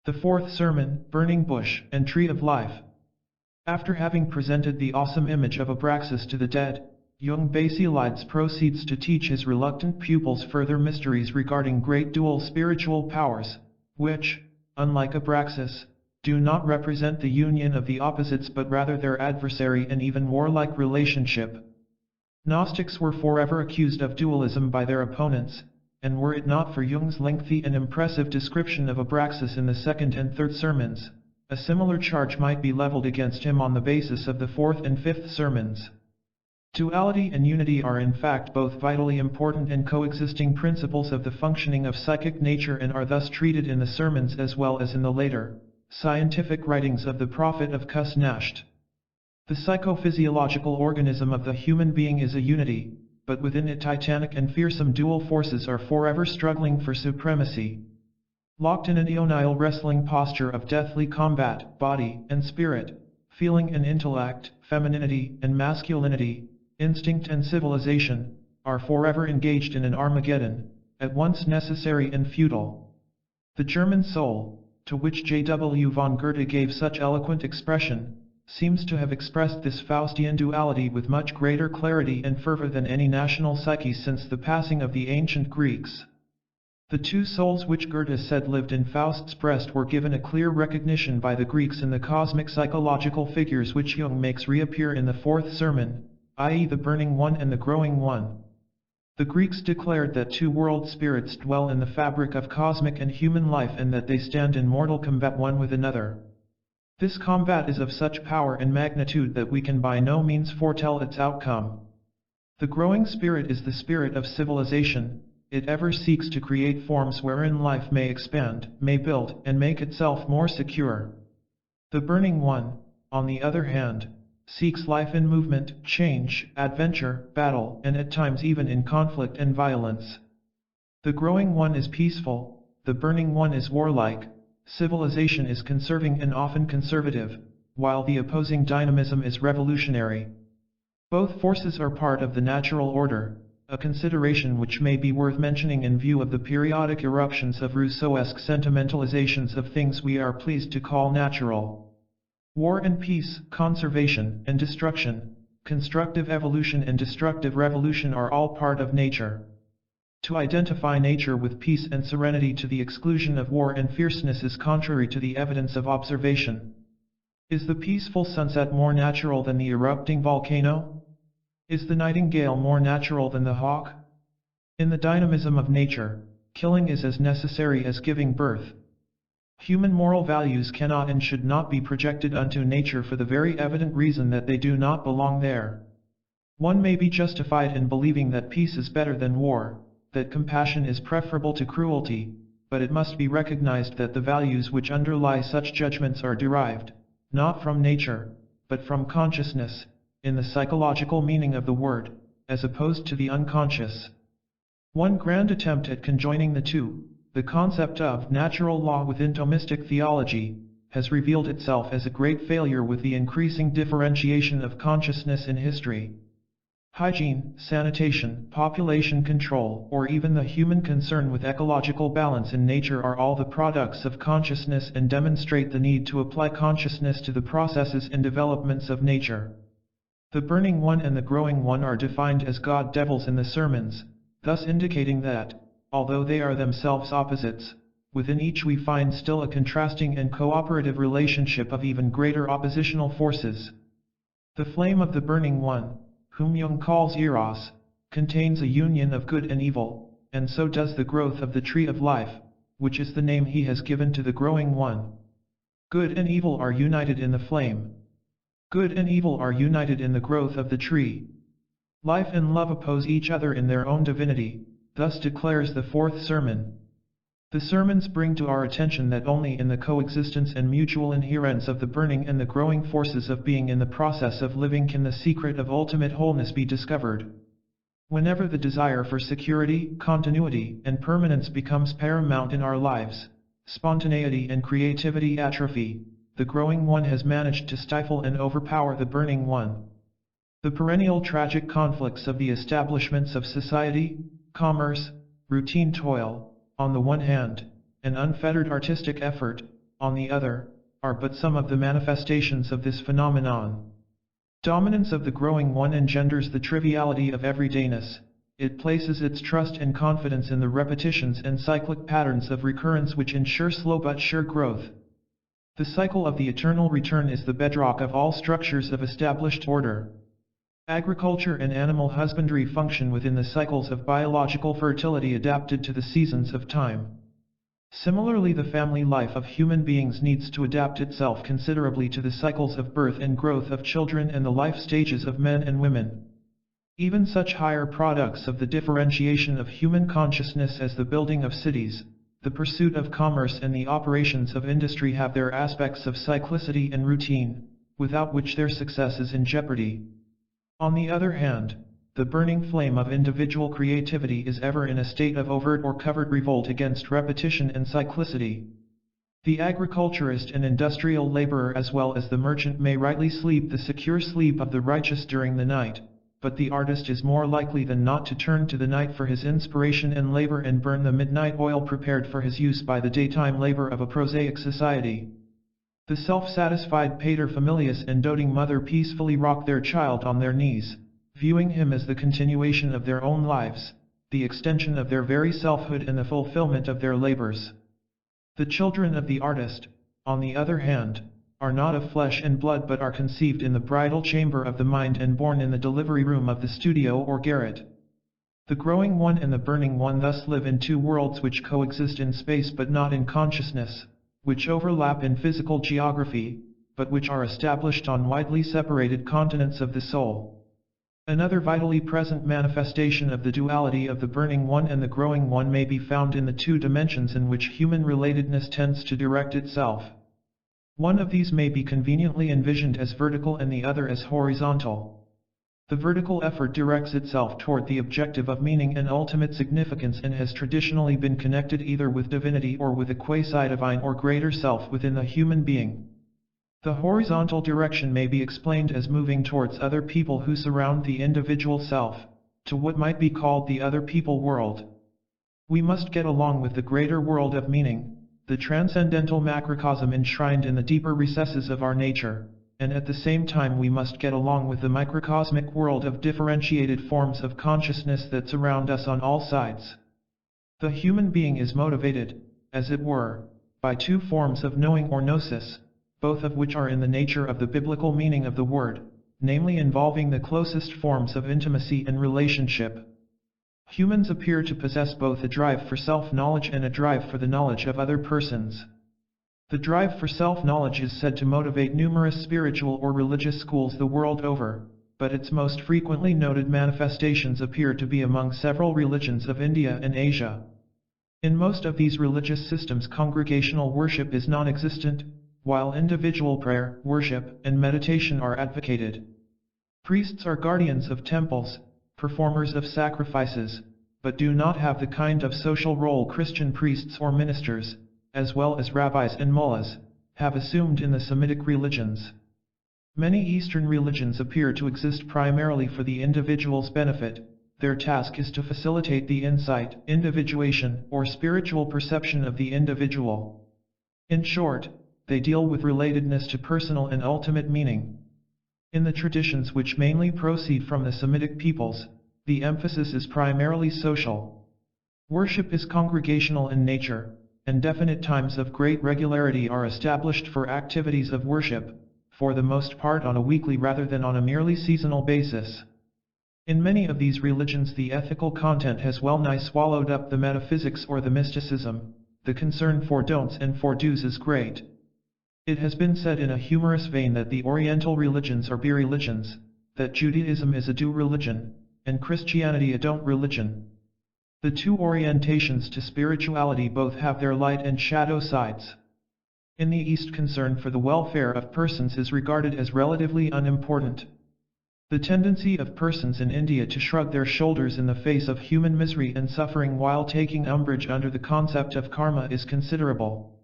The fourth sermon, Burning Bush and Tree of Life. After having presented the awesome image of Abraxas to the dead, Jung Basilides proceeds to teach his reluctant pupils further mysteries regarding great dual spiritual powers, which, unlike Abraxas, do not represent the union of the opposites but rather their adversary and even warlike relationship. Gnostics were forever accused of dualism by their opponents, and were it not for Jung's lengthy and impressive description of Abraxas in the second and third sermons, a similar charge might be leveled against him on the basis of the fourth and fifth sermons. Duality and unity are in fact both vitally important and coexisting principles of the functioning of psychic nature and are thus treated in the sermons as well as in the later, scientific writings of the prophet of Kusnacht. The psychophysiological organism of the human being is a unity, but within it titanic and fearsome dual forces are forever struggling for supremacy. Locked in an aeonial wrestling posture of deathly combat, body and spirit, feeling and intellect, femininity and masculinity, instinct and civilization, are forever engaged in an Armageddon, at once necessary and futile. The German soul, to which J.W. von Goethe gave such eloquent expression, seems to have expressed this Faustian duality with much greater clarity and fervor than any national psyche since the passing of the ancient Greeks. The two souls which Goethe said lived in Faust's breast were given a clear recognition by the Greeks in the cosmic psychological figures which Jung makes reappear in the fourth sermon, i.e. the burning one and the growing one. The Greeks declared that two world spirits dwell in the fabric of cosmic and human life and that they stand in mortal combat one with another. This combat is of such power and magnitude that we can by no means foretell its outcome. The growing spirit is the spirit of civilization. It ever seeks to create forms wherein life may expand, may build, and make itself more secure. The burning one, on the other hand, seeks life in movement, change, adventure, battle, and at times even in conflict and violence. The growing one is peaceful, the burning one is warlike. Civilization is conserving and often conservative, while the opposing dynamism is revolutionary. Both forces are part of the natural order, a consideration which may be worth mentioning in view of the periodic eruptions of Rousseauesque sentimentalizations of things we are pleased to call natural. War and peace, conservation and destruction, constructive evolution and destructive revolution are all part of nature. To identify nature with peace and serenity to the exclusion of war and fierceness is contrary to the evidence of observation. Is the peaceful sunset more natural than the erupting volcano? Is the nightingale more natural than the hawk? In the dynamism of nature, killing is as necessary as giving birth. Human moral values cannot and should not be projected unto nature for the very evident reason that they do not belong there. One may be justified in believing that peace is better than war, that compassion is preferable to cruelty, but it must be recognized that the values which underlie such judgments are derived, not from nature, but from consciousness, in the psychological meaning of the word, as opposed to the unconscious. One grand attempt at conjoining the two, the concept of natural law within Thomistic theology, has revealed itself as a great failure with the increasing differentiation of consciousness in history. Hygiene, sanitation, population control, or even the human concern with ecological balance in nature are all the products of consciousness and demonstrate the need to apply consciousness to the processes and developments of nature. The burning one and the growing one are defined as God-devils in the sermons, thus indicating that, although they are themselves opposites, within each we find still a contrasting and cooperative relationship of even greater oppositional forces. The flame of the burning one, whom Jung calls Eros, contains a union of good and evil, and so does the growth of the tree of life, which is the name he has given to the growing one. Good and evil are united in the flame. Good and evil are united in the growth of the tree. Life and love oppose each other in their own divinity, thus declares the fourth sermon. The sermons bring to our attention that only in the coexistence and mutual inherence of the burning and the growing forces of being in the process of living can the secret of ultimate wholeness be discovered. Whenever the desire for security, continuity, and permanence becomes paramount in our lives, spontaneity and creativity atrophy, the growing one has managed to stifle and overpower the burning one. The perennial tragic conflicts of the establishments of society, commerce, routine toil, on the one hand, and unfettered artistic effort, on the other, are but some of the manifestations of this phenomenon. Dominance of the growing one engenders the triviality of everydayness. It places its trust and confidence in the repetitions and cyclic patterns of recurrence which ensure slow but sure growth. The cycle of the eternal return is the bedrock of all structures of established order. Agriculture and animal husbandry function within the cycles of biological fertility adapted to the seasons of time. Similarly, the family life of human beings needs to adapt itself considerably to the cycles of birth and growth of children and the life stages of men and women. Even such higher products of the differentiation of human consciousness as the building of cities, the pursuit of commerce and the operations of industry have their aspects of cyclicity and routine, without which their success is in jeopardy. On the other hand, the burning flame of individual creativity is ever in a state of overt or covert revolt against repetition and cyclicity. The agriculturist and industrial laborer as well as the merchant may rightly sleep the secure sleep of the righteous during the night, but the artist is more likely than not to turn to the night for his inspiration and labor and burn the midnight oil prepared for his use by the daytime labor of a prosaic society. The self-satisfied paterfamilias and doting mother peacefully rock their child on their knees, viewing him as the continuation of their own lives, the extension of their very selfhood and the fulfillment of their labors. The children of the artist, on the other hand, are not of flesh and blood but are conceived in the bridal chamber of the mind and born in the delivery room of the studio or garret. The growing one and the burning one thus live in two worlds which coexist in space but not in consciousness, which overlap in physical geography, but which are established on widely separated continents of the soul. Another vitally present manifestation of the duality of the burning one and the growing one may be found in the two dimensions in which human relatedness tends to direct itself. One of these may be conveniently envisioned as vertical and the other as horizontal. The vertical effort directs itself toward the objective of meaning and ultimate significance and has traditionally been connected either with divinity or with a quasi-divine or greater self within the human being. The horizontal direction may be explained as moving towards other people who surround the individual self, to what might be called the other people world. We must get along with the greater world of meaning, the transcendental macrocosm enshrined in the deeper recesses of our nature, and at the same time we must get along with the microcosmic world of differentiated forms of consciousness that surround us on all sides. The human being is motivated, as it were, by two forms of knowing or gnosis, both of which are in the nature of the biblical meaning of the word, namely involving the closest forms of intimacy and relationship. Humans appear to possess both a drive for self-knowledge and a drive for the knowledge of other persons. The drive for self-knowledge is said to motivate numerous spiritual or religious schools the world over, but its most frequently noted manifestations appear to be among several religions of India and Asia. In most of these religious systems, congregational worship is non-existent, while individual prayer, worship, and meditation are advocated. Priests are guardians of temples, performers of sacrifices, but do not have the kind of social role Christian priests or ministers, as well as rabbis and mullahs, have assumed in the Semitic religions. Many Eastern religions appear to exist primarily for the individual's benefit. Their task is to facilitate the insight, individuation, or spiritual perception of the individual. In short, they deal with relatedness to personal and ultimate meaning. In the traditions which mainly proceed from the Semitic peoples, the emphasis is primarily social. Worship is congregational in nature, and definite times of great regularity are established for activities of worship, for the most part on a weekly rather than on a merely seasonal basis. In many of these religions the ethical content has well-nigh swallowed up the metaphysics or the mysticism. The concern for don'ts and for do's is great. It has been said in a humorous vein that the Oriental religions are be-religions, that Judaism is a do religion, and Christianity a don't religion. The two orientations to spirituality both have their light and shadow sides. In the East, concern for the welfare of persons is regarded as relatively unimportant. The tendency of persons in India to shrug their shoulders in the face of human misery and suffering while taking umbrage under the concept of karma is considerable.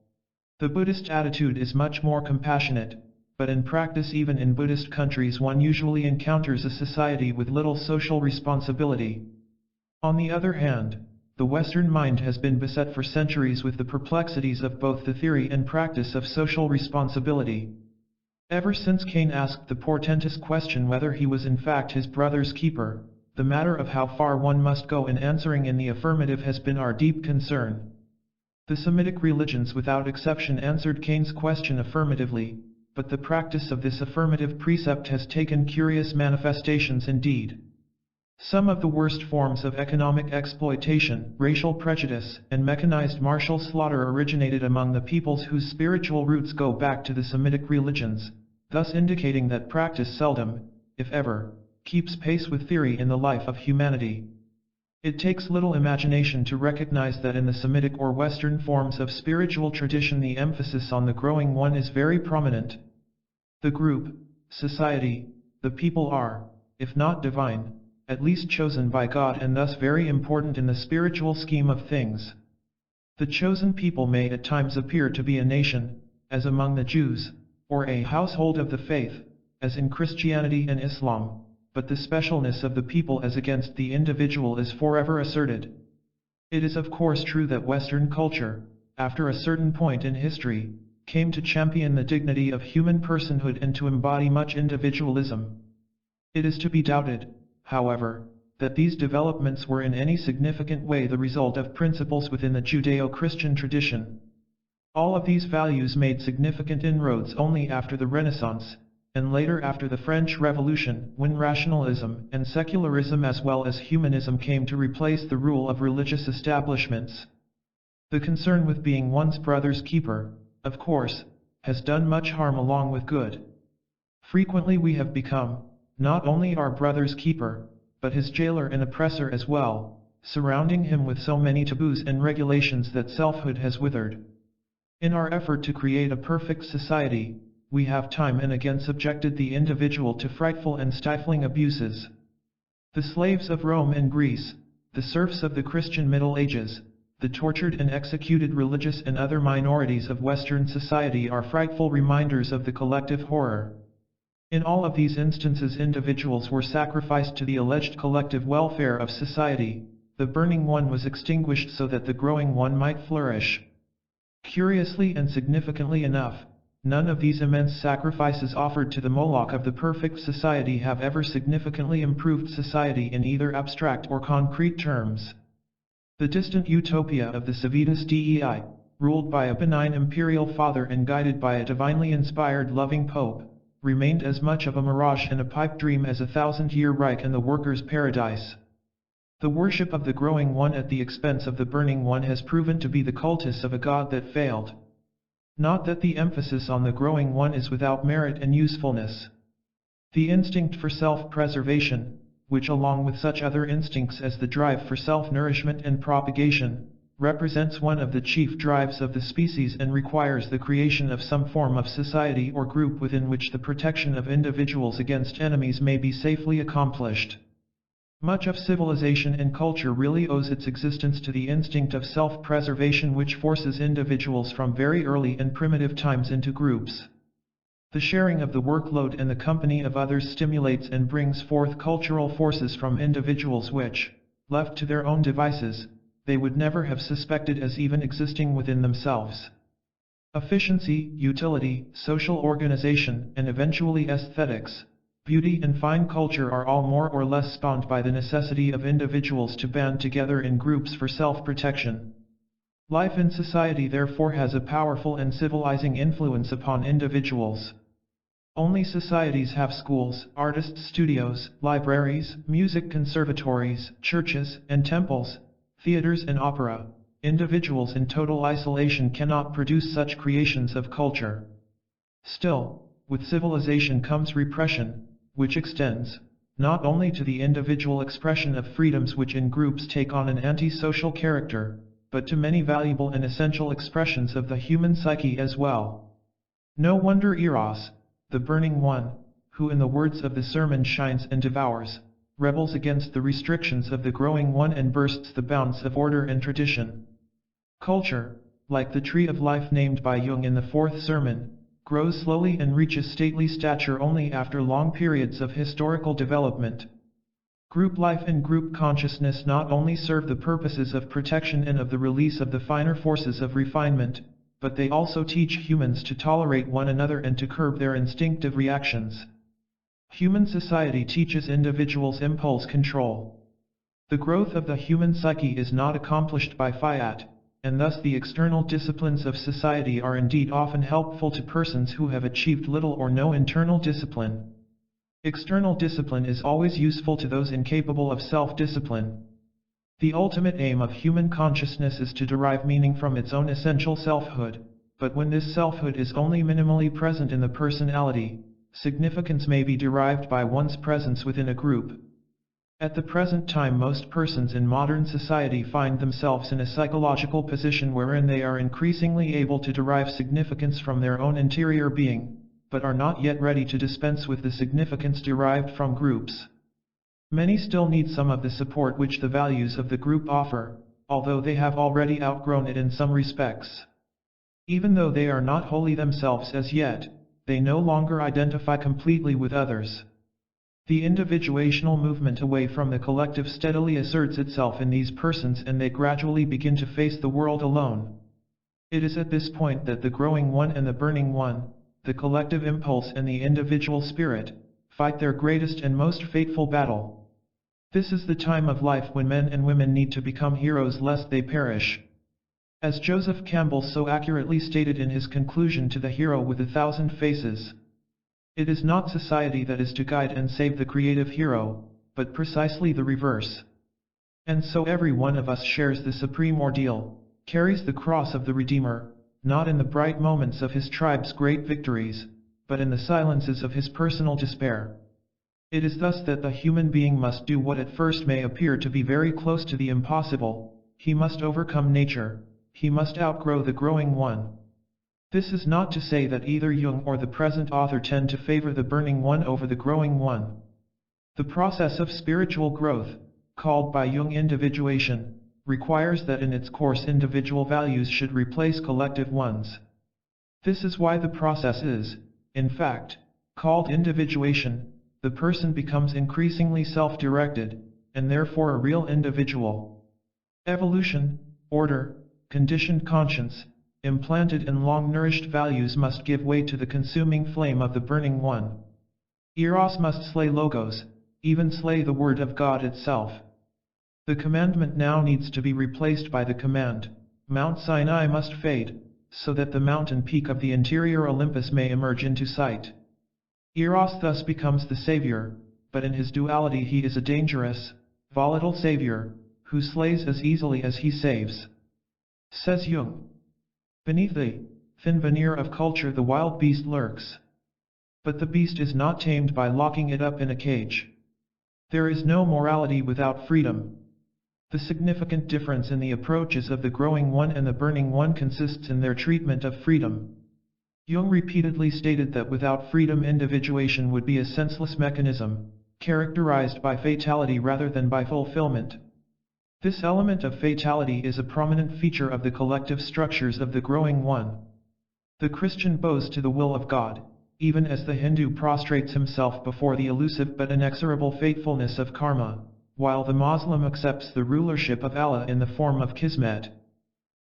The Buddhist attitude is much more compassionate, but in practice even in Buddhist countries one usually encounters a society with little social responsibility. On the other hand, the Western mind has been beset for centuries with the perplexities of both the theory and practice of social responsibility. Ever since Cain asked the portentous question whether he was in fact his brother's keeper, the matter of how far one must go in answering in the affirmative has been our deep concern. The Semitic religions without exception answered Cain's question affirmatively, but the practice of this affirmative precept has taken curious manifestations indeed. Some of the worst forms of economic exploitation, racial prejudice, and mechanized martial slaughter originated among the peoples whose spiritual roots go back to the Semitic religions, thus indicating that practice seldom, if ever, keeps pace with theory in the life of humanity. It takes little imagination to recognize that in the Semitic or Western forms of spiritual tradition the emphasis on the growing one is very prominent. The group, society, the people are, if not divine, at least chosen by God and thus very important in the spiritual scheme of things. The chosen people may at times appear to be a nation, as among the Jews, or a household of the faith, as in Christianity and Islam, but the specialness of the people as against the individual is forever asserted. It is of course true that Western culture, after a certain point in history, came to champion the dignity of human personhood and to embody much individualism. It is to be doubted, however, that these developments were in any significant way the result of principles within the Judeo-Christian tradition. All of these values made significant inroads only after the Renaissance, and later after the French Revolution, when rationalism and secularism as well as humanism came to replace the rule of religious establishments. The concern with being one's brother's keeper, of course, has done much harm along with good. Frequently we have become, not only our brother's keeper, but his jailer and oppressor as well, surrounding him with so many taboos and regulations that selfhood has withered. In our effort to create a perfect society, we have time and again subjected the individual to frightful and stifling abuses. The slaves of Rome and Greece, the serfs of the Christian Middle Ages, the tortured and executed religious and other minorities of Western society are frightful reminders of the collective horror. In all of these instances individuals were sacrificed to the alleged collective welfare of society. The burning one was extinguished so that the growing one might flourish. Curiously and significantly enough, none of these immense sacrifices offered to the Moloch of the perfect society have ever significantly improved society in either abstract or concrete terms. The distant utopia of the Civitas Dei, ruled by a benign imperial father and guided by a divinely inspired loving pope, remained as much of a mirage and a pipe dream as a thousand-year Reich and the workers' paradise. The worship of the growing one at the expense of the burning one has proven to be the cultus of a god that failed. Not that the emphasis on the growing one is without merit and usefulness. The instinct for self-preservation, which along with such other instincts as the drive for self-nourishment and propagation, represents one of the chief drives of the species and requires the creation of some form of society or group within which the protection of individuals against enemies may be safely accomplished. Much of civilization and culture really owes its existence to the instinct of self-preservation which forces individuals from very early and primitive times into groups. The sharing of the workload and the company of others stimulates and brings forth cultural forces from individuals which, left to their own devices, they would never have suspected as even existing within themselves. Efficiency, utility, social organization, and eventually aesthetics, beauty and fine culture are all more or less spawned by the necessity of individuals to band together in groups for self-protection. Life in society therefore has a powerful and civilizing influence upon individuals. Only societies have schools, artists' studios, libraries, music conservatories, churches and temples, theaters and opera. Individuals in total isolation cannot produce such creations of culture. Still, with civilization comes repression, which extends, not only to the individual expression of freedoms which in groups take on an antisocial character, but to many valuable and essential expressions of the human psyche as well. No wonder Eros, the burning one, who in the words of the sermon shines and devours, rebels against the restrictions of the growing one and bursts the bounds of order and tradition. Culture, like the tree of life named by Jung in the fourth sermon, grows slowly and reaches stately stature only after long periods of historical development. Group life and group consciousness not only serve the purposes of protection and of the release of the finer forces of refinement, but they also teach humans to tolerate one another and to curb their instinctive reactions. Human society teaches individuals impulse control. The growth of the human psyche is not accomplished by fiat, and thus the external disciplines of society are indeed often helpful to persons who have achieved little or no internal discipline. External discipline is always useful to those incapable of self-discipline. The ultimate aim of human consciousness is to derive meaning from its own essential selfhood, but when this selfhood is only minimally present in the personality, significance may be derived by one's presence within a group. At the present time, most persons in modern society find themselves in a psychological position wherein they are increasingly able to derive significance from their own interior being, but are not yet ready to dispense with the significance derived from groups. Many still need some of the support which the values of the group offer, although they have already outgrown it in some respects. Even though they are not wholly themselves as yet, they no longer identify completely with others. The individuational movement away from the collective steadily asserts itself in these persons, and they gradually begin to face the world alone. It is at this point that the growing one and the burning one, the collective impulse and the individual spirit, fight their greatest and most fateful battle. This is the time of life when men and women need to become heroes lest they perish. As Joseph Campbell so accurately stated in his conclusion to The Hero with 1,000 Faces, it is not society that is to guide and save the creative hero, but precisely the reverse. And so every one of us shares the supreme ordeal, carries the cross of the Redeemer, not in the bright moments of his tribe's great victories, but in the silences of his personal despair. It is thus that the human being must do what at first may appear to be very close to the impossible. He must overcome nature. He must outgrow the growing one. This is not to say that either Jung or the present author tend to favor the burning one over the growing one. The process of spiritual growth, called by Jung individuation, requires that in its course individual values should replace collective ones. This is why the process is, in fact, called individuation. The person becomes increasingly self-directed, and therefore a real individual. Evolution, order, conditioned conscience, implanted and long-nourished values must give way to the consuming flame of the burning one. Eros must slay Logos, even slay the Word of God itself. The commandment now needs to be replaced by the command. Mount Sinai must fade, so that the mountain peak of the interior Olympus may emerge into sight. Eros thus becomes the savior, but in his duality he is a dangerous, volatile savior, who slays as easily as he saves. Says Jung. Beneath the thin veneer of culture the wild beast lurks. But the beast is not tamed by locking it up in a cage. There is no morality without freedom. The significant difference in the approaches of the growing one and the burning one consists in their treatment of freedom. Jung repeatedly stated that without freedom individuation would be a senseless mechanism, characterized by fatality rather than by fulfillment. This element of fatality is a prominent feature of the collective structures of the growing one. The Christian bows to the will of God, even as the Hindu prostrates himself before the elusive but inexorable fatefulness of karma, while the Muslim accepts the rulership of Allah in the form of Kismet.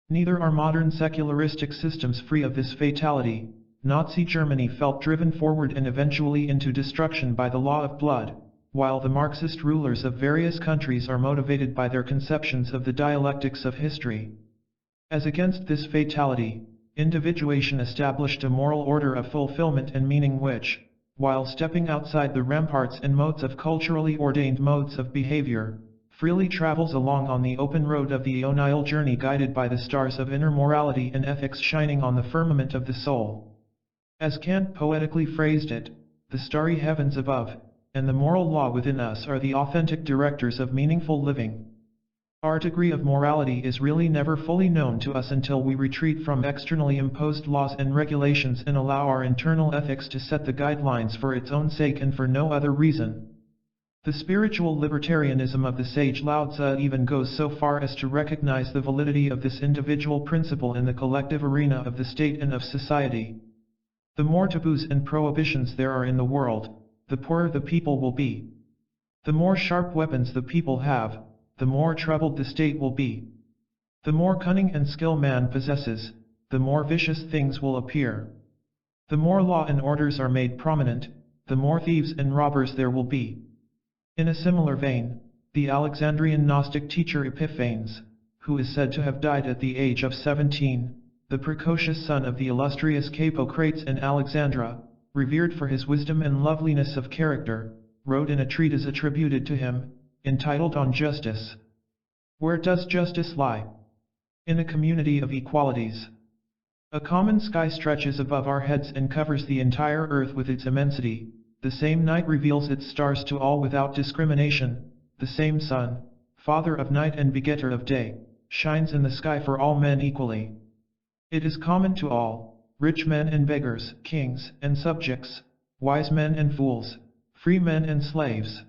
Neither are modern secularistic systems free of this fatality. Nazi Germany felt driven forward and eventually into destruction by the law of blood, while the Marxist rulers of various countries are motivated by their conceptions of the dialectics of history. As against this fatality, individuation established a moral order of fulfillment and meaning which, while stepping outside the ramparts and moats of culturally ordained modes of behavior, freely travels along on the open road of the aeonial journey guided by the stars of inner morality and ethics shining on the firmament of the soul. As Kant poetically phrased it, the starry heavens above, and the moral law within us are the authentic directors of meaningful living. Our degree of morality is really never fully known to us until we retreat from externally imposed laws and regulations and allow our internal ethics to set the guidelines for its own sake and for no other reason. The spiritual libertarianism of the sage Lao Tzu even goes so far as to recognize the validity of this individual principle in the collective arena of the state and of society. The more taboos and prohibitions there are in the world, the poorer the people will be. The more sharp weapons the people have, the more troubled the state will be. The more cunning and skill man possesses, the more vicious things will appear. The more law and orders are made prominent, the more thieves and robbers there will be. In a similar vein, the Alexandrian Gnostic teacher Epiphanes, who is said to have died at the age of 17, the precocious son of the illustrious Capocrates in Alexandria, revered for his wisdom and loveliness of character, wrote in a treatise attributed to him, entitled On Justice. Where does justice lie? In a community of equalities. A common sky stretches above our heads and covers the entire earth with its immensity. The same night reveals its stars to all without discrimination. The same sun, father of night and begetter of day, shines in the sky for all men equally. It is common to all, rich men and beggars, kings and subjects, wise men and fools, free men and slaves.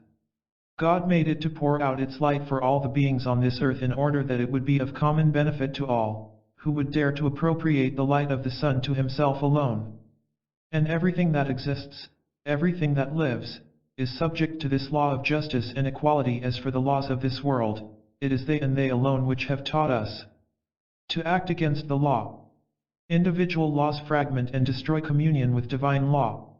God made it to pour out its light for all the beings on this earth in order that it would be of common benefit to all, who would dare to appropriate the light of the sun to himself alone. And everything that exists, everything that lives, is subject to this law of justice and equality. As for the laws of this world, it is they and they alone which have taught us to act against the law. Individual laws fragment and destroy communion with divine law.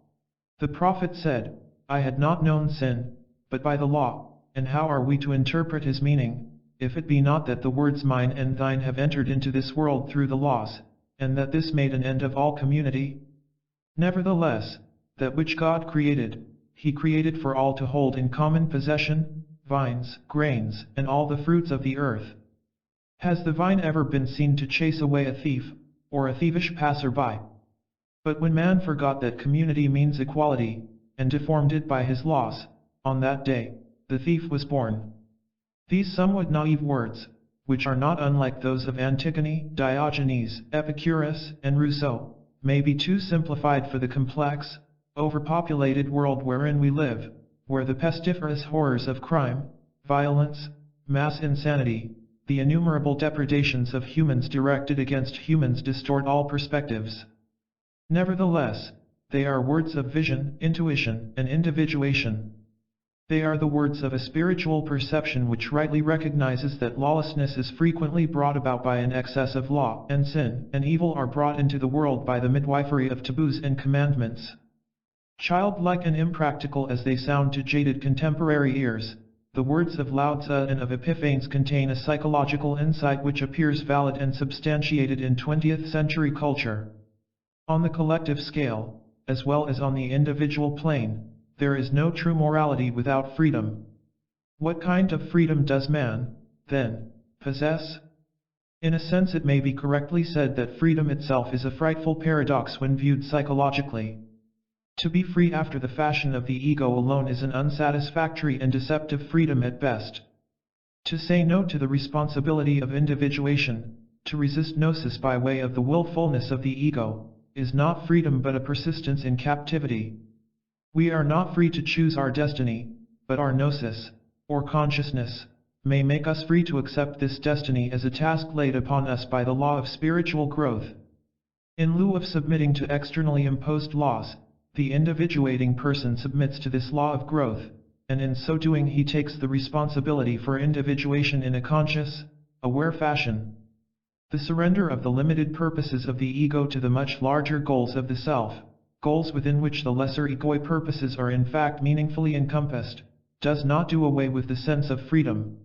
The prophet said, I had not known sin, but by the law, and how are we to interpret his meaning, if it be not that the words mine and thine have entered into this world through the laws, and that this made an end of all community? Nevertheless, that which God created, he created for all to hold in common possession, vines, grains, and all the fruits of the earth. Has the vine ever been seen to chase away a thief, or a thievish passer-by? But when man forgot that community means equality, and deformed it by his laws, on that day, the thief was born. These somewhat naive words, which are not unlike those of Antigone, Diogenes, Epicurus, and Rousseau, may be too simplified for the complex, overpopulated world wherein we live, where the pestiferous horrors of crime, violence, mass insanity, the innumerable depredations of humans directed against humans distort all perspectives. Nevertheless, they are words of vision, intuition, and individuation. They are the words of a spiritual perception which rightly recognizes that lawlessness is frequently brought about by an excess of law, and sin and evil are brought into the world by the midwifery of taboos and commandments. Childlike and impractical as they sound to jaded contemporary ears, the words of Lao Tzu and of Epiphanes contain a psychological insight which appears valid and substantiated in 20th century culture. On the collective scale, as well as on the individual plane, there is no true morality without freedom. What kind of freedom does man, then, possess? In a sense it may be correctly said that freedom itself is a frightful paradox when viewed psychologically. To be free after the fashion of the ego alone is an unsatisfactory and deceptive freedom at best. To say no to the responsibility of individuation, to resist gnosis by way of the willfulness of the ego, is not freedom but a persistence in captivity. We are not free to choose our destiny, but our gnosis, or consciousness, may make us free to accept this destiny as a task laid upon us by the law of spiritual growth. In lieu of submitting to externally imposed laws, the individuating person submits to this law of growth, and in so doing he takes the responsibility for individuation in a conscious, aware fashion. The surrender of the limited purposes of the ego to the much larger goals of the self, goals within which the lesser egoic purposes are in fact meaningfully encompassed, does not do away with the sense of freedom.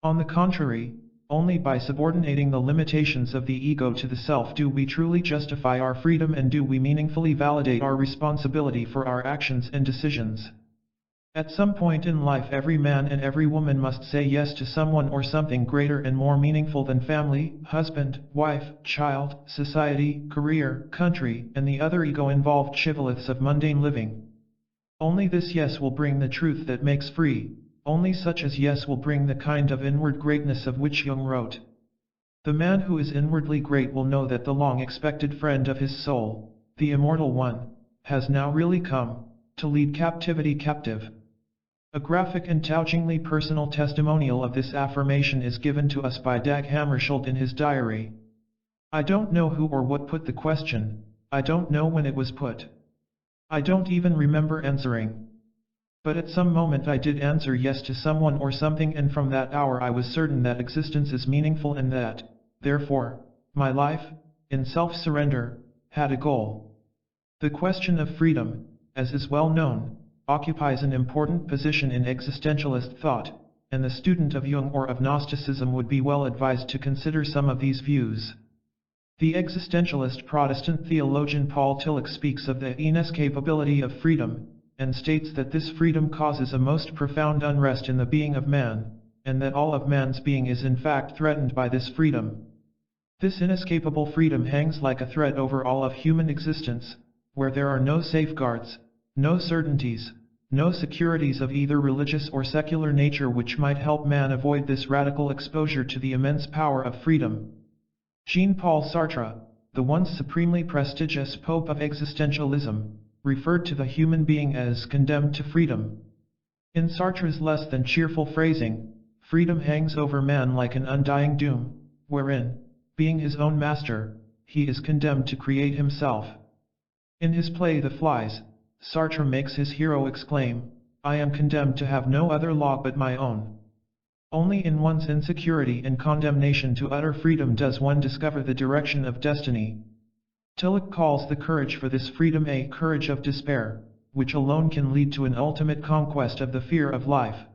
On the contrary, only by subordinating the limitations of the ego to the self do we truly justify our freedom and do we meaningfully validate our responsibility for our actions and decisions. At some point in life every man and every woman must say yes to someone or something greater and more meaningful than family, husband, wife, child, society, career, country, and the other ego-involved shibboleths of mundane living. Only this yes will bring the truth that makes free. Only such as yes will bring the kind of inward greatness of which Jung wrote. The man who is inwardly great will know that the long-expected friend of his soul, the immortal one, has now really come, to lead captivity captive. A graphic and touchingly personal testimonial of this affirmation is given to us by Dag Hammarskjöld in his diary. I don't know who or what put the question, I don't know when it was put. I don't even remember answering. But at some moment I did answer yes to someone or something, and from that hour I was certain that existence is meaningful and that, therefore, my life, in self-surrender, had a goal. The question of freedom, as is well known, occupies an important position in existentialist thought, and the student of Jung or of Gnosticism would be well advised to consider some of these views. The existentialist Protestant theologian Paul Tillich speaks of the inescapability of freedom, and states that this freedom causes a most profound unrest in the being of man, and that all of man's being is in fact threatened by this freedom. This inescapable freedom hangs like a thread over all of human existence, where there are no safeguards, no certainties, no securities of either religious or secular nature which might help man avoid this radical exposure to the immense power of freedom. Jean-Paul Sartre, the once supremely prestigious Pope of existentialism, referred to the human being as condemned to freedom. In Sartre's less than cheerful phrasing, freedom hangs over man like an undying doom, wherein, being his own master, he is condemned to create himself. In his play The Flies, Sartre makes his hero exclaim, "I am condemned to have no other law but my own." Only in one's insecurity and condemnation to utter freedom does one discover the direction of destiny. Tillich calls the courage for this freedom a courage of despair, which alone can lead to an ultimate conquest of the fear of life.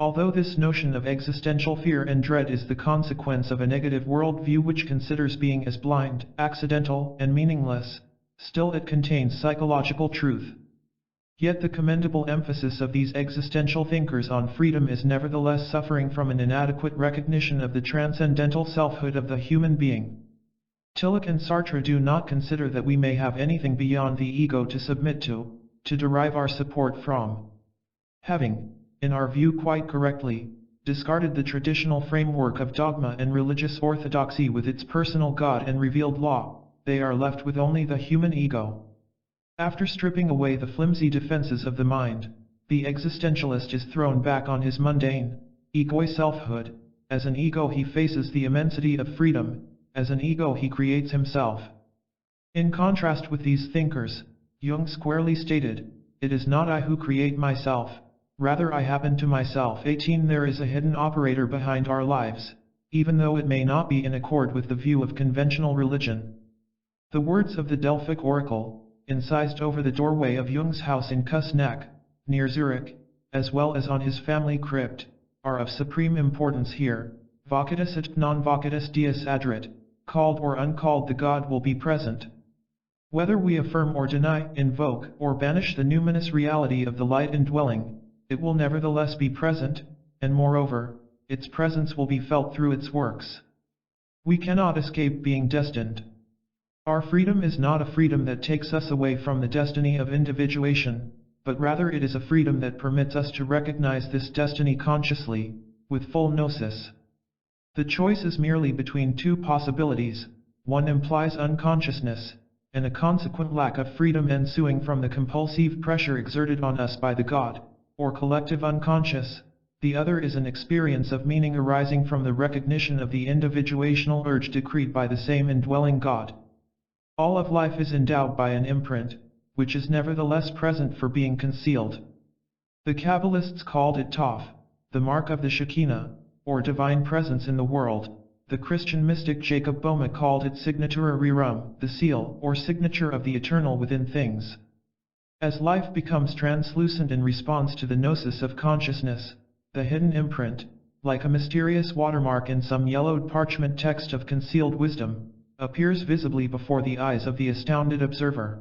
Although this notion of existential fear and dread is the consequence of a negative worldview which considers being as blind, accidental, and meaningless, still it contains psychological truth. Yet the commendable emphasis of these existential thinkers on freedom is nevertheless suffering from an inadequate recognition of the transcendental selfhood of the human being. Tillich and Sartre do not consider that we may have anything beyond the ego to submit to derive our support from. Having, in our view quite correctly, discarded the traditional framework of dogma and religious orthodoxy with its personal God and revealed law, they are left with only the human ego. After stripping away the flimsy defenses of the mind, the existentialist is thrown back on his mundane, ego selfhood. As an ego he faces the immensity of freedom, as an ego he creates himself. In contrast with these thinkers, Jung squarely stated, "It is not I who create myself, rather I happen to myself." 18 There is a hidden operator behind our lives, even though it may not be in accord with the view of conventional religion. The words of the Delphic oracle, incised over the doorway of Jung's house in Kusnacht, near Zurich, as well as on his family crypt, are of supreme importance here. Vocatus et non vocatus Deus adrit, called or uncalled the God will be present. Whether we affirm or deny, invoke or banish the numinous reality of the light indwelling, it will nevertheless be present, and moreover, its presence will be felt through its works. We cannot escape being destined. Our freedom is not a freedom that takes us away from the destiny of individuation, but rather it is a freedom that permits us to recognize this destiny consciously, with full gnosis. The choice is merely between two possibilities: one implies unconsciousness, and a consequent lack of freedom ensuing from the compulsive pressure exerted on us by the God, or collective unconscious; the other is an experience of meaning arising from the recognition of the individuational urge decreed by the same indwelling God. All of life is endowed by an imprint, which is nevertheless present for being concealed. The Kabbalists called it Tov, the mark of the Shekinah, or divine presence in the world. The Christian mystic Jacob Boehme called it Signatura Rerum, the seal or signature of the eternal within things. As life becomes translucent in response to the gnosis of consciousness, the hidden imprint, like a mysterious watermark in some yellowed parchment text of concealed wisdom, appears visibly before the eyes of the astounded observer.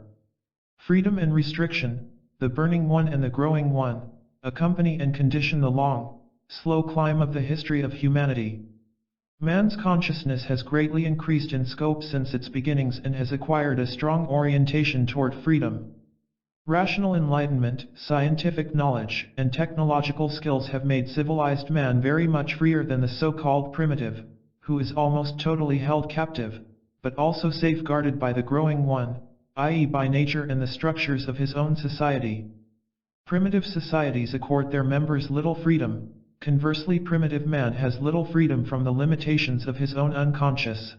Freedom and restriction, the burning one and the growing one, accompany and condition the long, slow climb of the history of humanity. Man's consciousness has greatly increased in scope since its beginnings and has acquired a strong orientation toward freedom. Rational enlightenment, scientific knowledge, and technological skills have made civilized man very much freer than the so-called primitive, who is almost totally held captive, but also safeguarded by the growing one, i.e. by nature and the structures of his own society. Primitive societies accord their members little freedom. Conversely, primitive man has little freedom from the limitations of his own unconscious.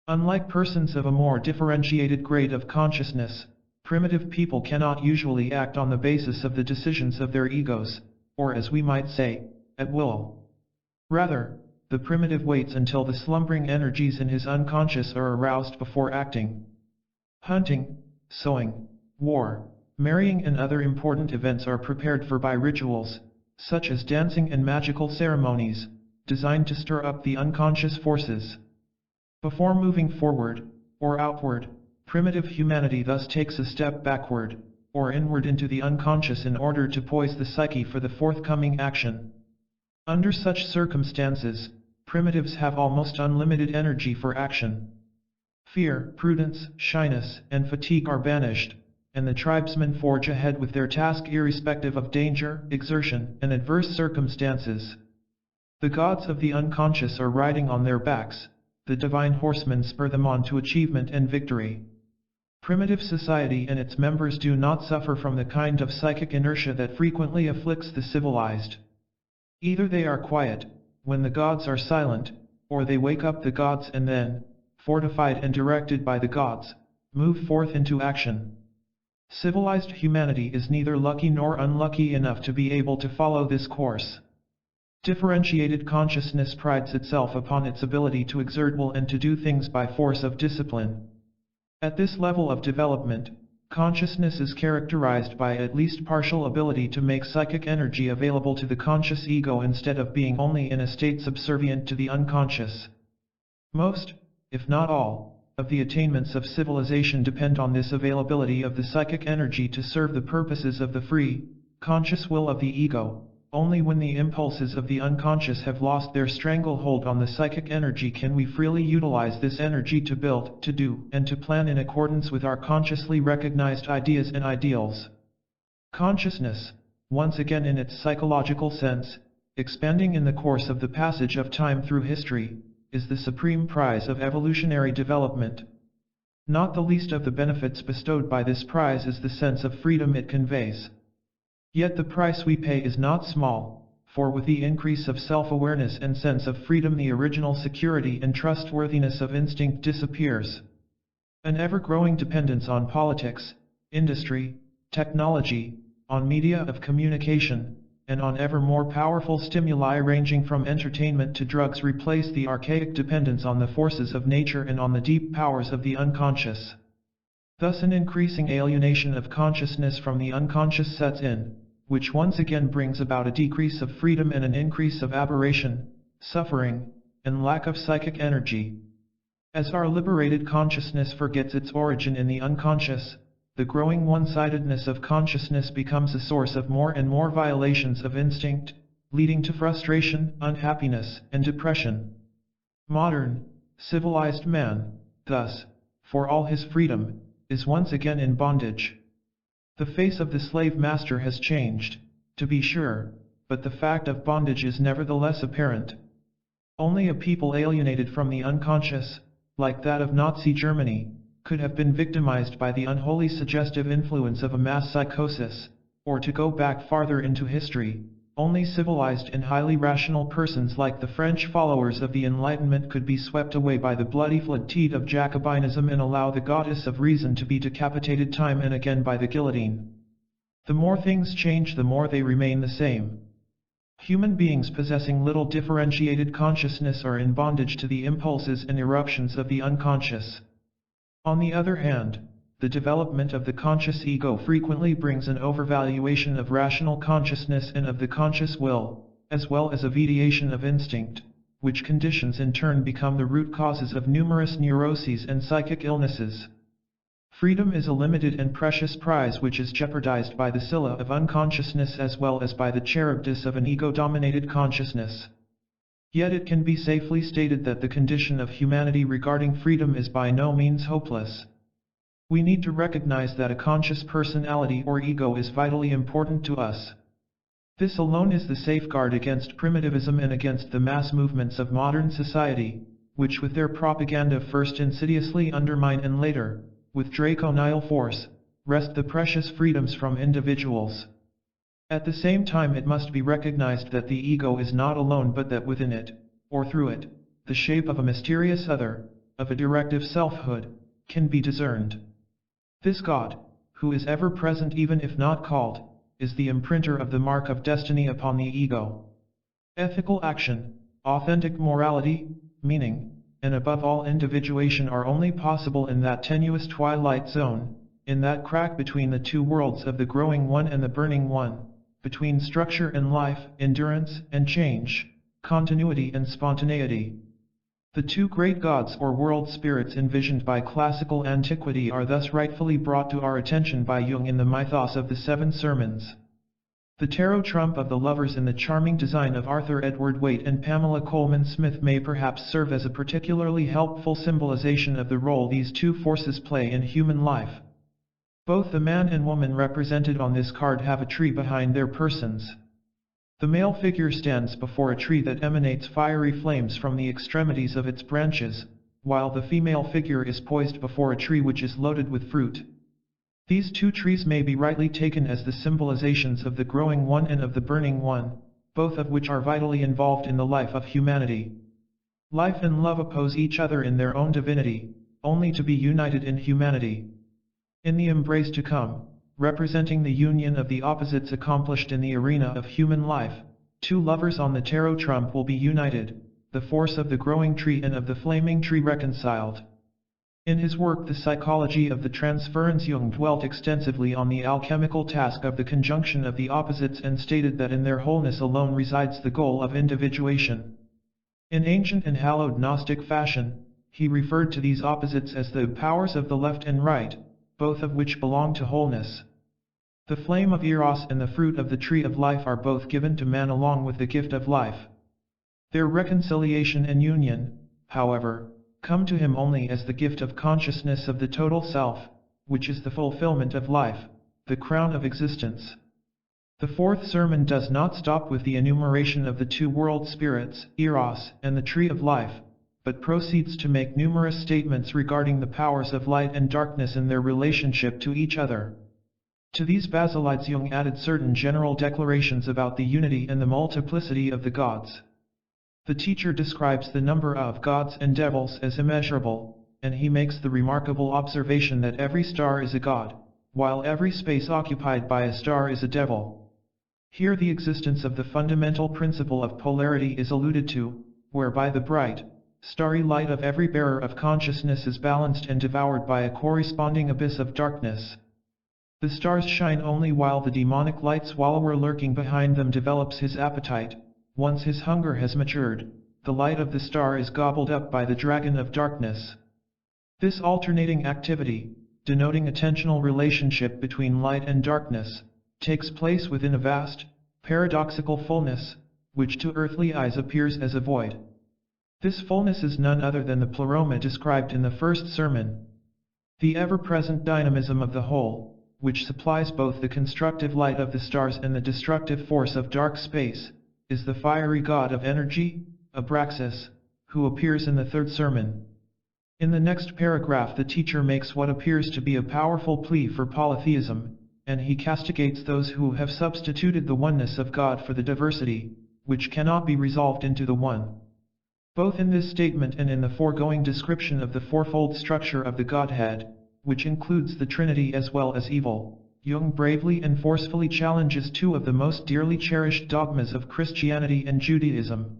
Unlike persons of a more differentiated grade of consciousness, primitive people cannot usually act on the basis of the decisions of their egos, or as we might say, at will. Rather, the primitive waits until the slumbering energies in his unconscious are aroused before acting. Hunting, sowing, war, marrying and other important events are prepared for by rituals, such as dancing and magical ceremonies, designed to stir up the unconscious forces. Before moving forward, or outward, primitive humanity thus takes a step backward, or inward into the unconscious in order to poise the psyche for the forthcoming action. Under such circumstances, primitives have almost unlimited energy for action. Fear, prudence, shyness, and fatigue are banished, and the tribesmen forge ahead with their task irrespective of danger, exertion, and adverse circumstances. The gods of the unconscious are riding on their backs, the divine horsemen spur them on to achievement and victory. Primitive society and its members do not suffer from the kind of psychic inertia that frequently afflicts the civilized. Either they are quiet, when the gods are silent, or they wake up the gods and then, fortified and directed by the gods, move forth into action. Civilized humanity is neither lucky nor unlucky enough to be able to follow this course. Differentiated consciousness prides itself upon its ability to exert will and to do things by force of discipline. At this level of development, consciousness is characterized by at least partial ability to make psychic energy available to the conscious ego instead of being only in a state subservient to the unconscious. Most, if not all, of the attainments of civilization depend on this availability of the psychic energy to serve the purposes of the free, conscious will of the ego. Only when the impulses of the unconscious have lost their stranglehold on the psychic energy can we freely utilize this energy to build, to do, and to plan in accordance with our consciously recognized ideas and ideals. Consciousness, once again in its psychological sense, expanding in the course of the passage of time through history, is the supreme prize of evolutionary development. Not the least of the benefits bestowed by this prize is the sense of freedom it conveys. Yet the price we pay is not small, for with the increase of self-awareness and sense of freedom the original security and trustworthiness of instinct disappears. An ever-growing dependence on politics, industry, technology, on media of communication, and on ever more powerful stimuli ranging from entertainment to drugs replace the archaic dependence on the forces of nature and on the deep powers of the unconscious. Thus an increasing alienation of consciousness from the unconscious sets in, which once again brings about a decrease of freedom and an increase of aberration, suffering, and lack of psychic energy. As our liberated consciousness forgets its origin in the unconscious, the growing one-sidedness of consciousness becomes a source of more and more violations of instinct, leading to frustration, unhappiness, and depression. Modern, civilized man, thus, for all his freedom, is once again in bondage. The face of the slave master has changed, to be sure, but the fact of bondage is nevertheless apparent. Only a people alienated from the unconscious, like that of Nazi Germany, could have been victimized by the unholy suggestive influence of a mass psychosis, or to go back farther into history, only civilized and highly rational persons like the French followers of the Enlightenment could be swept away by the bloody flood of Jacobinism and allow the goddess of reason to be decapitated time and again by the guillotine. The more things change, the more they remain the same. Human beings possessing little differentiated consciousness are in bondage to the impulses and eruptions of the unconscious. On the other hand, the development of the conscious ego frequently brings an overvaluation of rational consciousness and of the conscious will, as well as a vitiation of instinct, which conditions in turn become the root causes of numerous neuroses and psychic illnesses. Freedom is a limited and precious prize which is jeopardized by the Scylla of unconsciousness as well as by the Charybdis of an ego-dominated consciousness. Yet it can be safely stated that the condition of humanity regarding freedom is by no means hopeless. We need to recognize that a conscious personality or ego is vitally important to us. This alone is the safeguard against primitivism and against the mass movements of modern society, which with their propaganda first insidiously undermine and later, with draconial force, wrest the precious freedoms from individuals. At the same time it must be recognized that the ego is not alone but that within it, or through it, the shape of a mysterious other, of a directive selfhood, can be discerned. This God, who is ever present even if not called, is the imprinter of the mark of destiny upon the ego. Ethical action, authentic morality, meaning, and above all individuation are only possible in that tenuous twilight zone, in that crack between the two worlds of the growing one and the burning one, between structure and life, endurance and change, continuity and spontaneity. The two great gods or world spirits envisioned by classical antiquity are thus rightfully brought to our attention by Jung in the mythos of the Seven Sermons. The tarot trump of the lovers in the charming design of Arthur Edward Waite and Pamela Coleman Smith may perhaps serve as a particularly helpful symbolization of the role these two forces play in human life. Both the man and woman represented on this card have a tree behind their persons. The male figure stands before a tree that emanates fiery flames from the extremities of its branches, while the female figure is poised before a tree which is loaded with fruit. These two trees may be rightly taken as the symbolizations of the growing one and of the burning one, both of which are vitally involved in the life of humanity. Life and love oppose each other in their own divinity, only to be united in humanity. In the embrace to come, representing the union of the opposites accomplished in the arena of human life, two lovers on the tarot trump will be united, the force of the growing tree and of the flaming tree reconciled. In his work The Psychology of the Transference, Jung dwelt extensively on the alchemical task of the conjunction of the opposites and stated that in their wholeness alone resides the goal of individuation. In ancient and hallowed Gnostic fashion, he referred to these opposites as the powers of the left and right, both of which belong to wholeness. The flame of Eros and the fruit of the tree of life are both given to man along with the gift of life. Their reconciliation and union, however, come to him only as the gift of consciousness of the total self, which is the fulfillment of life, the crown of existence. The fourth sermon does not stop with the enumeration of the two world spirits, Eros and the tree of life, but proceeds to make numerous statements regarding the powers of light and darkness in their relationship to each other. To these basilides Jung added certain general declarations about the unity and the multiplicity of the gods. The teacher describes the number of gods and devils as immeasurable, and he makes the remarkable observation that every star is a god, while every space occupied by a star is a devil. Here the existence of the fundamental principle of polarity is alluded to, whereby the bright, starry light of every bearer of consciousness is balanced and devoured by a corresponding abyss of darkness. The stars shine only while the demonic light swallower lurking behind them develops his appetite. Once his hunger has matured, the light of the star is gobbled up by the dragon of darkness. This alternating activity, denoting a tensional relationship between light and darkness, takes place within a vast, paradoxical fullness, which to earthly eyes appears as a void. This fullness is none other than the pleroma described in the first sermon. The ever-present dynamism of the whole, which supplies both the constructive light of the stars and the destructive force of dark space, is the fiery god of energy, Abraxas, who appears in the third sermon. In the next paragraph the teacher makes what appears to be a powerful plea for polytheism, and he castigates those who have substituted the oneness of God for the diversity, which cannot be resolved into the one. Both in this statement and in the foregoing description of the fourfold structure of the Godhead, which includes the Trinity as well as evil, Jung bravely and forcefully challenges two of the most dearly cherished dogmas of Christianity and Judaism.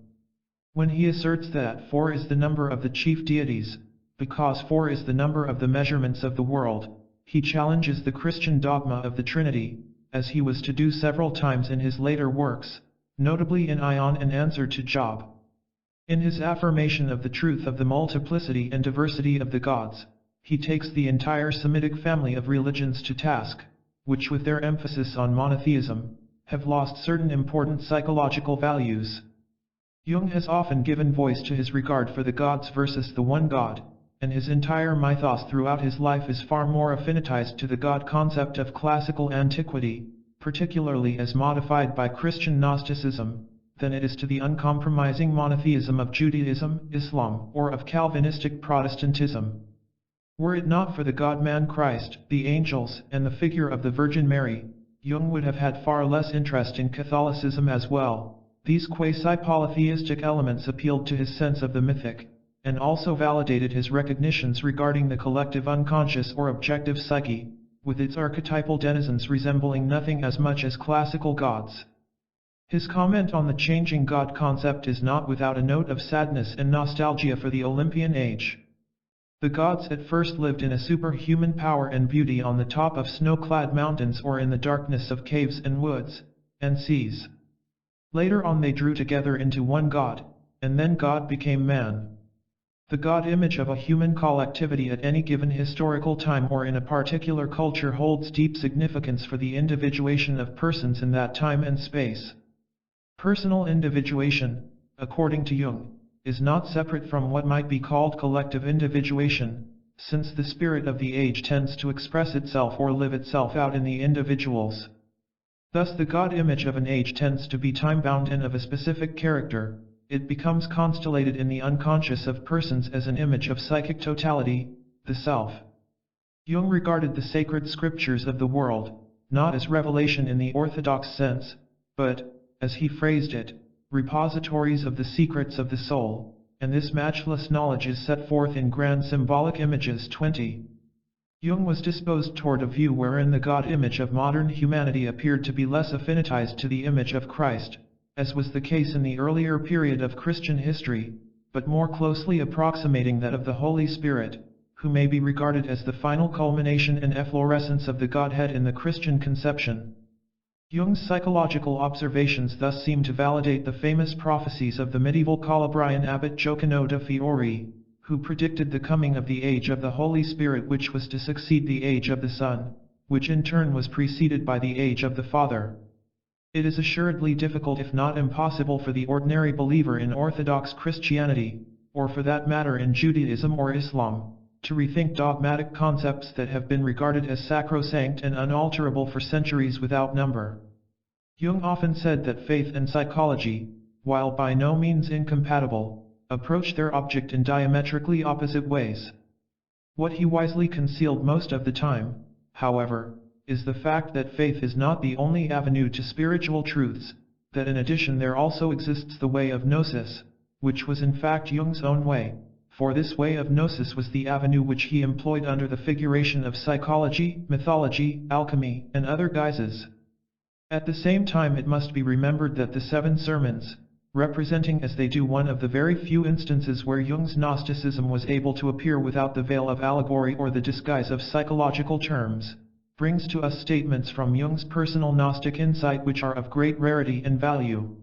When he asserts that 4 is the number of the chief deities, because 4 is the number of the measurements of the world, he challenges the Christian dogma of the Trinity, as he was to do several times in his later works, notably in Ion and Answer to Job. In his affirmation of the truth of the multiplicity and diversity of the gods, he takes the entire Semitic family of religions to task, which with their emphasis on monotheism, have lost certain important psychological values. Jung has often given voice to his regard for the gods versus the one God, and his entire mythos throughout his life is far more affinitized to the God concept of classical antiquity, particularly as modified by Christian Gnosticism, than it is to the uncompromising monotheism of Judaism, Islam, or of Calvinistic Protestantism. Were it not for the God-man Christ, the angels, and the figure of the Virgin Mary, Jung would have had far less interest in Catholicism as well. These quasi-polytheistic elements appealed to his sense of the mythic, and also validated his recognitions regarding the collective unconscious or objective psyche, with its archetypal denizens resembling nothing as much as classical gods. His comment on the changing God concept is not without a note of sadness and nostalgia for the Olympian age. The gods at first lived in a superhuman power and beauty on the top of snow-clad mountains or in the darkness of caves and woods, and seas. Later on they drew together into one God, and then God became man. The God image of a human collectivity at any given historical time or in a particular culture holds deep significance for the individuation of persons in that time and space. Personal individuation, according to Jung, is not separate from what might be called collective individuation, since the spirit of the age tends to express itself or live itself out in the individuals. Thus the God image of an age tends to be time-bound and of a specific character. It becomes constellated in the unconscious of persons as an image of psychic totality, the self. Jung regarded the sacred scriptures of the world, not as revelation in the orthodox sense, but, as he phrased it, repositories of the secrets of the soul, and this matchless knowledge is set forth in grand symbolic images 20. Jung was disposed toward a view wherein the God image of modern humanity appeared to be less affinitized to the image of Christ, as was the case in the earlier period of Christian history, but more closely approximating that of the Holy Spirit, who may be regarded as the final culmination and efflorescence of the Godhead in the Christian conception. Jung's psychological observations thus seem to validate the famous prophecies of the medieval Calabrian abbot Gioacchino da Fiore, who predicted the coming of the age of the Holy Spirit which was to succeed the age of the Son, which in turn was preceded by the age of the Father. It is assuredly difficult if not impossible for the ordinary believer in Orthodox Christianity, or for that matter in Judaism or Islam, to rethink dogmatic concepts that have been regarded as sacrosanct and unalterable for centuries without number. Jung often said that faith and psychology, while by no means incompatible, approach their object in diametrically opposite ways. What he wisely concealed most of the time, however, is the fact that faith is not the only avenue to spiritual truths, that in addition there also exists the way of Gnosis, which was in fact Jung's own way, for this way of Gnosis was the avenue which he employed under the figuration of psychology, mythology, alchemy, and other guises. At the same time it must be remembered that the 7 sermons, representing as they do one of the very few instances where Jung's Gnosticism was able to appear without the veil of allegory or the disguise of psychological terms, brings to us statements from Jung's personal Gnostic insight which are of great rarity and value.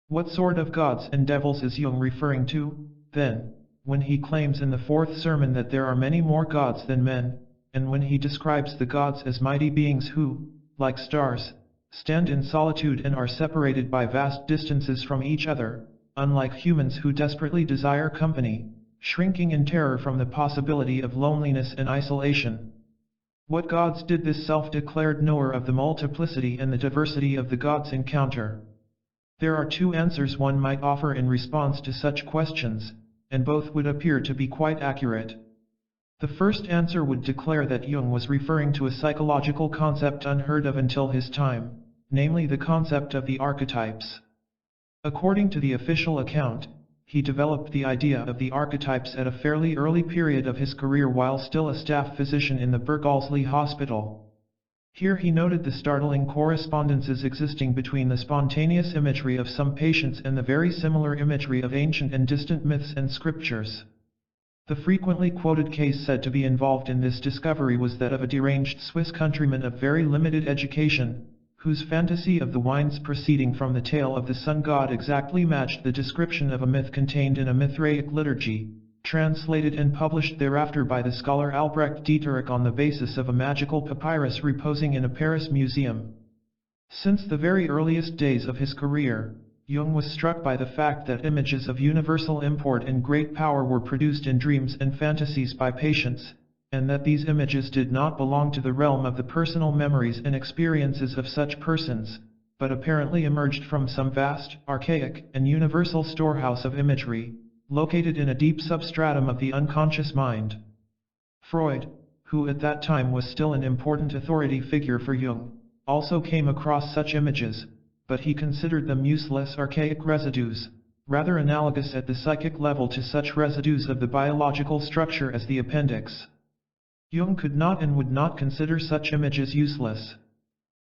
What sort of gods and devils is Jung referring to, then, when he claims in the 4th sermon that there are many more gods than men, and when he describes the gods as mighty beings who, like stars, stand in solitude and are separated by vast distances from each other, unlike humans who desperately desire company, shrinking in terror from the possibility of loneliness and isolation? What gods did this self-declared knower of the multiplicity and the diversity of the gods encounter? There are 2 answers one might offer in response to such questions, and both would appear to be quite accurate. The first answer would declare that Jung was referring to a psychological concept unheard of until his time, namely the concept of the archetypes. According to the official account, he developed the idea of the archetypes at a fairly early period of his career while still a staff physician in the Berghalsli Hospital. Here he noted the startling correspondences existing between the spontaneous imagery of some patients and the very similar imagery of ancient and distant myths and scriptures. The frequently quoted case said to be involved in this discovery was that of a deranged Swiss countryman of very limited education, whose fantasy of the winds proceeding from the tale of the sun god exactly matched the description of a myth contained in a Mithraic liturgy, translated and published thereafter by the scholar Albrecht Dieterich on the basis of a magical papyrus reposing in a Paris museum. Since the very earliest days of his career, Jung was struck by the fact that images of universal import and great power were produced in dreams and fantasies by patients, and that these images did not belong to the realm of the personal memories and experiences of such persons, but apparently emerged from some vast, archaic, and universal storehouse of imagery, located in a deep substratum of the unconscious mind. Freud, who at that time was still an important authority figure for Jung, also came across such images, but he considered them useless archaic residues, rather analogous at the psychic level to such residues of the biological structure as the appendix. Jung could not and would not consider such images useless.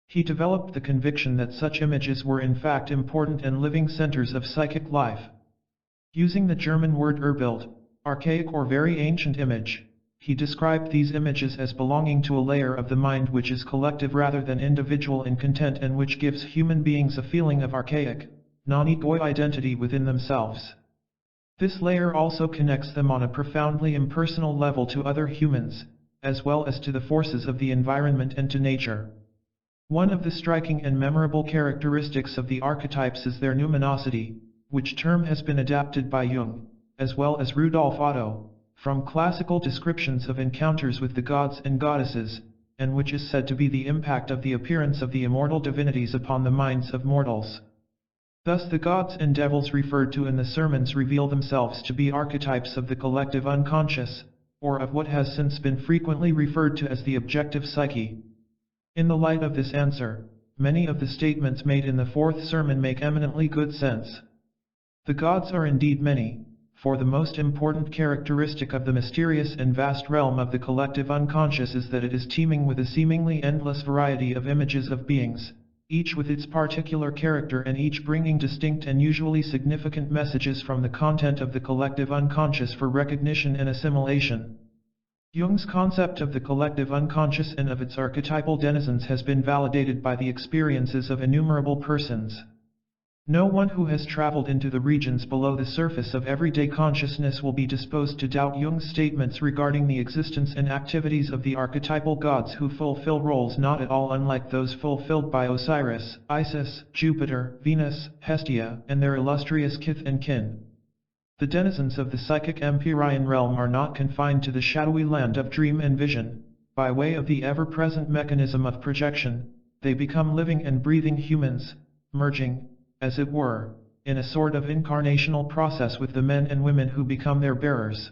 He developed the conviction that such images were in fact important and living centers of psychic life. Using the German word Urbild, archaic or very ancient image, he described these images as belonging to a layer of the mind which is collective rather than individual in content and which gives human beings a feeling of archaic, non-ego identity within themselves. This layer also connects them on a profoundly impersonal level to other humans, as well as to the forces of the environment and to nature. One of the striking and memorable characteristics of the archetypes is their numinosity, which term has been adapted by Jung, as well as Rudolf Otto, from classical descriptions of encounters with the gods and goddesses, and which is said to be the impact of the appearance of the immortal divinities upon the minds of mortals. Thus the gods and devils referred to in the sermons reveal themselves to be archetypes of the collective unconscious, or of what has since been frequently referred to as the objective psyche. In the light of this answer, many of the statements made in the fourth sermon make eminently good sense. The gods are indeed many, for the most important characteristic of the mysterious and vast realm of the collective unconscious is that it is teeming with a seemingly endless variety of images of beings, each with its particular character and each bringing distinct and usually significant messages from the content of the collective unconscious for recognition and assimilation. Jung's concept of the collective unconscious and of its archetypal denizens has been validated by the experiences of innumerable persons. No one who has traveled into the regions below the surface of everyday consciousness will be disposed to doubt Jung's statements regarding the existence and activities of the archetypal gods who fulfill roles not at all unlike those fulfilled by Osiris, Isis, Jupiter, Venus, Hestia, and their illustrious kith and kin. The denizens of the psychic Empyrean realm are not confined to the shadowy land of dream and vision. By way of the ever-present mechanism of projection, they become living and breathing humans, merging, as it were, in a sort of incarnational process with the men and women who become their bearers.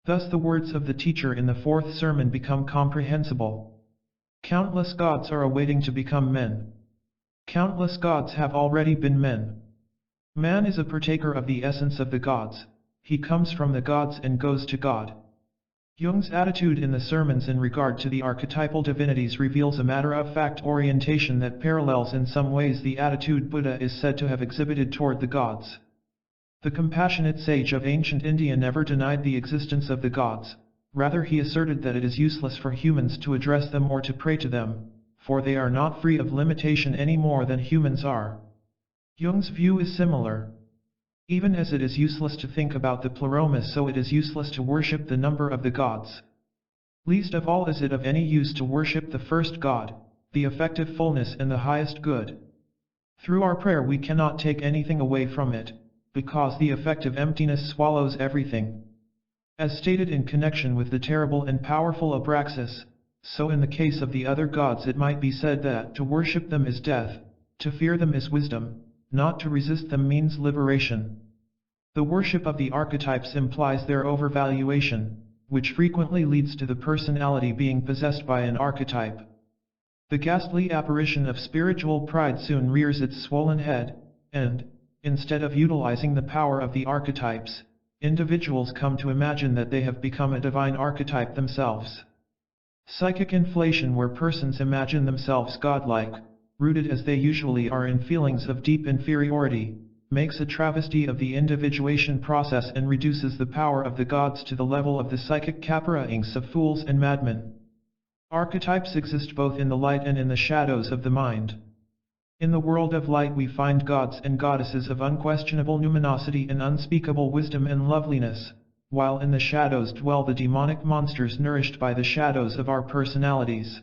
Thus the words of the teacher in the fourth sermon become comprehensible. Countless gods are awaiting to become men. Countless gods have already been men. Man is a partaker of the essence of the gods. He comes from the gods and goes to God. Jung's attitude in the sermons in regard to the archetypal divinities reveals a matter-of-fact orientation that parallels in some ways the attitude Buddha is said to have exhibited toward the gods. The compassionate sage of ancient India never denied the existence of the gods. Rather, he asserted that it is useless for humans to address them or to pray to them, for they are not free of limitation any more than humans are. Jung's view is similar. Even as it is useless to think about the Pleroma, so it is useless to worship the number of the gods. Least of all is it of any use to worship the first God, the effective fullness and the highest good. Through our prayer we cannot take anything away from it, because the effective emptiness swallows everything. As stated in connection with the terrible and powerful Abraxas, so in the case of the other gods it might be said that to worship them is death, to fear them is wisdom, not to resist them means liberation. The worship of the archetypes implies their overvaluation, which frequently leads to the personality being possessed by an archetype. The ghastly apparition of spiritual pride soon rears its swollen head, and, instead of utilizing the power of the archetypes, individuals come to imagine that they have become a divine archetype themselves. Psychic inflation, where persons imagine themselves godlike, rooted as they usually are in feelings of deep inferiority, makes a travesty of the individuation process and reduces the power of the gods to the level of the psychic capra-inks of fools and madmen. Archetypes exist both in the light and in the shadows of the mind. In the world of light we find gods and goddesses of unquestionable numinosity and unspeakable wisdom and loveliness, while in the shadows dwell the demonic monsters nourished by the shadows of our personalities.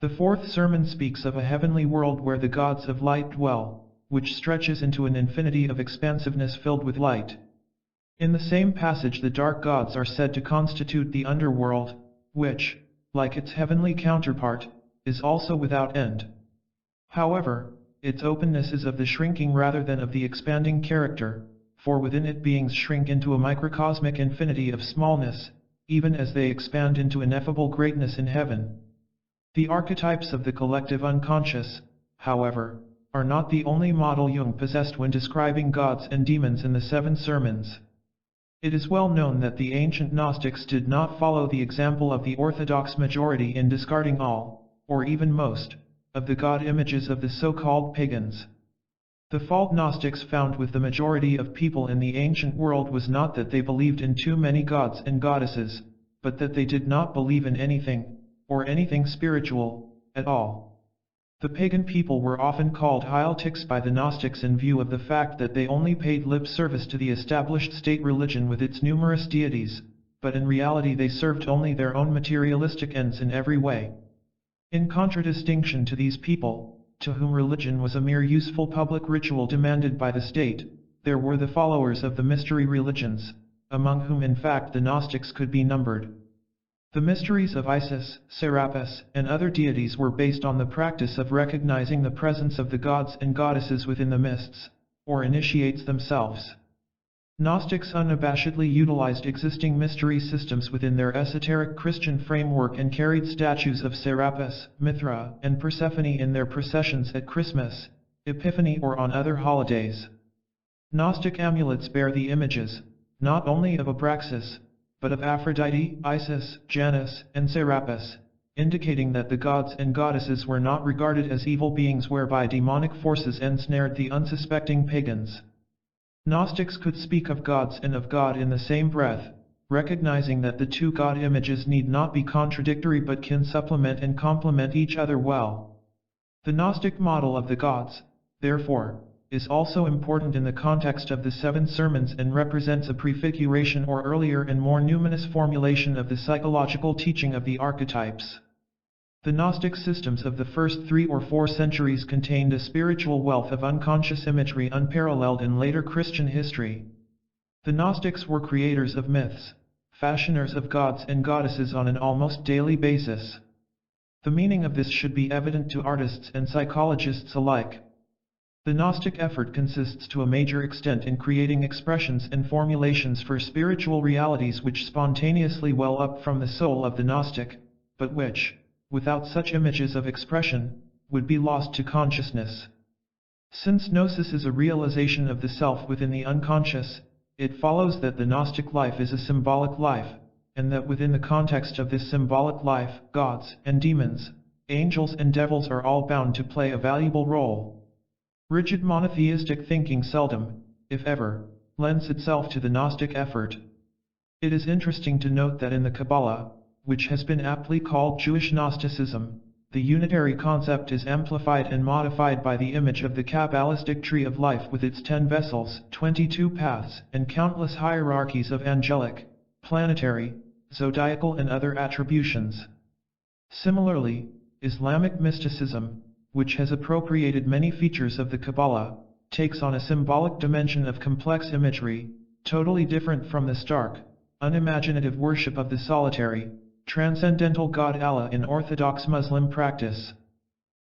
The fourth sermon speaks of a heavenly world where the gods of light dwell, which stretches into an infinity of expansiveness filled with light. In the same passage the dark gods are said to constitute the underworld, which, like its heavenly counterpart, is also without end. However, its openness is of the shrinking rather than of the expanding character, for within it beings shrink into a microcosmic infinity of smallness, even as they expand into ineffable greatness in heaven. The archetypes of the collective unconscious, however, are not the only model Jung possessed when describing gods and demons in the seven sermons. It is well known that the ancient Gnostics did not follow the example of the orthodox majority in discarding all, or even most, of the god images of the so-called pagans. The fault Gnostics found with the majority of people in the ancient world was not that they believed in too many gods and goddesses, but that they did not believe in anything, or anything spiritual, at all. The pagan people were often called Heeltics by the Gnostics in view of the fact that they only paid lip service to the established state religion with its numerous deities, but in reality they served only their own materialistic ends in every way. In contradistinction to these people, to whom religion was a mere useful public ritual demanded by the state, there were the followers of the mystery religions, among whom in fact the Gnostics could be numbered. The mysteries of Isis, Serapis, and other deities were based on the practice of recognizing the presence of the gods and goddesses within the mysts, or initiates themselves. Gnostics unabashedly utilized existing mystery systems within their esoteric Christian framework and carried statues of Serapis, Mithra, and Persephone in their processions at Christmas, Epiphany or on other holidays. Gnostic amulets bear the images, not only of Abraxas, but of Aphrodite, Isis, Janus, and Serapis, indicating that the gods and goddesses were not regarded as evil beings whereby demonic forces ensnared the unsuspecting pagans. Gnostics could speak of gods and of God in the same breath, recognizing that the two god images need not be contradictory but can supplement and complement each other well. The Gnostic model of the gods, therefore, is also important in the context of the seven sermons and represents a prefiguration or earlier and more numinous formulation of the psychological teaching of the archetypes. The Gnostic systems of the first 3 or 4 centuries contained a spiritual wealth of unconscious imagery unparalleled in later Christian history. The Gnostics were creators of myths, fashioners of gods and goddesses on an almost daily basis. The meaning of this should be evident to artists and psychologists alike. The Gnostic effort consists to a major extent in creating expressions and formulations for spiritual realities which spontaneously well up from the soul of the Gnostic, but which, without such images of expression, would be lost to consciousness. Since Gnosis is a realization of the self within the unconscious, it follows that the Gnostic life is a symbolic life, and that within the context of this symbolic life, gods and demons, angels and devils are all bound to play a valuable role. Rigid monotheistic thinking seldom, if ever, lends itself to the Gnostic effort. It is interesting to note that in the Kabbalah, which has been aptly called Jewish Gnosticism, the unitary concept is amplified and modified by the image of the Kabbalistic tree of life with its 10 vessels, 22 paths, and countless hierarchies of angelic, planetary, zodiacal and other attributions. Similarly, Islamic mysticism, which has appropriated many features of the Kabbalah, takes on a symbolic dimension of complex imagery, totally different from the stark, unimaginative worship of the solitary, transcendental God Allah in Orthodox Muslim practice.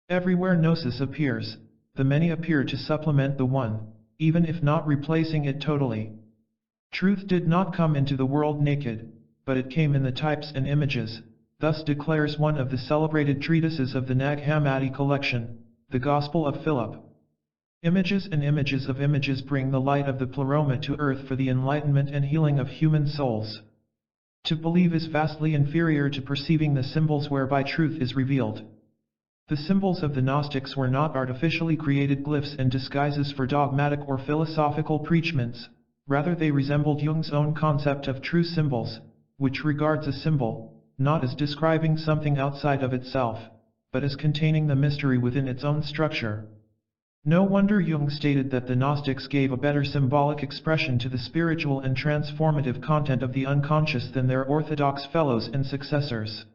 Everywhere Gnosis appears, the many appear to supplement the one, even if not replacing it totally. Truth did not come into the world naked, but it came in the types and images. Thus declares one of the celebrated treatises of the Nag Hammadi collection, the Gospel of Philip. Images and images of images bring the light of the pleroma to earth for the enlightenment and healing of human souls. To believe is vastly inferior to perceiving the symbols whereby truth is revealed. The symbols of the Gnostics were not artificially created glyphs and disguises for dogmatic or philosophical preachments, rather they resembled Jung's own concept of true symbols, which regards a symbol, not as describing something outside of itself, but as containing the mystery within its own structure. No wonder Jung stated that the Gnostics gave a better symbolic expression to the spiritual and transformative content of the unconscious than their orthodox fellows and successors.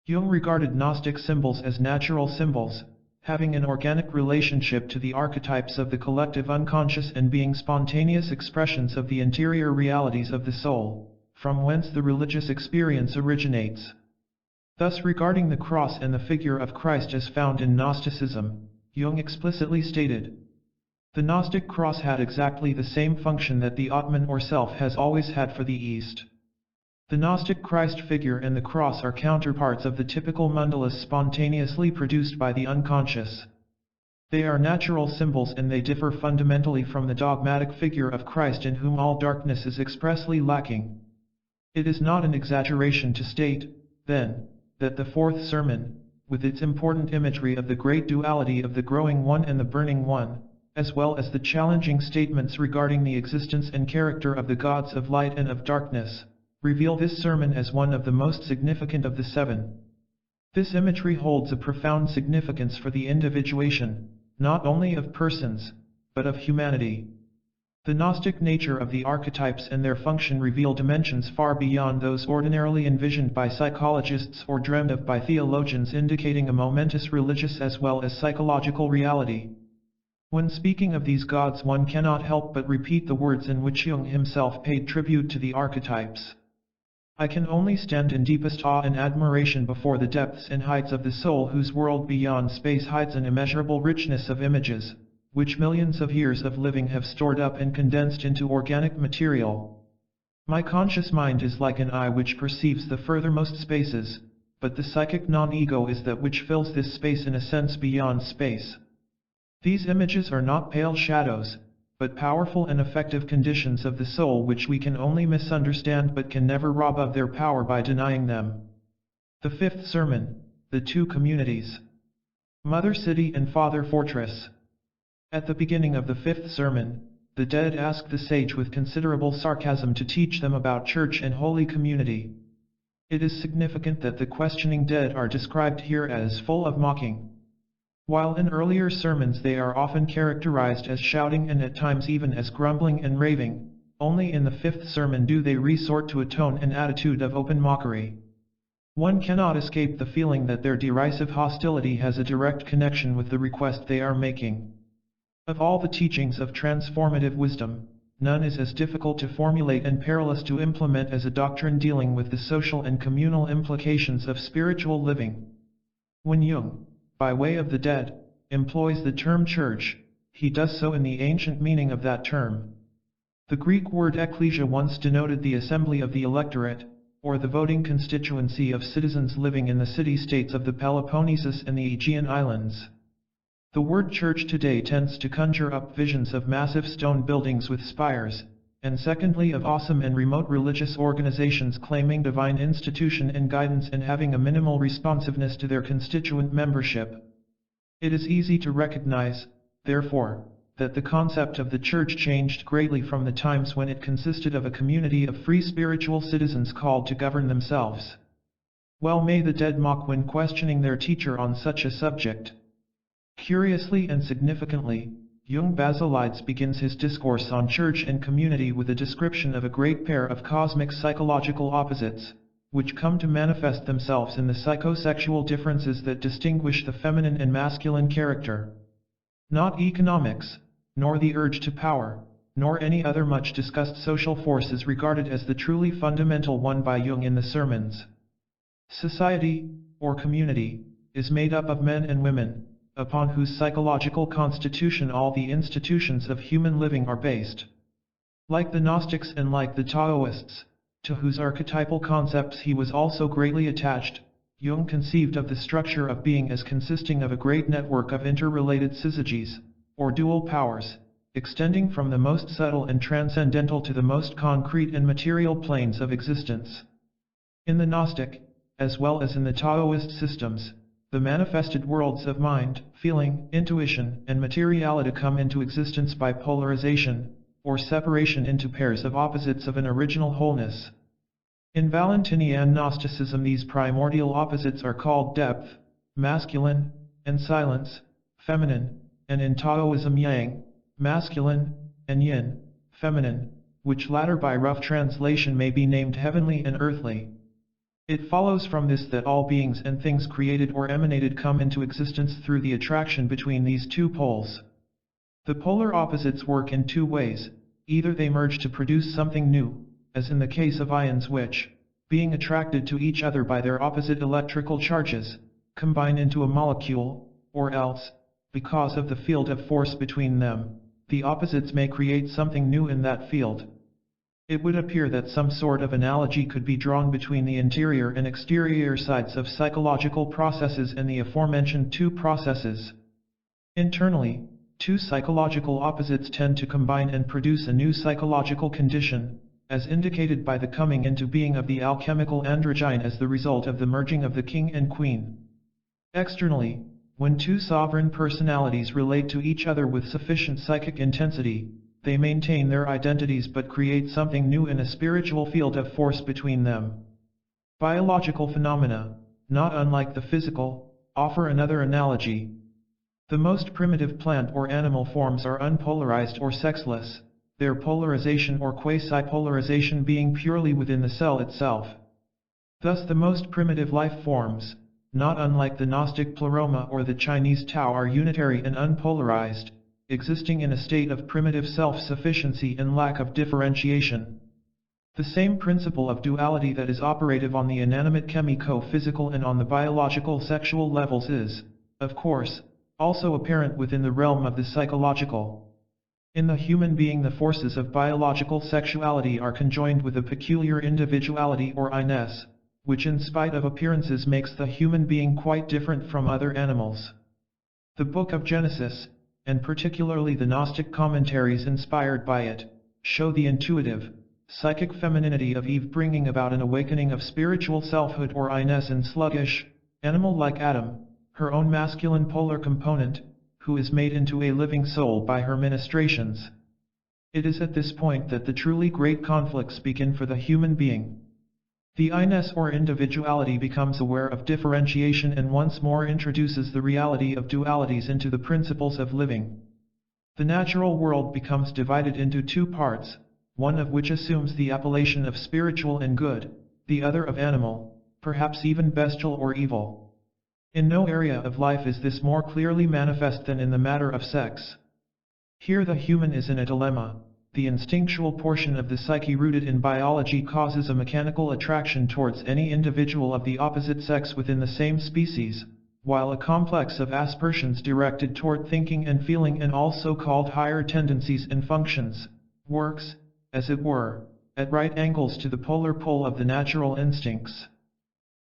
Jung regarded Gnostic symbols as natural symbols, having an organic relationship to the archetypes of the collective unconscious and being spontaneous expressions of the interior realities of the soul, from whence the religious experience originates. Thus regarding the cross and the figure of Christ as found in Gnosticism, Jung explicitly stated, "The Gnostic cross had exactly the same function that the Atman or self has always had for the East. The Gnostic Christ figure and the cross are counterparts of the typical mandalas spontaneously produced by the unconscious. They are natural symbols and they differ fundamentally from the dogmatic figure of Christ in whom all darkness is expressly lacking. It is not an exaggeration to state, then, that the fourth sermon, with its important imagery of the great duality of the growing one and the burning one, as well as the challenging statements regarding the existence and character of the gods of light and of darkness, reveal this sermon as one of the most significant of the seven. This imagery holds a profound significance for the individuation, not only of persons, but of humanity. The Gnostic nature of the archetypes and their function reveal dimensions far beyond those ordinarily envisioned by psychologists or dreamed of by theologians, indicating a momentous religious as well as psychological reality. When speaking of these gods, one cannot help but repeat the words in which Jung himself paid tribute to the archetypes. I can only stand in deepest awe and admiration before the depths and heights of the soul whose world beyond space hides an immeasurable richness of images, which millions of years of living have stored up and condensed into organic material. My conscious mind is like an eye which perceives the furthermost spaces, but the psychic non-ego is that which fills this space in a sense beyond space. These images are not pale shadows, but powerful and effective conditions of the soul which we can only misunderstand but can never rob of their power by denying them. The fifth sermon, the two communities. Mother City and Father Fortress. At the beginning of the fifth sermon, the dead ask the sage with considerable sarcasm to teach them about church and holy community. It is significant that the questioning dead are described here as full of mocking. While in earlier sermons they are often characterized as shouting and at times even as grumbling and raving, only in the fifth sermon do they resort to a tone and attitude of open mockery. One cannot escape the feeling that their derisive hostility has a direct connection with the request they are making. Of all the teachings of transformative wisdom, none is as difficult to formulate and perilous to implement as a doctrine dealing with the social and communal implications of spiritual living. When Jung, by way of the dead, employs the term church, he does so in the ancient meaning of that term. The Greek word ecclesia once denoted the assembly of the electorate, or the voting constituency of citizens living in the city-states of the Peloponnesus and the Aegean Islands. The word church today tends to conjure up visions of massive stone buildings with spires, and secondly of awesome and remote religious organizations claiming divine institution and guidance and having a minimal responsiveness to their constituent membership. It is easy to recognize, therefore, that the concept of the church changed greatly from the times when it consisted of a community of free spiritual citizens called to govern themselves. Well may the dead mock when questioning their teacher on such a subject. Curiously and significantly, Jung Basilides begins his discourse on church and community with a description of a great pair of cosmic psychological opposites, which come to manifest themselves in the psychosexual differences that distinguish the feminine and masculine character. Not economics, nor the urge to power, nor any other much discussed social force is regarded as the truly fundamental one by Jung in the sermons. Society, or community, is made up of men and women, upon whose psychological constitution all the institutions of human living are based. Like the Gnostics and like the Taoists, to whose archetypal concepts he was also greatly attached, Jung conceived of the structure of being as consisting of a great network of interrelated syzygies, or dual powers, extending from the most subtle and transcendental to the most concrete and material planes of existence. In the Gnostic, as well as in the Taoist systems, the manifested worlds of mind, feeling, intuition, and materiality come into existence by polarization, or separation into pairs of opposites of an original wholeness. In Valentinian Gnosticism these primordial opposites are called depth, masculine, and silence, feminine, and in Taoism yang, masculine, and yin, feminine, which latter by rough translation may be named heavenly and earthly. It follows from this that all beings and things created or emanated come into existence through the attraction between these two poles. The polar opposites work in two ways: either they merge to produce something new, as in the case of ions which, being attracted to each other by their opposite electrical charges, combine into a molecule, or else, because of the field of force between them, the opposites may create something new in that field. It would appear that some sort of analogy could be drawn between the interior and exterior sides of psychological processes and the aforementioned two processes. Internally, two psychological opposites tend to combine and produce a new psychological condition, as indicated by the coming into being of the alchemical androgyne as the result of the merging of the king and queen. Externally, when two sovereign personalities relate to each other with sufficient psychic intensity, they maintain their identities but create something new in a spiritual field of force between them. Biological phenomena, not unlike the physical, offer another analogy. The most primitive plant or animal forms are unpolarized or sexless, their polarization or quasi-polarization being purely within the cell itself. Thus the most primitive life forms, not unlike the Gnostic pleroma or the Chinese Tao, are unitary and unpolarized, existing in a state of primitive self-sufficiency and lack of differentiation. The same principle of duality that is operative on the inanimate chemico-physical and on the biological sexual levels is, of course, also apparent within the realm of the psychological. In the human being, the forces of biological sexuality are conjoined with a peculiar individuality or Ines, which in spite of appearances makes the human being quite different from other animals. The Book of Genesis, and particularly the Gnostic commentaries inspired by it, show the intuitive, psychic femininity of Eve bringing about an awakening of spiritual selfhood or Ines in sluggish, animal-like Adam, her own masculine polar component, who is made into a living soul by her ministrations. It is at this point that the truly great conflicts begin for the human being. The Ines or individuality becomes aware of differentiation and once more introduces the reality of dualities into the principles of living. The natural world becomes divided into two parts, one of which assumes the appellation of spiritual and good, the other of animal, perhaps even bestial or evil. In no area of life is this more clearly manifest than in the matter of sex. Here the human is in a dilemma. The instinctual portion of the psyche rooted in biology causes a mechanical attraction towards any individual of the opposite sex within the same species, while a complex of aspersions directed toward thinking and feeling and all so-called higher tendencies and functions, works, as it were, at right angles to the polar pole of the natural instincts.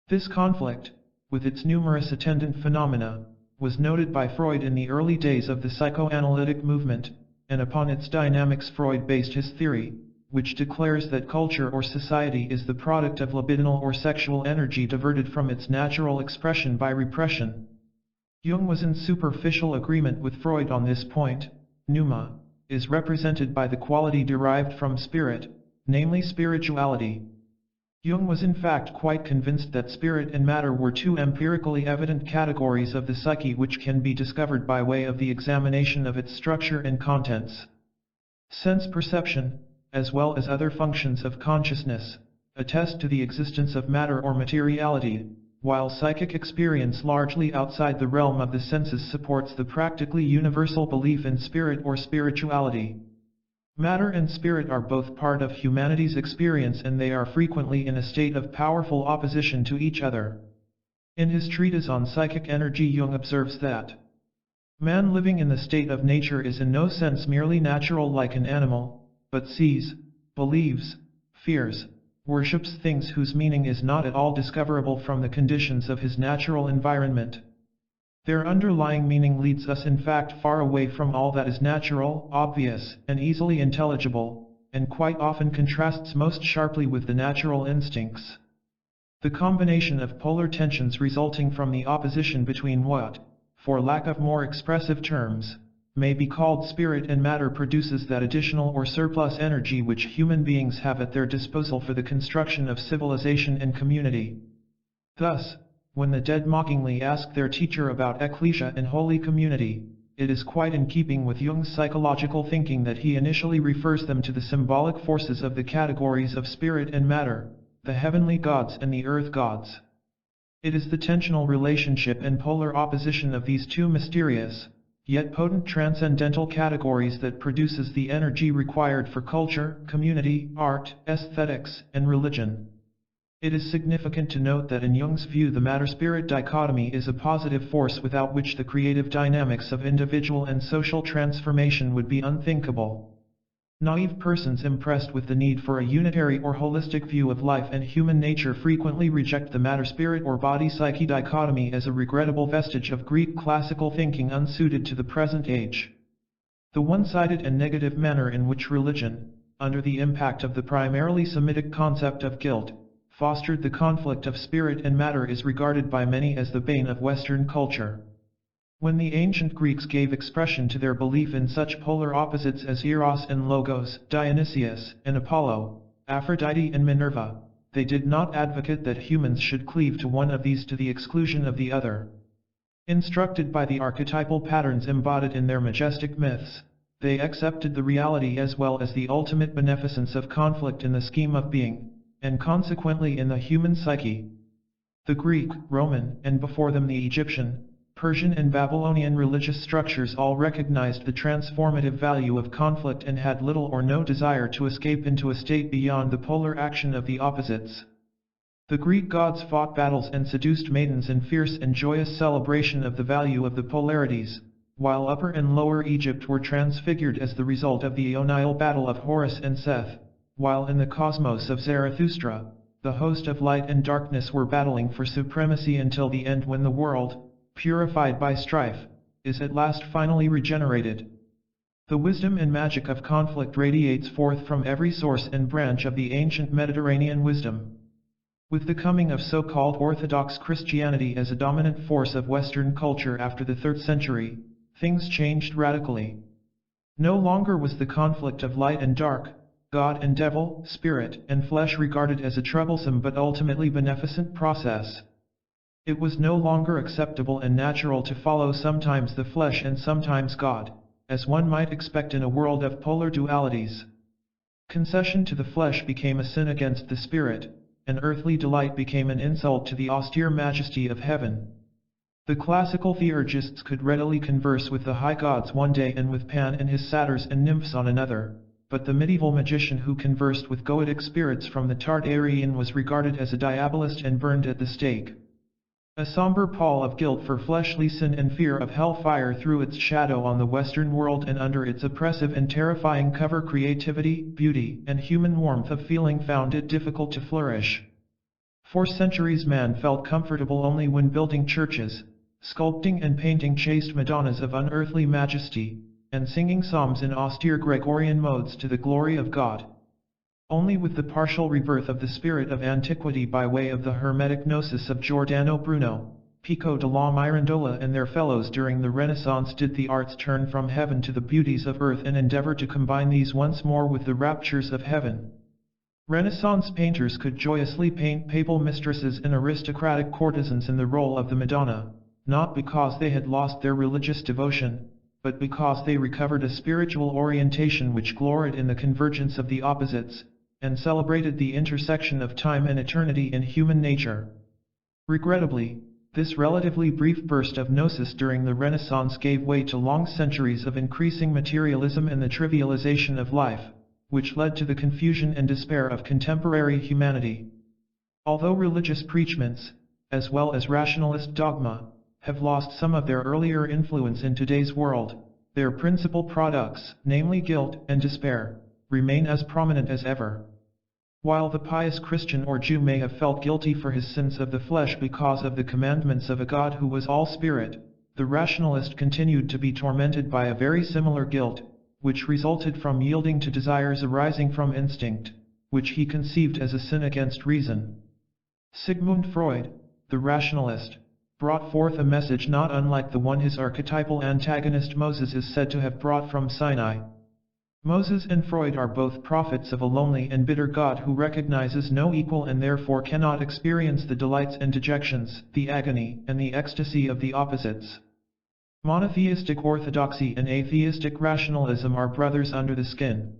This conflict, with its numerous attendant phenomena, was noted by Freud in the early days of the psychoanalytic movement, and upon its dynamics Freud based his theory, which declares that culture or society is the product of libidinal or sexual energy diverted from its natural expression by repression. Jung was in superficial agreement with Freud on this point. Pneuma is represented by the quality derived from spirit, namely spirituality. Jung was in fact quite convinced that spirit and matter were two empirically evident categories of the psyche which can be discovered by way of the examination of its structure and contents. Sense perception, as well as other functions of consciousness, attest to the existence of matter or materiality, while psychic experience largely outside the realm of the senses supports the practically universal belief in spirit or spirituality. Matter and spirit are both part of humanity's experience and they are frequently in a state of powerful opposition to each other. In his treatise on psychic energy, Jung observes that man living in the state of nature is in no sense merely natural like an animal, but sees, believes, fears, worships things whose meaning is not at all discoverable from the conditions of his natural environment. Their underlying meaning leads us in fact far away from all that is natural, obvious, and easily intelligible, and quite often contrasts most sharply with the natural instincts. The combination of polar tensions resulting from the opposition between what, for lack of more expressive terms, may be called spirit and matter produces that additional or surplus energy which human beings have at their disposal for the construction of civilization and community. Thus, when the dead mockingly ask their teacher about ecclesia and holy community, it is quite in keeping with Jung's psychological thinking that he initially refers them to the symbolic forces of the categories of spirit and matter, the heavenly gods and the earth gods. It is the tensional relationship and polar opposition of these two mysterious, yet potent transcendental categories that produces the energy required for culture, community, art, aesthetics, and religion. It is significant to note that in Jung's view the matter-spirit dichotomy is a positive force without which the creative dynamics of individual and social transformation would be unthinkable. Naive persons impressed with the need for a unitary or holistic view of life and human nature frequently reject the matter-spirit or body-psyche dichotomy as a regrettable vestige of Greek classical thinking unsuited to the present age. The one-sided and negative manner in which religion, under the impact of the primarily Semitic concept of guilt, fostered the conflict of spirit and matter is regarded by many as the bane of Western culture. When the ancient Greeks gave expression to their belief in such polar opposites as Eros and Logos, Dionysius and Apollo, Aphrodite and Minerva, they did not advocate that humans should cleave to one of these to the exclusion of the other. Instructed by the archetypal patterns embodied in their majestic myths, they accepted the reality as well as the ultimate beneficence of conflict in the scheme of being, and consequently in the human psyche. The Greek, Roman, and before them the Egyptian, Persian and Babylonian religious structures all recognized the transformative value of conflict and had little or no desire to escape into a state beyond the polar action of the opposites. The Greek gods fought battles and seduced maidens in fierce and joyous celebration of the value of the polarities, while Upper and Lower Egypt were transfigured as the result of the Aeonial battle of Horus and Seth, while in the cosmos of Zarathustra, the host of light and darkness were battling for supremacy until the end when the world, purified by strife, is at last finally regenerated. The wisdom and magic of conflict radiates forth from every source and branch of the ancient Mediterranean wisdom. With the coming of so-called Orthodox Christianity as a dominant force of Western culture after the 3rd century, things changed radically. No longer was the conflict of light and dark, God and devil, spirit and flesh regarded as a troublesome but ultimately beneficent process. It was no longer acceptable and natural to follow sometimes the flesh and sometimes God, as one might expect in a world of polar dualities. Concession to the flesh became a sin against the spirit, and earthly delight became an insult to the austere majesty of heaven. The classical theurgists could readily converse with the high gods one day and with Pan and his satyrs and nymphs on another, but the medieval magician who conversed with goetic spirits from the Tartarian was regarded as a diabolist and burned at the stake. A somber pall of guilt for fleshly sin and fear of hellfire threw its shadow on the Western world, and under its oppressive and terrifying cover creativity, beauty, and human warmth of feeling found it difficult to flourish. For centuries man felt comfortable only when building churches, sculpting and painting chaste Madonnas of unearthly majesty, and singing psalms in austere Gregorian modes to the glory of God. Only with the partial rebirth of the spirit of antiquity by way of the Hermetic Gnosis of Giordano Bruno, Pico della Mirandola and their fellows during the Renaissance did the arts turn from heaven to the beauties of earth and endeavor to combine these once more with the raptures of heaven. Renaissance painters could joyously paint papal mistresses and aristocratic courtesans in the role of the Madonna, not because they had lost their religious devotion, but because they recovered a spiritual orientation which gloried in the convergence of the opposites, and celebrated the intersection of time and eternity in human nature. Regrettably, this relatively brief burst of gnosis during the Renaissance gave way to long centuries of increasing materialism and the trivialization of life, which led to the confusion and despair of contemporary humanity. Although religious preachments, as well as rationalist dogma, have lost some of their earlier influence in today's world, their principal products, namely guilt and despair, remain as prominent as ever. While the pious Christian or Jew may have felt guilty for his sins of the flesh because of the commandments of a God who was all spirit, the rationalist continued to be tormented by a very similar guilt, which resulted from yielding to desires arising from instinct, which he conceived as a sin against reason. Sigmund Freud, the rationalist, brought forth a message not unlike the one his archetypal antagonist Moses is said to have brought from Sinai. Moses and Freud are both prophets of a lonely and bitter God who recognizes no equal and therefore cannot experience the delights and dejections, the agony and the ecstasy of the opposites. Monotheistic orthodoxy and atheistic rationalism are brothers under the skin.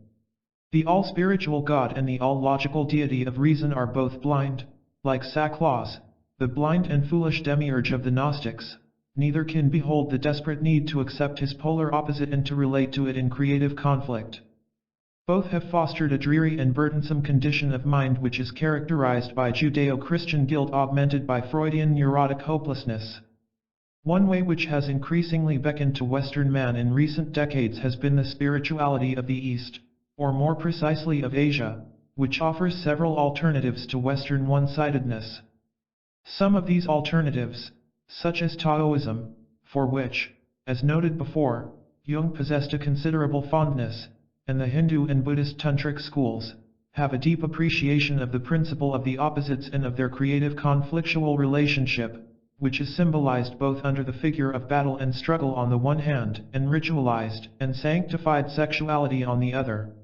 The all-spiritual God and the all-logical deity of reason are both blind, like Saklaus, the blind and foolish demiurge of the Gnostics. Neither can behold the desperate need to accept his polar opposite and to relate to it in creative conflict. Both have fostered a dreary and burdensome condition of mind which is characterized by Judeo-Christian guilt augmented by Freudian neurotic hopelessness. One way which has increasingly beckoned to Western man in recent decades has been the spirituality of the East, or more precisely of Asia, which offers several alternatives to Western one-sidedness. Some of these alternatives, such as Taoism, for which, as noted before, Jung possessed a considerable fondness, and the Hindu and Buddhist tantric schools, have a deep appreciation of the principle of the opposites and of their creative conflictual relationship, which is symbolized both under the figure of battle and struggle on the one hand, and ritualized and sanctified sexuality on the other.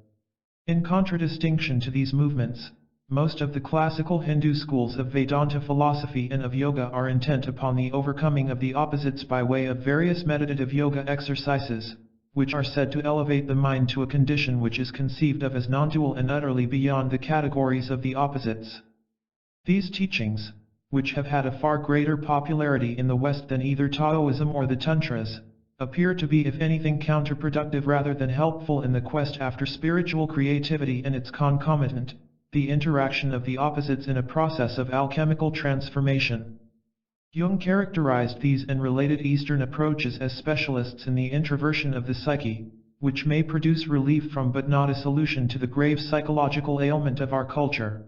In contradistinction to these movements, most of the classical Hindu schools of Vedanta philosophy and of yoga are intent upon the overcoming of the opposites by way of various meditative yoga exercises, which are said to elevate the mind to a condition which is conceived of as non-dual and utterly beyond the categories of the opposites. These teachings, which have had a far greater popularity in the West than either Taoism or the Tantras, appear to be if anything counterproductive rather than helpful in the quest after spiritual creativity and its concomitant, the interaction of the opposites in a process of alchemical transformation. Jung characterized these and related Eastern approaches as specialists in the introversion of the psyche, which may produce relief from but not a solution to the grave psychological ailment of our culture.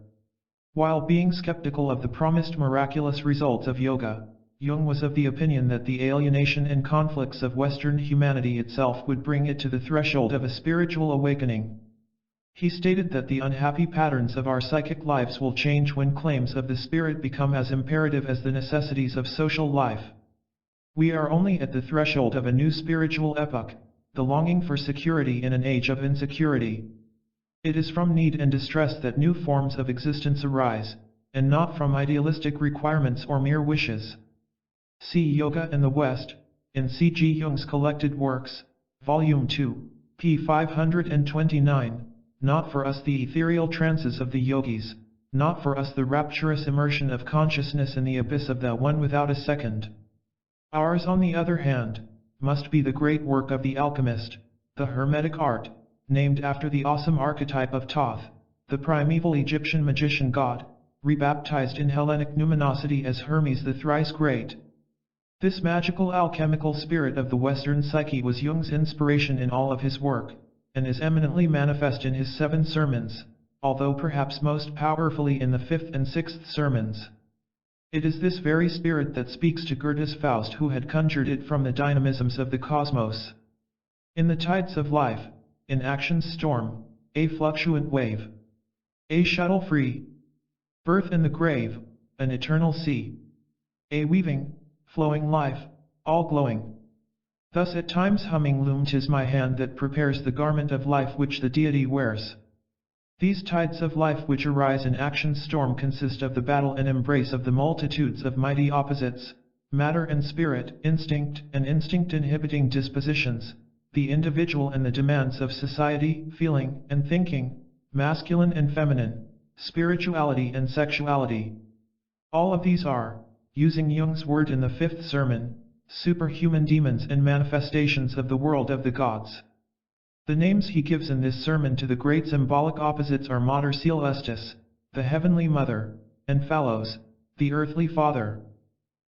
While being skeptical of the promised miraculous results of yoga, Jung was of the opinion that the alienation and conflicts of Western humanity itself would bring it to the threshold of a spiritual awakening. He stated that the unhappy patterns of our psychic lives will change when claims of the spirit become as imperative as the necessities of social life. We are only at the threshold of a new spiritual epoch, the longing for security in an age of insecurity. It is from need and distress that new forms of existence arise, and not from idealistic requirements or mere wishes. See Yoga in the West, in C. G. Jung's collected works, Volume 2, p. 529. Not for us the ethereal trances of the yogis, not for us the rapturous immersion of consciousness in the abyss of the one without a second. Ours, on the other hand, must be the great work of the alchemist, the Hermetic art, named after the awesome archetype of Thoth, the primeval Egyptian magician god, rebaptized in Hellenic numinosity as Hermes the thrice great. This magical alchemical spirit of the Western psyche was Jung's inspiration in all of his work, and is eminently manifest in his 7 sermons, although perhaps most powerfully in the 5th and 6th sermons. It is this very spirit that speaks to Goethe's Faust, who had conjured it from the dynamisms of the cosmos. In the tides of life, in action's storm, a fluctuant wave, a shuttle free, birth in the grave, an eternal sea, a weaving, flowing life, all glowing. Thus at times humming loom, 'tis my hand that prepares the garment of life which the deity wears. These tides of life which arise in action's storm consist of the battle and embrace of the multitudes of mighty opposites, matter and spirit, instinct and instinct inhibiting dispositions, the individual and the demands of society, feeling and thinking, masculine and feminine, spirituality and sexuality. All of these are, using Jung's word in the 5th sermon, superhuman demons and manifestations of the world of the gods. The names he gives in this sermon to the great symbolic opposites are Mater Celestis, the heavenly mother, and Phallos, the earthly father.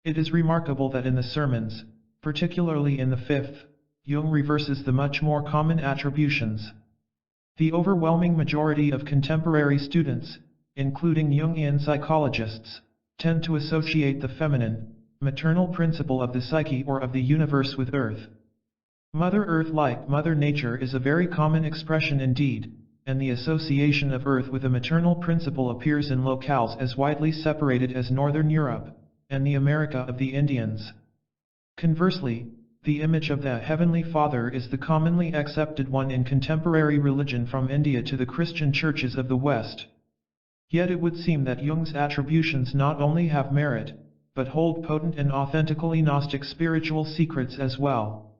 It is remarkable that in the sermons, particularly in the 5th, Jung reverses the much more common attributions. The overwhelming majority of contemporary students, including Jungian psychologists, tend to associate the feminine, maternal principle of the psyche or of the universe with Earth. Mother Earth, like Mother Nature, is a very common expression indeed, and the association of Earth with a maternal principle appears in locales as widely separated as Northern Europe, and the America of the Indians. Conversely, the image of the Heavenly Father is the commonly accepted one in contemporary religion from India to the Christian churches of the West. Yet it would seem that Jung's attributions not only have merit, but hold potent and authentically Gnostic spiritual secrets as well.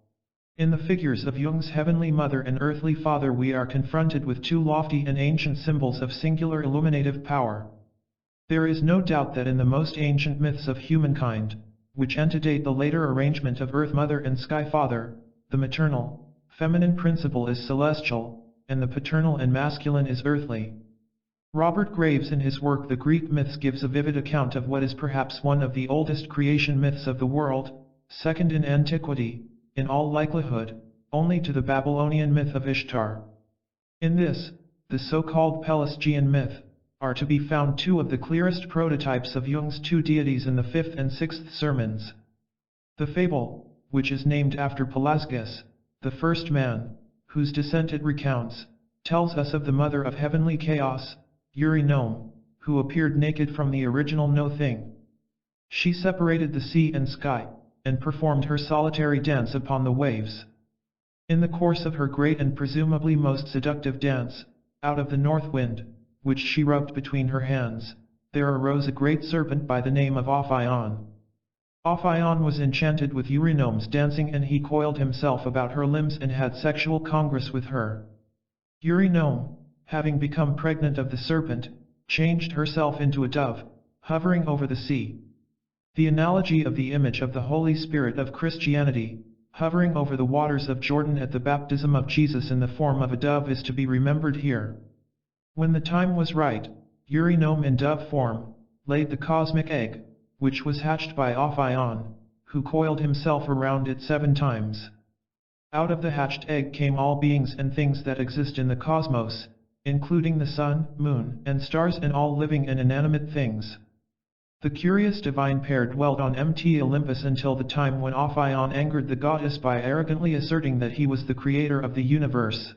In the figures of Jung's Heavenly Mother and Earthly Father we are confronted with 2 lofty and ancient symbols of singular illuminative power. There is no doubt that in the most ancient myths of humankind, which antedate the later arrangement of Earth Mother and Sky Father, the maternal, feminine principle is celestial, and the paternal and masculine is earthly. Robert Graves in his work The Greek Myths gives a vivid account of what is perhaps one of the oldest creation myths of the world, second in antiquity, in all likelihood, only to the Babylonian myth of Ishtar. In this, the so-called Pelasgian myth, are to be found two of the clearest prototypes of Jung's two deities in the fifth and sixth sermons. The fable, which is named after Pelasgus, the first man, whose descent it recounts, tells us of the mother of heavenly chaos, Eurynome, who appeared naked from the original no-thing. She separated the sea and sky, and performed her solitary dance upon the waves. In the course of her great and presumably most seductive dance, out of the north wind, which she rubbed between her hands, there arose a great serpent by the name of Ophion. Ophion was enchanted with Eurynome's dancing, and he coiled himself about her limbs and had sexual congress with her. Eurynome, having become pregnant of the serpent, changed herself into a dove, hovering over the sea. The analogy of the image of the Holy Spirit of Christianity, hovering over the waters of Jordan at the baptism of Jesus in the form of a dove, is to be remembered here. When the time was right, Eurynome in dove form, laid the cosmic egg, which was hatched by Ophion, who coiled himself around it 7 times. Out of the hatched egg came all beings and things that exist in the cosmos, including the sun, moon, and stars, and all living and inanimate things. The curious divine pair dwelt on empty Olympus until the time when Ophion angered the goddess by arrogantly asserting that he was the creator of the universe.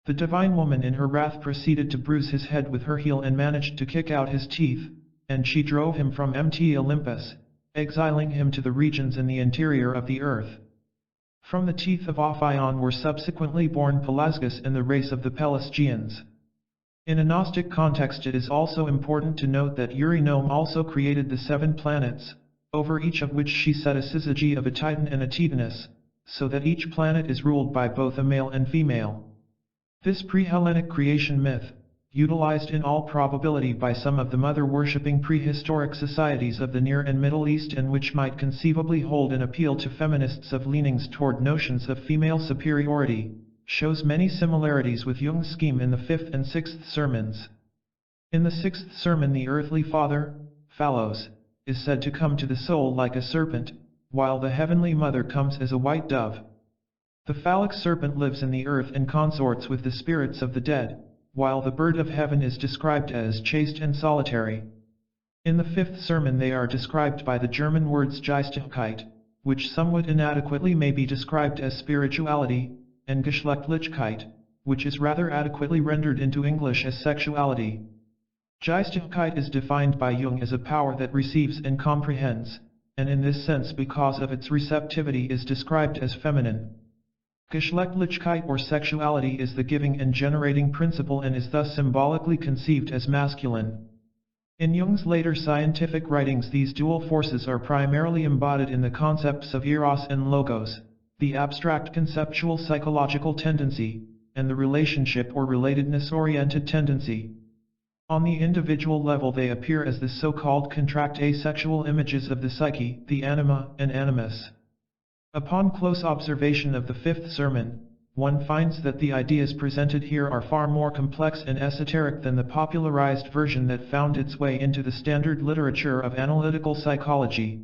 The divine woman in her wrath proceeded to bruise his head with her heel and managed to kick out his teeth, and she drove him from empty Olympus, exiling him to the regions in the interior of the earth. From the teeth of Ophion were subsequently born Pelasgus and the race of the Pelasgians. In a Gnostic context, it is also important to note that Eurynome also created the 7 planets, over each of which she set a syzygy of a Titan and a Titaness, so that each planet is ruled by both a male and female. This pre-Hellenic creation myth, utilized in all probability by some of the mother-worshipping prehistoric societies of the Near and Middle East, and which might conceivably hold an appeal to feminists of leanings toward notions of female superiority, shows many similarities with Jung's scheme in the fifth and sixth sermons. In the sixth sermon, the earthly father, Phallos, is said to come to the soul like a serpent, while the heavenly mother comes as a white dove. The phallic serpent lives in the earth and consorts with the spirits of the dead, while the bird of heaven is described as chaste and solitary. In the fifth sermon they are described by the German words Geistigkeit, which somewhat inadequately may be described as spirituality, and Geschlechtlichkeit, which is rather adequately rendered into English as sexuality. Geistigkeit is defined by Jung as a power that receives and comprehends, and in this sense, because of its receptivity, is described as feminine. Geschlechtlichkeit or sexuality is the giving and generating principle and is thus symbolically conceived as masculine. In Jung's later scientific writings, these dual forces are primarily embodied in the concepts of eros and logos, the abstract conceptual psychological tendency, and the relationship or relatedness-oriented tendency. On the individual level, they appear as the so-called contract asexual images of the psyche, the anima and animus. Upon close observation of the fifth sermon, one finds that the ideas presented here are far more complex and esoteric than the popularized version that found its way into the standard literature of analytical psychology.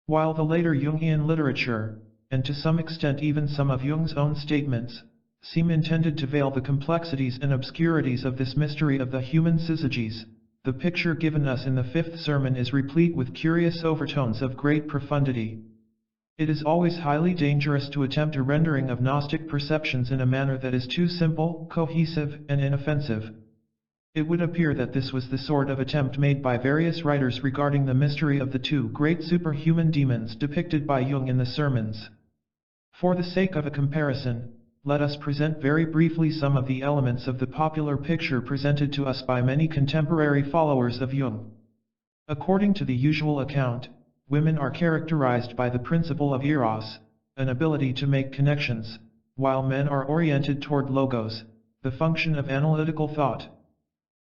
While the later Jungian literature, and to some extent even some of Jung's own statements, seem intended to veil the complexities and obscurities of this mystery of the human syzygies, the picture given us in the fifth sermon is replete with curious overtones of great profundity. It is always highly dangerous to attempt a rendering of Gnostic perceptions in a manner that is too simple, cohesive, and inoffensive. It would appear that this was the sort of attempt made by various writers regarding the mystery of the 2 great superhuman demons depicted by Jung in the sermons. For the sake of a comparison, let us present very briefly some of the elements of the popular picture presented to us by many contemporary followers of Jung. According to the usual account, women are characterized by the principle of eros, an ability to make connections, while men are oriented toward logos, the function of analytical thought.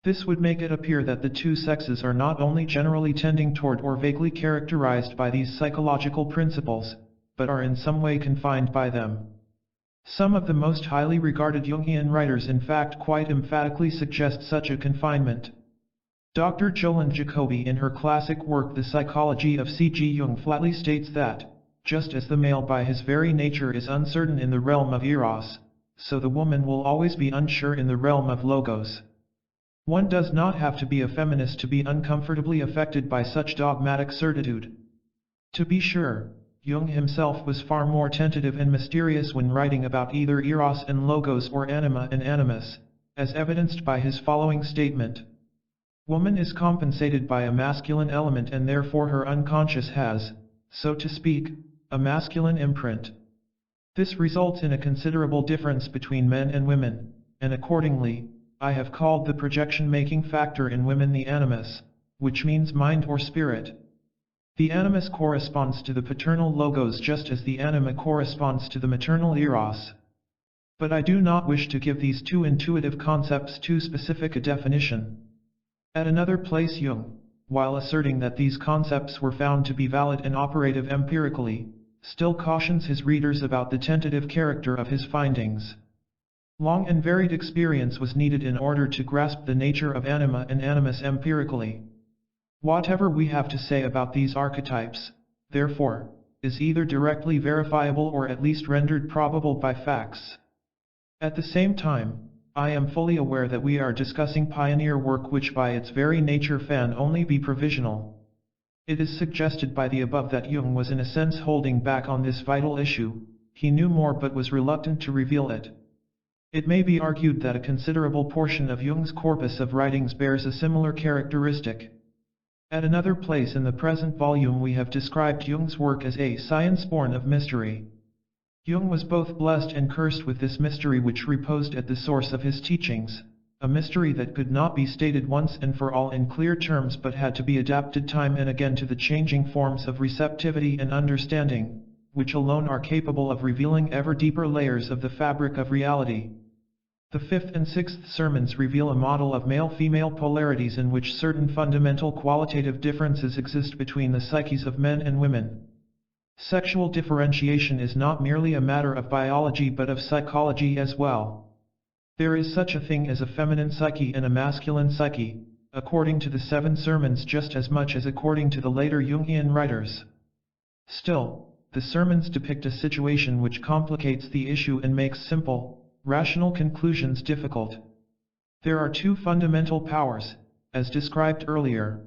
This would make it appear that the 2 sexes are not only generally tending toward or vaguely characterized by these psychological principles, but are in some way confined by them. Some of the most highly regarded Jungian writers in fact quite emphatically suggest such a confinement. Dr. Jolande Jacobi, in her classic work The Psychology of C.G. Jung, flatly states that, just as the male by his very nature is uncertain in the realm of eros, so the woman will always be unsure in the realm of logos. One does not have to be a feminist to be uncomfortably affected by such dogmatic certitude. To be sure, Jung himself was far more tentative and mysterious when writing about either eros and logos or anima and animus, as evidenced by his following statement. Woman is compensated by a masculine element and therefore her unconscious has, so to speak, a masculine imprint. This results in a considerable difference between men and women, and accordingly, I have called the projection-making factor in women the animus, which means mind or spirit. The animus corresponds to the paternal logos just as the anima corresponds to the maternal eros. But I do not wish to give these two intuitive concepts too specific a definition. At another place Jung, while asserting that these concepts were found to be valid and operative empirically, still cautions his readers about the tentative character of his findings. Long and varied experience was needed in order to grasp the nature of anima and animus empirically. Whatever we have to say about these archetypes, therefore, is either directly verifiable or at least rendered probable by facts. At the same time, I am fully aware that we are discussing pioneer work which by its very nature can only be provisional. It is suggested by the above that Jung was in a sense holding back on this vital issue. He knew more but was reluctant to reveal it. It may be argued that a considerable portion of Jung's corpus of writings bears a similar characteristic. At another place in the present volume we have described Jung's work as a science born of mystery. Jung was both blessed and cursed with this mystery which reposed at the source of his teachings, a mystery that could not be stated once and for all in clear terms but had to be adapted time and again to the changing forms of receptivity and understanding, which alone are capable of revealing ever deeper layers of the fabric of reality. The fifth and sixth sermons reveal a model of male-female polarities in which certain fundamental qualitative differences exist between the psyches of men and women. Sexual differentiation is not merely a matter of biology but of psychology as well. There is such a thing as a feminine psyche and a masculine psyche, according to the 7 sermons just as much as according to the later Jungian writers. Still, the sermons depict a situation which complicates the issue and makes simple, rational conclusions difficult. There are 2 fundamental powers, as described earlier.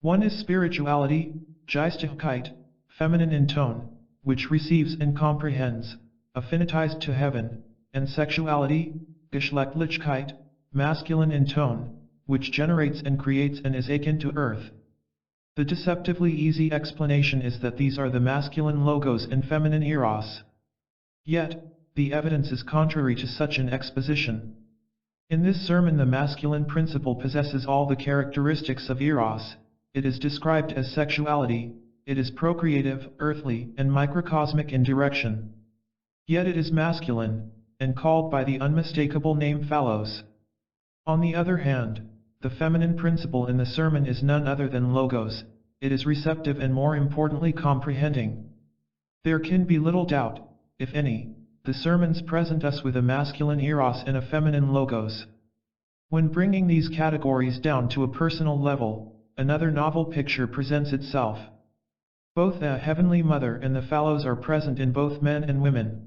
One is spirituality, Geistigkeit, feminine in tone, which receives and comprehends, affinitized to heaven, and sexuality, Geschlechtlichkeit, masculine in tone, which generates and creates and is akin to earth. The deceptively easy explanation is that these are the masculine logos and feminine eros. Yet, the evidence is contrary to such an exposition. In this sermon the masculine principle possesses all the characteristics of eros, it is described as sexuality, it is procreative, earthly, and microcosmic in direction. Yet it is masculine, and called by the unmistakable name phallos. On the other hand, the feminine principle in the sermon is none other than logos, it is receptive and more importantly comprehending. There can be little doubt, if any, the sermons present us with a masculine eros and a feminine logos. When bringing these categories down to a personal level, another novel picture presents itself. Both the Heavenly Mother and the phallos are present in both men and women.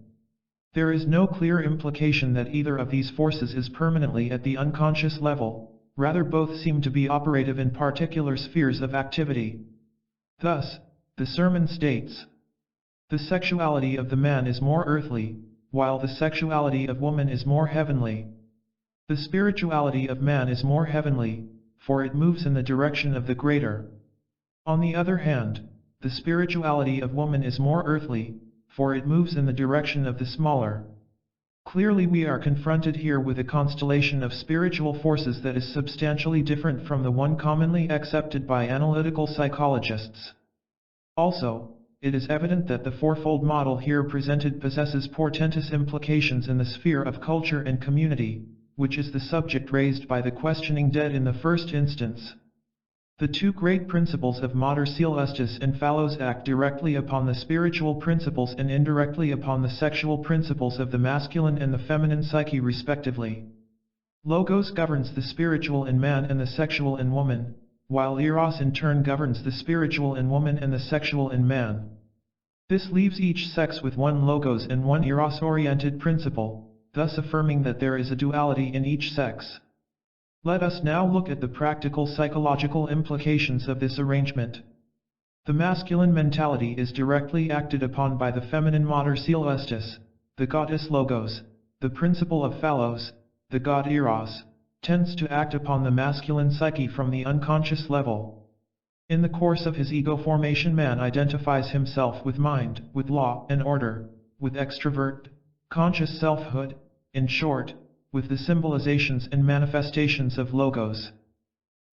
There is no clear implication that either of these forces is permanently at the unconscious level, rather both seem to be operative in particular spheres of activity. Thus, the sermon states, the sexuality of the man is more earthly, while the sexuality of woman is more heavenly. The spirituality of man is more heavenly, for it moves in the direction of the greater. On the other hand, the spirituality of woman is more earthly, for it moves in the direction of the smaller. Clearly we are confronted here with a constellation of spiritual forces that is substantially different from the one commonly accepted by analytical psychologists. Also, it is evident that the fourfold model here presented possesses portentous implications in the sphere of culture and community, which is the subject raised by the questioning dead in the first instance. The 2 great principles of Mater Celestis and phallos act directly upon the spiritual principles and indirectly upon the sexual principles of the masculine and the feminine psyche respectively. Logos governs the spiritual in man and the sexual in woman, while eros in turn governs the spiritual in woman and the sexual in man. This leaves each sex with one logos and one eros-oriented principle, thus affirming that there is a duality in each sex. Let us now look at the practical psychological implications of this arrangement. The masculine mentality is directly acted upon by the feminine mater celestis, the goddess Logos. The principle of phallos, the god Eros, tends to act upon the masculine psyche from the unconscious level. In the course of his ego formation, man identifies himself with mind, with law and order, with extrovert, conscious selfhood, in short, with the symbolizations and manifestations of Logos.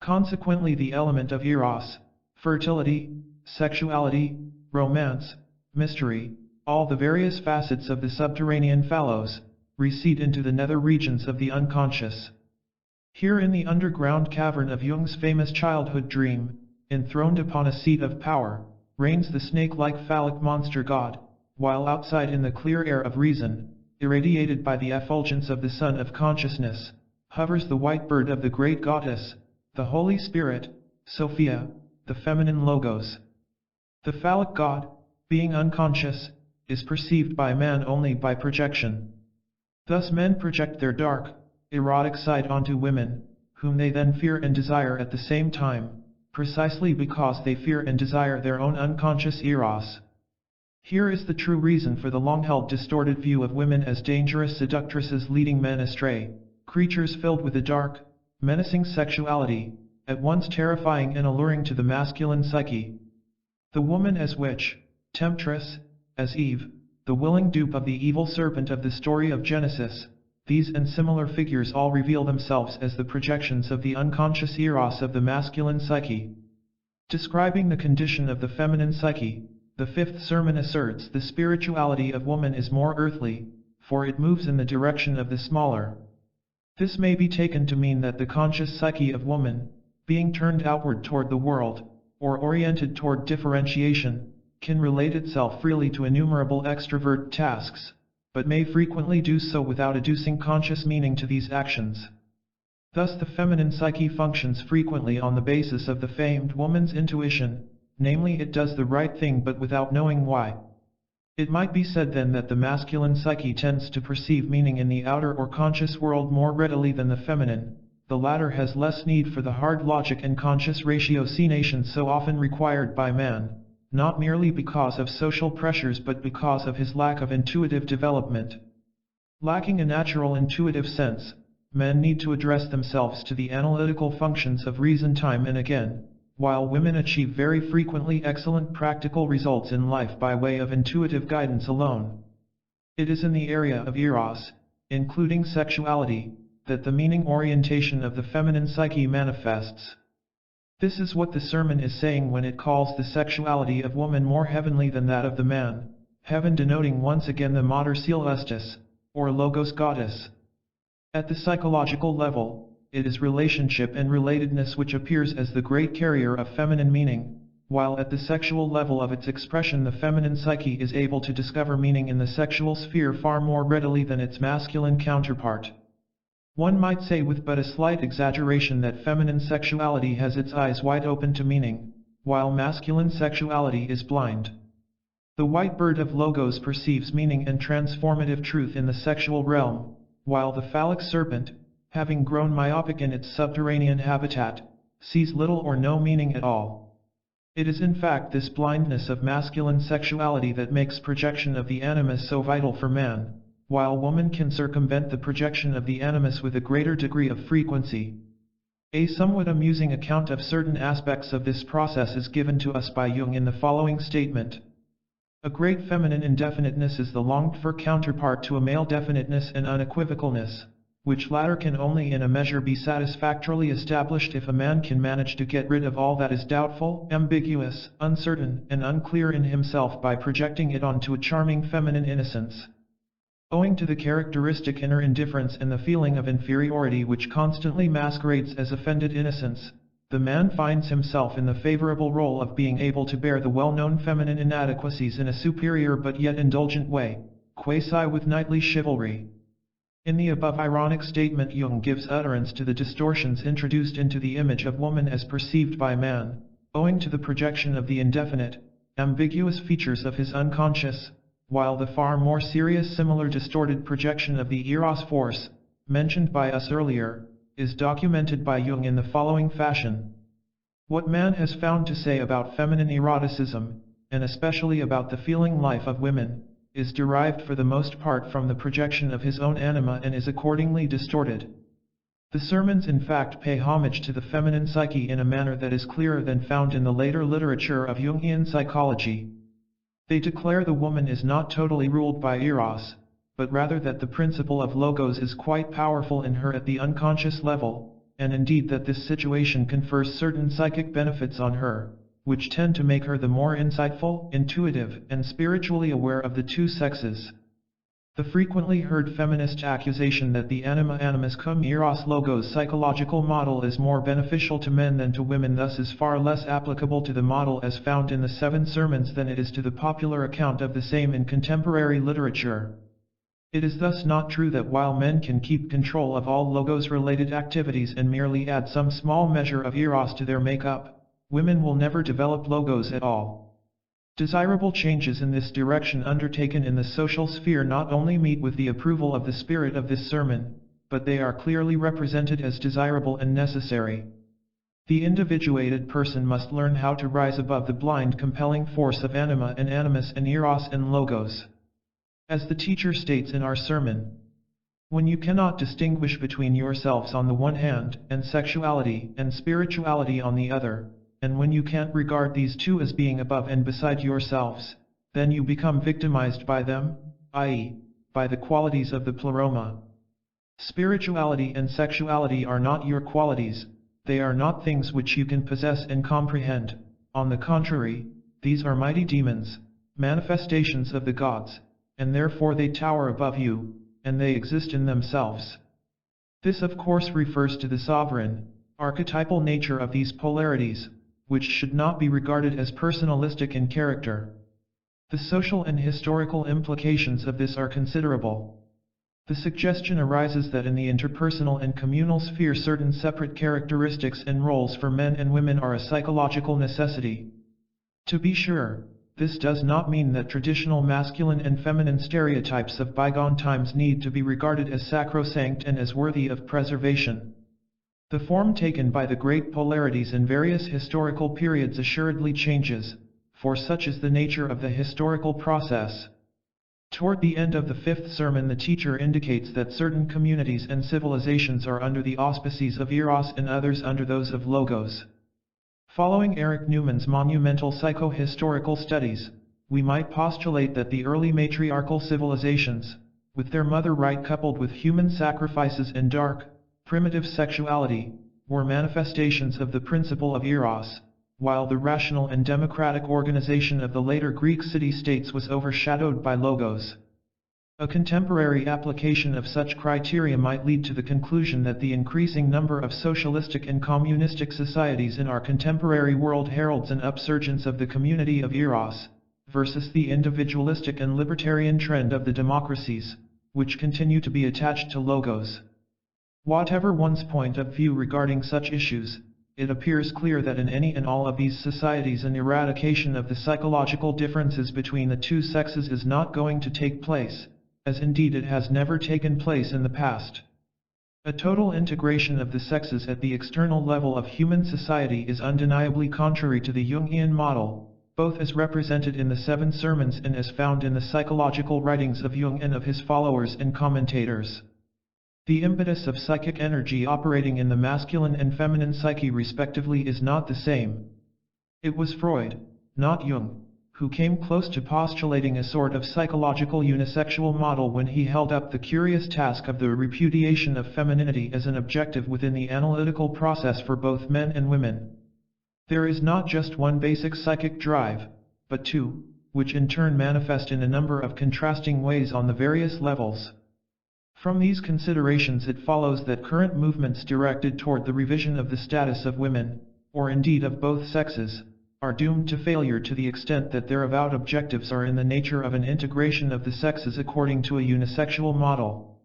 Consequently, the element of Eros, fertility, sexuality, romance, mystery, all the various facets of the subterranean phallos, recede into the nether regions of the unconscious. Here in the underground cavern of Jung's famous childhood dream, enthroned upon a seat of power, reigns the snake-like phallic monster god, while outside in the clear air of reason, irradiated by the effulgence of the sun of consciousness, hovers the white bird of the great goddess, the Holy Spirit, Sophia, the feminine Logos. The phallic god, being unconscious, is perceived by man only by projection. Thus men project their dark, erotic side onto women, whom they then fear and desire at the same time, precisely because they fear and desire their own unconscious Eros. Here is the true reason for the long-held distorted view of women as dangerous seductresses leading men astray, creatures filled with a dark, menacing sexuality, at once terrifying and alluring to the masculine psyche. The woman as witch, temptress, as Eve, the willing dupe of the evil serpent of the story of Genesis, these and similar figures all reveal themselves as the projections of the unconscious Eros of the masculine psyche. Describing the condition of the feminine psyche, the fifth sermon asserts the spirituality of woman is more earthly, for it moves in the direction of the smaller. This may be taken to mean that the conscious psyche of woman, being turned outward toward the world, or oriented toward differentiation, can relate itself freely to innumerable extrovert tasks, but may frequently do so without adducing conscious meaning to these actions. Thus the feminine psyche functions frequently on the basis of the famed woman's intuition, namely it does the right thing but without knowing why. It might be said then that the masculine psyche tends to perceive meaning in the outer or conscious world more readily than the feminine. The latter has less need for the hard logic and conscious ratiocination so often required by man, not merely because of social pressures but because of his lack of intuitive development. Lacking a natural intuitive sense, men need to address themselves to the analytical functions of reason time and again, while women achieve very frequently excellent practical results in life by way of intuitive guidance alone. It is in the area of Eros, including sexuality, that the meaning orientation of the feminine psyche manifests. This is what the sermon is saying when it calls the sexuality of woman more heavenly than that of the man, heaven denoting once again the mater celestis, or Logos goddess. At the psychological level, it is relationship and relatedness which appears as the great carrier of feminine meaning, while at the sexual level of its expression the feminine psyche is able to discover meaning in the sexual sphere far more readily than its masculine counterpart. One might say with but a slight exaggeration that feminine sexuality has its eyes wide open to meaning, while masculine sexuality is blind. The white bird of Logos perceives meaning and transformative truth in the sexual realm, while the phallic serpent, having grown myopic in its subterranean habitat, sees little or no meaning at all. It is in fact this blindness of masculine sexuality that makes projection of the animus so vital for man, while woman can circumvent the projection of the animus with a greater degree of frequency. A somewhat amusing account of certain aspects of this process is given to us by Jung in the following statement. A great feminine indefiniteness is the longed-for counterpart to a male definiteness and unequivocalness, which latter can only in a measure be satisfactorily established if a man can manage to get rid of all that is doubtful, ambiguous, uncertain, and unclear in himself by projecting it onto a charming feminine innocence. Owing to the characteristic inner indifference and the feeling of inferiority which constantly masquerades as offended innocence, the man finds himself in the favorable role of being able to bear the well-known feminine inadequacies in a superior but yet indulgent way, quasi with knightly chivalry. In the above ironic statement Jung gives utterance to the distortions introduced into the image of woman as perceived by man, owing to the projection of the indefinite, ambiguous features of his unconscious, while the far more serious similar distorted projection of the Eros force, mentioned by us earlier, is documented by Jung in the following fashion. What man has found to say about feminine eroticism, and especially about the feeling life of women, is derived for the most part from the projection of his own anima and is accordingly distorted. The sermons in fact pay homage to the feminine psyche in a manner that is clearer than found in the later literature of Jungian psychology. They declare the woman is not totally ruled by Eros, but rather that the principle of logos is quite powerful in her at the unconscious level, and indeed that this situation confers certain psychic benefits on her, which tend to make her the more insightful, intuitive, and spiritually aware of the two sexes. The frequently heard feminist accusation that the anima animus cum eros logos psychological model is more beneficial to men than to women thus is far less applicable to the model as found in the 7 sermons than it is to the popular account of the same in contemporary literature. It is thus not true that while men can keep control of all logos-related activities and merely add some small measure of eros to their makeup, women will never develop logos at all. Desirable changes in this direction undertaken in the social sphere not only meet with the approval of the spirit of this sermon, but they are clearly represented as desirable and necessary. The individuated person must learn how to rise above the blind compelling force of anima and animus and eros and logos. As the teacher states in our sermon, when you cannot distinguish between yourselves on the one hand, and sexuality and spirituality on the other, and when you can't regard these two as being above and beside yourselves, then you become victimized by them, i.e., by the qualities of the pleroma. Spirituality and sexuality are not your qualities, they are not things which you can possess and comprehend. On the contrary, these are mighty demons, manifestations of the gods, and therefore they tower above you, and they exist in themselves. This of course refers to the sovereign, archetypal nature of these polarities, which should not be regarded as personalistic in character. The social and historical implications of this are considerable. The suggestion arises that in the interpersonal and communal sphere certain separate characteristics and roles for men and women are a psychological necessity. To be sure, this does not mean that traditional masculine and feminine stereotypes of bygone times need to be regarded as sacrosanct and as worthy of preservation. The form taken by the great polarities in various historical periods assuredly changes, for such is the nature of the historical process. Toward the end of the 5th sermon the teacher indicates that certain communities and civilizations are under the auspices of Eros and others under those of Logos. Following Eric Newman's monumental psycho-historical studies, we might postulate that the early matriarchal civilizations, with their mother right coupled with human sacrifices and dark, primitive sexuality, were manifestations of the principle of Eros, while the rational and democratic organization of the later Greek city-states was overshadowed by Logos. A contemporary application of such criteria might lead to the conclusion that the increasing number of socialistic and communistic societies in our contemporary world heralds an upsurgence of the community of Eros, versus the individualistic and libertarian trend of the democracies, which continue to be attached to Logos. Whatever one's point of view regarding such issues, it appears clear that in any and all of these societies an eradication of the psychological differences between the two sexes is not going to take place, as indeed it has never taken place in the past. A total integration of the sexes at the external level of human society is undeniably contrary to the Jungian model, both as represented in the 7 sermons and as found in the psychological writings of Jung and of his followers and commentators. The impetus of psychic energy operating in the masculine and feminine psyche respectively is not the same. It was Freud, not Jung, who came close to postulating a sort of psychological unisexual model when he held up the curious task of the repudiation of femininity as an objective within the analytical process for both men and women. There is not just one basic psychic drive, but two, which in turn manifest in a number of contrasting ways on the various levels. From these considerations it follows that current movements directed toward the revision of the status of women, or indeed of both sexes, are doomed to failure to the extent that their avowed objectives are in the nature of an integration of the sexes according to a unisexual model.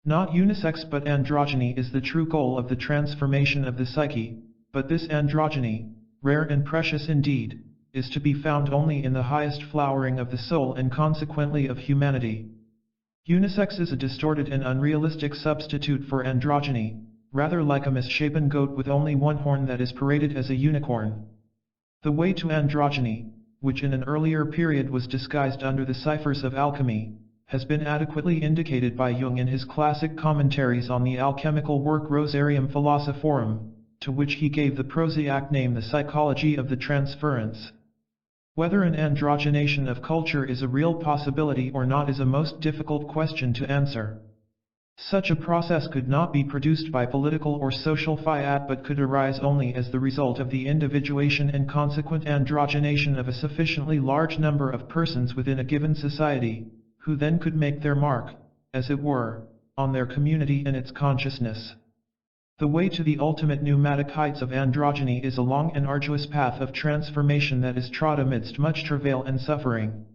Not unisex but androgyny is the true goal of the transformation of the psyche, but this androgyny, rare and precious indeed, is to be found only in the highest flowering of the soul and consequently of humanity. Unisex is a distorted and unrealistic substitute for androgyny, rather like a misshapen goat with only one horn that is paraded as a unicorn. The way to androgyny, which in an earlier period was disguised under the ciphers of alchemy, has been adequately indicated by Jung in his classic commentaries on the alchemical work Rosarium Philosophorum, to which he gave the prosaic name The Psychology of the Transference. Whether an androgenation of culture is a real possibility or not is a most difficult question to answer. Such a process could not be produced by political or social fiat but could arise only as the result of the individuation and consequent androgenation of a sufficiently large number of persons within a given society, who then could make their mark, as it were, on their community and its consciousness. The way to the ultimate pneumatic heights of androgyny is a long and arduous path of transformation that is trod amidst much travail and suffering.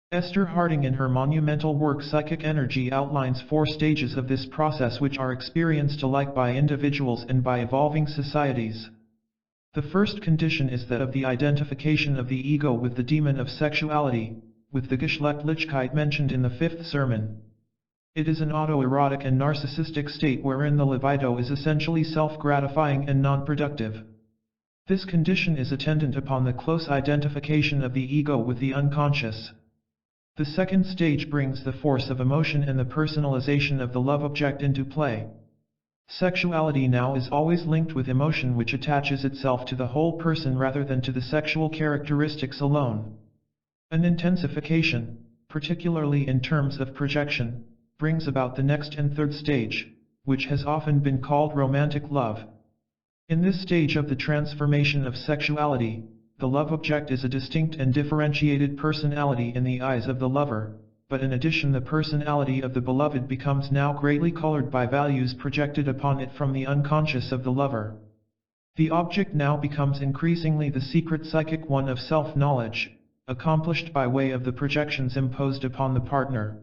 Esther Harding in her monumental work Psychic Energy outlines 4 stages of this process which are experienced alike by individuals and by evolving societies. The first condition is that of the identification of the ego with the demon of sexuality, with the Geschlechtlichkeit mentioned in the 5th sermon. It is an autoerotic and narcissistic state wherein the libido is essentially self-gratifying and non-productive. This condition is attendant upon the close identification of the ego with the unconscious. The second stage brings the force of emotion and the personalization of the love object into play. Sexuality now is always linked with emotion which attaches itself to the whole person rather than to the sexual characteristics alone. An intensification, particularly in terms of projection, brings about the next and third stage, which has often been called romantic love. In this stage of the transformation of sexuality, the love object is a distinct and differentiated personality in the eyes of the lover, but in addition the personality of the beloved becomes now greatly colored by values projected upon it from the unconscious of the lover. The object now becomes increasingly the secret psychic one of self-knowledge, accomplished by way of the projections imposed upon the partner.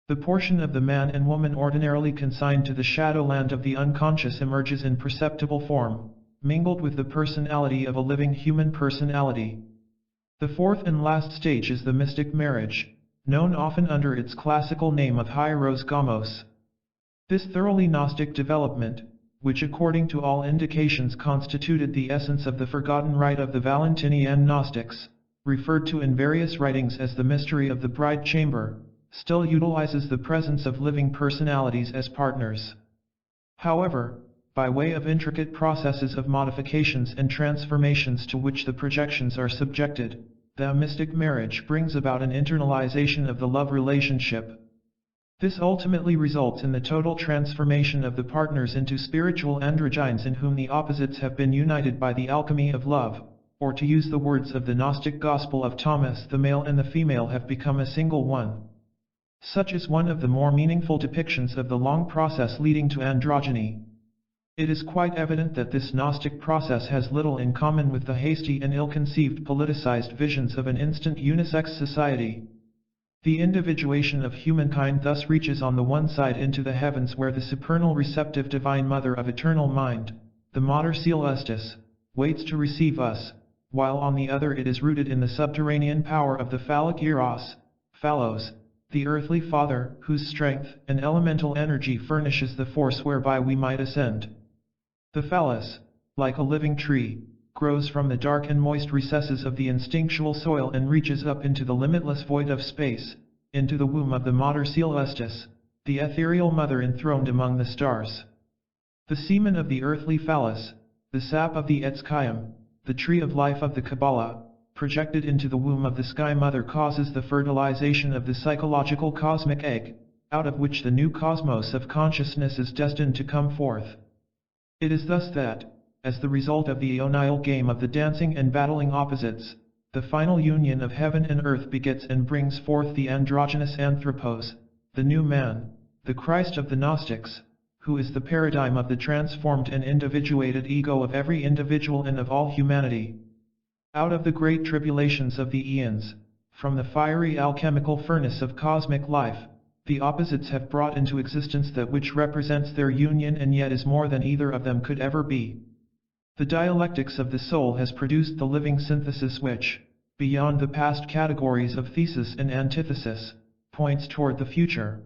The portion of the man and woman ordinarily consigned to the shadowland of the unconscious emerges in perceptible form, mingled with the personality of a living human personality. The fourth and last stage is the mystic marriage, known often under its classical name of hieros gamos. This thoroughly Gnostic development, which according to all indications constituted the essence of the forgotten rite of the Valentinian Gnostics, referred to in various writings as the mystery of the bride chamber, still utilizes the presence of living personalities as partners. However, by way of intricate processes of modifications and transformations to which the projections are subjected, the mystic marriage brings about an internalization of the love relationship. This ultimately results in the total transformation of the partners into spiritual androgynes in whom the opposites have been united by the alchemy of love, or to use the words of the Gnostic Gospel of Thomas, the male and the female have become a single one. Such is one of the more meaningful depictions of the long process leading to androgyny. It is quite evident that this Gnostic process has little in common with the hasty and ill-conceived politicized visions of an instant unisex society. The individuation of humankind thus reaches on the one side into the heavens where the supernal receptive Divine Mother of Eternal Mind, the Mater Celestis, waits to receive us, while on the other it is rooted in the subterranean power of the phallic Eros, Phallos, the earthly father, whose strength and elemental energy furnishes the force whereby we might ascend. The phallus, like a living tree, grows from the dark and moist recesses of the instinctual soil and reaches up into the limitless void of space, into the womb of the Mater Celestis, the ethereal mother enthroned among the stars. The semen of the earthly phallus, the sap of the Etz Chaim, the tree of life of the Kabbalah, projected into the womb of the Sky Mother causes the fertilization of the psychological cosmic egg, out of which the new cosmos of consciousness is destined to come forth. It is thus that, as the result of the aeonial game of the dancing and battling opposites, the final union of heaven and earth begets and brings forth the androgynous anthropos, the new man, the Christ of the Gnostics, who is the paradigm of the transformed and individuated ego of every individual and of all humanity. Out of the great tribulations of the eons, from the fiery alchemical furnace of cosmic life, the opposites have brought into existence that which represents their union and yet is more than either of them could ever be. The dialectics of the soul has produced the living synthesis which, beyond the past categories of thesis and antithesis, points toward the future.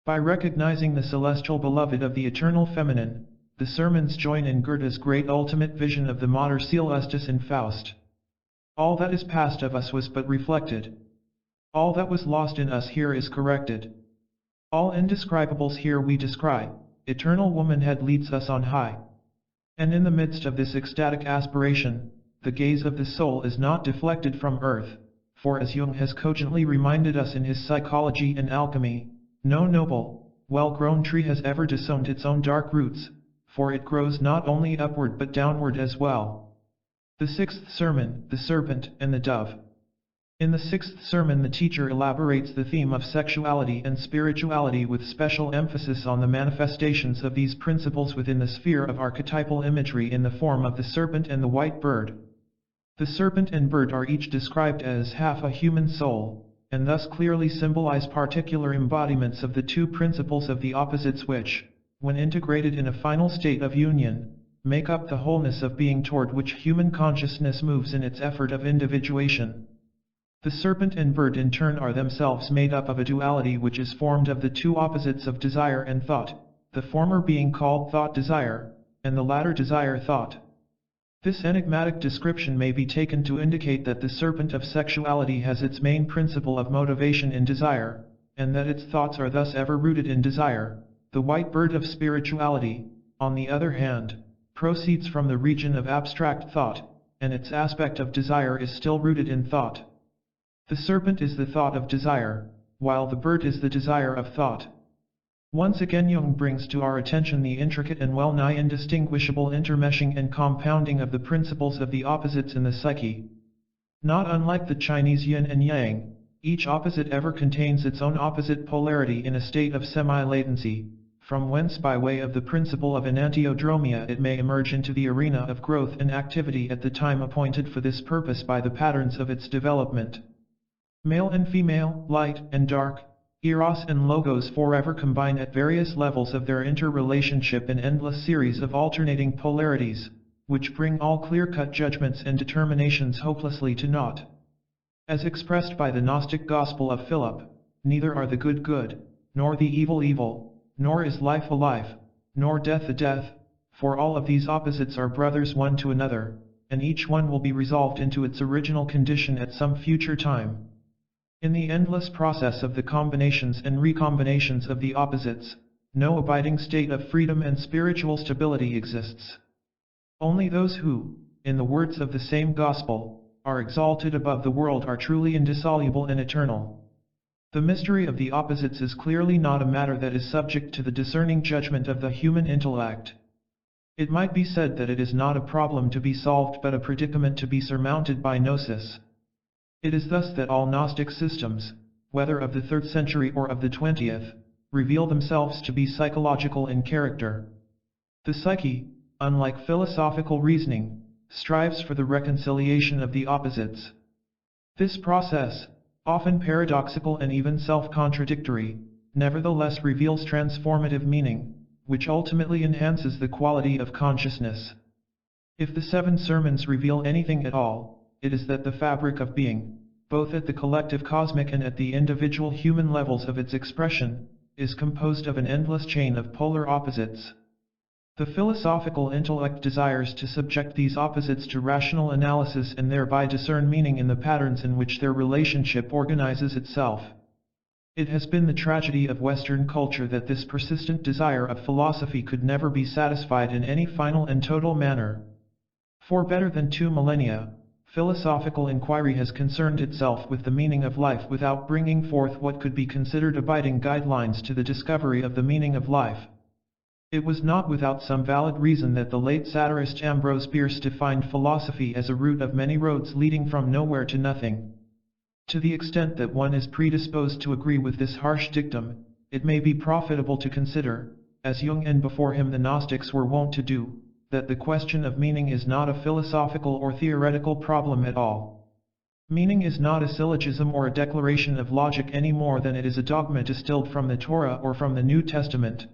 By recognizing the celestial beloved of the eternal feminine, the sermons join in Goethe's great ultimate vision of the Mater Celestis in Faust. All that is past of us was but reflected. All that was lost in us here is corrected. All indescribables here we descry, eternal womanhead leads us on high. And in the midst of this ecstatic aspiration, the gaze of the soul is not deflected from earth, for as Jung has cogently reminded us in his Psychology and Alchemy, no noble, well-grown tree has ever disowned its own dark roots, for it grows not only upward but downward as well. The sixth sermon, the serpent and the dove. In the sixth sermon the teacher elaborates the theme of sexuality and spirituality with special emphasis on the manifestations of these principles within the sphere of archetypal imagery in the form of the serpent and the white bird. The serpent and bird are each described as half a human soul, and thus clearly symbolize particular embodiments of the two principles of the opposites which, when integrated in a final state of union, make up the wholeness of being toward which human consciousness moves in its effort of individuation. The serpent and bird in turn are themselves made up of a duality which is formed of the two opposites of desire and thought, the former being called thought-desire, and the latter desire-thought. This enigmatic description may be taken to indicate that the serpent of sexuality has its main principle of motivation in desire, and that its thoughts are thus ever rooted in desire. The white bird of spirituality, on the other hand, proceeds from the region of abstract thought, and its aspect of desire is still rooted in thought. The serpent is the thought of desire, while the bird is the desire of thought. Once again Jung brings to our attention the intricate and well-nigh indistinguishable intermeshing and compounding of the principles of the opposites in the psyche. Not unlike the Chinese yin and yang, each opposite ever contains its own opposite polarity in a state of semi-latency, from whence by way of the principle of enantiodromia it may emerge into the arena of growth and activity at the time appointed for this purpose by the patterns of its development. Male and female, light and dark, eros and logos forever combine at various levels of their interrelationship in endless series of alternating polarities, which bring all clear-cut judgments and determinations hopelessly to naught. As expressed by the Gnostic Gospel of Philip, neither are the good good, nor the evil evil, nor is life a life, nor death a death, for all of these opposites are brothers one to another, and each one will be resolved into its original condition at some future time. In the endless process of the combinations and recombinations of the opposites, no abiding state of freedom and spiritual stability exists. Only those who, in the words of the same gospel, are exalted above the world are truly indissoluble and eternal. The mystery of the opposites is clearly not a matter that is subject to the discerning judgment of the human intellect. It might be said that it is not a problem to be solved but a predicament to be surmounted by Gnosis. It is thus that all Gnostic systems, whether of the 3rd century or of the 20th, reveal themselves to be psychological in character. The psyche, unlike philosophical reasoning, strives for the reconciliation of the opposites. This process, often paradoxical and even self-contradictory, nevertheless reveals transformative meaning, which ultimately enhances the quality of consciousness. If the 7 sermons reveal anything at all, it is that the fabric of being, both at the collective cosmic and at the individual human levels of its expression, is composed of an endless chain of polar opposites. The philosophical intellect desires to subject these opposites to rational analysis and thereby discern meaning in the patterns in which their relationship organizes itself. It has been the tragedy of Western culture that this persistent desire of philosophy could never be satisfied in any final and total manner. For better than 2 millennia, philosophical inquiry has concerned itself with the meaning of life without bringing forth what could be considered abiding guidelines to the discovery of the meaning of life. It was not without some valid reason that the late satirist Ambrose Bierce defined philosophy as a route of many roads leading from nowhere to nothing. To the extent that one is predisposed to agree with this harsh dictum, it may be profitable to consider, as Jung and before him the Gnostics were wont to do, that the question of meaning is not a philosophical or theoretical problem at all. Meaning is not a syllogism or a declaration of logic any more than it is a dogma distilled from the Torah or from the New Testament.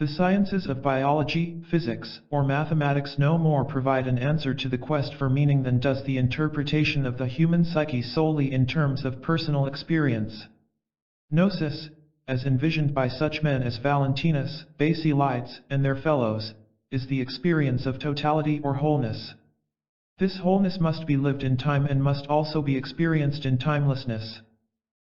The sciences of biology, physics, or mathematics no more provide an answer to the quest for meaning than does the interpretation of the human psyche solely in terms of personal experience. Gnosis, as envisioned by such men as Valentinus, Basilides, and their fellows, is the experience of totality or wholeness. This wholeness must be lived in time and must also be experienced in timelessness.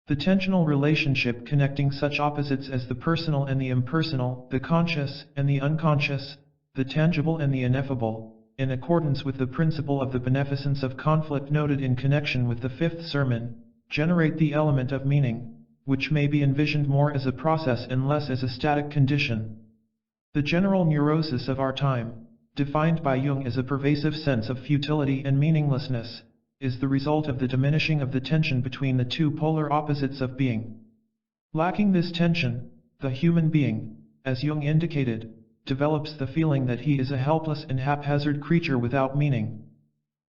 The tensional relationship connecting such opposites as the personal and the impersonal, the conscious and the unconscious, the tangible and the ineffable, in accordance with the principle of the beneficence of conflict noted in connection with the fifth sermon, generate the element of meaning, which may be envisioned more as a process and less as a static condition. The general neurosis of our time, defined by Jung as a pervasive sense of futility and meaninglessness, is the result of the diminishing of the tension between the two polar opposites of being. Lacking this tension, the human being, as Jung indicated, develops the feeling that he is a helpless and haphazard creature without meaning.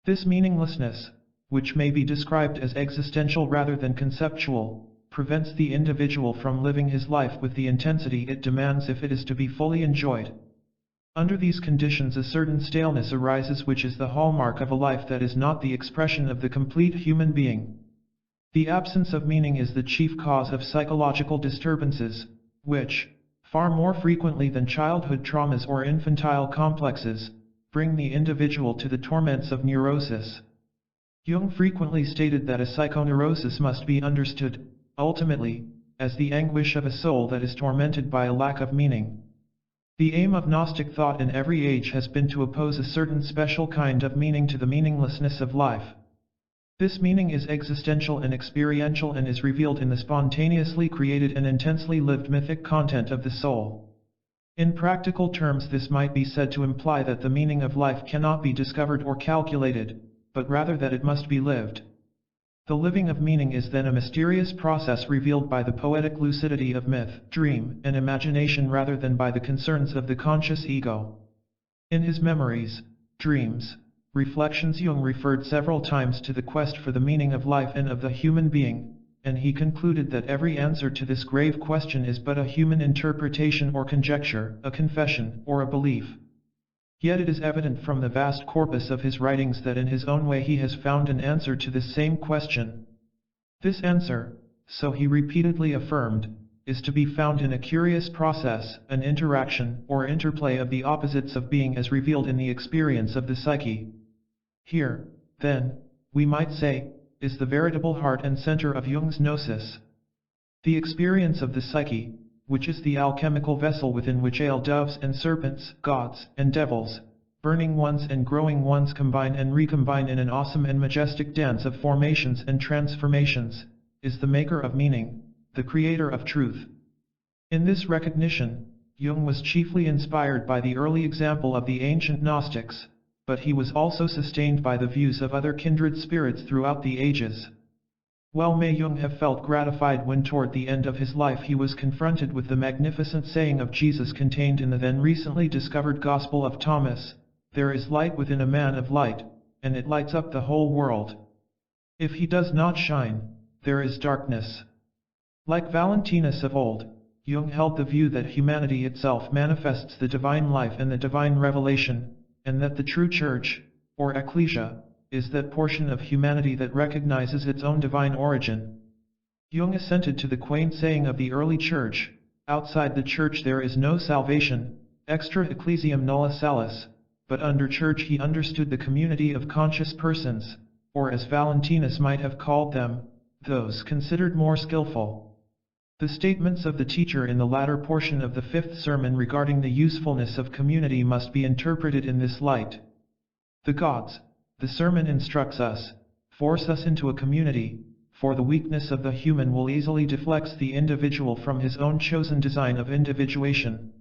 This meaninglessness, which may be described as existential rather than conceptual, prevents the individual from living his life with the intensity it demands if it is to be fully enjoyed. Under these conditions a certain staleness arises which is the hallmark of a life that is not the expression of the complete human being. The absence of meaning is the chief cause of psychological disturbances, which, far more frequently than childhood traumas or infantile complexes, bring the individual to the torments of neurosis. Jung frequently stated that a psychoneurosis must be understood, ultimately, as the anguish of a soul that is tormented by a lack of meaning. The aim of Gnostic thought in every age has been to oppose a certain special kind of meaning to the meaninglessness of life. This meaning is existential and experiential and is revealed in the spontaneously created and intensely lived mythic content of the soul. In practical terms, this might be said to imply that the meaning of life cannot be discovered or calculated, but rather that it must be lived. The living of meaning is then a mysterious process revealed by the poetic lucidity of myth, dream, and imagination rather than by the concerns of the conscious ego. In his memories, dreams, reflections, Jung referred several times to the quest for the meaning of life and of the human being, and he concluded that every answer to this grave question is but a human interpretation or conjecture, a confession, or a belief. Yet it is evident from the vast corpus of his writings that in his own way he has found an answer to this same question. This answer, so he repeatedly affirmed, is to be found in a curious process, an interaction or interplay of the opposites of being as revealed in the experience of the psyche. Here, then, we might say, is the veritable heart and center of Jung's Gnosis. The experience of the psyche, which is the alchemical vessel within which ale doves and serpents, gods and devils, burning ones and growing ones combine and recombine in an awesome and majestic dance of formations and transformations, is the maker of meaning, the creator of truth. In this recognition, Jung was chiefly inspired by the early example of the ancient Gnostics, but he was also sustained by the views of other kindred spirits throughout the ages. Well may Jung have felt gratified when toward the end of his life he was confronted with the magnificent saying of Jesus contained in the then recently discovered Gospel of Thomas, "There is light within a man of light, and it lights up the whole world. If he does not shine, there is darkness." Like Valentinus of old, Jung held the view that humanity itself manifests the divine life and the divine revelation, and that the true church, or ecclesia, is that portion of humanity that recognizes its own divine origin. Jung assented to the quaint saying of the early church, "Outside the church there is no salvation, extra ecclesiam nulla salus," but under church he understood the community of conscious persons, or as Valentinus might have called them, those considered more skillful. The statements of the teacher in the latter portion of the fifth sermon regarding the usefulness of community must be interpreted in this light. The gods, the sermon instructs us, force us into a community, for the weakness of the human will easily deflect the individual from his own chosen design of individuation.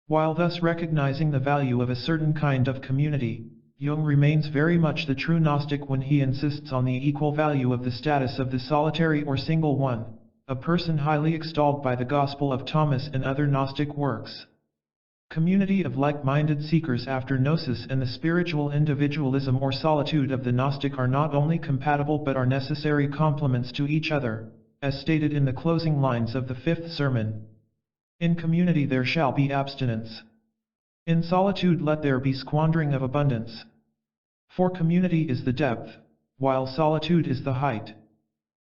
While thus recognizing the value of a certain kind of community, Jung remains very much the true Gnostic when he insists on the equal value of the status of the solitary or single one, a person highly extolled by the Gospel of Thomas and other Gnostic works. Community of like-minded seekers after Gnosis and the spiritual individualism or solitude of the Gnostic are not only compatible but are necessary complements to each other, as stated in the closing lines of the fifth sermon. In community there shall be abstinence. In solitude let there be squandering of abundance. For community is the depth, while solitude is the height.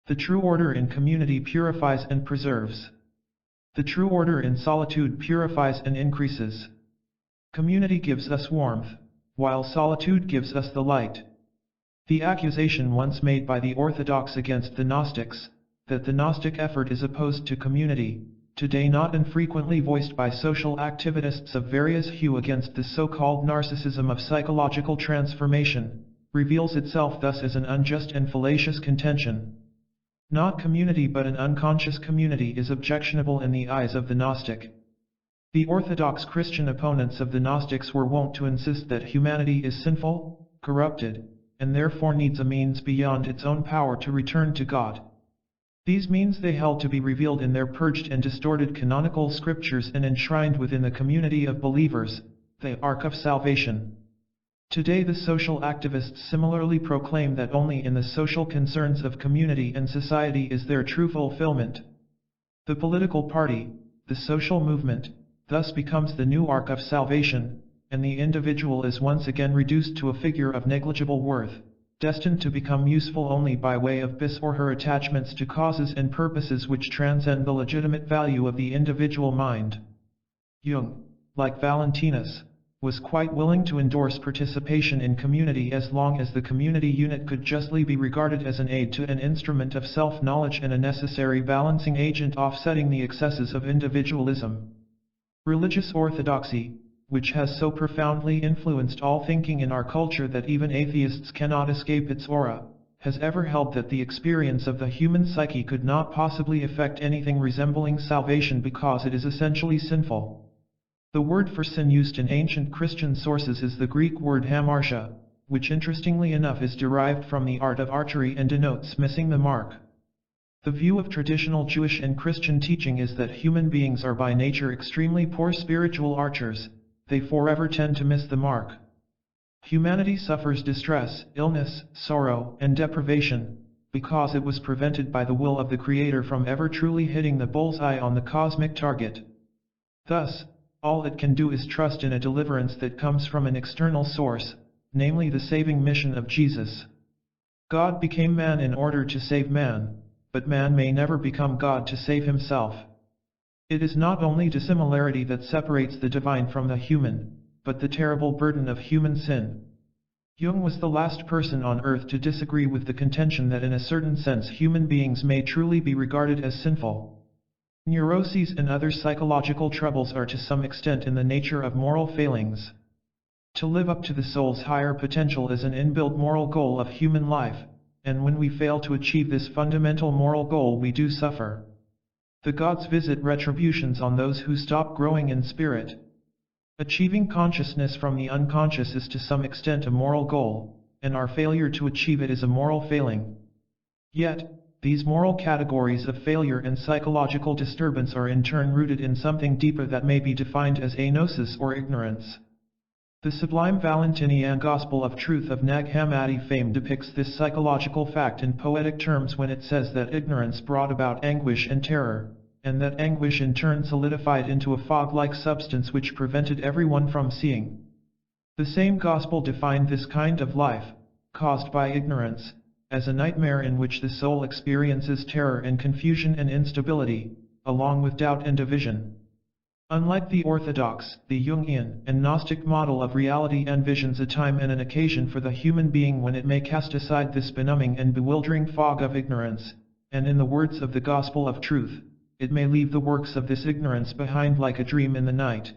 The true order in community purifies and preserves. The true order in solitude purifies and increases. Community gives us warmth, while solitude gives us the light. The accusation once made by the Orthodox against the Gnostics, that the Gnostic effort is opposed to community, today not infrequently voiced by social activists of various hue against the so-called narcissism of psychological transformation, reveals itself thus as an unjust and fallacious contention. Not community but an unconscious community is objectionable in the eyes of the Gnostic. The Orthodox Christian opponents of the Gnostics were wont to insist that humanity is sinful, corrupted, and therefore needs a means beyond its own power to return to God. These means they held to be revealed in their purged and distorted canonical scriptures and enshrined within the community of believers, the Ark of Salvation. Today the social activists similarly proclaim that only in the social concerns of community and society is there true fulfillment. The political party, the social movement, thus becomes the new Ark of Salvation, and the individual is once again reduced to a figure of negligible worth, destined to become useful only by way of his or her attachments to causes and purposes which transcend the legitimate value of the individual mind. Jung, like Valentinus, was quite willing to endorse participation in community as long as the community unit could justly be regarded as an aid to an instrument of self-knowledge and a necessary balancing agent offsetting the excesses of individualism. Religious orthodoxy, which has so profoundly influenced all thinking in our culture that even atheists cannot escape its aura, has ever held that the experience of the human psyche could not possibly effect anything resembling salvation because it is essentially sinful. The word for sin used in ancient Christian sources is the Greek word hamartia, which interestingly enough is derived from the art of archery and denotes missing the mark. The view of traditional Jewish and Christian teaching is that human beings are by nature extremely poor spiritual archers. They forever tend to miss the mark. Humanity suffers distress, illness, sorrow, and deprivation, because it was prevented by the will of the Creator from ever truly hitting the bullseye on the cosmic target. Thus, all it can do is trust in a deliverance that comes from an external source, namely the saving mission of Jesus. God became man in order to save man, but man may never become God to save himself. It is not only dissimilarity that separates the divine from the human, but the terrible burden of human sin. Jung was the last person on earth to disagree with the contention that in a certain sense human beings may truly be regarded as sinful. Neuroses and other psychological troubles are to some extent in the nature of moral failings. To live up to the soul's higher potential is an inbuilt moral goal of human life, and when we fail to achieve this fundamental moral goal we do suffer. The gods visit retributions on those who stop growing in spirit. Achieving consciousness from the unconscious is to some extent a moral goal, and our failure to achieve it is a moral failing. Yet, these moral categories of failure and psychological disturbance are in turn rooted in something deeper that may be defined as a gnosis or ignorance. The sublime Valentinian Gospel of Truth of Nag Hammadi fame depicts this psychological fact in poetic terms when it says that ignorance brought about anguish and terror, and that anguish in turn solidified into a fog-like substance which prevented everyone from seeing. The same Gospel defined this kind of life, caused by ignorance, as a nightmare in which the soul experiences terror and confusion and instability, along with doubt and division. Unlike the orthodox, the Jungian and Gnostic model of reality envisions a time and an occasion for the human being when it may cast aside this benumbing and bewildering fog of ignorance, and in the words of the Gospel of Truth, it may leave the works of this ignorance behind like a dream in the night.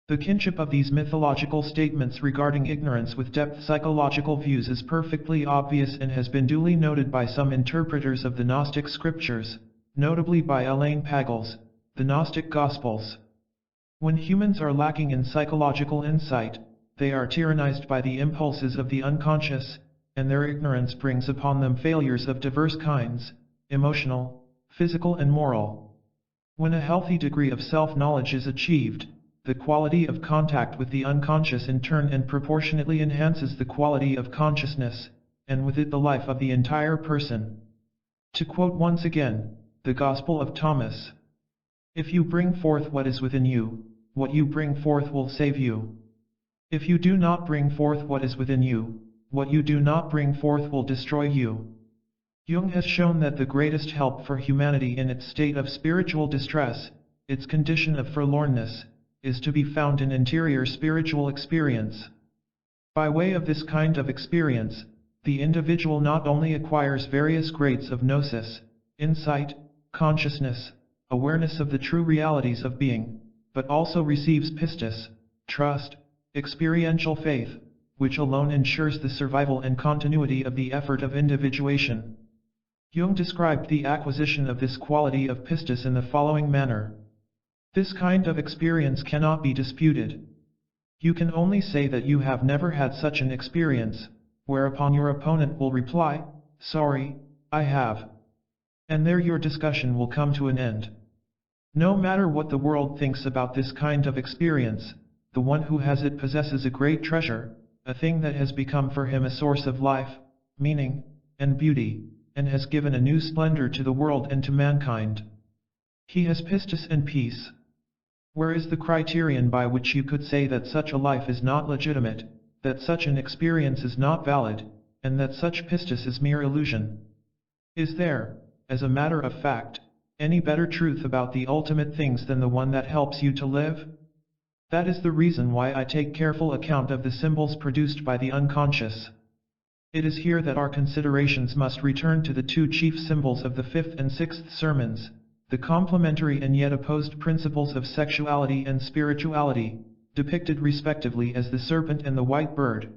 The kinship of these mythological statements regarding ignorance with depth psychological views is perfectly obvious and has been duly noted by some interpreters of the Gnostic scriptures, notably by Elaine Pagels, the Gnostic Gospels. When humans are lacking in psychological insight, they are tyrannized by the impulses of the unconscious, and their ignorance brings upon them failures of diverse kinds, emotional, physical and moral. When a healthy degree of self-knowledge is achieved, the quality of contact with the unconscious in turn and proportionately enhances the quality of consciousness, and with it the life of the entire person. To quote once again, the Gospel of Thomas. If you bring forth what is within you, what you bring forth will save you. If you do not bring forth what is within you, what you do not bring forth will destroy you. Jung has shown that the greatest help for humanity in its state of spiritual distress, its condition of forlornness, is to be found in interior spiritual experience. By way of this kind of experience, the individual not only acquires various grades of gnosis, insight, consciousness, awareness of the true realities of being, but also receives pistis, trust, experiential faith, which alone ensures the survival and continuity of the effort of individuation. Jung described the acquisition of this quality of pistis in the following manner. This kind of experience cannot be disputed. You can only say that you have never had such an experience, whereupon your opponent will reply, "Sorry, I have." And there your discussion will come to an end. No matter what the world thinks about this kind of experience, the one who has it possesses a great treasure, a thing that has become for him a source of life, meaning, and beauty, and has given a new splendor to the world and to mankind. He has pistis and peace. Where is the criterion by which you could say that such a life is not legitimate, that such an experience is not valid, and that such pistis is mere illusion? Is there, as a matter of fact, any better truth about the ultimate things than the one that helps you to live? That is the reason why I take careful account of the symbols produced by the unconscious. It is here that our considerations must return to the two chief symbols of the fifth and sixth sermons, the complementary and yet opposed principles of sexuality and spirituality, depicted respectively as the serpent and the white bird.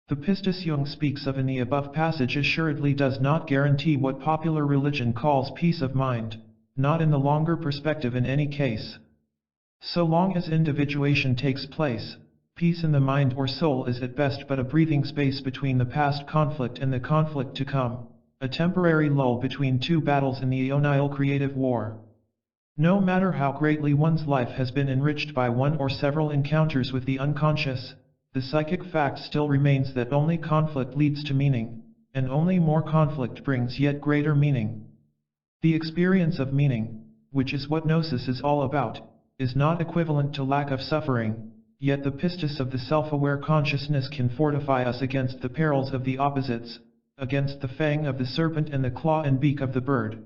The pistis Jung speaks of in the above passage assuredly does not guarantee what popular religion calls peace of mind, not in the longer perspective in any case. So long as individuation takes place, peace in the mind or soul is at best but a breathing space between the past conflict and the conflict to come, a temporary lull between two battles in the aeonial creative war. No matter how greatly one's life has been enriched by one or several encounters with the unconscious, the psychic fact still remains that only conflict leads to meaning, and only more conflict brings yet greater meaning. The experience of meaning, which is what Gnosis is all about, is not equivalent to lack of suffering, yet the pistis of the self-aware consciousness can fortify us against the perils of the opposites, against the fang of the serpent and the claw and beak of the bird.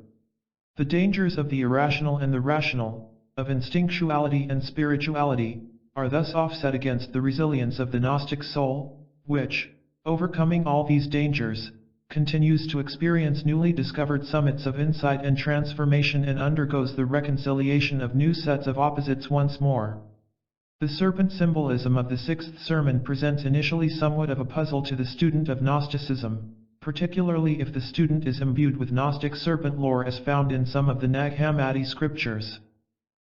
The dangers of the irrational and the rational, of instinctuality and spirituality, are thus offset against the resilience of the Gnostic soul, which, overcoming all these dangers, continues to experience newly discovered summits of insight and transformation and undergoes the reconciliation of new sets of opposites once more. The serpent symbolism of the sixth sermon presents initially somewhat of a puzzle to the student of Gnosticism, particularly if the student is imbued with Gnostic serpent lore as found in some of the Nag Hammadi scriptures.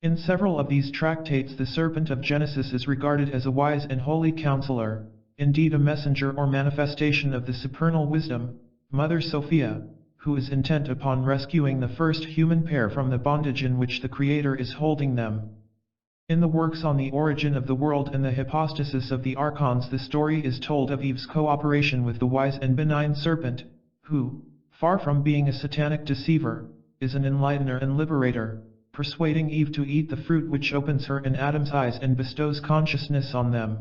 In several of these tractates the serpent of Genesis is regarded as a wise and holy counselor, indeed a messenger or manifestation of the supernal wisdom, Mother Sophia, who is intent upon rescuing the first human pair from the bondage in which the Creator is holding them. In the works on the origin of the world and the hypostasis of the archons the story is told of Eve's cooperation with the wise and benign serpent, who, far from being a satanic deceiver, is an enlightener and liberator, persuading Eve to eat the fruit which opens her and Adam's eyes and bestows consciousness on them.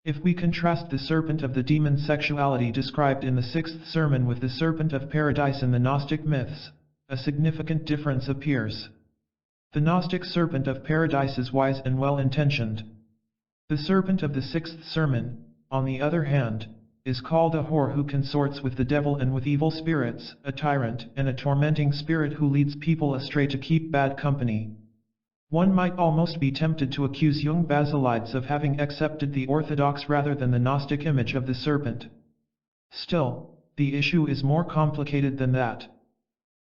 If we contrast the serpent of the demon sexuality described in the sixth sermon with the serpent of paradise in the Gnostic myths, a significant difference appears. The Gnostic serpent of paradise is wise and well-intentioned. The serpent of the sixth sermon, on the other hand, is called a whore who consorts with the devil and with evil spirits, a tyrant and a tormenting spirit who leads people astray to keep bad company. One might almost be tempted to accuse Jung Basilides of having accepted the orthodox rather than the Gnostic image of the serpent. Still, the issue is more complicated than that.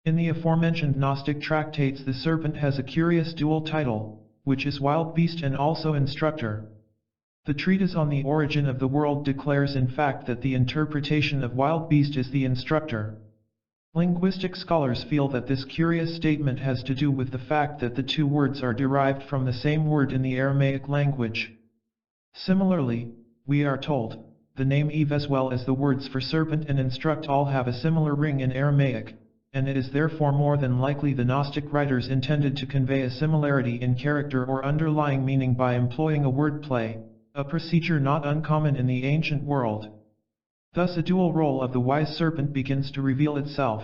In the aforementioned Gnostic tractates the serpent has a curious dual title, which is wild beast and also instructor. The treatise on the origin of the world declares in fact that the interpretation of wild beast is the instructor. Linguistic scholars feel that this curious statement has to do with the fact that the two words are derived from the same word in the Aramaic language. Similarly, we are told, the name Eve as well as the words for serpent and instruct all have a similar ring in Aramaic, and it is therefore more than likely the Gnostic writers intended to convey a similarity in character or underlying meaning by employing a wordplay, a procedure not uncommon in the ancient world. Thus a dual role of the wise serpent begins to reveal itself.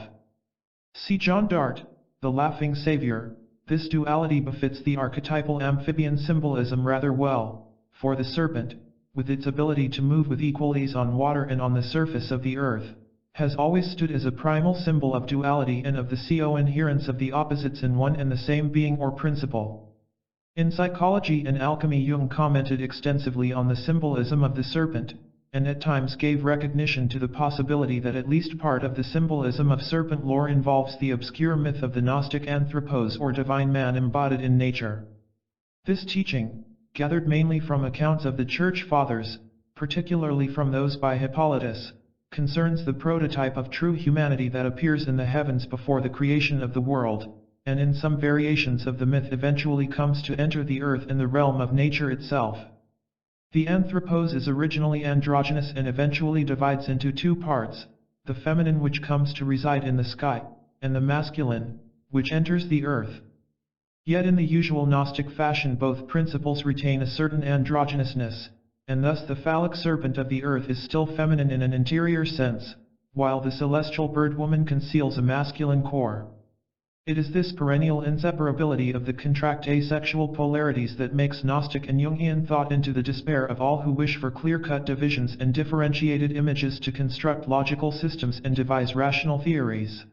See John Dart, the laughing savior. This duality befits the archetypal amphibian symbolism rather well, for the serpent, with its ability to move with equal ease on water and on the surface of the earth, has always stood as a primal symbol of duality and of the co-inherence of the opposites in one and the same being or principle. In psychology and alchemy, Jung commented extensively on the symbolism of the serpent, and at times gave recognition to the possibility that at least part of the symbolism of serpent lore involves the obscure myth of the Gnostic anthropos or divine man embodied in nature. This teaching, gathered mainly from accounts of the Church Fathers, particularly from those by Hippolytus, concerns the prototype of true humanity that appears in the heavens before the creation of the world, and in some variations of the myth eventually comes to enter the earth in the realm of nature itself. The anthropos is originally androgynous and eventually divides into two parts, the feminine which comes to reside in the sky, and the masculine, which enters the earth. Yet in the usual Gnostic fashion both principles retain a certain androgynousness, and thus the phallic serpent of the earth is still feminine in an interior sense, while the celestial bird woman conceals a masculine core. It is this perennial inseparability of the contract asexual polarities that makes Gnostic and Jungian thought into the despair of all who wish for clear-cut divisions and differentiated images to construct logical systems and devise rational theories.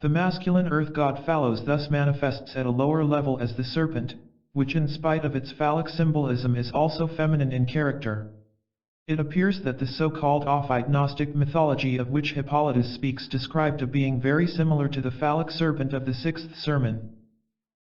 The masculine earth god Phallos thus manifests at a lower level as the serpent, which in spite of its phallic symbolism is also feminine in character. It appears that the so-called Ophite Gnostic mythology of which Hippolytus speaks described a being very similar to the phallic serpent of the sixth sermon.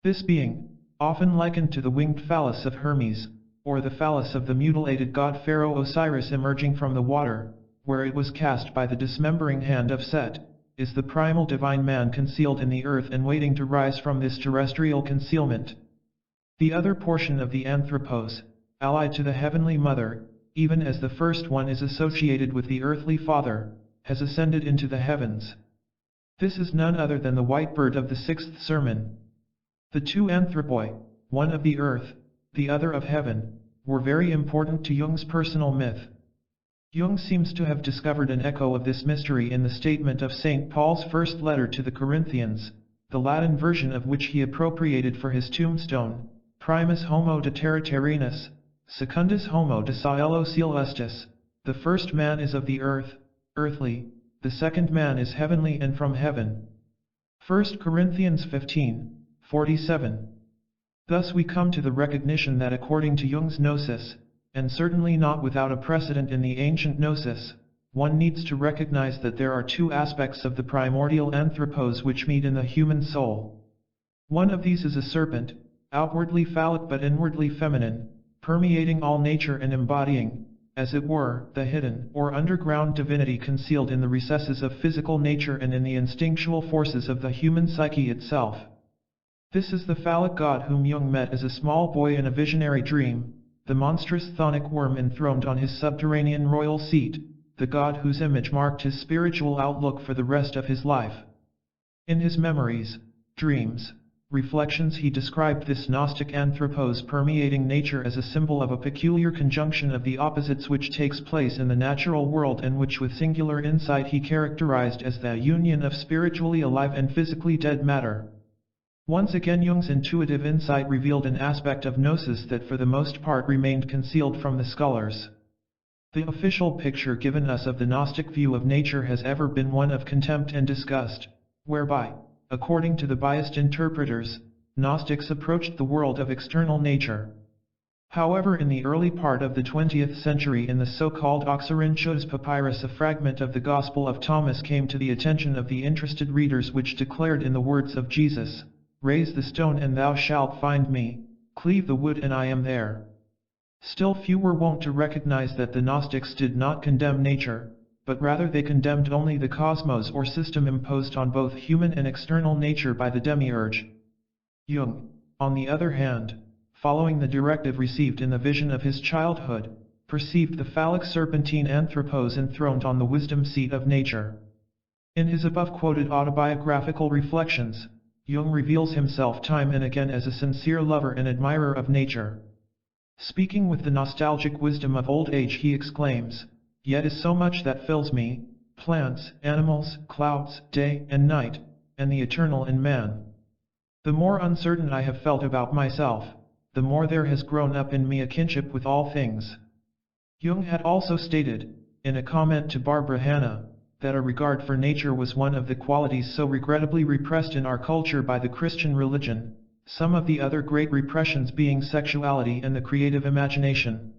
This being, often likened to the winged phallus of Hermes, or the phallus of the mutilated god Pharaoh Osiris emerging from the water, where it was cast by the dismembering hand of Set, is the primal divine man concealed in the earth and waiting to rise from this terrestrial concealment. The other portion of the anthropos, allied to the heavenly mother, even as the first one is associated with the earthly father, has ascended into the heavens. This is none other than the white bird of the sixth sermon. The two anthropoi, one of the earth, the other of heaven, were very important to Jung's personal myth. Jung seems to have discovered an echo of this mystery in the statement of St. Paul's first letter to the Corinthians, the Latin version of which he appropriated for his tombstone: Primus homo de terra terrenus, secundus homo de caelo celestis. The first man is of the earth, earthly, the second man is heavenly and from heaven. 1 Corinthians 15:47. Thus we come to the recognition that according to Jung's Gnosis, and certainly not without a precedent in the ancient Gnosis, one needs to recognize that there are two aspects of the primordial anthropos which meet in the human soul. One of these is a serpent, outwardly phallic but inwardly feminine, permeating all nature and embodying, as it were, the hidden or underground divinity concealed in the recesses of physical nature and in the instinctual forces of the human psyche itself. This is the phallic god whom Jung met as a small boy in a visionary dream, the monstrous chthonic worm enthroned on his subterranean royal seat, the god whose image marked his spiritual outlook for the rest of his life. In his memories, dreams, reflections he described this Gnostic anthropos permeating nature as a symbol of a peculiar conjunction of the opposites which takes place in the natural world and which with singular insight he characterized as the union of spiritually alive and physically dead matter. Once again Jung's intuitive insight revealed an aspect of Gnosis that for the most part remained concealed from the scholars. The official picture given us of the Gnostic view of nature has ever been one of contempt and disgust, whereby, according to the biased interpreters, Gnostics approached the world of external nature. However, in the early part of the 20th century in the so-called Oxyrhynchos papyrus a fragment of the Gospel of Thomas came to the attention of the interested readers which declared in the words of Jesus, "Raise the stone and thou shalt find me, cleave the wood and I am there." Still few were wont to recognize that the Gnostics did not condemn nature, but rather they condemned only the cosmos or system imposed on both human and external nature by the demiurge. Jung, on the other hand, following the directive received in the vision of his childhood, perceived the phallic serpentine anthropos enthroned on the wisdom seat of nature. In his above-quoted autobiographical reflections, Jung reveals himself time and again as a sincere lover and admirer of nature. Speaking with the nostalgic wisdom of old age, he exclaims, "Yet is so much that fills me, plants, animals, clouds, day and night, and the eternal in man. The more uncertain I have felt about myself, the more there has grown up in me a kinship with all things." Jung had also stated, in a comment to Barbara Hanna, that a regard for nature was one of the qualities so regrettably repressed in our culture by the Christian religion, some of the other great repressions being sexuality and the creative imagination.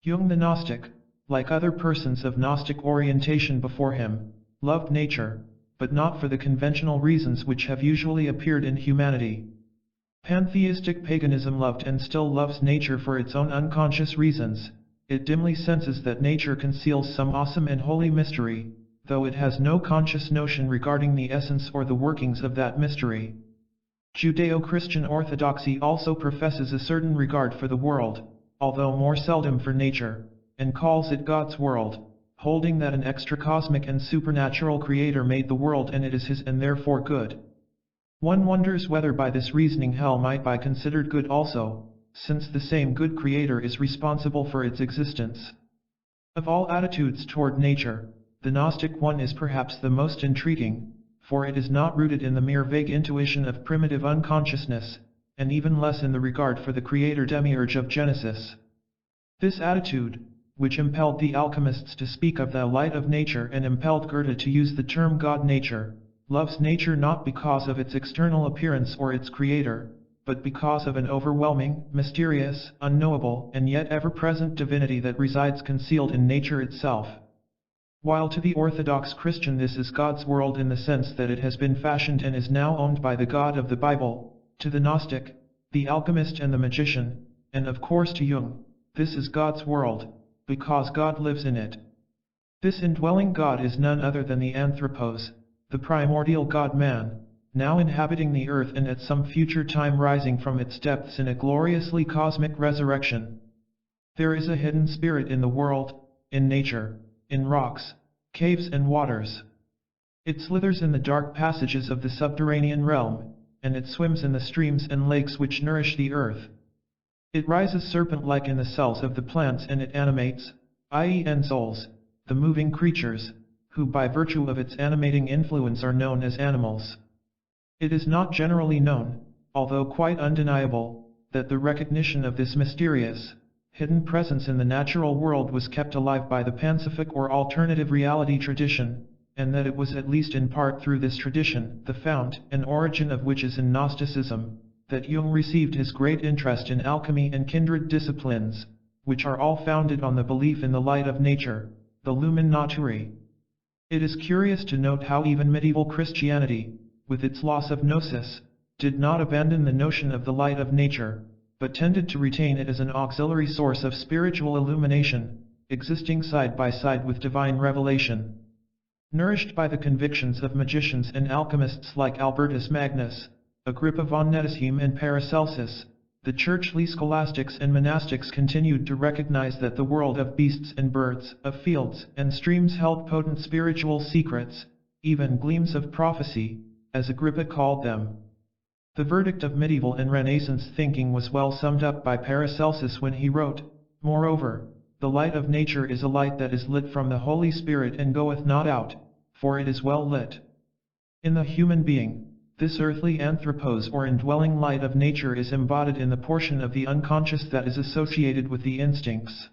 Jung the Gnostic, like other persons of Gnostic orientation before him, loved nature, but not for the conventional reasons which have usually appeared in humanity. Pantheistic paganism loved and still loves nature for its own unconscious reasons. It dimly senses that nature conceals some awesome and holy mystery, though it has no conscious notion regarding the essence or the workings of that mystery. Judeo-Christian orthodoxy also professes a certain regard for the world, although more seldom for nature, and calls it God's world, holding that an extracosmic and supernatural creator made the world and it is his and therefore good. One wonders whether by this reasoning hell might be considered good also, since the same good creator is responsible for its existence. Of all attitudes toward nature, the Gnostic one is perhaps the most intriguing, for it is not rooted in the mere vague intuition of primitive unconsciousness, and even less in the regard for the creator demiurge of Genesis. This attitude, which impelled the alchemists to speak of the light of nature and impelled Goethe to use the term God-nature, loves nature not because of its external appearance or its creator, but because of an overwhelming, mysterious, unknowable, and yet ever-present divinity that resides concealed in nature itself. While to the Orthodox Christian this is God's world in the sense that it has been fashioned and is now owned by the God of the Bible, to the Gnostic, the alchemist and the magician, and of course to Jung, this is God's world, because God lives in it. This indwelling God is none other than the Anthropos, the primordial God-man, now inhabiting the earth and at some future time rising from its depths in a gloriously cosmic resurrection. There is a hidden spirit in the world, in nature, in rocks, caves and waters. It slithers in the dark passages of the subterranean realm, and it swims in the streams and lakes which nourish the earth. It rises serpent-like in the cells of the plants and it animates, i.e. ensouls, the moving creatures, who by virtue of its animating influence are known as animals. It is not generally known, although quite undeniable, that the recognition of this mysterious, hidden presence in the natural world was kept alive by the Pansophic or alternative reality tradition, and that it was at least in part through this tradition, the fount and origin of which is in Gnosticism, that Jung received his great interest in alchemy and kindred disciplines, which are all founded on the belief in the light of nature, the lumen naturae. It is curious to note how even medieval Christianity, with its loss of Gnosis, did not abandon the notion of the light of nature, but tended to retain it as an auxiliary source of spiritual illumination, existing side by side with divine revelation. Nourished by the convictions of magicians and alchemists like Albertus Magnus, Agrippa von Nettesheim and Paracelsus, the churchly scholastics and monastics continued to recognize that the world of beasts and birds, of fields and streams held potent spiritual secrets, even gleams of prophecy, as Agrippa called them. The verdict of medieval and Renaissance thinking was well summed up by Paracelsus when he wrote, "Moreover, the light of nature is a light that is lit from the Holy Spirit and goeth not out, for it is well lit." In the human being, this earthly anthropos or indwelling light of nature is embodied in the portion of the unconscious that is associated with the instincts.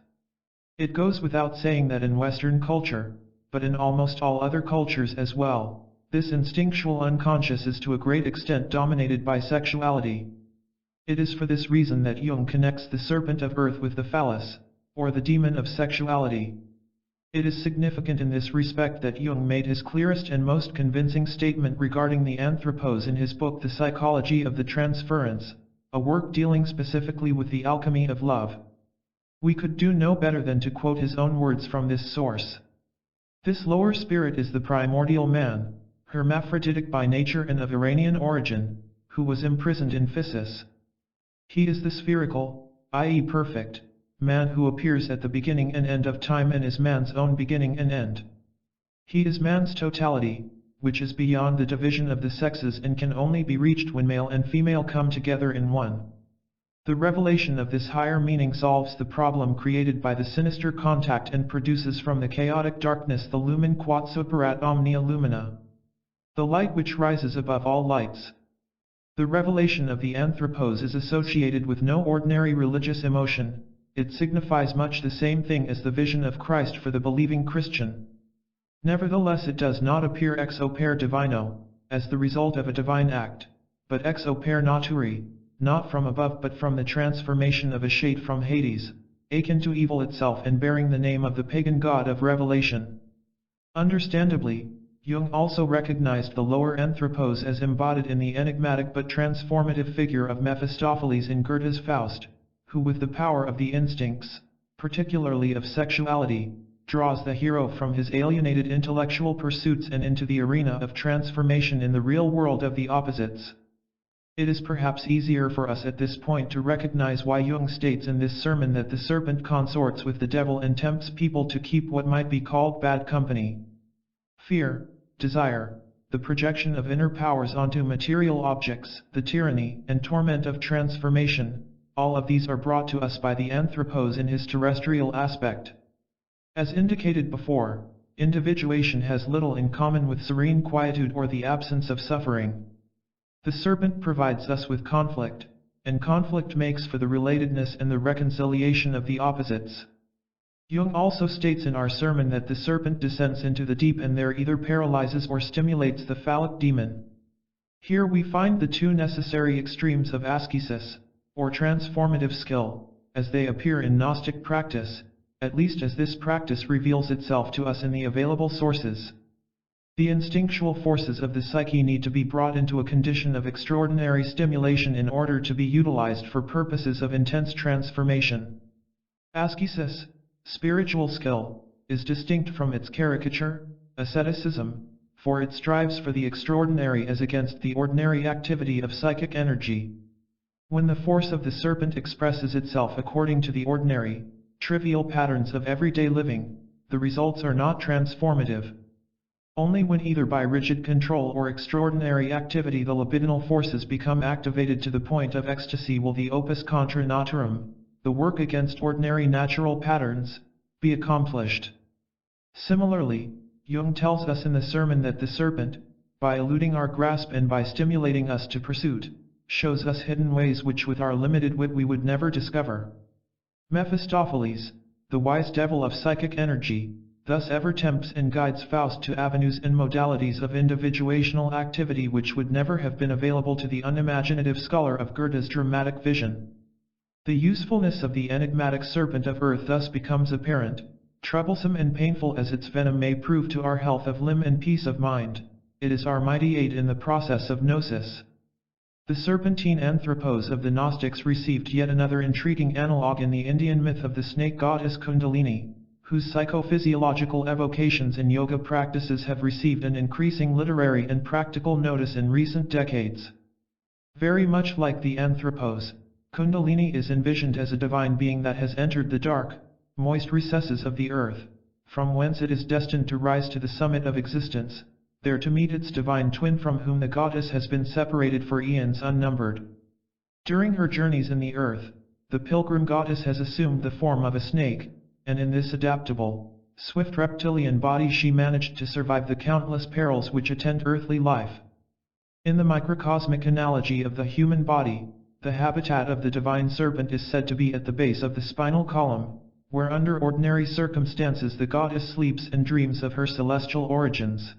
It goes without saying that in Western culture, but in almost all other cultures as well, this instinctual unconscious is to a great extent dominated by sexuality. It is for this reason that Jung connects the serpent of earth with the phallus, or the demon of sexuality. It is significant in this respect that Jung made his clearest and most convincing statement regarding the anthropos in his book The Psychology of the Transference, a work dealing specifically with the alchemy of love. We could do no better than to quote his own words from this source. This lower spirit is the primordial man, hermaphroditic by nature and of Iranian origin, who was imprisoned in physis. He is the spherical, i.e. perfect, man who appears at the beginning and end of time and is man's own beginning and end. He is man's totality, which is beyond the division of the sexes and can only be reached when male and female come together in one. The revelation of this higher meaning solves the problem created by the sinister contact and produces from the chaotic darkness the lumen quod superat omnia lumina, the light which rises above all lights. The revelation of the anthropos is associated with no ordinary religious emotion. It signifies much the same thing as the vision of Christ for the believing Christian. Nevertheless, it does not appear ex opere divino, as the result of a divine act, but ex opere naturae, not from above but from the transformation of a shade from Hades, akin to evil itself and bearing the name of the pagan god of revelation. Understandably, Jung also recognized the lower anthropos as embodied in the enigmatic but transformative figure of Mephistopheles in Goethe's Faust, who with the power of the instincts, particularly of sexuality, draws the hero from his alienated intellectual pursuits and into the arena of transformation in the real world of the opposites. It is perhaps easier for us at this point to recognize why Jung states in this sermon that the serpent consorts with the devil and tempts people to keep what might be called bad company. Fear, desire, the projection of inner powers onto material objects, the tyranny and torment of transformation, all of these are brought to us by the anthropos in his terrestrial aspect. As indicated before, individuation has little in common with serene quietude or the absence of suffering. The serpent provides us with conflict, and conflict makes for the relatedness and the reconciliation of the opposites. Jung also states in our sermon that the serpent descends into the deep and there either paralyzes or stimulates the phallic demon. Here we find the two necessary extremes of ascesis, or transformative skill, as they appear in Gnostic practice, at least as this practice reveals itself to us in the available sources. The instinctual forces of the psyche need to be brought into a condition of extraordinary stimulation in order to be utilized for purposes of intense transformation. Ascesis, spiritual skill, is distinct from its caricature, asceticism, for it strives for the extraordinary as against the ordinary activity of psychic energy. When the force of the serpent expresses itself according to the ordinary, trivial patterns of everyday living, the results are not transformative. Only when either by rigid control or extraordinary activity the libidinal forces become activated to the point of ecstasy will the opus contra naturam, the work against ordinary natural patterns, be accomplished. Similarly, Jung tells us in the sermon that the serpent, by eluding our grasp and by stimulating us to pursuit, shows us hidden ways which with our limited wit we would never discover. Mephistopheles, the wise devil of psychic energy, thus ever tempts and guides Faust to avenues and modalities of individuational activity which would never have been available to the unimaginative scholar of Goethe's dramatic vision. The usefulness of the enigmatic serpent of earth thus becomes apparent, troublesome and painful as its venom may prove to our health of limb and peace of mind. It is our mighty aid in the process of Gnosis. The serpentine anthropos of the Gnostics received yet another intriguing analogue in the Indian myth of the snake goddess Kundalini, whose psychophysiological evocations in yoga practices have received an increasing literary and practical notice in recent decades. Very much like the anthropos, Kundalini is envisioned as a divine being that has entered the dark, moist recesses of the earth, from whence it is destined to rise to the summit of existence, there to meet its divine twin from whom the goddess has been separated for eons unnumbered. During her journeys in the earth, the pilgrim goddess has assumed the form of a snake, and in this adaptable, swift reptilian body she managed to survive the countless perils which attend earthly life. In the microcosmic analogy of the human body, the habitat of the divine serpent is said to be at the base of the spinal column, where under ordinary circumstances the goddess sleeps and dreams of her celestial origins.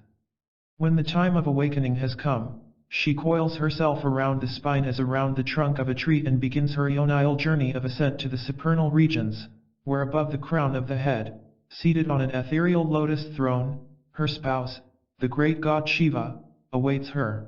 When the time of awakening has come, she coils herself around the spine as around the trunk of a tree and begins her aeonial journey of ascent to the supernal regions, where above the crown of the head, seated on an ethereal lotus throne, her spouse, the great god Shiva, awaits her.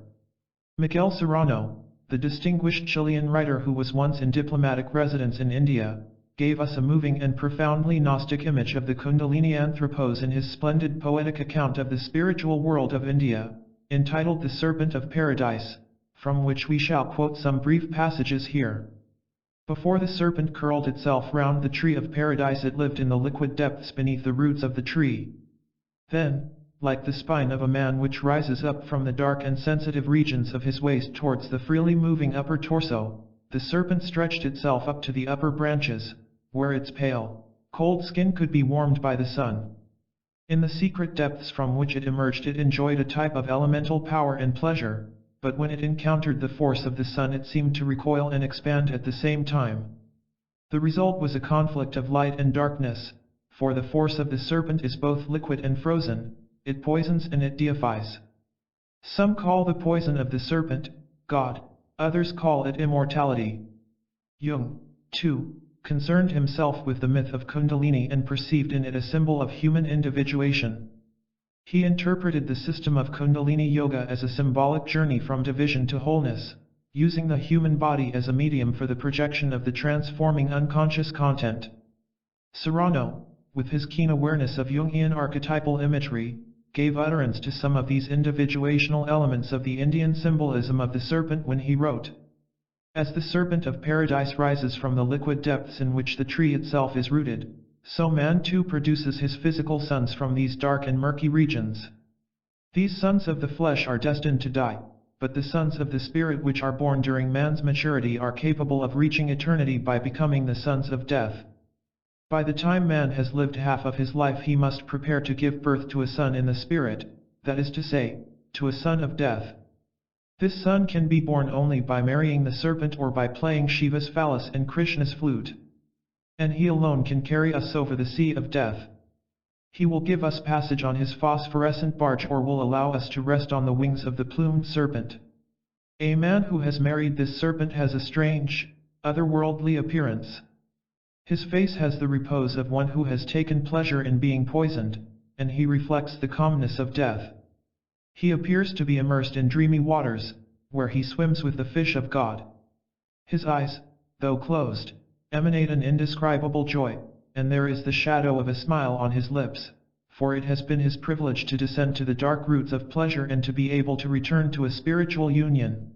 Miguel Serrano, the distinguished Chilean writer who was once in diplomatic residence in India, gave us a moving and profoundly Gnostic image of the Kundalini anthropos in his splendid poetic account of the spiritual world of India, entitled The Serpent of Paradise, from which we shall quote some brief passages here. Before the serpent curled itself round the tree of paradise it lived in the liquid depths beneath the roots of the tree. Then, like the spine of a man which rises up from the dark and sensitive regions of his waist towards the freely moving upper torso, the serpent stretched itself up to the upper branches, where its pale, cold skin could be warmed by the sun. In the secret depths from which it emerged it enjoyed a type of elemental power and pleasure, but when it encountered the force of the sun it seemed to recoil and expand at the same time. The result was a conflict of light and darkness, for the force of the serpent is both liquid and frozen, it poisons and it deifies. Some call the poison of the serpent God, others call it immortality. Jung, too, concerned himself with the myth of Kundalini and perceived in it a symbol of human individuation. He interpreted the system of Kundalini Yoga as a symbolic journey from division to wholeness, using the human body as a medium for the projection of the transforming unconscious content. Serrano, with his keen awareness of Jungian archetypal imagery, gave utterance to some of these individuational elements of the Indian symbolism of the serpent when he wrote, "As the serpent of paradise rises from the liquid depths in which the tree itself is rooted, so man too produces his physical sons from these dark and murky regions. These sons of the flesh are destined to die, but the sons of the spirit which are born during man's maturity are capable of reaching eternity by becoming the sons of death. By the time man has lived half of his life he must prepare to give birth to a son in the spirit, that is to say, to a son of death. This son can be born only by marrying the serpent or by playing Shiva's phallus and Krishna's flute. And he alone can carry us over the sea of death. He will give us passage on his phosphorescent barge or will allow us to rest on the wings of the plumed serpent. A man who has married this serpent has a strange, otherworldly appearance. His face has the repose of one who has taken pleasure in being poisoned, and he reflects the calmness of death. He appears to be immersed in dreamy waters, where he swims with the fish of God. His eyes, though closed, emanate an indescribable joy, and there is the shadow of a smile on his lips, for it has been his privilege to descend to the dark roots of pleasure and to be able to return to a spiritual union.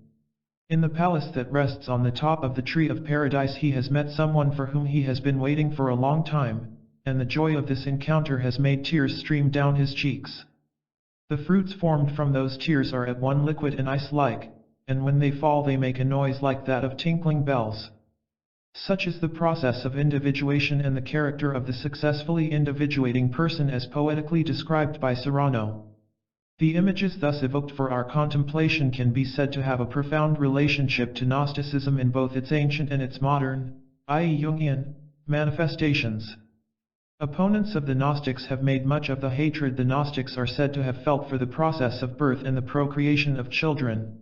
In the palace that rests on the top of the tree of paradise he has met someone for whom he has been waiting for a long time, and the joy of this encounter has made tears stream down his cheeks. The fruits formed from those tears are at one liquid and ice-like, and when they fall they make a noise like that of tinkling bells. Such is the process of individuation and the character of the successfully individuating person as poetically described by Serrano. The images thus evoked for our contemplation can be said to have a profound relationship to Gnosticism in both its ancient and its modern, i.e. Jungian, manifestations. Opponents of the Gnostics have made much of the hatred the Gnostics are said to have felt for the process of birth and the procreation of children.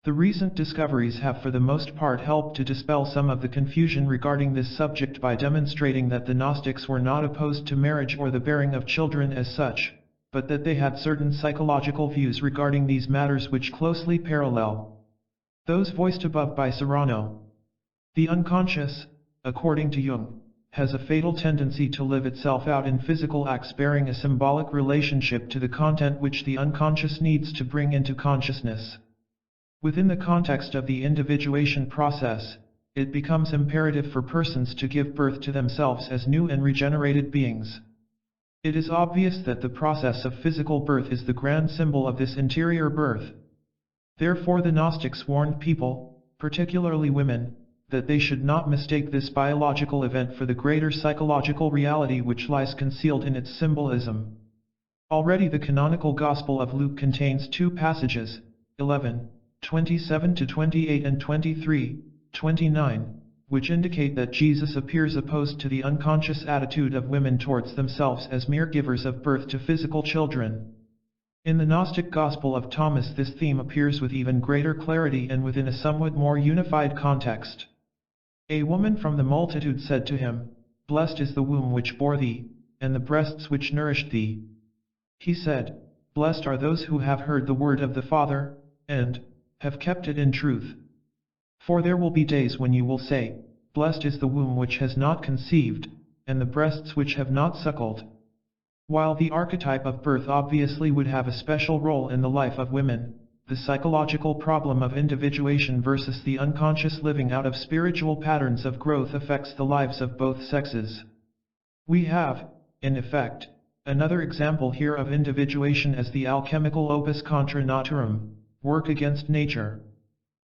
The recent discoveries have for the most part helped to dispel some of the confusion regarding this subject by demonstrating that the Gnostics were not opposed to marriage or the bearing of children as such, but that they had certain psychological views regarding these matters which closely parallel those voiced above by Serrano. The unconscious, according to Jung, has a fatal tendency to live itself out in physical acts bearing a symbolic relationship to the content which the unconscious needs to bring into consciousness. Within the context of the individuation process, it becomes imperative for persons to give birth to themselves as new and regenerated beings. It is obvious that the process of physical birth is the grand symbol of this interior birth. Therefore the Gnostics warned people, particularly women, that they should not mistake this biological event for the greater psychological reality which lies concealed in its symbolism. Already the canonical Gospel of Luke contains two passages, 11:27-28 and 23:29, which indicate that Jesus appears opposed to the unconscious attitude of women towards themselves as mere givers of birth to physical children. In the Gnostic Gospel of Thomas this theme appears with even greater clarity and within a somewhat more unified context. A woman from the multitude said to him, "Blessed is the womb which bore thee, and the breasts which nourished thee." He said, "Blessed are those who have heard the word of the Father, and have kept it in truth. For there will be days when you will say, Blessed is the womb which has not conceived, and the breasts which have not suckled." While the archetype of birth obviously would have a special role in the life of women, the psychological problem of individuation versus the unconscious living out of spiritual patterns of growth affects the lives of both sexes. We have, in effect, Another example here of individuation as the alchemical opus contra naturam, work against nature.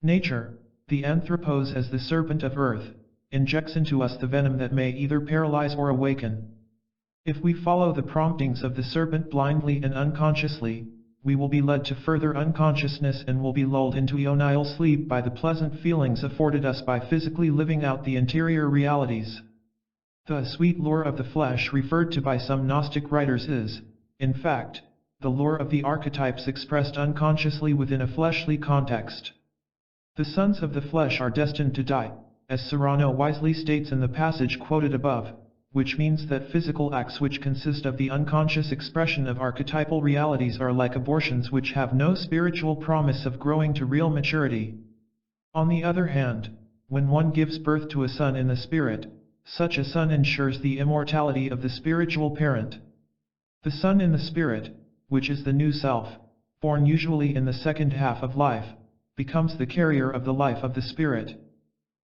Nature, the anthropos as the serpent of earth, injects into us the venom that may either paralyze or awaken. If we follow the promptings of the serpent blindly and unconsciously, we will be led to further unconsciousness and will be lulled into eonial sleep by the pleasant feelings afforded us by physically living out the interior realities. The sweet lure of the flesh referred to by some Gnostic writers is, in fact, the lure of the archetypes expressed unconsciously within a fleshly context. The sons of the flesh are destined to die, as Serrano wisely states in the passage quoted above, which means that physical acts which consist of the unconscious expression of archetypal realities are like abortions which have no spiritual promise of growing to real maturity. On the other hand, when one gives birth to a son in the spirit, such a son ensures the immortality of the spiritual parent. The son in the spirit, which is the new self, born usually in the second half of life, becomes the carrier of the life of the spirit.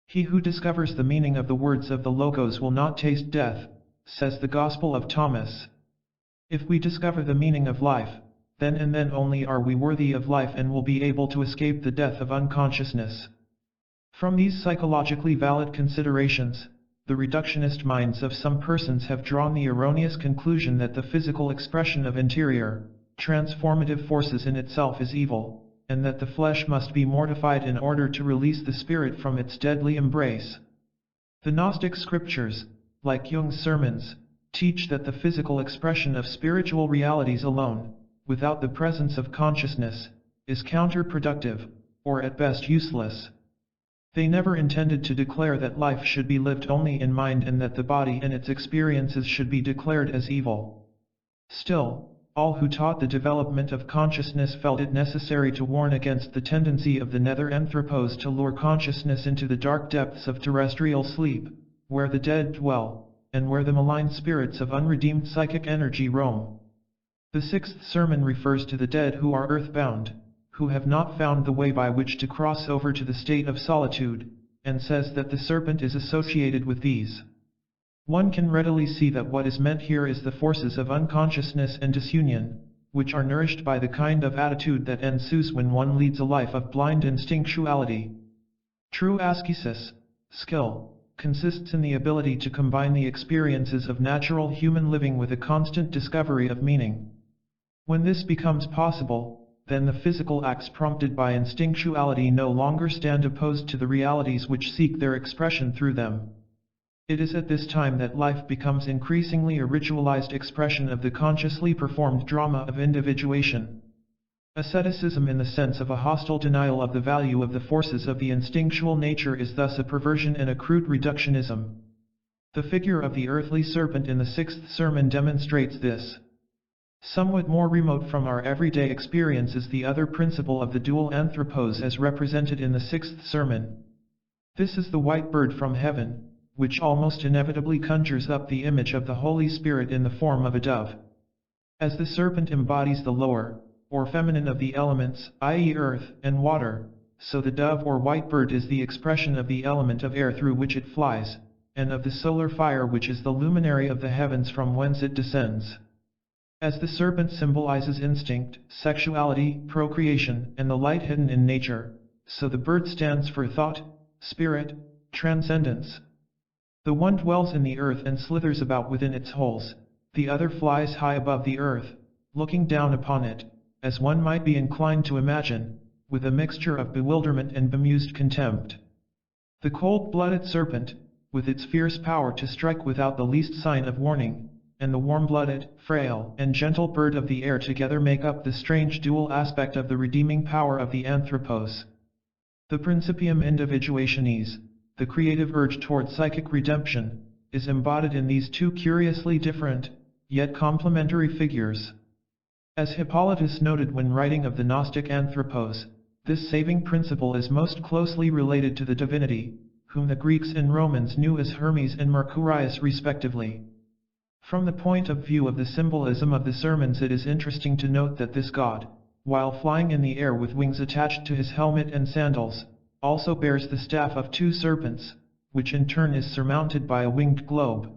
He who discovers the meaning of the words of the Logos will not taste death, says the Gospel of Thomas. If we discover the meaning of life, then and then only are we worthy of life and will be able to escape the death of unconsciousness. From these psychologically valid considerations, the reductionist minds of some persons have drawn the erroneous conclusion that the physical expression of interior, transformative forces in itself is evil, and that the flesh must be mortified in order to release the spirit from its deadly embrace. The Gnostic scriptures, like Jung's sermons, teach that the physical expression of spiritual realities alone, without the presence of consciousness, is counterproductive, or at best useless. They never intended to declare that life should be lived only in mind and that the body and its experiences should be declared as evil. Still, all who taught the development of consciousness felt it necessary to warn against the tendency of the nether anthropos to lure consciousness into the dark depths of terrestrial sleep, where the dead dwell, and where the malign spirits of unredeemed psychic energy roam. The sixth sermon refers to the dead who are earthbound, who have not found the way by which to cross over to the state of solitude, and says that the serpent is associated with these. One can readily see that what is meant here is the forces of unconsciousness and disunion, which are nourished by the kind of attitude that ensues when one leads a life of blind instinctuality. True ascesis, skill, consists in the ability to combine the experiences of natural human living with a constant discovery of meaning. When this becomes possible, then the physical acts prompted by instinctuality no longer stand opposed to the realities which seek their expression through them. It is at this time that life becomes increasingly a ritualized expression of the consciously performed drama of individuation. Asceticism in the sense of a hostile denial of the value of the forces of the instinctual nature is thus a perversion and a crude reductionism. The figure of the earthly serpent in the sixth sermon demonstrates this. Somewhat more remote from our everyday experience is the other principle of the dual anthropos as represented in the sixth sermon. This is the white bird from heaven, which almost inevitably conjures up the image of the Holy Spirit in the form of a dove. As the serpent embodies the lower, or feminine of the elements, i.e. earth and water, so the dove or white bird is the expression of the element of air through which it flies, and of the solar fire which is the luminary of the heavens from whence it descends. As the serpent symbolizes instinct, sexuality, procreation, and the light hidden in nature, so the bird stands for thought, spirit, transcendence. The one dwells in the earth and slithers about within its holes, the other flies high above the earth, looking down upon it, as one might be inclined to imagine, with a mixture of bewilderment and bemused contempt. The cold-blooded serpent, with its fierce power to strike without the least sign of warning, and the warm-blooded, frail, and gentle bird of the air together make up the strange dual aspect of the redeeming power of the anthropos. The principium individuationis, the creative urge toward psychic redemption, is embodied in these two curiously different, yet complementary figures. As Hippolytus noted when writing of the Gnostic anthropos, this saving principle is most closely related to the divinity, whom the Greeks and Romans knew as Hermes and Mercurius respectively. From the point of view of the symbolism of the sermons, it is interesting to note that this god, while flying in the air with wings attached to his helmet and sandals, also bears the staff of two serpents, which in turn is surmounted by a winged globe.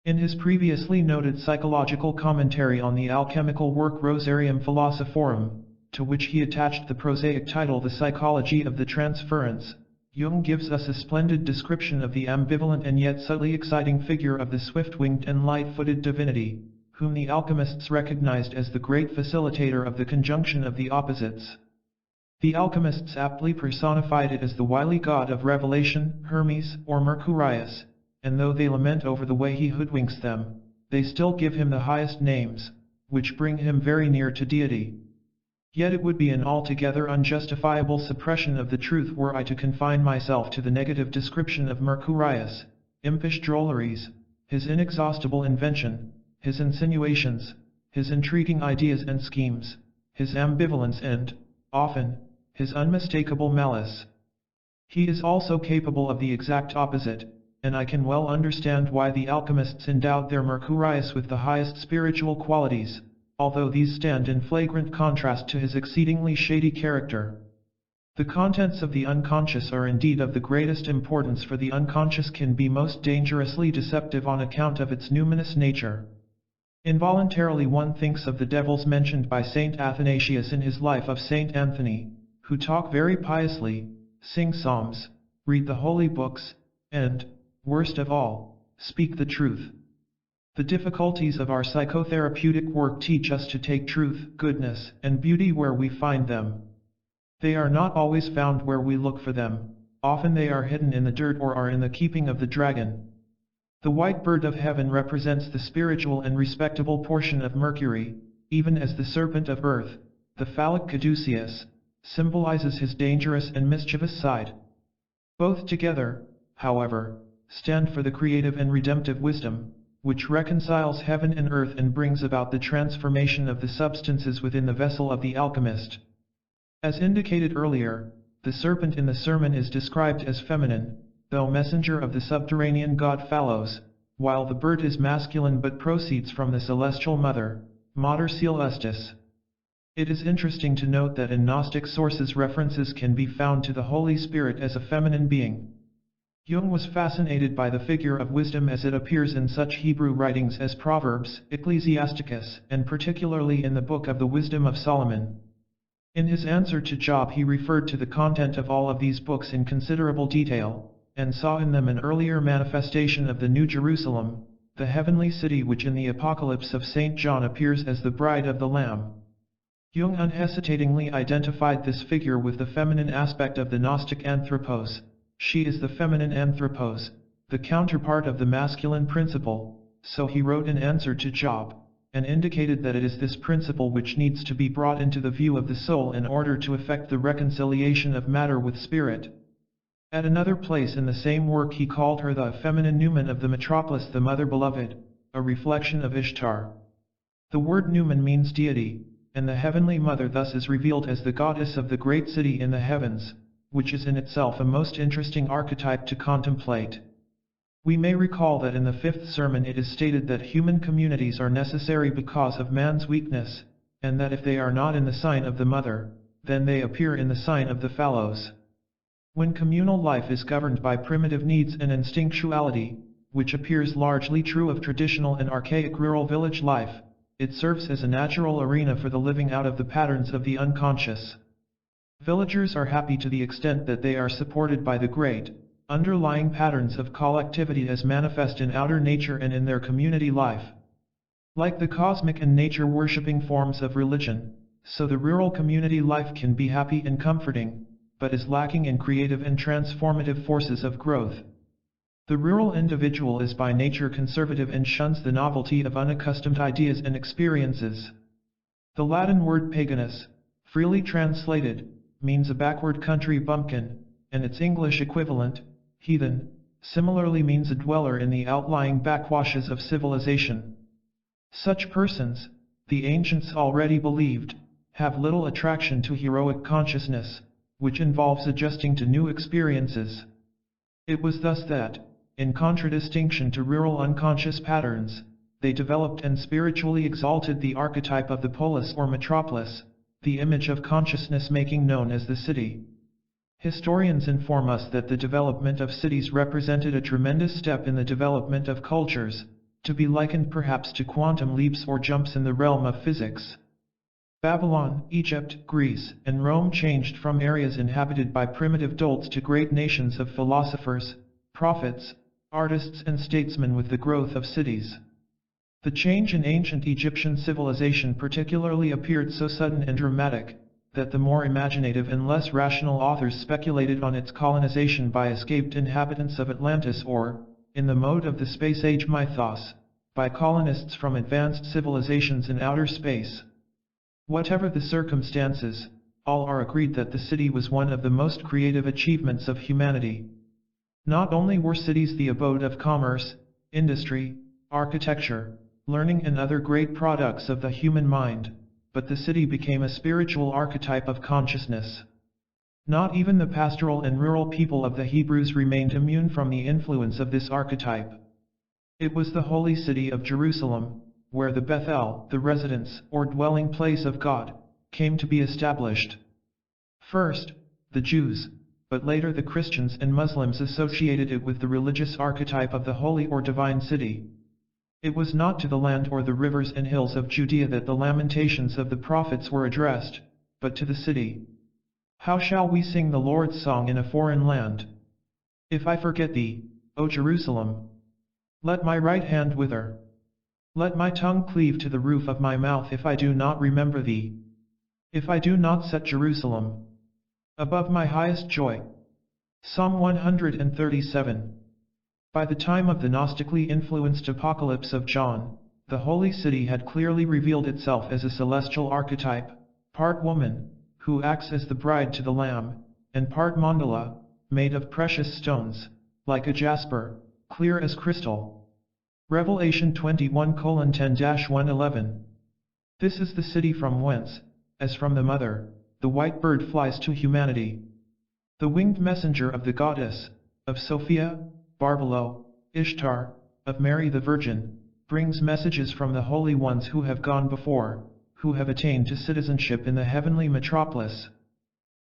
In his previously noted psychological commentary on the alchemical work Rosarium Philosophorum, to which he attached the prosaic title The Psychology of the Transference, Jung gives us a splendid description of the ambivalent and yet subtly exciting figure of the swift-winged and light-footed divinity, whom the alchemists recognized as the great facilitator of the conjunction of the opposites. The alchemists aptly personified it as the wily god of revelation, Hermes, or Mercurius, and though they lament over the way he hoodwinks them, they still give him the highest names, which bring him very near to deity. Yet it would be an altogether unjustifiable suppression of the truth were I to confine myself to the negative description of Mercurius, impish drolleries, his inexhaustible invention, his insinuations, his intriguing ideas and schemes, his ambivalence and, often, his unmistakable malice. He is also capable of the exact opposite, and I can well understand why the alchemists endowed their Mercurius with the highest spiritual qualities, although these stand in flagrant contrast to his exceedingly shady character. The contents of the unconscious are indeed of the greatest importance, for the unconscious can be most dangerously deceptive on account of its numinous nature. Involuntarily one thinks of the devils mentioned by Saint Athanasius in his Life of Saint Anthony, who talk very piously, sing psalms, read the holy books, and, worst of all, speak the truth. The difficulties of our psychotherapeutic work teach us to take truth, goodness, and beauty where we find them. They are not always found where we look for them, often they are hidden in the dirt or are in the keeping of the dragon. The white bird of heaven represents the spiritual and respectable portion of Mercury, even as the serpent of earth, the phallic caduceus, symbolizes his dangerous and mischievous side. Both together, however, stand for the creative and redemptive wisdom, which reconciles heaven and earth and brings about the transformation of the substances within the vessel of the alchemist. As indicated earlier, the serpent in the sermon is described as feminine, though messenger of the subterranean god Phallos, while the bird is masculine but proceeds from the celestial mother, Mater Celestis. It is interesting to note that in Gnostic sources references can be found to the Holy Spirit as a feminine being. Jung was fascinated by the figure of wisdom as it appears in such Hebrew writings as Proverbs, Ecclesiasticus, and particularly in the Book of the Wisdom of Solomon. In his answer to Job he referred to the content of all of these books in considerable detail, and saw in them an earlier manifestation of the New Jerusalem, the heavenly city which in the Apocalypse of St. John appears as the bride of the Lamb. Jung unhesitatingly identified this figure with the feminine aspect of the Gnostic anthropos. She is the feminine anthropos, the counterpart of the masculine principle, so he wrote in answer to Job, and indicated that it is this principle which needs to be brought into the view of the soul in order to effect the reconciliation of matter with spirit. At another place in the same work he called her the feminine numen of the metropolis, the mother beloved, a reflection of Ishtar. The word numen means deity, and the heavenly mother thus is revealed as the goddess of the great city in the heavens, which is in itself a most interesting archetype to contemplate. We may recall that in the fifth sermon it is stated that human communities are necessary because of man's weakness, and that if they are not in the sign of the mother, then they appear in the sign of the Phallos. When communal life is governed by primitive needs and instinctuality, which appears largely true of traditional and archaic rural village life, it serves as a natural arena for the living out of the patterns of the unconscious. Villagers are happy to the extent that they are supported by the great, underlying patterns of collectivity as manifest in outer nature and in their community life. Like the cosmic and nature-worshipping forms of religion, so the rural community life can be happy and comforting, but is lacking in creative and transformative forces of growth. The rural individual is by nature conservative and shuns the novelty of unaccustomed ideas and experiences. The Latin word paganus, freely translated, means a backward country bumpkin, and its English equivalent, heathen, similarly means a dweller in the outlying backwashes of civilization. Such persons, the ancients already believed, have little attraction to heroic consciousness, which involves adjusting to new experiences. It was thus that, in contradistinction to rural unconscious patterns, they developed and spiritually exalted the archetype of the polis or metropolis, the image of consciousness making known as the city. Historians inform us that the development of cities represented a tremendous step in the development of cultures, to be likened perhaps to quantum leaps or jumps in the realm of physics. Babylon, Egypt, Greece, and Rome changed from areas inhabited by primitive dolts to great nations of philosophers, prophets, artists and statesmen with the growth of cities. The change in ancient Egyptian civilization particularly appeared so sudden and dramatic, that the more imaginative and less rational authors speculated on its colonization by escaped inhabitants of Atlantis or, in the mode of the space age mythos, by colonists from advanced civilizations in outer space. Whatever the circumstances, all are agreed that the city was one of the most creative achievements of humanity. Not only were cities the abode of commerce, industry, architecture, learning and other great products of the human mind, but the city became a spiritual archetype of consciousness. Not even the pastoral and rural people of the Hebrews remained immune from the influence of this archetype. It was the holy city of Jerusalem, where the Bethel, the residence or dwelling place of God, came to be established. First, the Jews, but later the Christians and Muslims associated it with the religious archetype of the holy or divine city. It was not to the land or the rivers and hills of Judea that the lamentations of the prophets were addressed, but to the city. How shall we sing the Lord's song in a foreign land? If I forget thee, O Jerusalem, let my right hand wither. Let my tongue cleave to the roof of my mouth if I do not remember thee. If I do not set Jerusalem above my highest joy. Psalm 137. By the time of the Gnostically influenced Apocalypse of John, the holy city had clearly revealed itself as a celestial archetype, part woman, who acts as the bride to the Lamb, and part mandala, made of precious stones, like a jasper, clear as crystal. Revelation 21:10-111. This is the city from whence, as from the mother, the white bird flies to humanity. The winged messenger of the goddess, of Sophia, Barbelo, Ishtar, of Mary the Virgin, brings messages from the holy ones who have gone before, who have attained to citizenship in the heavenly metropolis.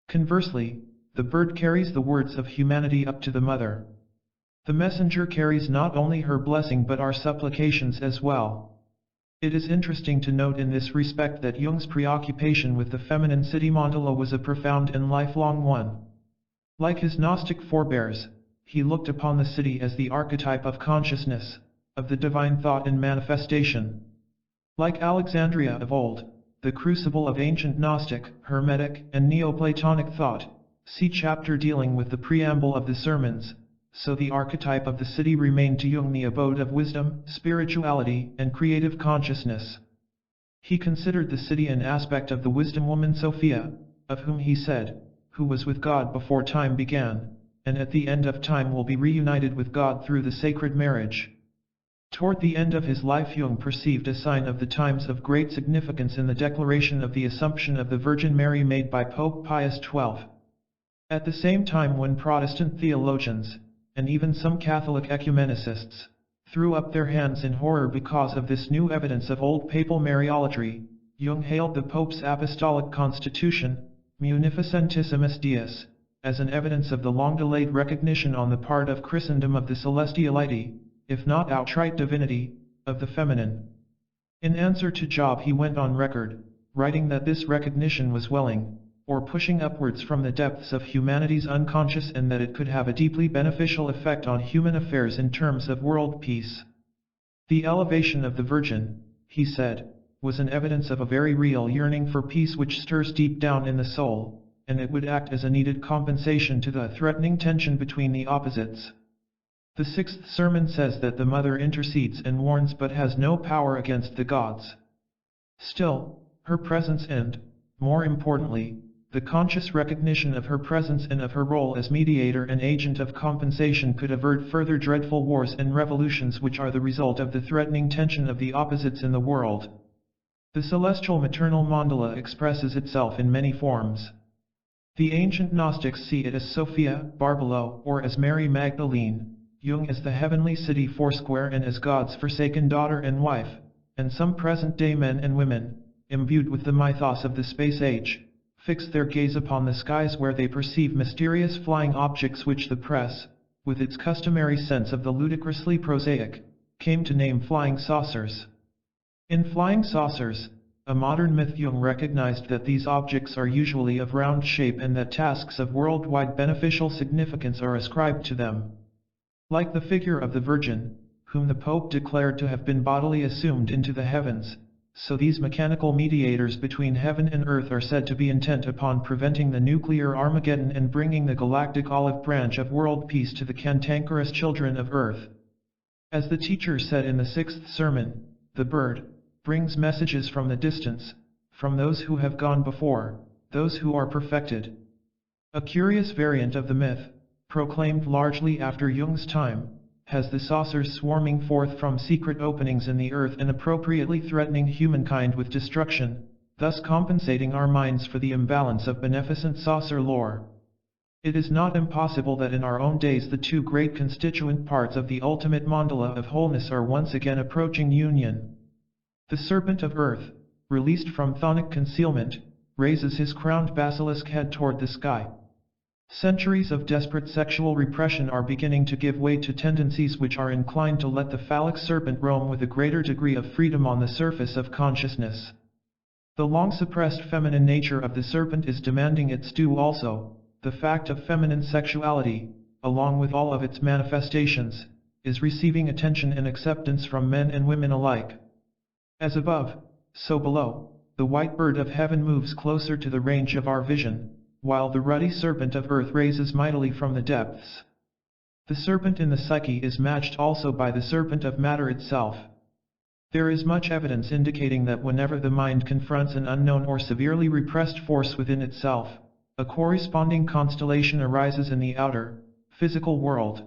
Conversely, the bird carries the words of humanity up to the mother. The messenger carries not only her blessing but our supplications as well. It is interesting to note in this respect that Jung's preoccupation with the feminine city mandala was a profound and lifelong one. Like his Gnostic forebears, he looked upon the city as the archetype of consciousness, of the divine thought and manifestation. Like Alexandria of old, the crucible of ancient Gnostic, Hermetic, and Neoplatonic thought, see chapter dealing with the preamble of the sermons, so the archetype of the city remained to Jung the abode of wisdom, spirituality, and creative consciousness. He considered the city an aspect of the wisdom woman Sophia, of whom he said, who was with God before time began, and at the end of time will be reunited with God through the sacred marriage. Toward the end of his life Jung perceived a sign of the times of great significance in the declaration of the Assumption of the Virgin Mary made by Pope Pius XII. At the same time when Protestant theologians, and even some Catholic ecumenicists, threw up their hands in horror because of this new evidence of old papal Mariolatry, Jung hailed the Pope's apostolic constitution, Munificentissimus Deus, as an evidence of the long-delayed recognition on the part of Christendom of the celestiality, if not outright divinity, of the feminine. In answer to Job he went on record, writing that this recognition was welling, or pushing upwards from the depths of humanity's unconscious and that it could have a deeply beneficial effect on human affairs in terms of world peace. The elevation of the Virgin, he said, was an evidence of a very real yearning for peace which stirs deep down in the soul, and it would act as a needed compensation to the threatening tension between the opposites. The sixth sermon says that the mother intercedes and warns but has no power against the gods. Still, her presence and, more importantly, the conscious recognition of her presence and of her role as mediator and agent of compensation could avert further dreadful wars and revolutions which are the result of the threatening tension of the opposites in the world. The celestial maternal mandala expresses itself in many forms. The ancient Gnostics see it as Sophia, Barbelo, or as Mary Magdalene, Jung as the heavenly city foursquare and as God's forsaken daughter and wife, and some present-day men and women, imbued with the mythos of the space age, fix their gaze upon the skies where they perceive mysterious flying objects which the press, with its customary sense of the ludicrously prosaic, came to name flying saucers. In Flying Saucers, a modern myth, Jung recognized that these objects are usually of round shape and that tasks of worldwide beneficial significance are ascribed to them. Like the figure of the Virgin, whom the Pope declared to have been bodily assumed into the heavens, so these mechanical mediators between heaven and earth are said to be intent upon preventing the nuclear Armageddon and bringing the galactic olive branch of world peace to the cantankerous children of earth. As the teacher said in the sixth sermon, the bird brings messages from the distance, from those who have gone before, those who are perfected. A curious variant of the myth, proclaimed largely after Jung's time, has the saucers swarming forth from secret openings in the earth and appropriately threatening humankind with destruction, thus compensating our minds for the imbalance of beneficent saucer lore. It is not impossible that in our own days the two great constituent parts of the ultimate mandala of wholeness are once again approaching union. The serpent of earth, released from chthonic concealment, raises his crowned basilisk head toward the sky. Centuries of desperate sexual repression are beginning to give way to tendencies which are inclined to let the phallic serpent roam with a greater degree of freedom on the surface of consciousness. The long-suppressed feminine nature of the serpent is demanding its due also. The fact of feminine sexuality, along with all of its manifestations, is receiving attention and acceptance from men and women alike. As above, so below, the white bird of heaven moves closer to the range of our vision, while the ruddy serpent of earth raises mightily from the depths. The serpent in the psyche is matched also by the serpent of matter itself. There is much evidence indicating that whenever the mind confronts an unknown or severely repressed force within itself, a corresponding constellation arises in the outer, physical world.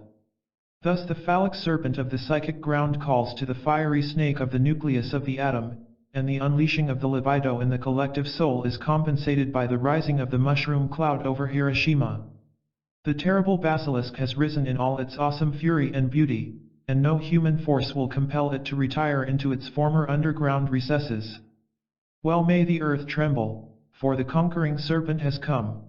Thus the phallic serpent of the psychic ground calls to the fiery snake of the nucleus of the atom, and the unleashing of the libido in the collective soul is compensated by the rising of the mushroom cloud over Hiroshima. The terrible basilisk has risen in all its awesome fury and beauty, and no human force will compel it to retire into its former underground recesses. Well may the earth tremble, for the conquering serpent has come.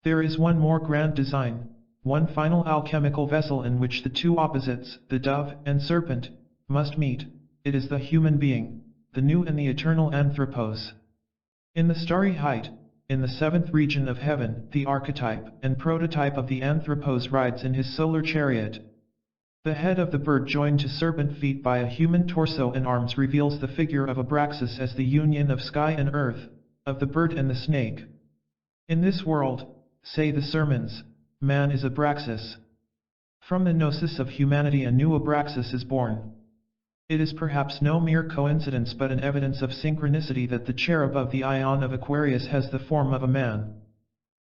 There is one more grand design, one final alchemical vessel in which the two opposites, the dove and serpent, must meet. It is the human being, the new and the eternal anthropos. In the starry height, in the seventh region of heaven, the archetype and prototype of the anthropos rides in his solar chariot. The head of the bird joined to serpent feet by a human torso and arms reveals the figure of Abraxas as the union of sky and earth, of the bird and the snake. In this world, say the sermons, man is Abraxas. From the gnosis of humanity a new Abraxas is born. It is perhaps no mere coincidence but an evidence of synchronicity that the cherub of the Ion of Aquarius has the form of a man.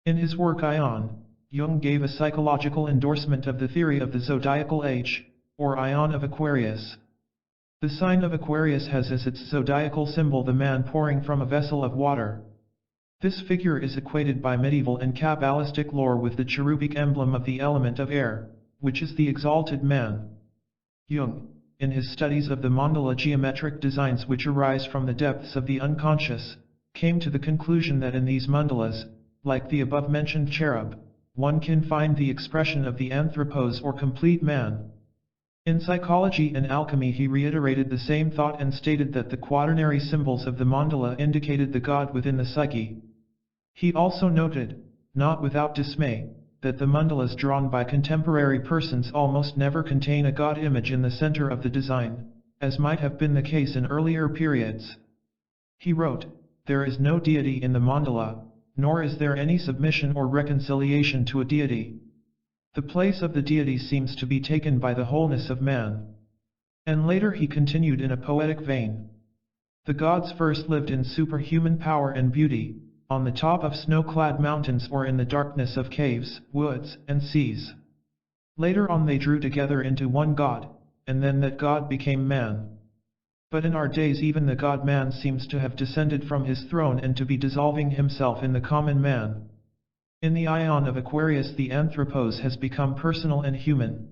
In his work Ion, Jung gave a psychological endorsement of the theory of the zodiacal age, or Ion of Aquarius. The sign of Aquarius has as its zodiacal symbol the man pouring from a vessel of water. This figure is equated by medieval and Kabbalistic lore with the cherubic emblem of the element of air, which is the exalted man. Jung, in his studies of the mandala geometric designs which arise from the depths of the unconscious, came to the conclusion that in these mandalas, like the above-mentioned cherub, one can find the expression of the anthropos or complete man. In psychology and alchemy he reiterated the same thought and stated that the quaternary symbols of the mandala indicated the god within the psyche. He also noted, not without dismay, that the mandalas drawn by contemporary persons almost never contain a god image in the center of the design, as might have been the case in earlier periods. He wrote, "There is no deity in the mandala, nor is there any submission or reconciliation to a deity. The place of the deity seems to be taken by the wholeness of man." And later he continued in a poetic vein, "The gods first lived in superhuman power and beauty, on the top of snow-clad mountains or in the darkness of caves, woods, and seas. Later on they drew together into one God, and then that God became man. But in our days even the God-man seems to have descended from his throne and to be dissolving himself in the common man. In the Ion of Aquarius the anthropos has become personal and human.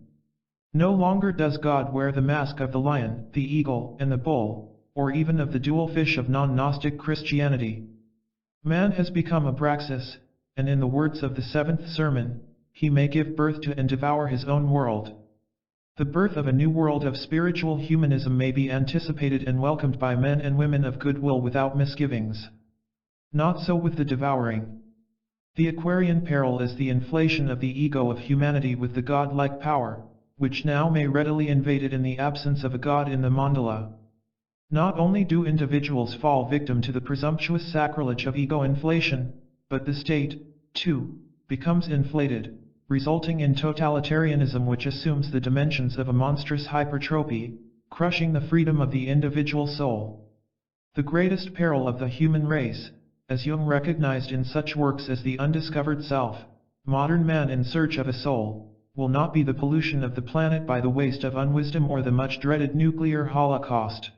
No longer does God wear the mask of the lion, the eagle, and the bull, or even of the dual fish of non-Gnostic Christianity. Man has become Abraxas, and in the words of the seventh sermon, he may give birth to and devour his own world. The birth of a new world of spiritual humanism may be anticipated and welcomed by men and women of goodwill without misgivings. Not so with the devouring. The Aquarian peril is the inflation of the ego of humanity with the god-like power, which now may readily invade it in the absence of a god in the mandala. Not only do individuals fall victim to the presumptuous sacrilege of ego inflation, but the state, too, becomes inflated, resulting in totalitarianism which assumes the dimensions of a monstrous hypertrophy, crushing the freedom of the individual soul. The greatest peril of the human race, as Jung recognized in such works as The Undiscovered Self, Modern Man in Search of a Soul, will not be the pollution of the planet by the waste of unwisdom or the much-dreaded nuclear holocaust.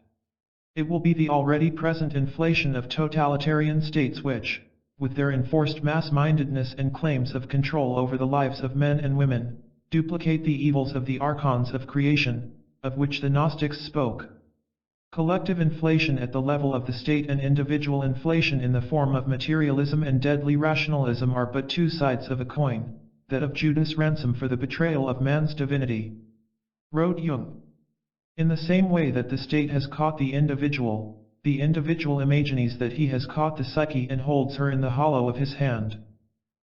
It will be the already present inflation of totalitarian states which, with their enforced mass-mindedness and claims of control over the lives of men and women, duplicate the evils of the archons of creation, of which the Gnostics spoke. Collective inflation at the level of the state and individual inflation in the form of materialism and deadly rationalism are but two sides of a coin, that of Judas' ransom for the betrayal of man's divinity. Wrote Jung. In the same way that the state has caught the individual imagines that he has caught the psyche and holds her in the hollow of his hand.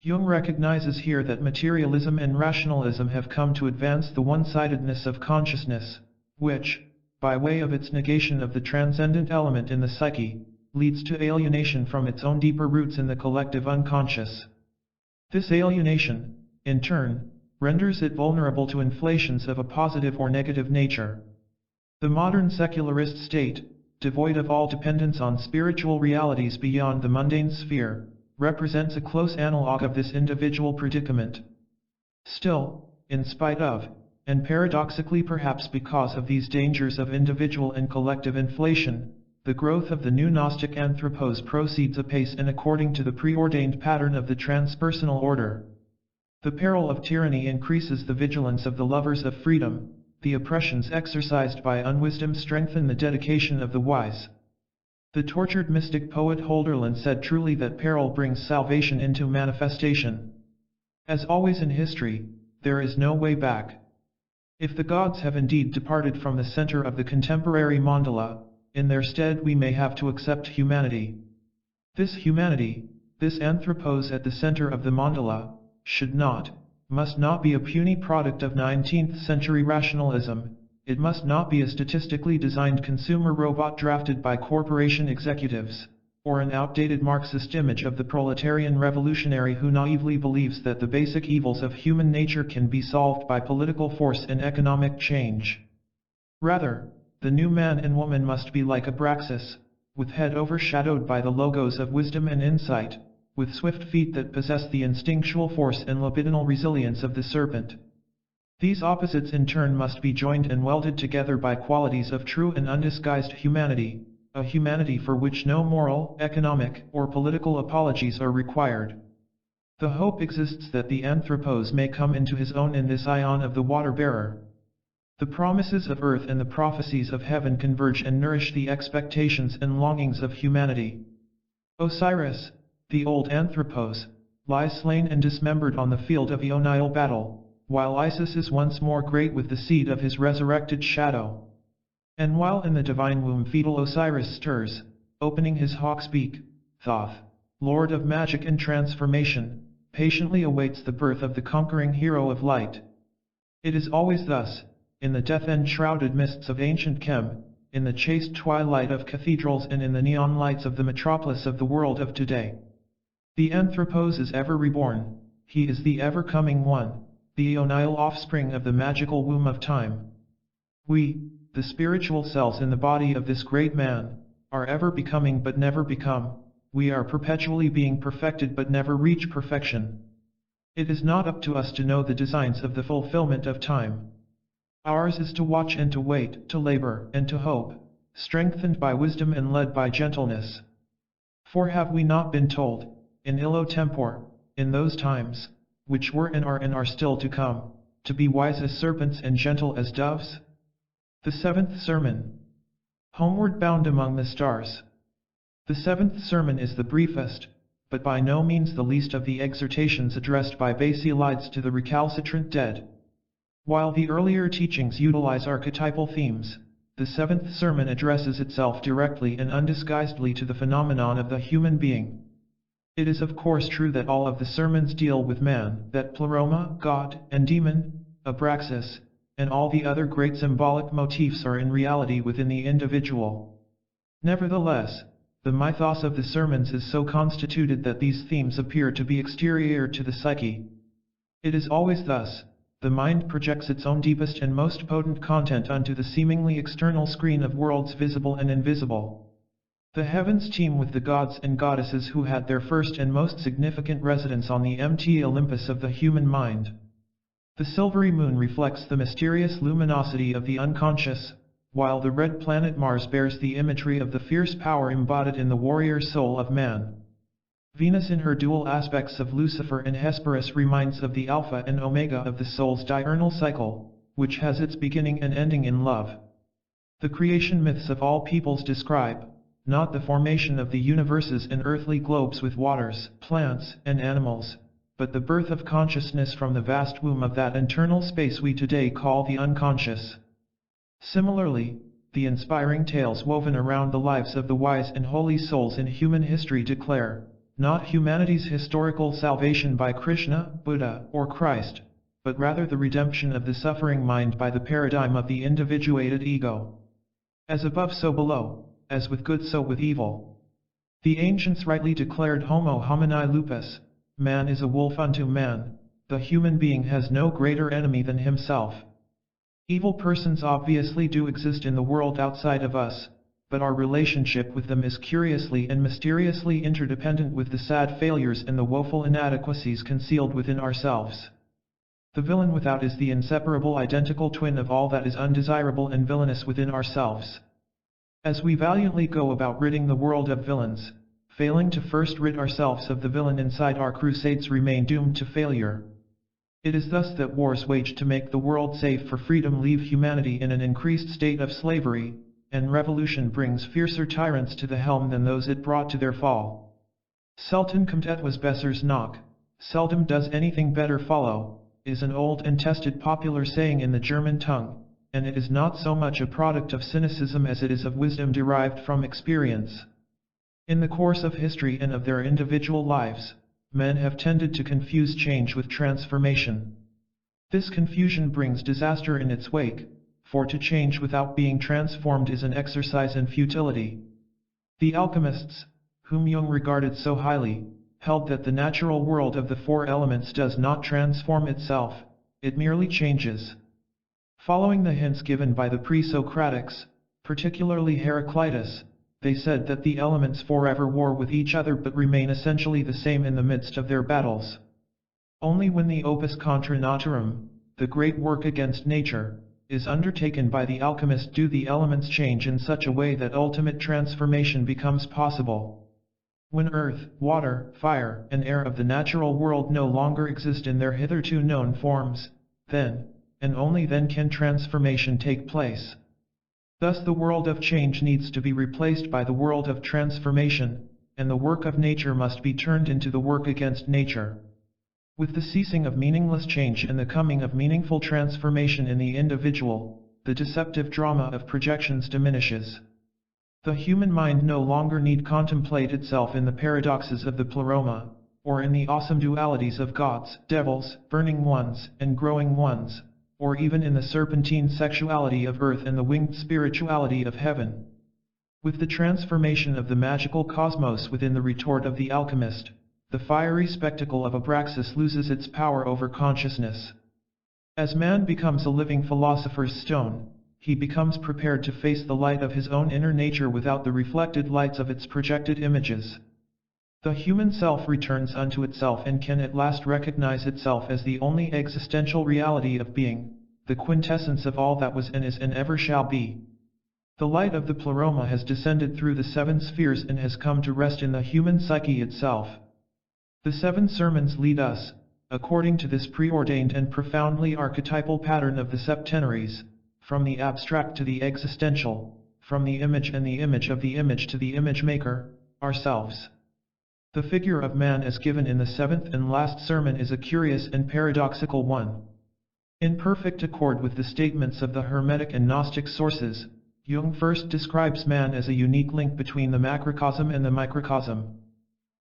Jung recognizes here that materialism and rationalism have come to advance the one-sidedness of consciousness, which, by way of its negation of the transcendent element in the psyche, leads to alienation from its own deeper roots in the collective unconscious. This alienation, in turn, renders it vulnerable to inflations of a positive or negative nature. The modern secularist state, devoid of all dependence on spiritual realities beyond the mundane sphere, represents a close analogue of this individual predicament. Still, in spite of, and paradoxically perhaps because of these dangers of individual and collective inflation, the growth of the new Gnostic anthropos proceeds apace and according to the preordained pattern of the transpersonal order. The peril of tyranny increases the vigilance of the lovers of freedom, the oppressions exercised by unwisdom strengthen the dedication of the wise. The tortured mystic poet Hoeller said truly that peril brings salvation into manifestation. As always in history, there is no way back. If the gods have indeed departed from the center of the contemporary mandala, in their stead we may have to accept humanity. This humanity, this anthropos at the center of the mandala, must not be a puny product of 19th century rationalism. It must not be a statistically designed consumer robot drafted by corporation executives, or an outdated Marxist image of the proletarian revolutionary who naively believes that the basic evils of human nature can be solved by political force and economic change. Rather, the new man and woman must be like Abraxas, with head overshadowed by the logos of wisdom and insight, with swift feet that possess the instinctual force and libidinal resilience of the serpent. These opposites in turn must be joined and welded together by qualities of true and undisguised humanity, a humanity for which no moral, economic, or political apologies are required. The hope exists that the anthropos may come into his own in this ion of the water-bearer. The promises of earth and the prophecies of heaven converge and nourish the expectations and longings of humanity. Osiris, the old anthropos, lies slain and dismembered on the field of Ionile battle, while Isis is once more great with the seed of his resurrected shadow. And while in the divine womb fetal Osiris stirs, opening his hawk's beak, Thoth, lord of magic and transformation, patiently awaits the birth of the conquering hero of light. It is always thus, in the death-enshrouded mists of ancient Chem, in the chaste twilight of cathedrals and in the neon lights of the metropolis of the world of today. The anthropos is ever reborn, he is the ever-coming one, the Ionile offspring of the magical womb of time. We, the spiritual cells in the body of this great man, are ever becoming but never become, we are perpetually being perfected but never reach perfection. It is not up to us to know the designs of the fulfillment of time. Ours is to watch and to wait, to labor and to hope, strengthened by wisdom and led by gentleness. For have we not been told, in illo tempore, in those times, which were and are still to come, to be wise as serpents and gentle as doves? The seventh sermon. Homeward bound among the stars. The seventh sermon is the briefest, but by no means the least of the exhortations addressed by Basilides to the recalcitrant dead. While the earlier teachings utilize archetypal themes, the seventh sermon addresses itself directly and undisguisedly to the phenomenon of the human being. It is of course true that all of the sermons deal with man, that pleroma, God, and demon, abraxas, and all the other great symbolic motifs are in reality within the individual. Nevertheless, the mythos of the sermons is so constituted that these themes appear to be exterior to the psyche. It is always thus: the mind projects its own deepest and most potent content onto the seemingly external screen of worlds visible and invisible. The heavens teem with the gods and goddesses who had their first and most significant residence on the empty Olympus of the human mind. The silvery moon reflects the mysterious luminosity of the unconscious, while the red planet Mars bears the imagery of the fierce power embodied in the warrior soul of man. Venus in her dual aspects of Lucifer and Hesperus reminds of the alpha and omega of the soul's diurnal cycle, which has its beginning and ending in love. The creation myths of all peoples describe, not the formation of the universes and earthly globes with waters, plants, and animals, but the birth of consciousness from the vast womb of that internal space we today call the unconscious. Similarly, the inspiring tales woven around the lives of the wise and holy souls in human history declare, not humanity's historical salvation by Krishna, Buddha, or Christ, but rather the redemption of the suffering mind by the paradigm of the individuated ego. As above so below, as with good so with evil. The ancients rightly declared homo homini lupus, man is a wolf unto man, the human being has no greater enemy than himself. Evil persons obviously do exist in the world outside of us, but our relationship with them is curiously and mysteriously interdependent with the sad failures and the woeful inadequacies concealed within ourselves. The villain without is the inseparable identical twin of all that is undesirable and villainous within ourselves. As we valiantly go about ridding the world of villains, failing to first rid ourselves of the villain inside, our crusades remain doomed to failure. It is thus that wars waged to make the world safe for freedom leave humanity in an increased state of slavery, and revolution brings fiercer tyrants to the helm than those it brought to their fall. Selten kommt etwas Besseres nach, seldom does anything better follow, is an old and tested popular saying in the German tongue, and it is not so much a product of cynicism as it is of wisdom derived from experience. In the course of history and of their individual lives, men have tended to confuse change with transformation. This confusion brings disaster in its wake, for to change without being transformed is an exercise in futility. The alchemists, whom Jung regarded so highly, held that the natural world of the four elements does not transform itself, it merely changes. Following the hints given by the pre-Socratics, particularly Heraclitus, they said that the elements forever war with each other but remain essentially the same in the midst of their battles. Only when the opus contra naturam, the great work against nature, is undertaken by the alchemist do the elements change in such a way that ultimate transformation becomes possible. When earth, water, fire, and air of the natural world no longer exist in their hitherto known forms, then, and only then can transformation take place. Thus the world of change needs to be replaced by the world of transformation, and the work of nature must be turned into the work against nature. With the ceasing of meaningless change and the coming of meaningful transformation in the individual, the deceptive drama of projections diminishes. The human mind no longer need contemplate itself in the paradoxes of the pleroma, or in the awesome dualities of gods, devils, burning ones, and growing ones, or even in the serpentine sexuality of earth and the winged spirituality of heaven. With the transformation of the magical cosmos within the retort of the alchemist, the fiery spectacle of Abraxas loses its power over consciousness. As man becomes a living philosopher's stone, he becomes prepared to face the light of his own inner nature without the reflected lights of its projected images. The human self returns unto itself and can at last recognize itself as the only existential reality of being, the quintessence of all that was and is and ever shall be. The light of the pleroma has descended through the seven spheres and has come to rest in the human psyche itself. The seven sermons lead us, according to this preordained and profoundly archetypal pattern of the septenaries, from the abstract to the existential, from the image and the image of the image to the image maker, ourselves. The figure of man as given in the seventh and last sermon is a curious and paradoxical one. In perfect accord with the statements of the Hermetic and Gnostic sources, Jung first describes man as a unique link between the macrocosm and the microcosm.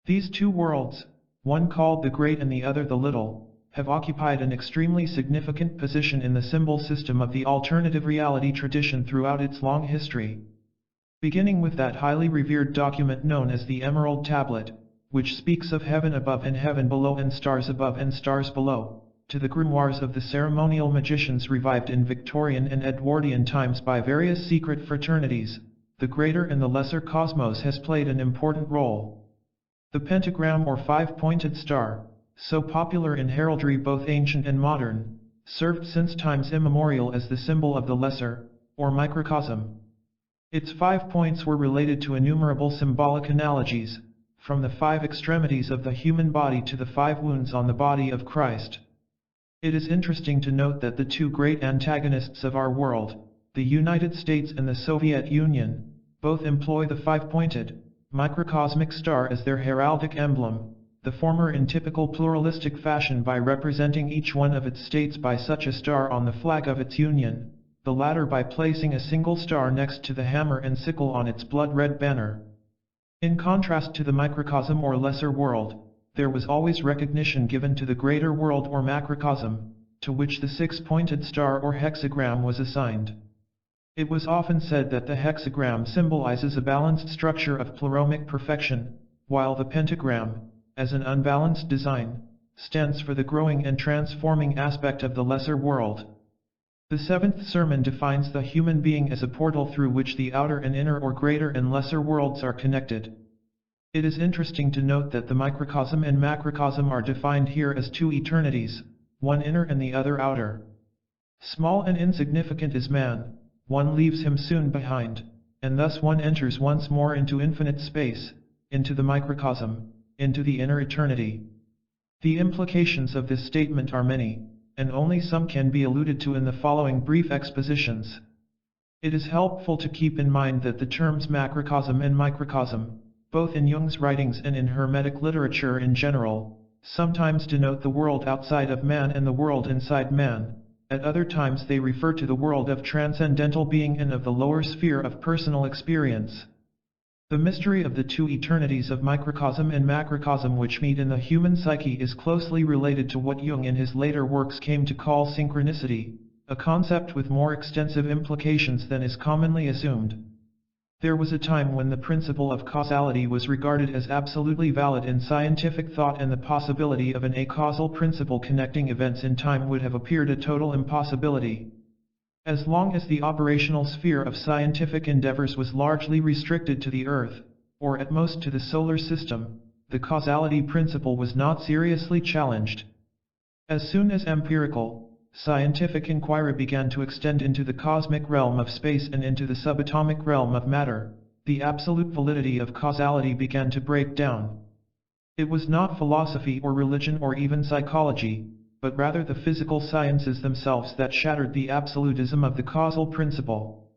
These two worlds, one called the great and the other the little, have occupied an extremely significant position in the symbol system of the alternative reality tradition throughout its long history. Beginning with that highly revered document known as the Emerald Tablet, which speaks of heaven above and heaven below and stars above and stars below, to the grimoires of the ceremonial magicians revived in Victorian and Edwardian times by various secret fraternities, the greater and the lesser cosmos has played an important role. The pentagram or five-pointed star, so popular in heraldry both ancient and modern, served since times immemorial as the symbol of the lesser, or microcosm. Its 5 points were related to innumerable symbolic analogies, from the 5 extremities of the human body to the 5 wounds on the body of Christ. It is interesting to note that the two great antagonists of our world, the United States and the Soviet Union, both employ the 5-pointed, microcosmic star as their heraldic emblem, the former in typical pluralistic fashion by representing each one of its states by such a star on the flag of its union, the latter by placing a single star next to the hammer and sickle on its blood-red banner. In contrast to the microcosm or lesser world, there was always recognition given to the greater world or macrocosm, to which the 6-pointed star or hexagram was assigned. It was often said that the hexagram symbolizes a balanced structure of pleromic perfection, while the pentagram, as an unbalanced design, stands for the growing and transforming aspect of the lesser world. The 7th sermon defines the human being as a portal through which the outer and inner or greater and lesser worlds are connected. It is interesting to note that the microcosm and macrocosm are defined here as two eternities, one inner and the other outer. Small and insignificant is man, one leaves him soon behind, and thus one enters once more into infinite space, into the microcosm, into the inner eternity. The implications of this statement are many, and only some can be alluded to in the following brief expositions. It is helpful to keep in mind that the terms macrocosm and microcosm, both in Jung's writings and in Hermetic literature in general, sometimes denote the world outside of man and the world inside man. At other times they refer to the world of transcendental being and of the lower sphere of personal experience. The mystery of the two eternities of microcosm and macrocosm which meet in the human psyche is closely related to what Jung in his later works came to call synchronicity, a concept with more extensive implications than is commonly assumed. There was a time when the principle of causality was regarded as absolutely valid in scientific thought, and the possibility of an acausal principle connecting events in time would have appeared a total impossibility. As long as the operational sphere of scientific endeavors was largely restricted to the Earth, or at most to the solar system, the causality principle was not seriously challenged. As soon as empirical, scientific inquiry began to extend into the cosmic realm of space and into the subatomic realm of matter, the absolute validity of causality began to break down. It was not philosophy or religion or even psychology, but rather the physical sciences themselves that shattered the absolutism of the causal principle.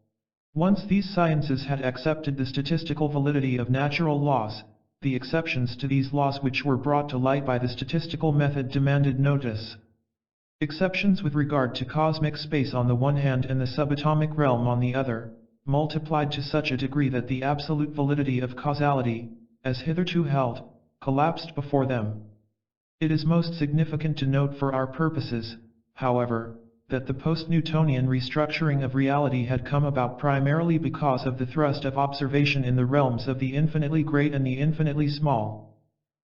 Once these sciences had accepted the statistical validity of natural laws, the exceptions to these laws which were brought to light by the statistical method demanded notice. Exceptions with regard to cosmic space on the one hand and the subatomic realm on the other, multiplied to such a degree that the absolute validity of causality, as hitherto held, collapsed before them. It is most significant to note for our purposes, however, that the post-Newtonian restructuring of reality had come about primarily because of the thrust of observation in the realms of the infinitely great and the infinitely small.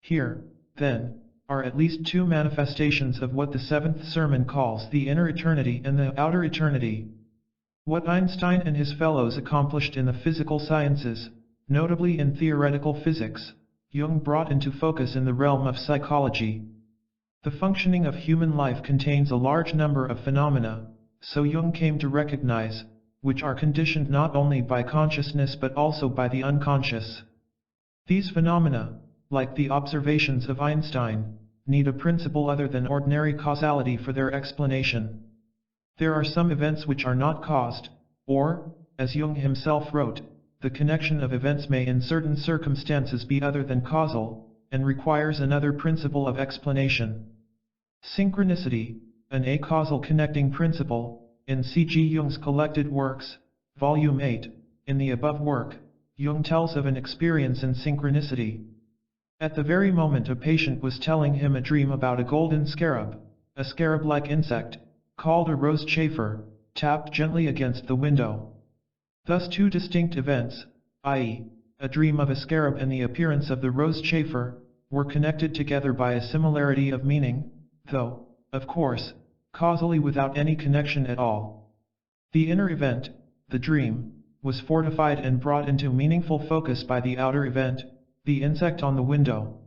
Here, then, are at least two manifestations of what the 7th sermon calls the inner eternity and the outer eternity. What Einstein and his fellows accomplished in the physical sciences, notably in theoretical physics, Jung brought into focus in the realm of psychology. The functioning of human life contains a large number of phenomena, so Jung came to recognize, which are conditioned not only by consciousness but also by the unconscious. These phenomena, like the observations of Einstein, need a principle other than ordinary causality for their explanation. There are some events which are not caused, or, as Jung himself wrote, the connection of events may in certain circumstances be other than causal, and requires another principle of explanation. Synchronicity, an acausal connecting principle, in C.G. Jung's collected works, Volume 8. In the above work, Jung tells of an experience in synchronicity. At the very moment a patient was telling him a dream about a golden scarab, a scarab-like insect, called a rose chafer, tapped gently against the window. Thus two distinct events, i.e., a dream of a scarab and the appearance of the rose chafer, were connected together by a similarity of meaning, though, of course, causally without any connection at all. The inner event, the dream, was fortified and brought into meaningful focus by the outer event, the insect on the window.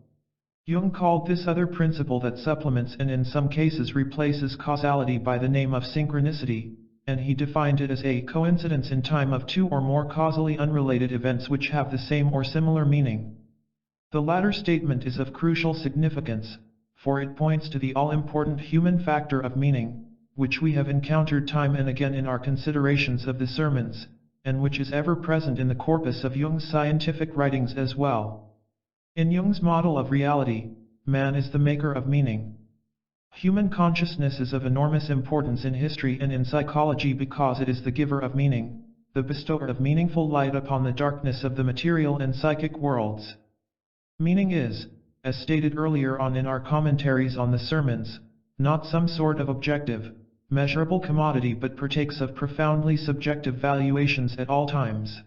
Jung called this other principle that supplements and in some cases replaces causality by the name of synchronicity, and he defined it as a coincidence in time of two or more causally unrelated events which have the same or similar meaning. The latter statement is of crucial significance, for it points to the all-important human factor of meaning, which we have encountered time and again in our considerations of the sermons, and which is ever present in the corpus of Jung's scientific writings as well. In Jung's model of reality, man is the maker of meaning. Human consciousness is of enormous importance in history and in psychology because it is the giver of meaning, the bestower of meaningful light upon the darkness of the material and psychic worlds. Meaning is, as stated earlier on in our commentaries on the sermons, not some sort of objective, measurable commodity but partakes of profoundly subjective valuations at all times.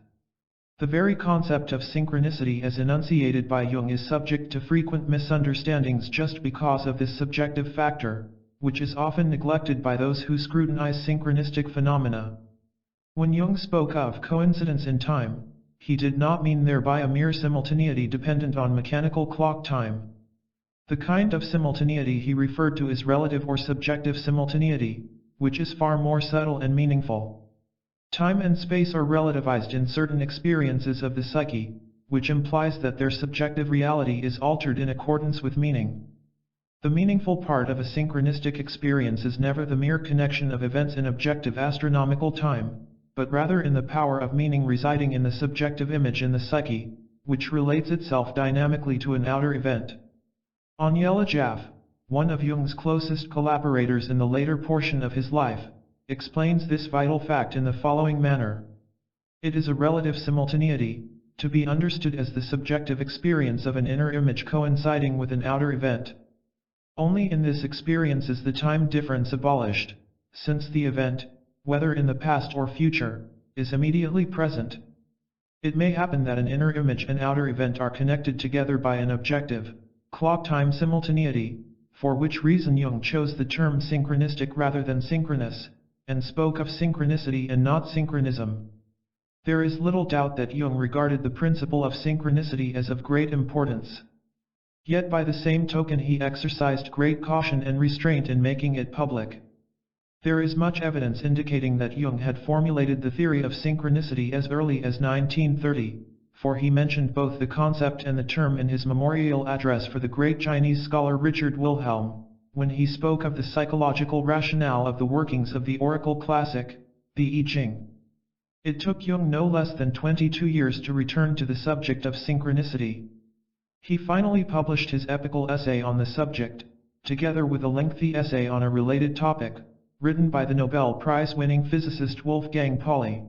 The very concept of synchronicity as enunciated by Jung is subject to frequent misunderstandings just because of this subjective factor, which is often neglected by those who scrutinize synchronistic phenomena. When Jung spoke of coincidence in time, he did not mean thereby a mere simultaneity dependent on mechanical clock time. The kind of simultaneity he referred to is relative or subjective simultaneity, which is far more subtle and meaningful. Time and space are relativized in certain experiences of the psyche, which implies that their subjective reality is altered in accordance with meaning. The meaningful part of a synchronistic experience is never the mere connection of events in objective astronomical time, but rather in the power of meaning residing in the subjective image in the psyche, which relates itself dynamically to an outer event. Aniela Jaff, one of Jung's closest collaborators in the later portion of his life, explains this vital fact in the following manner. It is a relative simultaneity, to be understood as the subjective experience of an inner image coinciding with an outer event. Only in this experience is the time difference abolished, since the event, whether in the past or future, is immediately present. It may happen that an inner image and outer event are connected together by an objective, clock-time simultaneity, for which reason Jung chose the term synchronistic rather than synchronous, and spoke of synchronicity and not synchronism. There is little doubt that Jung regarded the principle of synchronicity as of great importance. Yet by the same token he exercised great caution and restraint in making it public. There is much evidence indicating that Jung had formulated the theory of synchronicity as early as 1930, for he mentioned both the concept and the term in his memorial address for the great Chinese scholar Richard Wilhelm, when he spoke of the psychological rationale of the workings of the oracle classic, the I Ching. It took Jung no less than 22 years to return to the subject of synchronicity. He finally published his epical essay on the subject, together with a lengthy essay on a related topic, written by the Nobel Prize-winning physicist Wolfgang Pauli.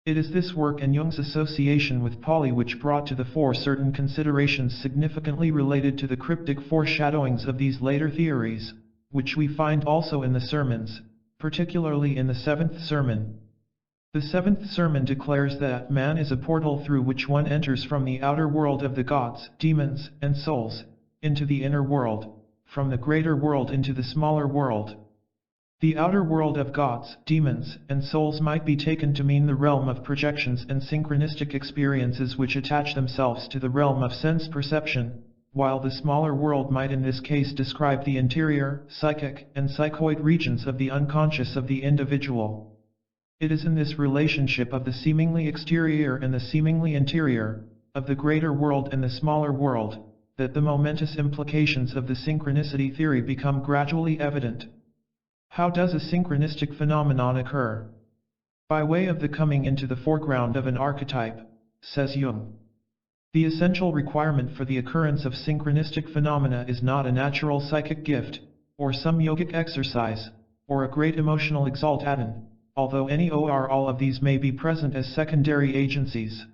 It is this work and Jung's association with Pauli which brought to the fore certain considerations significantly related to the cryptic foreshadowings of these later theories, which we find also in the sermons, particularly in the seventh sermon. The seventh sermon declares that man is a portal through which one enters from the outer world of the gods, demons, and souls, into the inner world, from the greater world into the smaller world. The outer world of gods, demons, and souls might be taken to mean the realm of projections and synchronistic experiences which attach themselves to the realm of sense perception, while the smaller world might in this case describe the interior, psychic, and psychoid regions of the unconscious of the individual. It is in this relationship of the seemingly exterior and the seemingly interior, of the greater world and the smaller world, that the momentous implications of the synchronicity theory become gradually evident. How does a synchronistic phenomenon occur? By way of the coming into the foreground of an archetype, says Jung. The essential requirement for the occurrence of synchronistic phenomena is not a natural psychic gift, or some yogic exercise, or a great emotional exaltation, although any or all of these may be present as secondary agencies.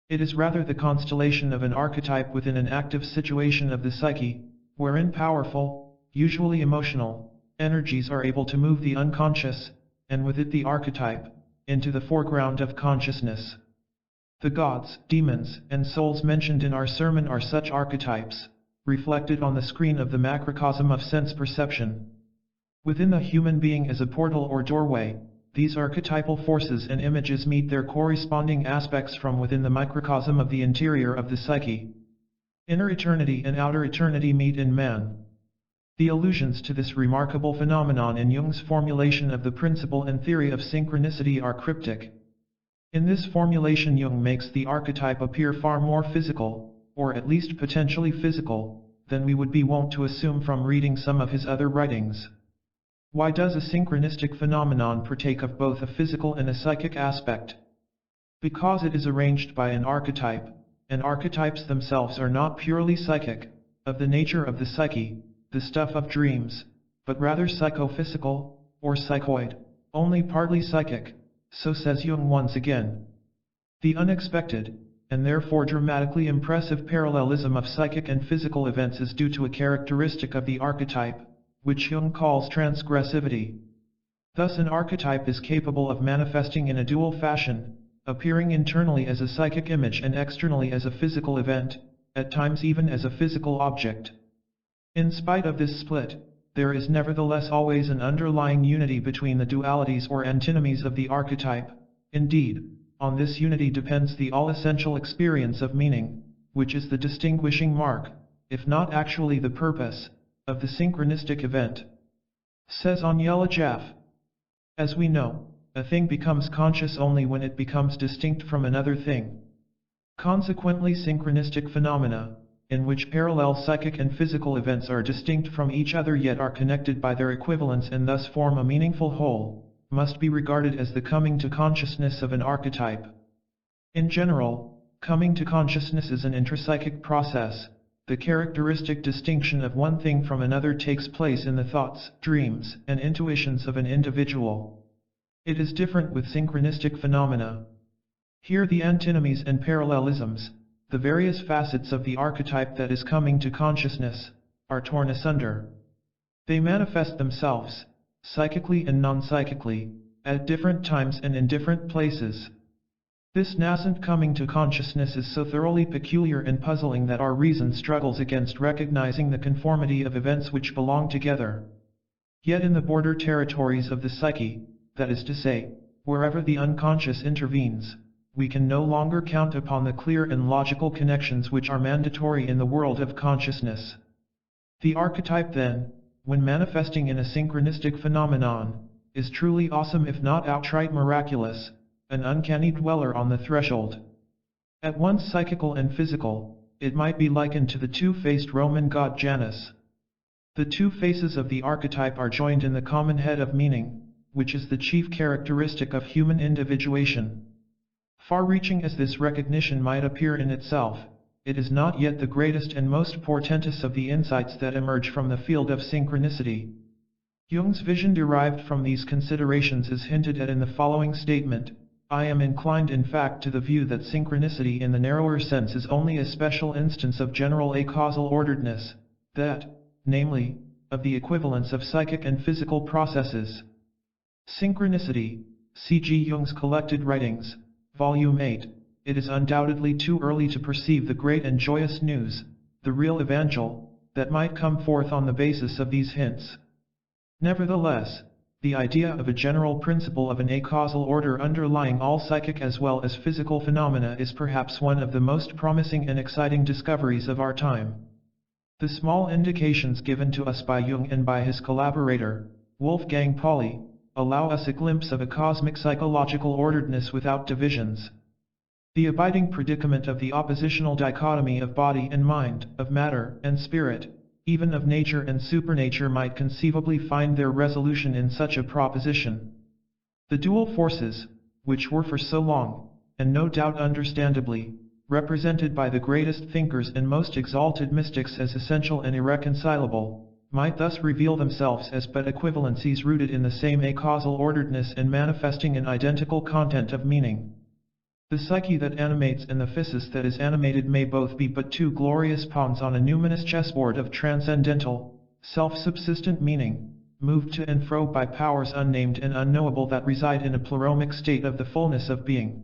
It is rather the constellation of an archetype within an active situation of the psyche, wherein powerful, usually emotional, energies are able to move the unconscious, and with it the archetype, into the foreground of consciousness. The gods, demons, and souls mentioned in our sermon are such archetypes, reflected on the screen of the macrocosm of sense perception. Within the human being as a portal or doorway, these archetypal forces and images meet their corresponding aspects from within the microcosm of the interior of the psyche. Inner eternity and outer eternity meet in man. The allusions to this remarkable phenomenon in Jung's formulation of the principle and theory of synchronicity are cryptic. In this formulation, Jung makes the archetype appear far more physical, or at least potentially physical, than we would be wont to assume from reading some of his other writings. Why does a synchronistic phenomenon partake of both a physical and a psychic aspect? Because it is arranged by an archetype, and archetypes themselves are not purely psychic, of the nature of the psyche, the stuff of dreams, but rather psychophysical, or psychoid, only partly psychic, so says Jung once again. The unexpected, and therefore dramatically impressive parallelism of psychic and physical events is due to a characteristic of the archetype, which Jung calls transgressivity. Thus an archetype is capable of manifesting in a dual fashion, appearing internally as a psychic image and externally as a physical event, at times even as a physical object. In spite of this split, there is nevertheless always an underlying unity between the dualities or antinomies of the archetype. Indeed, on this unity depends the all-essential experience of meaning, which is the distinguishing mark, if not actually the purpose, of the synchronistic event. Says Onyela Jaff. As we know, a thing becomes conscious only when it becomes distinct from another thing. Consequently, synchronistic phenomena, in which parallel psychic and physical events are distinct from each other yet are connected by their equivalence and thus form a meaningful whole, must be regarded as the coming to consciousness of an archetype. In general, coming to consciousness is an intrapsychic process. The characteristic distinction of one thing from another takes place in the thoughts, dreams, and intuitions of an individual. It is different with synchronistic phenomena. Here the antinomies and parallelisms, the various facets of the archetype that is coming to consciousness, are torn asunder. They manifest themselves, psychically and non-psychically, at different times and in different places. This nascent coming to consciousness is so thoroughly peculiar and puzzling that our reason struggles against recognizing the conformity of events which belong together. Yet in the border territories of the psyche, that is to say, wherever the unconscious intervenes, we can no longer count upon the clear and logical connections which are mandatory in the world of consciousness. The archetype then, when manifesting in a synchronistic phenomenon, is truly awesome if not outright miraculous, an uncanny dweller on the threshold. At once psychical and physical, it might be likened to the two-faced Roman god Janus. The two faces of the archetype are joined in the common head of meaning, which is the chief characteristic of human individuation. Far-reaching as this recognition might appear in itself, it is not yet the greatest and most portentous of the insights that emerge from the field of synchronicity. Jung's vision derived from these considerations is hinted at in the following statement: I am inclined in fact to the view that synchronicity in the narrower sense is only a special instance of general acausal orderedness, that, namely, of the equivalence of psychic and physical processes. Synchronicity, C.G. Jung's Collected Writings, Volume 8, it is undoubtedly too early to perceive the great and joyous news, the real evangel, that might come forth on the basis of these hints. Nevertheless, the idea of a general principle of an acausal order underlying all psychic as well as physical phenomena is perhaps one of the most promising and exciting discoveries of our time. The small indications given to us by Jung and by his collaborator, Wolfgang Pauli, allow us a glimpse of a cosmic psychological orderedness without divisions. The abiding predicament of the oppositional dichotomy of body and mind, of matter and spirit, even of nature and supernature might conceivably find their resolution in such a proposition. The dual forces, which were for so long, and no doubt understandably, represented by the greatest thinkers and most exalted mystics as essential and irreconcilable, might thus reveal themselves as but equivalencies rooted in the same acausal orderedness and manifesting an identical content of meaning. The psyche that animates and the physis that is animated may both be but two glorious pawns on a numinous chessboard of transcendental, self-subsistent meaning, moved to and fro by powers unnamed and unknowable that reside in a pleromic state of the fullness of being.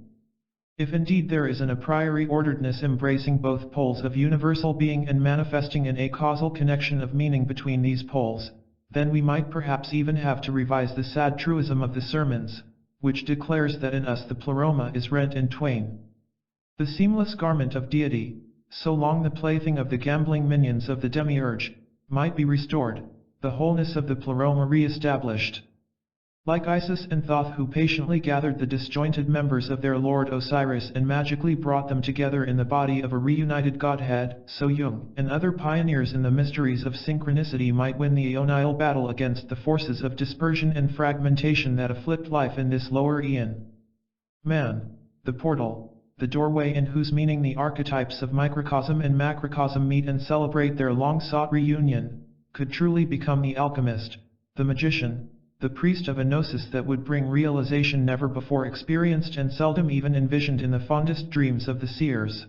If indeed there is an a priori orderedness embracing both poles of universal being and manifesting an acausal connection of meaning between these poles, then we might perhaps even have to revise the sad truism of the sermons, which declares that in us the pleroma is rent in twain. The seamless garment of deity, so long the plaything of the gambling minions of the demiurge, might be restored, the wholeness of the pleroma re-established. Like Isis and Thoth, who patiently gathered the disjointed members of their lord Osiris and magically brought them together in the body of a reunited Godhead, so Jung and other pioneers in the mysteries of synchronicity might win the aeonial battle against the forces of dispersion and fragmentation that afflict life in this lower eon. Man, the portal, the doorway in whose meaning the archetypes of microcosm and macrocosm meet and celebrate their long-sought reunion, could truly become the alchemist, the magician, the priest of a gnosis that would bring realization never before experienced and seldom even envisioned in the fondest dreams of the seers.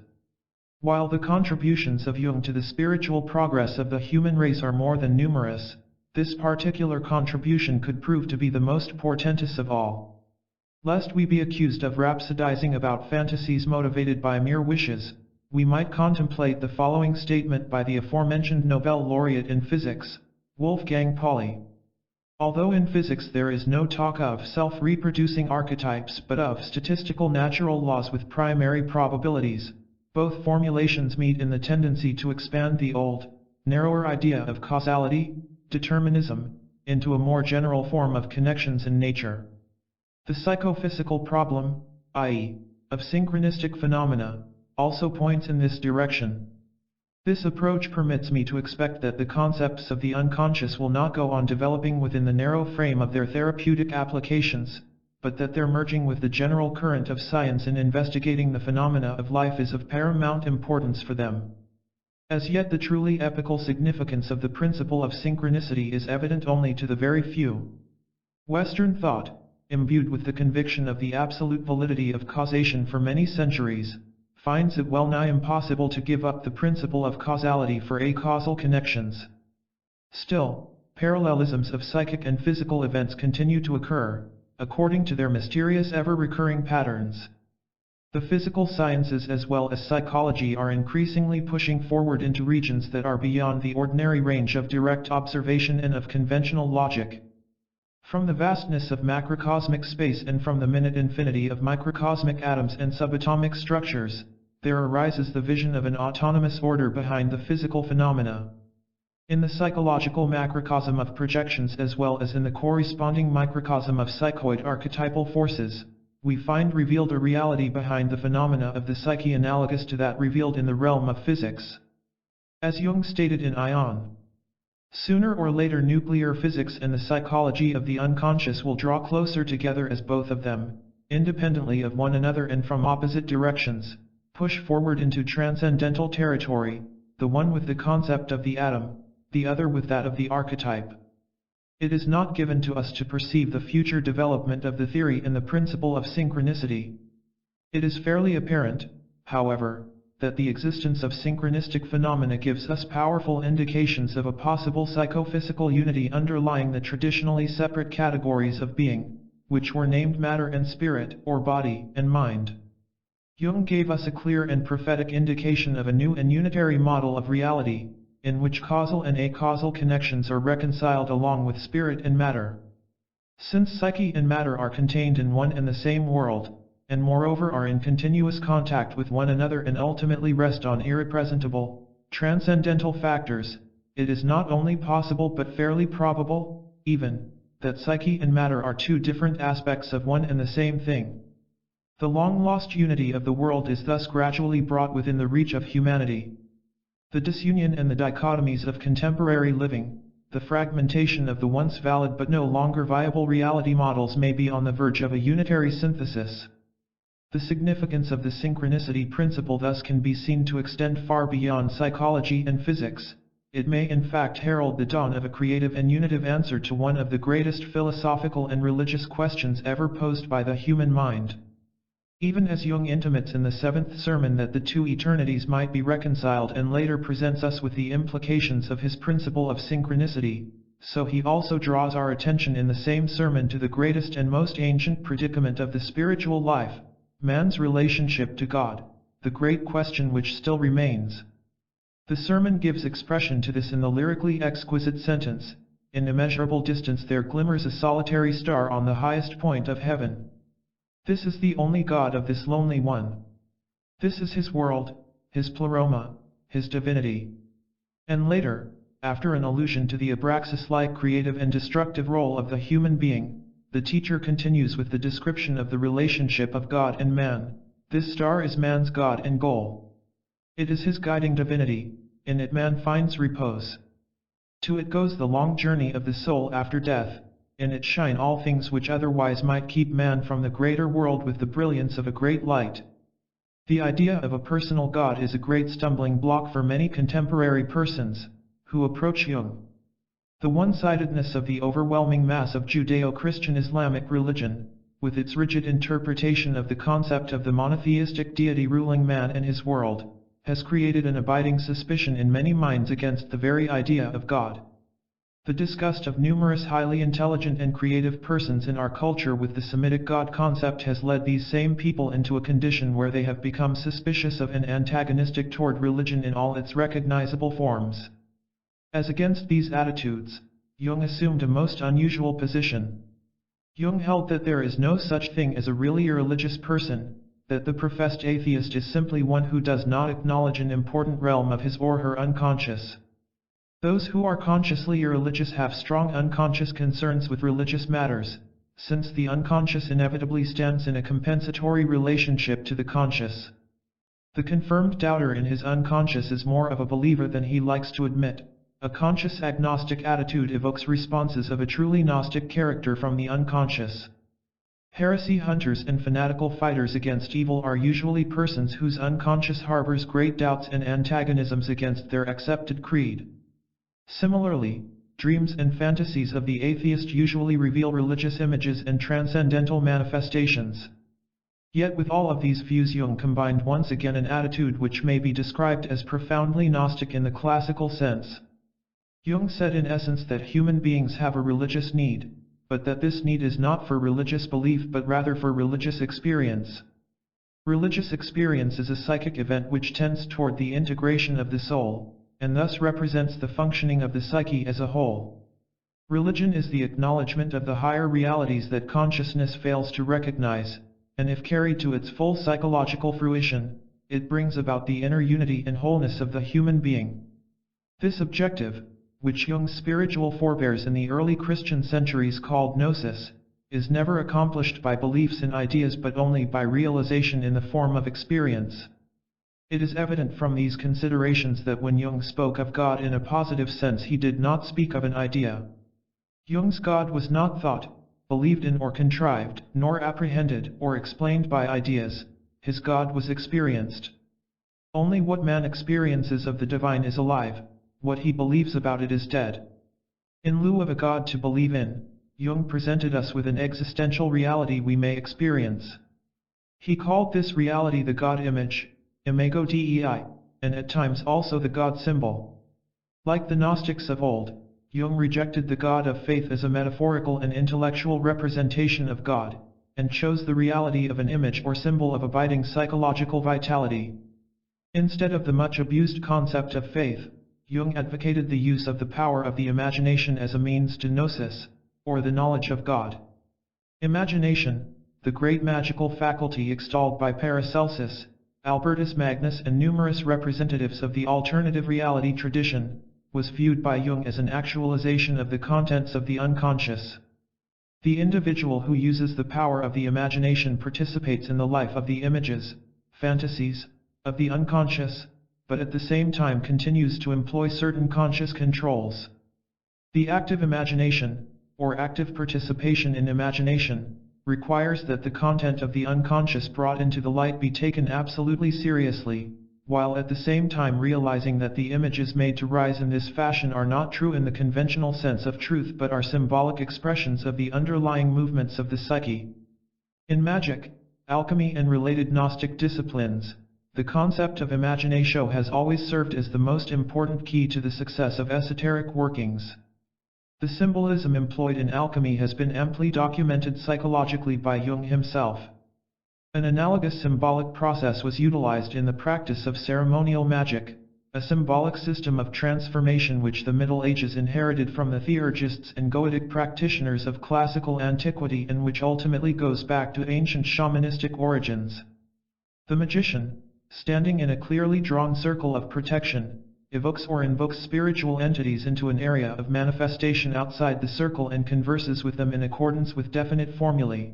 While the contributions of Jung to the spiritual progress of the human race are more than numerous, this particular contribution could prove to be the most portentous of all. Lest we be accused of rhapsodizing about fantasies motivated by mere wishes, we might contemplate the following statement by the aforementioned Nobel laureate in physics, Wolfgang Pauli. Although in physics there is no talk of self-reproducing archetypes but of statistical natural laws with primary probabilities, both formulations meet in the tendency to expand the old, narrower idea of causality, determinism, into a more general form of connections in nature. The psychophysical problem, i.e., of synchronistic phenomena, also points in this direction. This approach permits me to expect that the concepts of the unconscious will not go on developing within the narrow frame of their therapeutic applications, but that their merging with the general current of science in investigating the phenomena of life is of paramount importance for them. As yet the truly epical significance of the principle of synchronicity is evident only to the very few. Western thought, imbued with the conviction of the absolute validity of causation for many centuries, finds it well nigh impossible to give up the principle of causality for acausal connections. Still, parallelisms of psychic and physical events continue to occur, according to their mysterious ever-recurring patterns. The physical sciences as well as psychology are increasingly pushing forward into regions that are beyond the ordinary range of direct observation and of conventional logic. From the vastness of macrocosmic space and from the minute infinity of microcosmic atoms and subatomic structures, there arises the vision of an autonomous order behind the physical phenomena. In the psychological macrocosm of projections as well as in the corresponding microcosm of psychoid archetypal forces, we find revealed a reality behind the phenomena of the psyche analogous to that revealed in the realm of physics. As Jung stated in Ion, sooner or later nuclear physics and the psychology of the unconscious will draw closer together as both of them, independently of one another and from opposite directions, push forward into transcendental territory, the one with the concept of the atom, the other with that of the archetype. It is not given to us to perceive the future development of the theory and the principle of synchronicity. It is fairly apparent, however, that the existence of synchronistic phenomena gives us powerful indications of a possible psychophysical unity underlying the traditionally separate categories of being, which were named matter and spirit, or body and mind. Jung gave us a clear and prophetic indication of a new and unitary model of reality, in which causal and acausal connections are reconciled along with spirit and matter. Since psyche and matter are contained in one and the same world, and moreover are in continuous contact with one another and ultimately rest on irrepresentable, transcendental factors, it is not only possible but fairly probable, even, that psyche and matter are two different aspects of one and the same thing. The long-lost unity of the world is thus gradually brought within the reach of humanity. The disunion and the dichotomies of contemporary living, the fragmentation of the once valid but no longer viable reality models may be on the verge of a unitary synthesis. The significance of the synchronicity principle thus can be seen to extend far beyond psychology and physics. it may in fact herald the dawn of a creative and unitive answer to one of the greatest philosophical and religious questions ever posed by the human mind. Even as Jung intimates in the seventh sermon that the two eternities might be reconciled and later presents us with the implications of his principle of synchronicity, so he also draws our attention in the same sermon to the greatest and most ancient predicament of the spiritual life, man's relationship to God, the great question which still remains. The sermon gives expression to this in the lyrically exquisite sentence, "In immeasurable distance there glimmers a solitary star on the highest point of heaven. This is the only God of this lonely one. This is his world, his pleroma, his divinity." And later, after an allusion to the Abraxas-like creative and destructive role of the human being, the teacher continues with the description of the relationship of God and man. This star is man's God and goal. It is his guiding divinity, in it man finds repose. To it goes the long journey of the soul after death, in it shine all things which otherwise might keep man from the greater world with the brilliance of a great light. The idea of a personal God is a great stumbling block for many contemporary persons, who approach Jung. The one-sidedness of the overwhelming mass of Judeo-Christian Islamic religion, with its rigid interpretation of the concept of the monotheistic deity ruling man and his world, has created an abiding suspicion in many minds against the very idea of God. The disgust of numerous highly intelligent and creative persons in our culture with the Semitic God concept has led these same people into a condition where they have become suspicious of and antagonistic toward religion in all its recognizable forms. As against these attitudes, Jung assumed a most unusual position. Jung held that there is no such thing as a really religious person, that the professed atheist is simply one who does not acknowledge an important realm of his or her unconscious. Those who are consciously irreligious have strong unconscious concerns with religious matters, since the unconscious inevitably stands in a compensatory relationship to the conscious. The confirmed doubter in his unconscious is more of a believer than he likes to admit. A conscious agnostic attitude evokes responses of a truly Gnostic character from the unconscious. Heresy hunters and fanatical fighters against evil are usually persons whose unconscious harbors great doubts and antagonisms against their accepted creed. Similarly, dreams and fantasies of the atheist usually reveal religious images and transcendental manifestations. Yet with all of these views Jung combined once again an attitude which may be described as profoundly Gnostic in the classical sense. Jung said in essence that human beings have a religious need, but that this need is not for religious belief but rather for religious experience. Religious experience is a psychic event which tends toward the integration of the soul, and thus represents the functioning of the psyche as a whole. Religion is the acknowledgement of the higher realities that consciousness fails to recognize, and if carried to its full psychological fruition, it brings about the inner unity and wholeness of the human being. This objective, which Jung's spiritual forebears in the early Christian centuries called Gnosis, is never accomplished by beliefs in ideas but only by realization in the form of experience. It is evident from these considerations that when Jung spoke of God in a positive sense he did not speak of an idea. Jung's God was not thought, believed in or contrived, nor apprehended or explained by ideas. His God was experienced. Only what man experiences of the divine is alive. What he believes about it is dead. In lieu of a God to believe in, Jung presented us with an existential reality we may experience. He called this reality the God image, imago Dei, and at times also the God symbol. Like the Gnostics of old, Jung rejected the God of faith as a metaphorical and intellectual representation of God, and chose the reality of an image or symbol of abiding psychological vitality. Instead of the much abused concept of faith, Jung advocated the use of the power of the imagination as a means to gnosis, or the knowledge of God. Imagination, the great magical faculty extolled by Paracelsus, Albertus Magnus and numerous representatives of the alternative reality tradition, was viewed by Jung as an actualization of the contents of the unconscious. The individual who uses the power of the imagination participates in the life of the images, fantasies, of the unconscious, but at the same time continues to employ certain conscious controls. The active imagination, or active participation in imagination, requires that the content of the unconscious brought into the light be taken absolutely seriously, while at the same time realizing that the images made to rise in this fashion are not true in the conventional sense of truth but are symbolic expressions of the underlying movements of the psyche. In magic, alchemy and related Gnostic disciplines, the concept of imaginatio has always served as the most important key to the success of esoteric workings. The symbolism employed in alchemy has been amply documented psychologically by Jung himself. An analogous symbolic process was utilized in the practice of ceremonial magic, a symbolic system of transformation which the Middle Ages inherited from the theurgists and goetic practitioners of classical antiquity and which ultimately goes back to ancient shamanistic origins. The magician, standing in a clearly drawn circle of protection, evokes or invokes spiritual entities into an area of manifestation outside the circle and converses with them in accordance with definite formulae.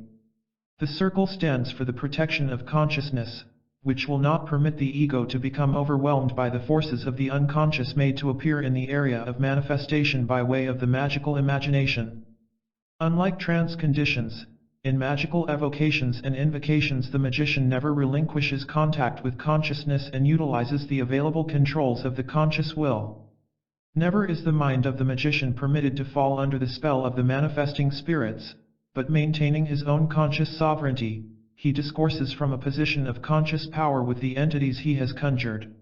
The circle stands for the protection of consciousness, which will not permit the ego to become overwhelmed by the forces of the unconscious made to appear in the area of manifestation by way of the magical imagination. Unlike trance conditions, in magical evocations and invocations the magician never relinquishes contact with consciousness and utilizes the available controls of the conscious will. Never is the mind of the magician permitted to fall under the spell of the manifesting spirits, but maintaining his own conscious sovereignty, he discourses from a position of conscious power with the entities he has conjured.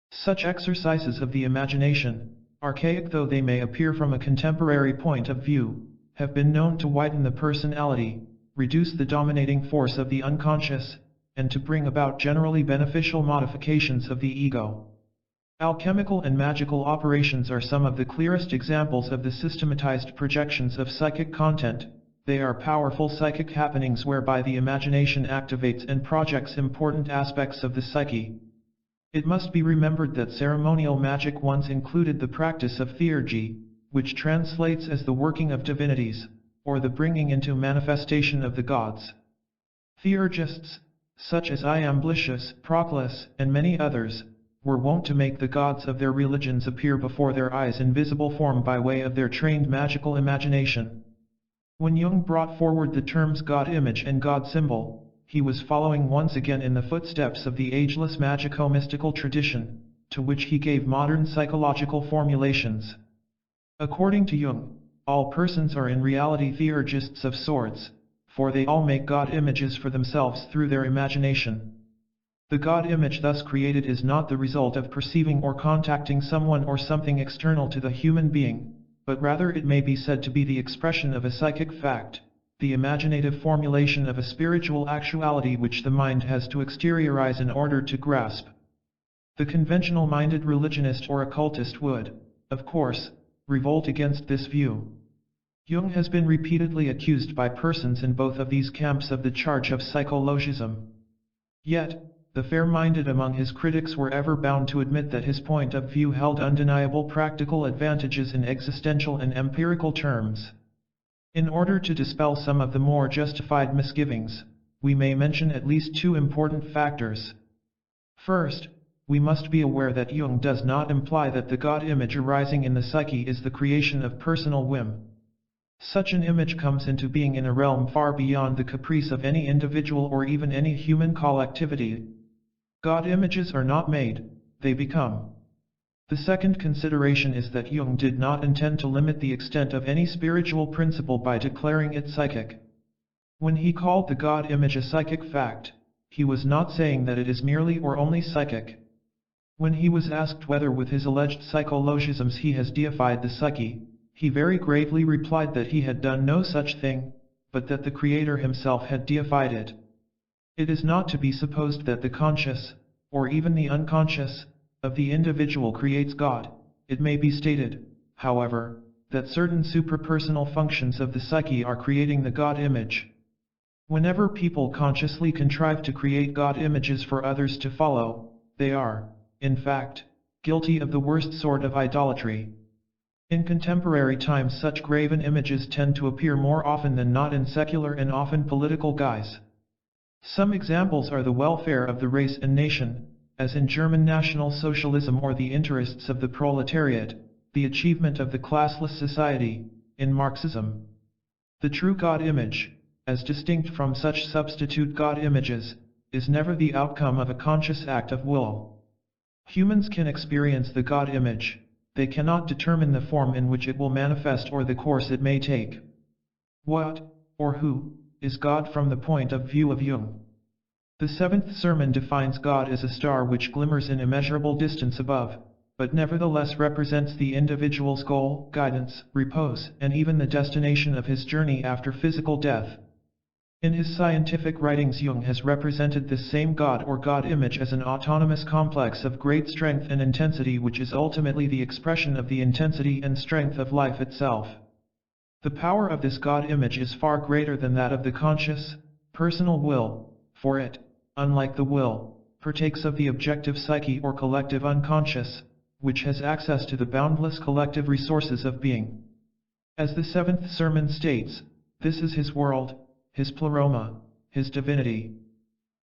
Such exercises of the imagination, archaic though they may appear from a contemporary point of view, have been known to whiten the personality, reduce the dominating force of the unconscious, and to bring about generally beneficial modifications of the ego. Alchemical and magical operations are some of the clearest examples of the systematized projections of psychic content. They are powerful psychic happenings whereby the imagination activates and projects important aspects of the psyche. It must be remembered that ceremonial magic once included the practice of theurgy, which translates as the working of divinities, or the bringing into manifestation of the gods. Theurgists, such as Iamblichus, Proclus, and many others, were wont to make the gods of their religions appear before their eyes in visible form by way of their trained magical imagination. When Jung brought forward the terms God image and God symbol, he was following once again in the footsteps of the ageless magico-mystical tradition, to which he gave modern psychological formulations. According to Jung, all persons are in reality theurgists of sorts, for they all make God images for themselves through their imagination. The God image thus created is not the result of perceiving or contacting someone or something external to the human being, but rather it may be said to be the expression of a psychic fact, the imaginative formulation of a spiritual actuality which the mind has to exteriorize in order to grasp. The conventional-minded religionist or occultist would, of course, revolt against this view. Jung has been repeatedly accused by persons in both of these camps of the charge of psychologism. Yet, the fair-minded among his critics were ever bound to admit that his point of view held undeniable practical advantages in existential and empirical terms. In order to dispel some of the more justified misgivings, we may mention at least two important factors. First, we must be aware that Jung does not imply that the God image arising in the psyche is the creation of personal whim. Such an image comes into being in a realm far beyond the caprice of any individual or even any human collectivity. God images are not made, they become. The second consideration is that Jung did not intend to limit the extent of any spiritual principle by declaring it psychic. When he called the God image a psychic fact, he was not saying that it is merely or only psychic. When he was asked whether with his alleged psychologisms he has deified the psyche, he very gravely replied that he had done no such thing, but that the Creator himself had deified it. It is not to be supposed that the conscious, or even the unconscious, of the individual creates God. It may be stated, however, that certain suprapersonal functions of the psyche are creating the God image. Whenever people consciously contrive to create God images for others to follow, they are, in fact, guilty of the worst sort of idolatry. In contemporary times such graven images tend to appear more often than not in secular and often political guise. Some examples are the welfare of the race and nation, as in German National Socialism, or the interests of the proletariat, the achievement of the classless society, in Marxism. The true God image, as distinct from such substitute God images, is never the outcome of a conscious act of will. Humans can experience the God image, they cannot determine the form in which it will manifest or the course it may take. What, or who, is God from the point of view of Jung? The seventh sermon defines God as a star which glimmers in immeasurable distance above, but nevertheless represents the individual's goal, guidance, repose, and even the destination of his journey after physical death. In his scientific writings, Jung has represented this same God or God image as an autonomous complex of great strength and intensity which is ultimately the expression of the intensity and strength of life itself. The power of this God image is far greater than that of the conscious, personal will, for it, unlike the will, partakes of the objective psyche or collective unconscious, which has access to the boundless collective resources of being. As the seventh sermon states, this is his world, his pleroma, his divinity.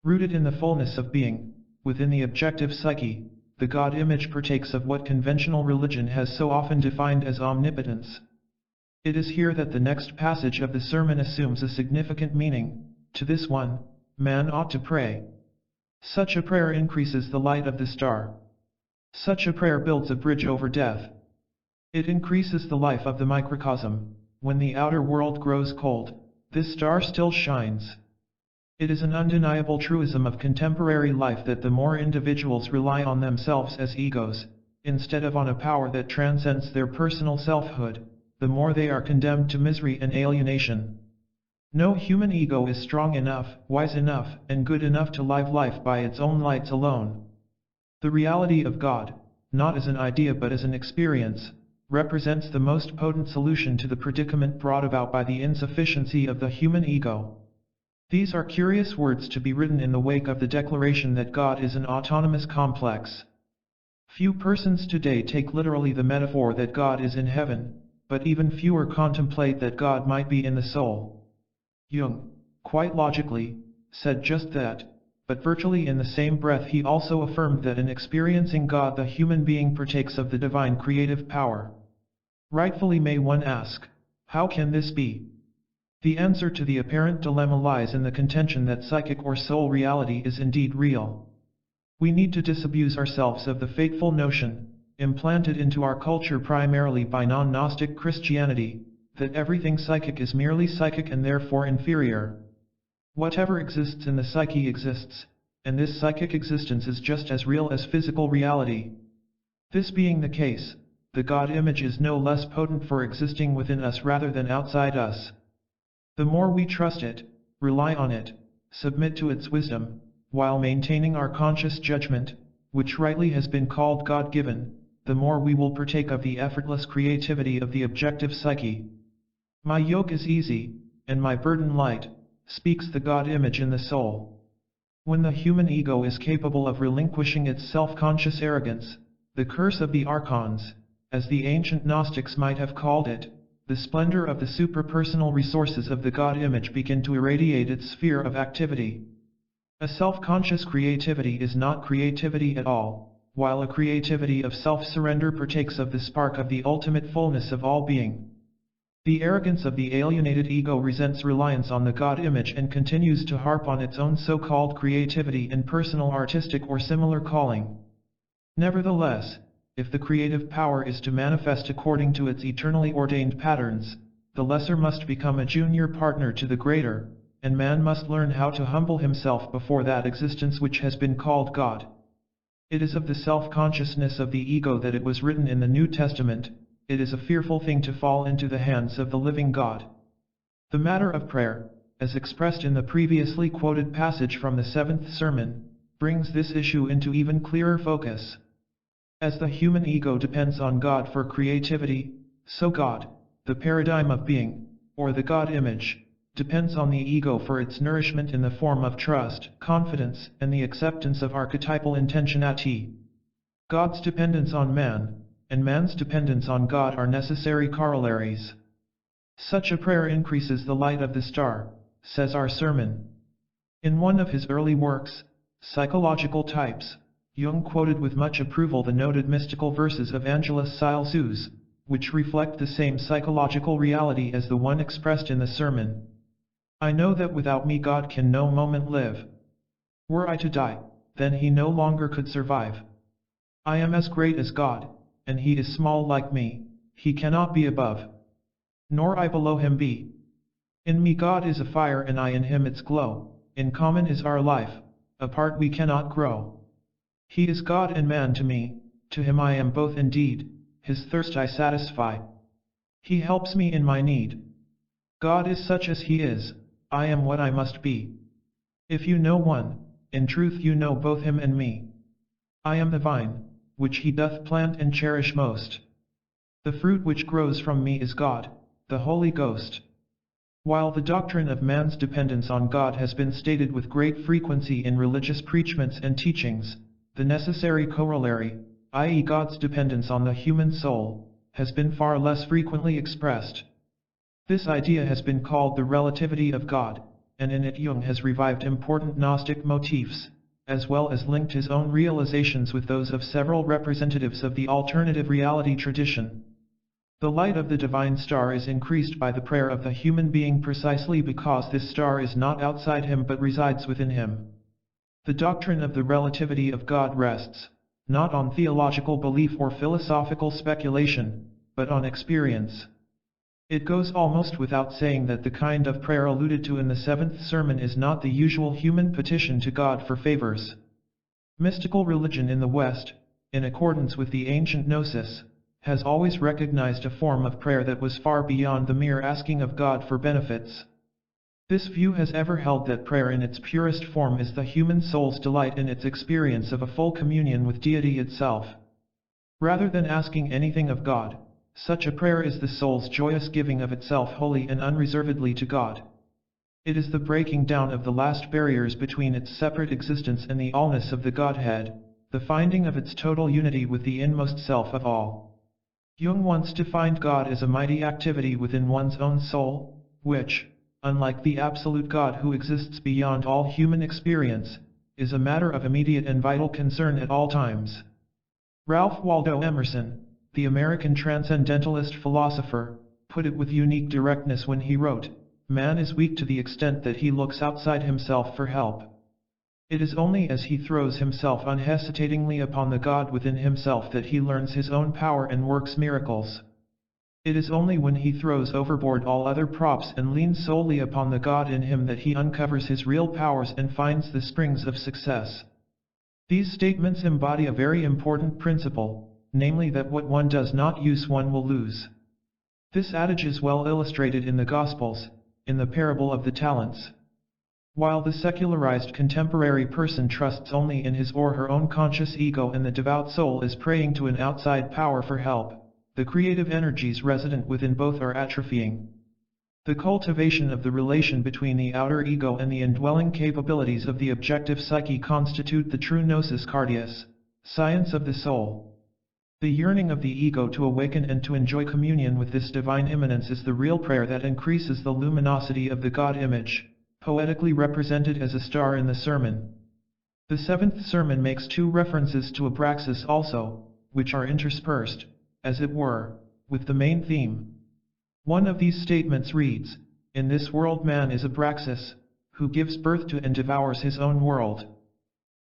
Rooted in the fullness of being, within the objective psyche, the God image partakes of what conventional religion has so often defined as omnipotence. It is here that the next passage of the sermon assumes a significant meaning. To this one, man ought to pray. Such a prayer increases the light of the star. Such a prayer builds a bridge over death. It increases the life of the microcosm. When the outer world grows cold, this star still shines. It is an undeniable truism of contemporary life that the more individuals rely on themselves as egos, instead of on a power that transcends their personal selfhood, the more they are condemned to misery and alienation. No human ego is strong enough, wise enough, and good enough to live life by its own lights alone. The reality of God, not as an idea but as an experience, represents the most potent solution to the predicament brought about by the insufficiency of the human ego. These are curious words to be written in the wake of the declaration that God is an autonomous complex. Few persons today take literally the metaphor that God is in heaven, but even fewer contemplate that God might be in the soul. Jung, quite logically, said just that, but virtually in the same breath he also affirmed that in experiencing God the human being partakes of the divine creative power. Rightfully may one ask, how can this be? The answer to the apparent dilemma lies in the contention that psychic or soul reality is indeed real. We need to disabuse ourselves of the fateful notion, implanted into our culture primarily by non-Gnostic Christianity, that everything psychic is merely psychic and therefore inferior. Whatever exists in the psyche exists, and this psychic existence is just as real as physical reality. This being the case, the God image is no less potent for existing within us rather than outside us. The more we trust it, rely on it, submit to its wisdom, while maintaining our conscious judgment, which rightly has been called God-given, the more we will partake of the effortless creativity of the objective psyche. My yoke is easy, and my burden light, speaks the God image in the soul. When the human ego is capable of relinquishing its self-conscious arrogance, the curse of the archons, as the ancient Gnostics might have called it, the splendor of the superpersonal resources of the God image begin to irradiate its sphere of activity. A self-conscious creativity is not creativity at all, while a creativity of self-surrender partakes of the spark of the ultimate fullness of all being. The arrogance of the alienated ego resents reliance on the God image and continues to harp on its own so-called creativity in personal artistic or similar calling. Nevertheless, if the creative power is to manifest according to its eternally ordained patterns, the lesser must become a junior partner to the greater, and man must learn how to humble himself before that existence which has been called God. It is of the self-consciousness of the ego that it was written in the New Testament, "It is a fearful thing to fall into the hands of the living God." The matter of prayer, as expressed in the previously quoted passage from the seventh sermon, brings this issue into even clearer focus. As the human ego depends on God for creativity, so God, the paradigm of being, or the God image, depends on the ego for its nourishment in the form of trust, confidence, and the acceptance of archetypal intentionality. God's dependence on man, and man's dependence on God are necessary corollaries. Such a prayer increases the light of the star, says our sermon. In one of his early works, Psychological Types, Jung quoted with much approval the noted mystical verses of Angelus Silesius, which reflect the same psychological reality as the one expressed in the sermon. I know that without me God can no moment live. Were I to die, then he no longer could survive. I am as great as God, and he is small like me, he cannot be above, nor I below him be. In me God is a fire and I in him its glow, in common is our life, apart we cannot grow. He is God and man to me, to him I am both indeed, his thirst I satisfy. He helps me in my need. God is such as he is, I am what I must be. If you know one, in truth you know both him and me. I am the vine, which he doth plant and cherish most. The fruit which grows from me is God, the Holy Ghost. While the doctrine of man's dependence on God has been stated with great frequency in religious preachments and teachings, the necessary corollary, i.e. God's dependence on the human soul, has been far less frequently expressed. This idea has been called the relativity of God, and in it Jung has revived important Gnostic motifs, as well as linked his own realizations with those of several representatives of the alternative reality tradition. The light of the divine star is increased by the prayer of the human being precisely because this star is not outside him but resides within him. The doctrine of the relativity of God rests, not on theological belief or philosophical speculation, but on experience. It goes almost without saying that the kind of prayer alluded to in the seventh sermon is not the usual human petition to God for favors. Mystical religion in the West, in accordance with the ancient Gnosis, has always recognized a form of prayer that was far beyond the mere asking of God for benefits. This view has ever held that prayer in its purest form is the human soul's delight in its experience of a full communion with deity itself. Rather than asking anything of God, such a prayer is the soul's joyous giving of itself wholly and unreservedly to God. It is the breaking down of the last barriers between its separate existence and the allness of the Godhead, the finding of its total unity with the inmost self of all. Jung once defined God as a mighty activity within one's own soul, which, unlike the absolute God who exists beyond all human experience, is a matter of immediate and vital concern at all times. Ralph Waldo Emerson, the American transcendentalist philosopher, put it with unique directness when he wrote, "Man is weak to the extent that he looks outside himself for help. It is only as he throws himself unhesitatingly upon the God within himself that he learns his own power and works miracles. It is only when he throws overboard all other props and leans solely upon the God in him that he uncovers his real powers and finds the springs of success." These statements embody a very important principle, namely that what one does not use one will lose. This adage is well illustrated in the Gospels, in the parable of the talents. While the secularized contemporary person trusts only in his or her own conscious ego and the devout soul is praying to an outside power for help, the creative energies resident within both are atrophying. The cultivation of the relation between the outer ego and the indwelling capabilities of the objective psyche constitute the true gnosis cardias, science of the soul. The yearning of the ego to awaken and to enjoy communion with this divine immanence is the real prayer that increases the luminosity of the God image, poetically represented as a star in the sermon. The seventh sermon makes two references to Abraxas also, which are interspersed, as it were, with the main theme. One of these statements reads, "In this world man is Abraxas, who gives birth to and devours his own world."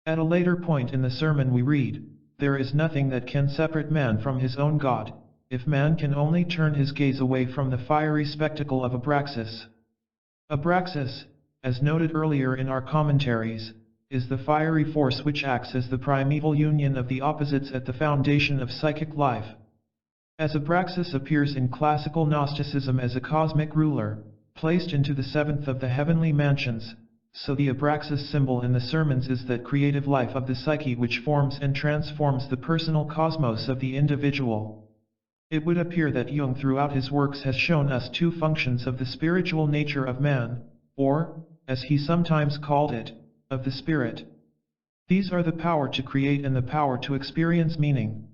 At a later point in the sermon we read, "There is nothing that can separate man from his own God, if man can only turn his gaze away from the fiery spectacle of Abraxas." Abraxas, as noted earlier in our commentaries, is the fiery force which acts as the primeval union of the opposites at the foundation of psychic life. As Abraxas appears in classical Gnosticism as a cosmic ruler, placed into the seventh of the heavenly mansions, so the Abraxas symbol in the sermons is that creative life of the psyche which forms and transforms the personal cosmos of the individual. It would appear that Jung throughout his works has shown us two functions of the spiritual nature of man, or, as he sometimes called it, of the spirit. These are the power to create and the power to experience meaning.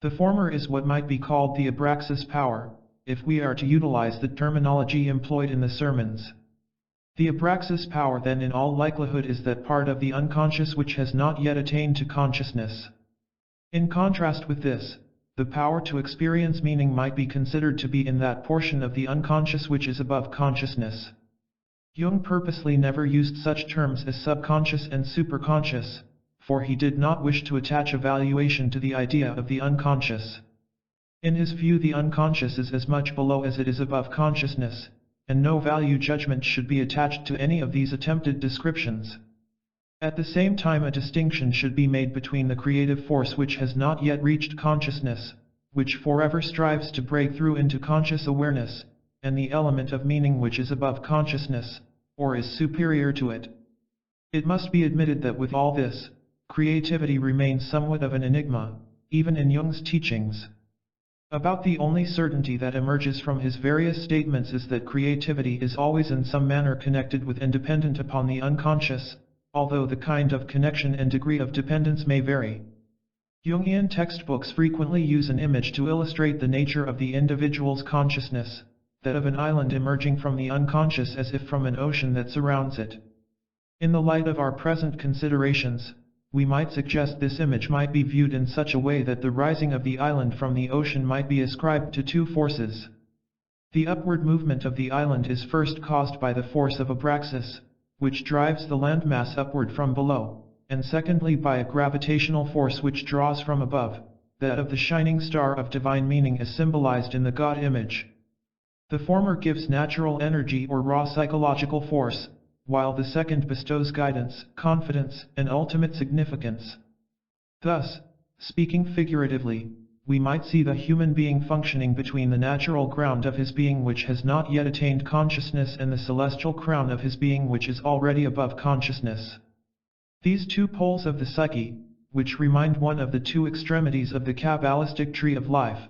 The former is what might be called the Abraxas power, if we are to utilize the terminology employed in the sermons. The Abraxas power then in all likelihood is that part of the unconscious which has not yet attained to consciousness. In contrast with this, the power to experience meaning might be considered to be in that portion of the unconscious which is above consciousness. Jung purposely never used such terms as subconscious and superconscious, for he did not wish to attach a valuation to the idea of the unconscious. In his view, the unconscious is as much below as it is above consciousness, and no value judgment should be attached to any of these attempted descriptions. At the same time, a distinction should be made between the creative force which has not yet reached consciousness, which forever strives to break through into conscious awareness, and the element of meaning which is above consciousness, or is superior to it. It must be admitted that with all this, creativity remains somewhat of an enigma, even in Jung's teachings. About the only certainty that emerges from his various statements is that creativity is always in some manner connected with and dependent upon the unconscious, although the kind of connection and degree of dependence may vary. Jungian textbooks frequently use an image to illustrate the nature of the individual's consciousness, that of an island emerging from the unconscious as if from an ocean that surrounds it. In the light of our present considerations, we might suggest this image might be viewed in such a way that the rising of the island from the ocean might be ascribed to two forces. The upward movement of the island is first caused by the force of abraxas, which drives the landmass upward from below, and secondly by a gravitational force which draws from above, that of the shining star of divine meaning as symbolized in the God image. The former gives natural energy or raw psychological force, while the second bestows guidance, confidence, and ultimate significance. Thus, speaking figuratively, we might see the human being functioning between the natural ground of his being which has not yet attained consciousness and the celestial crown of his being which is already above consciousness. These two poles of the psyche, which remind one of the two extremities of the Kabbalistic tree of life,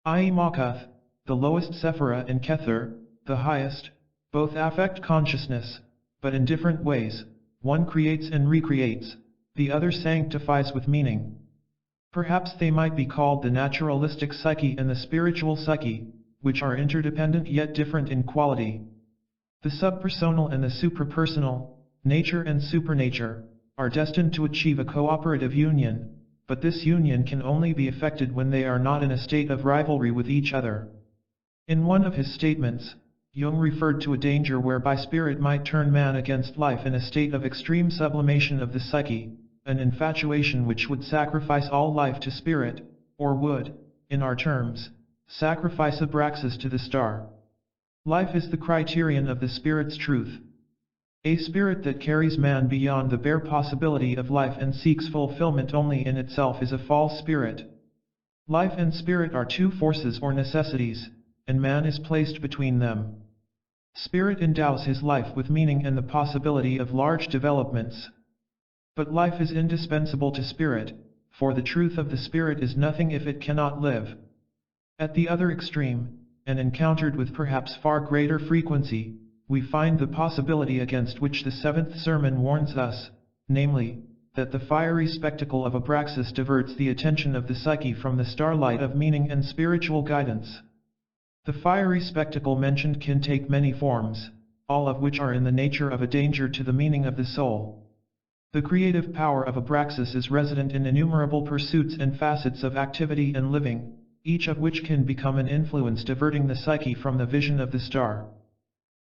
i.e. Makath, the lowest Sephira, and Kether, the highest, both affect consciousness, but in different ways. One creates and recreates, the other sanctifies with meaning. Perhaps they might be called the naturalistic psyche and the spiritual psyche, which are interdependent yet different in quality. The subpersonal and the suprapersonal, nature and supernature, are destined to achieve a cooperative union, but this union can only be effected when they are not in a state of rivalry with each other. In one of his statements, Jung referred to a danger whereby spirit might turn man against life in a state of extreme sublimation of the psyche, an infatuation which would sacrifice all life to spirit, or would, in our terms, sacrifice abraxas to the star. Life is the criterion of the spirit's truth. A spirit that carries man beyond the bare possibility of life and seeks fulfillment only in itself is a false spirit. Life and spirit are two forces or necessities, and man is placed between them. Spirit endows his life with meaning and the possibility of large developments. But life is indispensable to spirit, for the truth of the spirit is nothing if it cannot live. At the other extreme, and encountered with perhaps far greater frequency, we find the possibility against which the seventh sermon warns us, namely, that the fiery spectacle of abraxas diverts the attention of the psyche from the starlight of meaning and spiritual guidance. The fiery spectacle mentioned can take many forms, all of which are in the nature of a danger to the meaning of the soul. The creative power of abraxas is resident in innumerable pursuits and facets of activity and living, each of which can become an influence diverting the psyche from the vision of the star.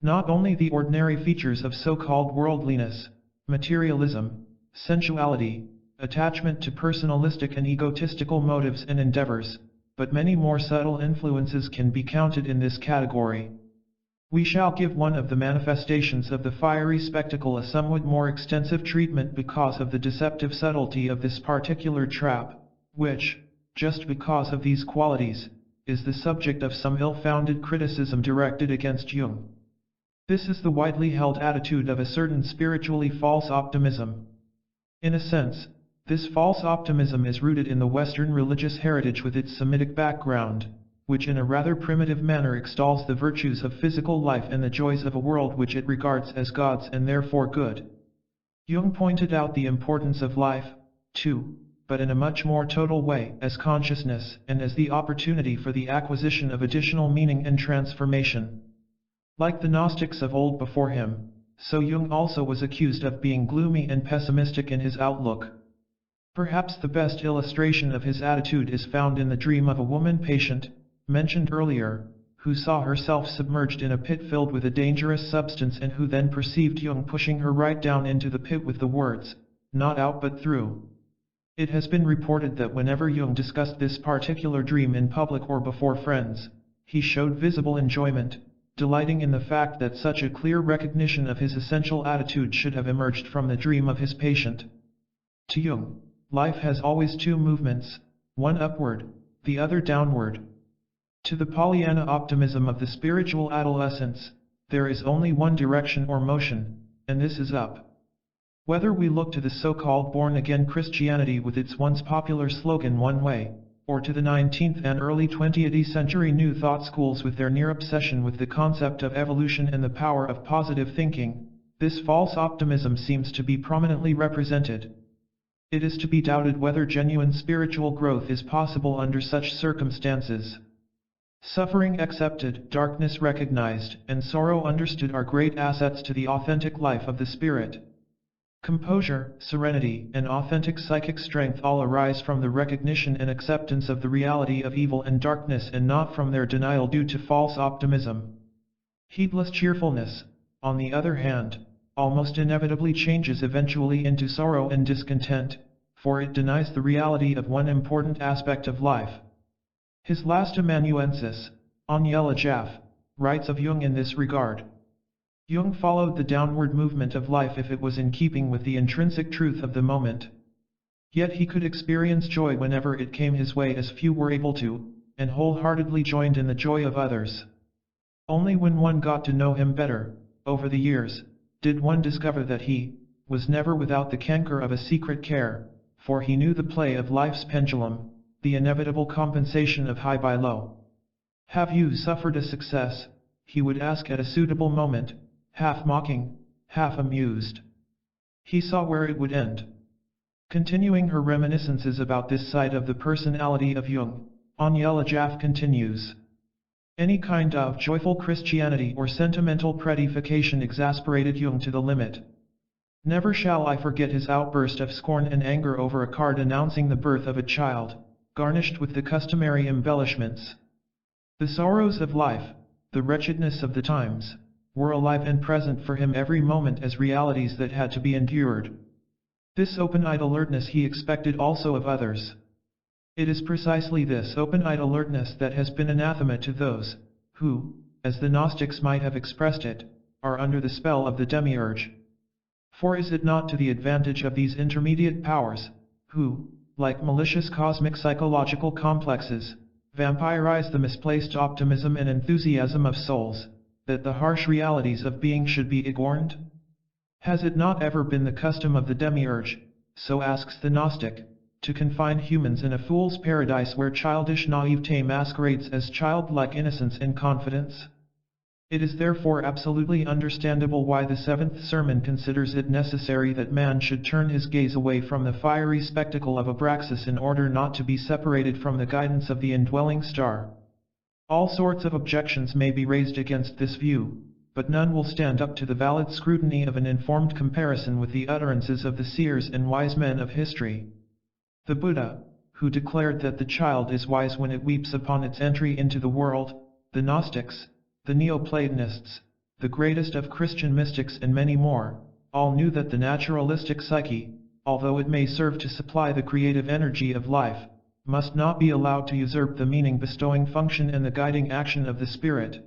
Not only the ordinary features of so-called worldliness, materialism, sensuality, attachment to personalistic and egotistical motives and endeavors, but many more subtle influences can be counted in this category. We shall give one of the manifestations of the fiery spectacle a somewhat more extensive treatment because of the deceptive subtlety of this particular trap, which, just because of these qualities, is the subject of some ill-founded criticism directed against Jung. This is the widely held attitude of a certain spiritually false optimism. In a sense, this false optimism is rooted in the Western religious heritage with its Semitic background, which in a rather primitive manner extols the virtues of physical life and the joys of a world which it regards as God's and therefore good. Jung pointed out the importance of life, too, but in a much more total way, as consciousness and as the opportunity for the acquisition of additional meaning and transformation. Like the Gnostics of old before him, so Jung also was accused of being gloomy and pessimistic in his outlook. Perhaps the best illustration of his attitude is found in the dream of a woman patient, mentioned earlier, who saw herself submerged in a pit filled with a dangerous substance and who then perceived Jung pushing her right down into the pit with the words, not out but through. It has been reported that whenever Jung discussed this particular dream in public or before friends, he showed visible enjoyment, delighting in the fact that such a clear recognition of his essential attitude should have emerged from the dream of his patient. To Jung, life has always two movements, one upward, the other downward. To the Pollyanna optimism of the spiritual adolescence, there is only one direction or motion, and this is up. Whether we look to the so-called born-again Christianity with its once popular slogan "one way," or to the 19th and early 20th century New Thought schools with their near obsession with the concept of evolution and the power of positive thinking, this false optimism seems to be prominently represented. It is to be doubted whether genuine spiritual growth is possible under such circumstances. Suffering accepted, darkness recognized, and sorrow understood are great assets to the authentic life of the spirit. Composure, serenity, and authentic psychic strength all arise from the recognition and acceptance of the reality of evil and darkness and not from their denial due to false optimism. Heedless cheerfulness, on the other hand, almost inevitably changes eventually into sorrow and discontent, for it denies the reality of one important aspect of life. His last amanuensis, Agnella Jaffe, writes of Jung in this regard. Jung followed the downward movement of life if it was in keeping with the intrinsic truth of the moment. Yet he could experience joy whenever it came his way as few were able to, and wholeheartedly joined in the joy of others. Only when one got to know him better, over the years, did one discover that he was never without the canker of a secret care, for he knew the play of life's pendulum, the inevitable compensation of high by low. "Have you suffered a success?" he would ask at a suitable moment, half mocking, half amused. He saw where it would end. Continuing her reminiscences about this side of the personality of Jung, Agnella Jaffe continues. Any kind of joyful Christianity or sentimental prettification exasperated Jung to the limit. Never shall I forget his outburst of scorn and anger over a card announcing the birth of a child, garnished with the customary embellishments. The sorrows of life, the wretchedness of the times, were alive and present for him every moment as realities that had to be endured. This open-eyed alertness he expected also of others. It is precisely this open-eyed alertness that has been anathema to those who, as the Gnostics might have expressed it, are under the spell of the demiurge. For is it not to the advantage of these intermediate powers, who, like malicious cosmic psychological complexes, vampirize the misplaced optimism and enthusiasm of souls, that the harsh realities of being should be ignored? Has it not ever been the custom of the demiurge, so asks the Gnostic, to confine humans in a fool's paradise where childish naivete masquerades as childlike innocence and confidence? It is therefore absolutely understandable why the seventh sermon considers it necessary that man should turn his gaze away from the fiery spectacle of Abraxas in order not to be separated from the guidance of the indwelling star. All sorts of objections may be raised against this view, but none will stand up to the valid scrutiny of an informed comparison with the utterances of the seers and wise men of history. The Buddha, who declared that the child is wise when it weeps upon its entry into the world, the Gnostics, the Neoplatonists, the greatest of Christian mystics and many more, all knew that the naturalistic psyche, although it may serve to supply the creative energy of life, must not be allowed to usurp the meaning-bestowing function and the guiding action of the spirit.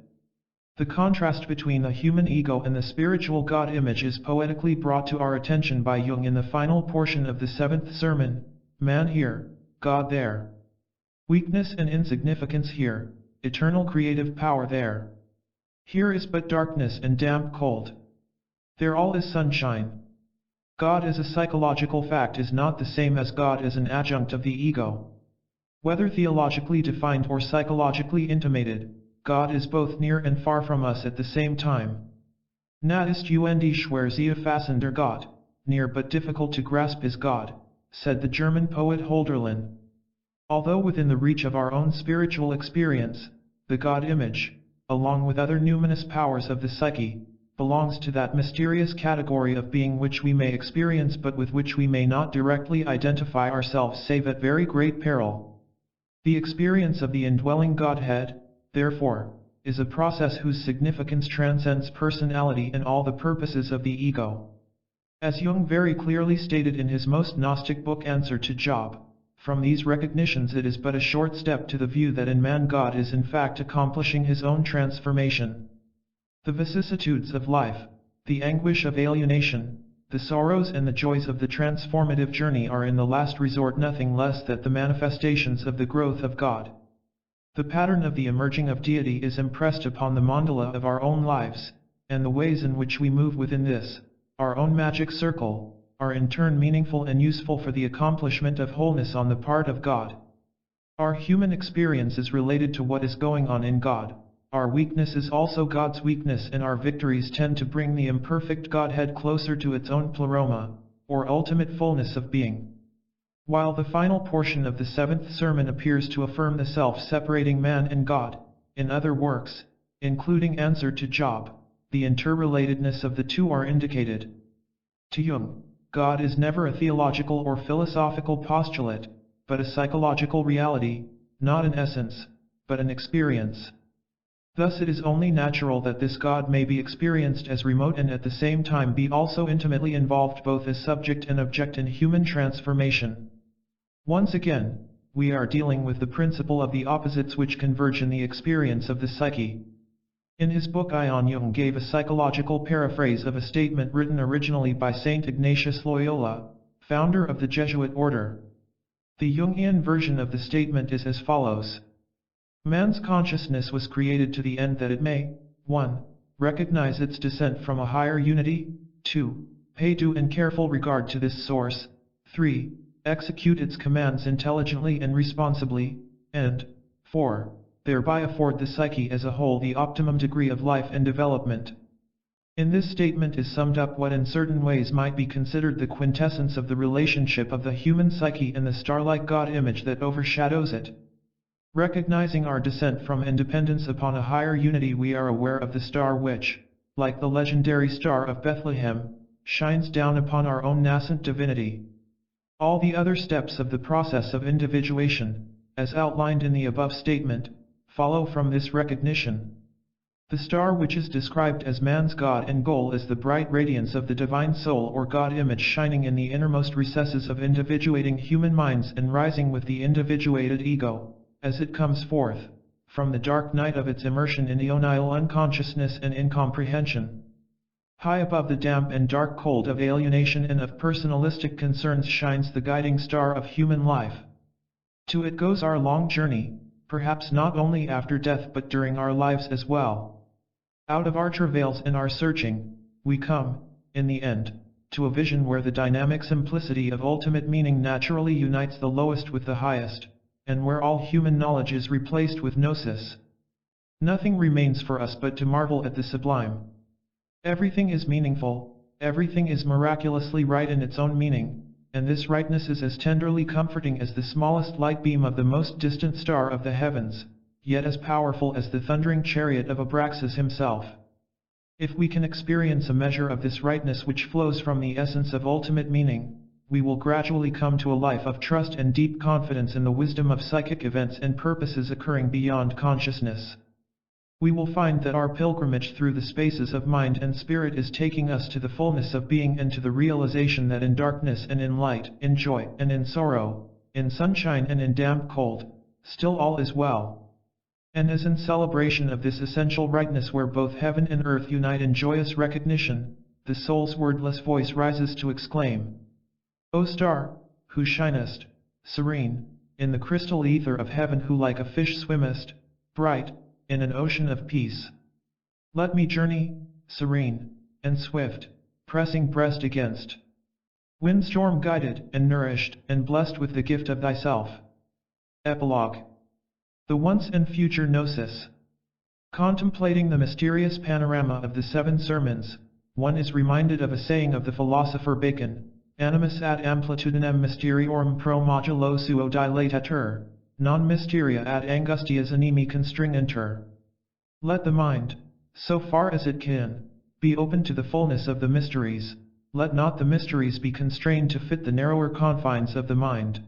The contrast between the human ego and the spiritual God image is poetically brought to our attention by Jung in the final portion of the seventh sermon, man here, God there. Weakness and insignificance here, eternal creative power there. Here is but darkness and damp cold. There all is sunshine. God as a psychological fact is not the same as God as an adjunct of the ego. Whether theologically defined or psychologically intimated, God is both near and far from us at the same time. Nah ist und schwer sehr fassen der Gott, near but difficult to grasp is God, said the German poet Hölderlin. Although within the reach of our own spiritual experience, the God image, along with other numinous powers of the psyche, belongs to that mysterious category of being which we may experience but with which we may not directly identify ourselves save at very great peril. The experience of the indwelling Godhead, therefore, is a process whose significance transcends personality and all the purposes of the ego. As Jung very clearly stated in his most Gnostic book Answer to Job, from these recognitions it is but a short step to the view that in man God is in fact accomplishing his own transformation. The vicissitudes of life, the anguish of alienation, the sorrows and the joys of the transformative journey are in the last resort nothing less than the manifestations of the growth of God. The pattern of the emerging of deity is impressed upon the mandala of our own lives, and the ways in which we move within this, our own magic circle, are in turn meaningful and useful for the accomplishment of wholeness on the part of God. Our human experience is related to what is going on in God. Our weakness is also God's weakness, and our victories tend to bring the imperfect Godhead closer to its own pleroma, or ultimate fullness of being. While the final portion of the seventh sermon appears to affirm the self-separating man and God, in other works, including Answer to Job, the interrelatedness of the two are indicated. To Jung, God is never a theological or philosophical postulate, but a psychological reality, not an essence, but an experience. Thus it is only natural that this God may be experienced as remote and at the same time be also intimately involved both as subject and object in human transformation. Once again, we are dealing with the principle of the opposites which converge in the experience of the psyche. In his book Ion, Jung gave a psychological paraphrase of a statement written originally by Saint Ignatius Loyola, founder of the Jesuit order. The Jungian version of the statement is as follows. Man's consciousness was created to the end that it may, 1. Recognize its descent from a higher unity, 2. Pay due and careful regard to this source, 3. Execute its commands intelligently and responsibly, and 4. Thereby afford the psyche as a whole the optimum degree of life and development. In this statement is summed up what in certain ways might be considered the quintessence of the relationship of the human psyche and the star-like God image that overshadows it. Recognizing our descent from independence upon a higher unity, we are aware of the star which, like the legendary Star of Bethlehem, shines down upon our own nascent divinity. All the other steps of the process of individuation, as outlined in the above statement, follow from this recognition. The star which is described as man's God and goal is the bright radiance of the divine soul or God image shining in the innermost recesses of individuating human minds and rising with the individuated ego, as it comes forth, from the dark night of its immersion in eonile unconsciousness and incomprehension. High above the damp and dark cold of alienation and of personalistic concerns shines the guiding star of human life. To it goes our long journey, perhaps not only after death but during our lives as well. Out of our travails and our searching, we come, in the end, to a vision where the dynamic simplicity of ultimate meaning naturally unites the lowest with the highest, and where all human knowledge is replaced with Gnosis. Nothing remains for us but to marvel at the sublime. Everything is meaningful, everything is miraculously right in its own meaning, and this rightness is as tenderly comforting as the smallest light beam of the most distant star of the heavens, yet as powerful as the thundering chariot of Abraxas himself. If we can experience a measure of this rightness which flows from the essence of ultimate meaning, we will gradually come to a life of trust and deep confidence in the wisdom of psychic events and purposes occurring beyond consciousness. We will find that our pilgrimage through the spaces of mind and spirit is taking us to the fullness of being and to the realization that in darkness and in light, in joy and in sorrow, in sunshine and in damp cold, still all is well. And as in celebration of this essential rightness where both heaven and earth unite in joyous recognition, the soul's wordless voice rises to exclaim, O star, who shinest, serene, in the crystal ether of heaven, who like a fish swimmest, bright, in an ocean of peace. Let me journey, serene, and swift, pressing breast against windstorm guided, and nourished, and blessed with the gift of thyself. Epilogue. The once and future Gnosis. Contemplating the mysterious panorama of the seven sermons, one is reminded of a saying of the philosopher Bacon, Animus ad amplitudinem mysteriorum pro modulo suo dilatatur, non mysteria ad angustias animi constringentur. Let the mind, so far as it can, be open to the fullness of the mysteries, let not the mysteries be constrained to fit the narrower confines of the mind.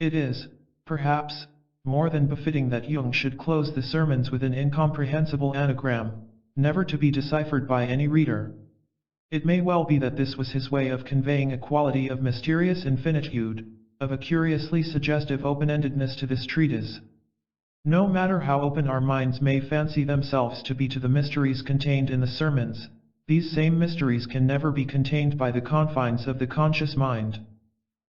It is, perhaps, more than befitting that Jung should close the sermons with an incomprehensible anagram, never to be deciphered by any reader. It may well be that this was his way of conveying a quality of mysterious infinitude, of a curiously suggestive open-endedness to this treatise. No matter how open our minds may fancy themselves to be to the mysteries contained in the sermons, these same mysteries can never be contained by the confines of the conscious mind.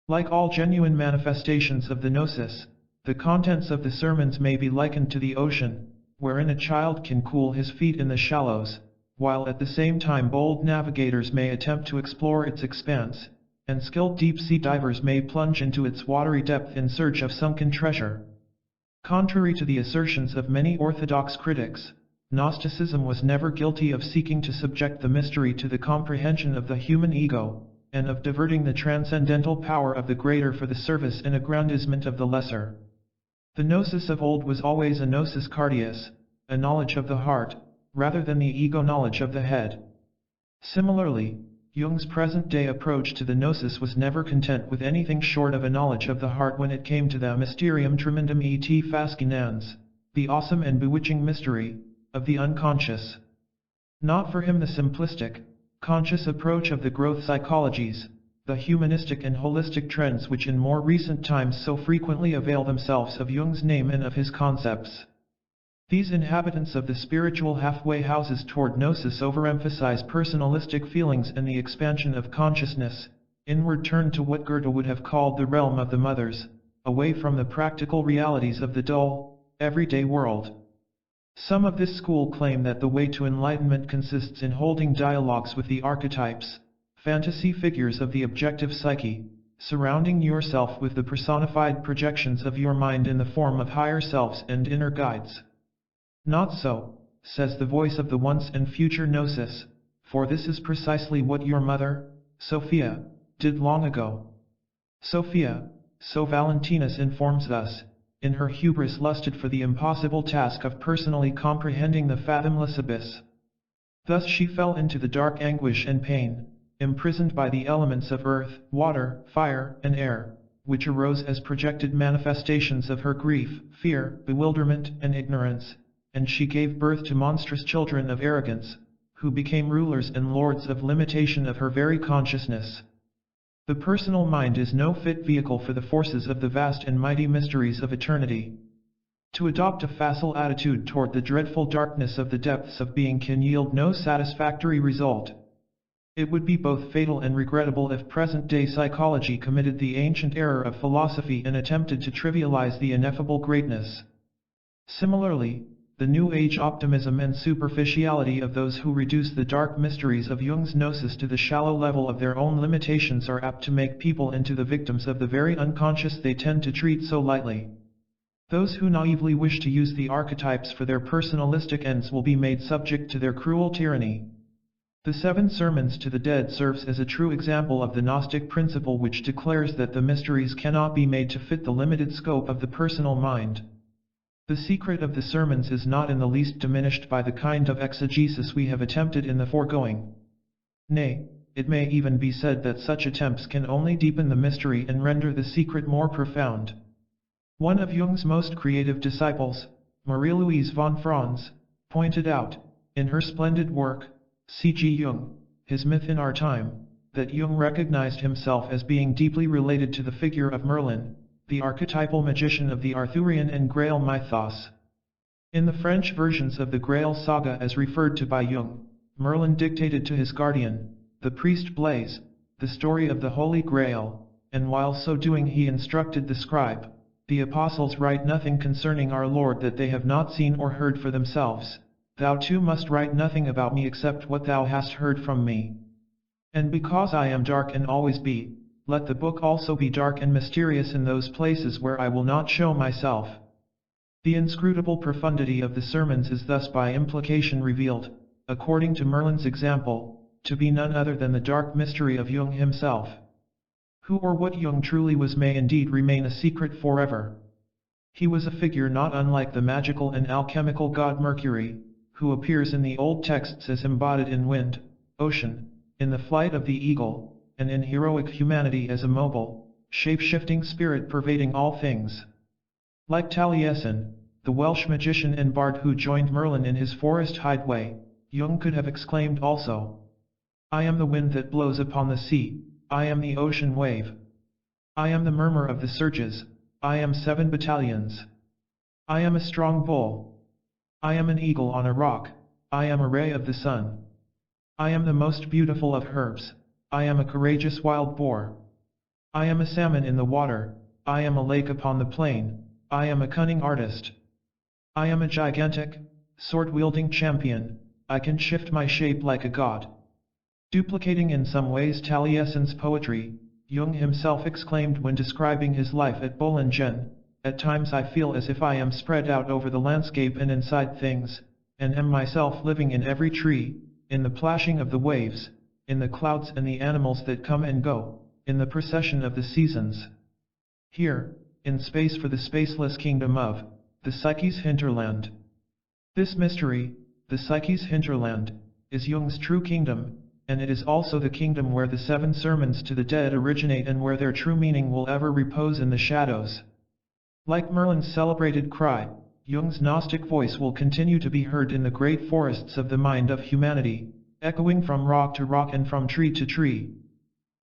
Like all genuine manifestations of the Gnosis, the contents of the sermons may be likened to the ocean, wherein a child can cool his feet in the shallows, while at the same time bold navigators may attempt to explore its expanse, and skilled deep-sea divers may plunge into its watery depth in search of sunken treasure. Contrary to the assertions of many orthodox critics, Gnosticism was never guilty of seeking to subject the mystery to the comprehension of the human ego, and of diverting the transcendental power of the greater for the service and aggrandizement of the lesser. The gnosis of old was always a gnosis cardias, a knowledge of the heart, rather than the ego knowledge of the head. Similarly, Jung's present-day approach to the gnosis was never content with anything short of a knowledge of the heart when it came to the mysterium tremendum et fascinans, the awesome and bewitching mystery, of the unconscious. Not for him the simplistic, conscious approach of the growth psychologies, the humanistic and holistic trends which in more recent times so frequently avail themselves of Jung's name and of his concepts. These inhabitants of the spiritual halfway houses toward gnosis overemphasize personalistic feelings and the expansion of consciousness, inward turned to what Goethe would have called the realm of the mothers, away from the practical realities of the dull, everyday world. Some of this school claim that the way to enlightenment consists in holding dialogues with the archetypes, fantasy figures of the objective psyche, surrounding yourself with the personified projections of your mind in the form of higher selves and inner guides. Not so, says the voice of the once and future gnosis, for this is precisely what your mother, Sophia, did long ago. Sophia, so Valentinus informs us, in her hubris lusted for the impossible task of personally comprehending the fathomless abyss. Thus she fell into the dark anguish and pain, imprisoned by the elements of earth, water, fire, and air, which arose as projected manifestations of her grief, fear, bewilderment, and ignorance, and she gave birth to monstrous children of arrogance, who became rulers and lords of limitation of her very consciousness. The personal mind is no fit vehicle for the forces of the vast and mighty mysteries of eternity. To adopt a facile attitude toward the dreadful darkness of the depths of being can yield no satisfactory result. It would be both fatal and regrettable if present-day psychology committed the ancient error of philosophy and attempted to trivialize the ineffable greatness. Similarly, the New Age optimism and superficiality of those who reduce the dark mysteries of Jung's gnosis to the shallow level of their own limitations are apt to make people into the victims of the very unconscious they tend to treat so lightly. Those who naively wish to use the archetypes for their personalistic ends will be made subject to their cruel tyranny. The 7 Sermons to the Dead serves as a true example of the Gnostic principle which declares that the mysteries cannot be made to fit the limited scope of the personal mind. The secret of the sermons is not in the least diminished by the kind of exegesis we have attempted in the foregoing. Nay, it may even be said that such attempts can only deepen the mystery and render the secret more profound. One of Jung's most creative disciples, Marie-Louise von Franz, pointed out, in her splendid work, C.G. Jung, His Myth in Our Time, that Jung recognized himself as being deeply related to the figure of Merlin, the archetypal magician of the Arthurian and Grail mythos. In the French versions of the Grail saga as referred to by Jung, Merlin dictated to his guardian, the priest Blaise, the story of the Holy Grail, and while so doing he instructed the scribe, the apostles write nothing concerning our Lord that they have not seen or heard for themselves. Thou too must write nothing about me except what thou hast heard from me. And because I am dark and always be, let the book also be dark and mysterious in those places where I will not show myself. The inscrutable profundity of the sermons is thus by implication revealed, according to Merlin's example, to be none other than the dark mystery of Jung himself. Who or what Jung truly was may indeed remain a secret forever. He was a figure not unlike the magical and alchemical god Mercury, who appears in the old texts as embodied in wind, ocean, in the flight of the eagle, and in heroic humanity as a mobile, shape-shifting spirit pervading all things. Like Taliesin, the Welsh magician and bard who joined Merlin in his forest hideaway, Jung could have exclaimed also, I am the wind that blows upon the sea, I am the ocean wave. I am the murmur of the surges, I am 7 battalions. I am a strong bull. I am an eagle on a rock, I am a ray of the sun. I am the most beautiful of herbs, I am a courageous wild boar. I am a salmon in the water, I am a lake upon the plain, I am a cunning artist. I am a gigantic, sword-wielding champion, I can shift my shape like a god. Duplicating in some ways Taliesin's poetry, Jung himself exclaimed when describing his life at Bollingen, "At times I feel as if I am spread out over the landscape and inside things, and am myself living in every tree, in the plashing of the waves, in the clouds and the animals that come and go, in the procession of the seasons. Here, in space for the spaceless kingdom of the psyche's hinterland." This mystery, the psyche's hinterland, is Jung's true kingdom, and it is also the kingdom where the 7 sermons to the dead originate and where their true meaning will ever repose in the shadows. Like Merlin's celebrated cry, Jung's Gnostic voice will continue to be heard in the great forests of the mind of humanity, echoing from rock to rock and from tree to tree.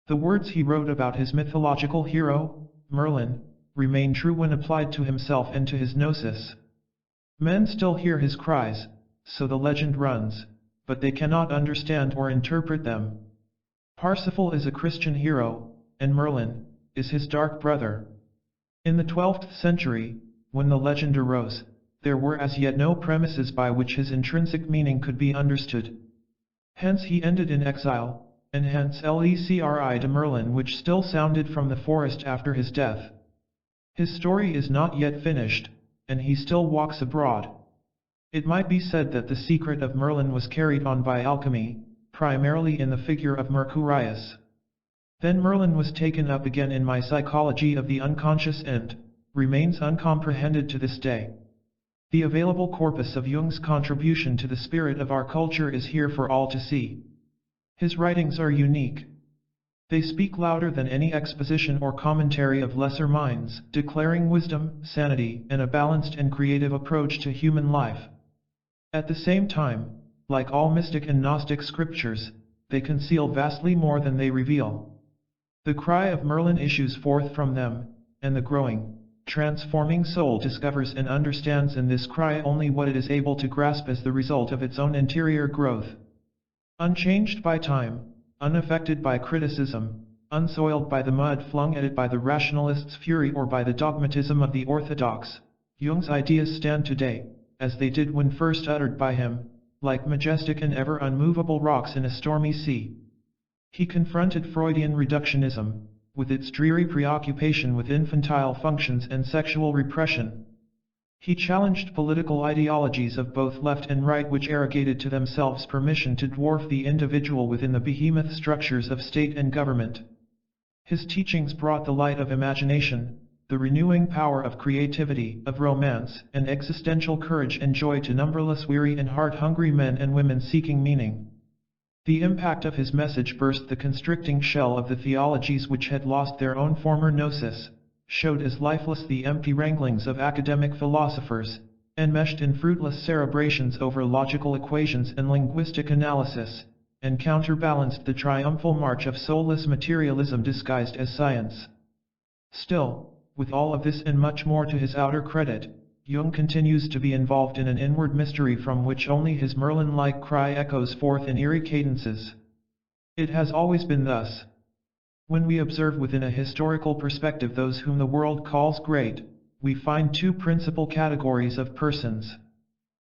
The words he wrote about his mythological hero, Merlin, remain true when applied to himself and to his Gnosis. Men still hear his cries, so the legend runs, but they cannot understand or interpret them. Parsifal is a Christian hero, and Merlin is his dark brother. In the 12th century, when the legend arose, there were as yet no premises by which his intrinsic meaning could be understood. Hence he ended in exile, and hence Lecri de Merlin, which still sounded from the forest after his death. His story is not yet finished, and he still walks abroad. It might be said that the secret of Merlin was carried on by alchemy, primarily in the figure of Mercurius. Then Merlin was taken up again in my psychology of the unconscious and remains uncomprehended to this day. The available corpus of Jung's contribution to the spirit of our culture is here for all to see. His writings are unique. They speak louder than any exposition or commentary of lesser minds, declaring wisdom, sanity, and a balanced and creative approach to human life. At the same time, like all mystic and Gnostic scriptures, they conceal vastly more than they reveal. The cry of Merlin issues forth from them, and the growing, transforming soul discovers and understands in this cry only what it is able to grasp as the result of its own interior growth. Unchanged by time, unaffected by criticism, unsoiled by the mud flung at it by the rationalist's fury or by the dogmatism of the orthodox, Jung's ideas stand today, as they did when first uttered by him, like majestic and ever unmovable rocks in a stormy sea. He confronted Freudian reductionism, with its dreary preoccupation with infantile functions and sexual repression. He challenged political ideologies of both left and right which arrogated to themselves permission to dwarf the individual within the behemoth structures of state and government. His teachings brought the light of imagination, the renewing power of creativity, of romance, and existential courage and joy to numberless weary and heart-hungry men and women seeking meaning. The impact of his message burst the constricting shell of the theologies which had lost their own former gnosis, showed as lifeless the empty wranglings of academic philosophers, enmeshed in fruitless cerebrations over logical equations and linguistic analysis, and counterbalanced the triumphal march of soulless materialism disguised as science. Still, with all of this and much more to his outer credit, Jung continues to be involved in an inward mystery from which only his Merlin-like cry echoes forth in eerie cadences. It has always been thus. When we observe within a historical perspective those whom the world calls great, we find 2 principal categories of persons.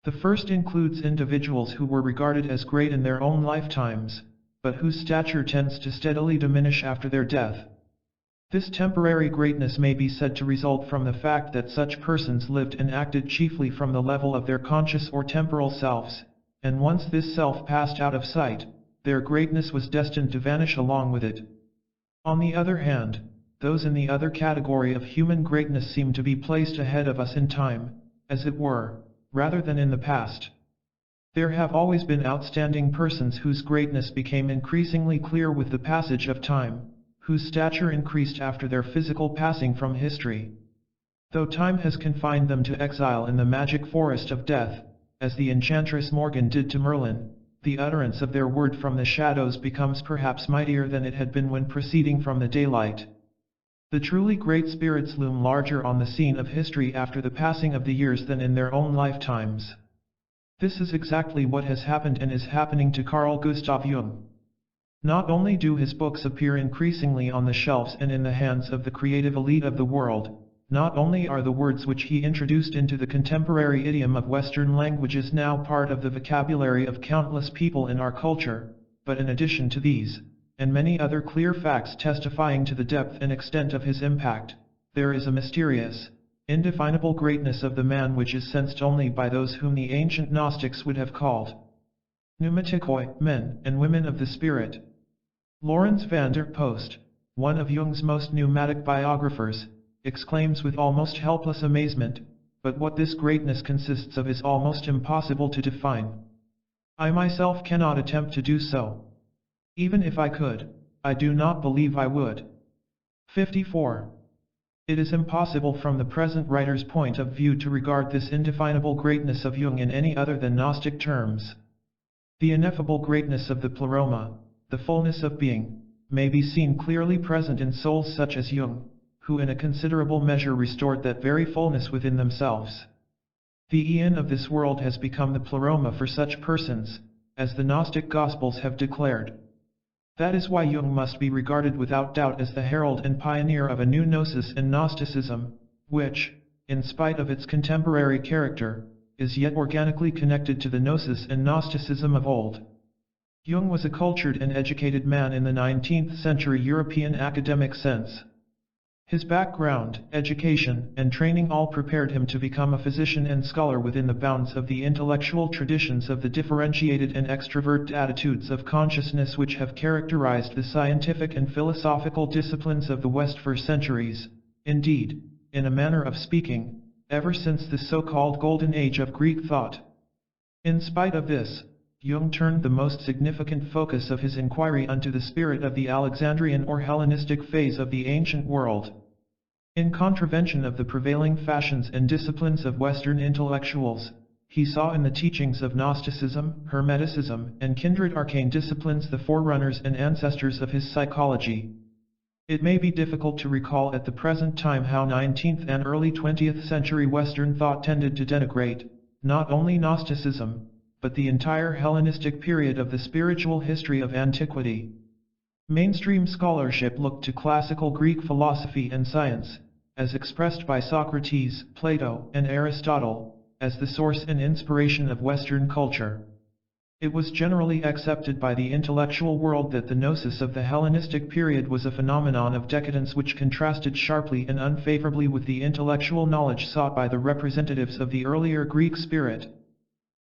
The first includes individuals who were regarded as great in their own lifetimes, but whose stature tends to steadily diminish after their death. This temporary greatness may be said to result from the fact that such persons lived and acted chiefly from the level of their conscious or temporal selves, and once this self passed out of sight, their greatness was destined to vanish along with it. On the other hand, those in the other category of human greatness seem to be placed ahead of us in time, as it were, rather than in the past. There have always been outstanding persons whose greatness became increasingly clear with the passage of time, whose stature increased after their physical passing from history. Though time has confined them to exile in the magic forest of death, as the enchantress Morgan did to Merlin, the utterance of their word from the shadows becomes perhaps mightier than it had been when proceeding from the daylight. The truly great spirits loom larger on the scene of history after the passing of the years than in their own lifetimes. This is exactly what has happened and is happening to Carl Gustav Jung. Not only do his books appear increasingly on the shelves and in the hands of the creative elite of the world, not only are the words which he introduced into the contemporary idiom of Western languages now part of the vocabulary of countless people in our culture, but in addition to these, and many other clear facts testifying to the depth and extent of his impact, there is a mysterious, indefinable greatness of the man which is sensed only by those whom the ancient Gnostics would have called pneumatikoi, men and women of the spirit. Lawrence van der Post, one of Jung's most pneumatic biographers, exclaims with almost helpless amazement, but what this greatness consists of is almost impossible to define. I myself cannot attempt to do so. Even if I could, I do not believe I would. 54. It is impossible from the present writer's point of view to regard this indefinable greatness of Jung in any other than Gnostic terms. The ineffable greatness of the pleroma, the fullness of being, may be seen clearly present in souls such as Jung, who in a considerable measure restored that very fullness within themselves. The eon of this world has become the pleroma for such persons, as the Gnostic Gospels have declared. That is why Jung must be regarded without doubt as the herald and pioneer of a new Gnosis and Gnosticism, which, in spite of its contemporary character, is yet organically connected to the Gnosis and Gnosticism of old. Jung was a cultured and educated man in the 19th century European academic sense. His background, education, and training all prepared him to become a physician and scholar within the bounds of the intellectual traditions of the differentiated and extrovert attitudes of consciousness which have characterized the scientific and philosophical disciplines of the West for centuries, indeed, in a manner of speaking, ever since the so-called Golden Age of Greek thought. In spite of this, Jung turned the most significant focus of his inquiry unto the spirit of the Alexandrian or Hellenistic phase of the ancient world. In contravention of the prevailing fashions and disciplines of Western intellectuals, he saw in the teachings of Gnosticism, Hermeticism, and kindred arcane disciplines the forerunners and ancestors of his psychology. It may be difficult to recall at the present time how 19th and early 20th century Western thought tended to denigrate, not only Gnosticism, but the entire Hellenistic period of the spiritual history of antiquity. Mainstream scholarship looked to classical Greek philosophy and science, as expressed by Socrates, Plato, and Aristotle, as the source and inspiration of Western culture. It was generally accepted by the intellectual world that the Gnosis of the Hellenistic period was a phenomenon of decadence which contrasted sharply and unfavorably with the intellectual knowledge sought by the representatives of the earlier Greek spirit.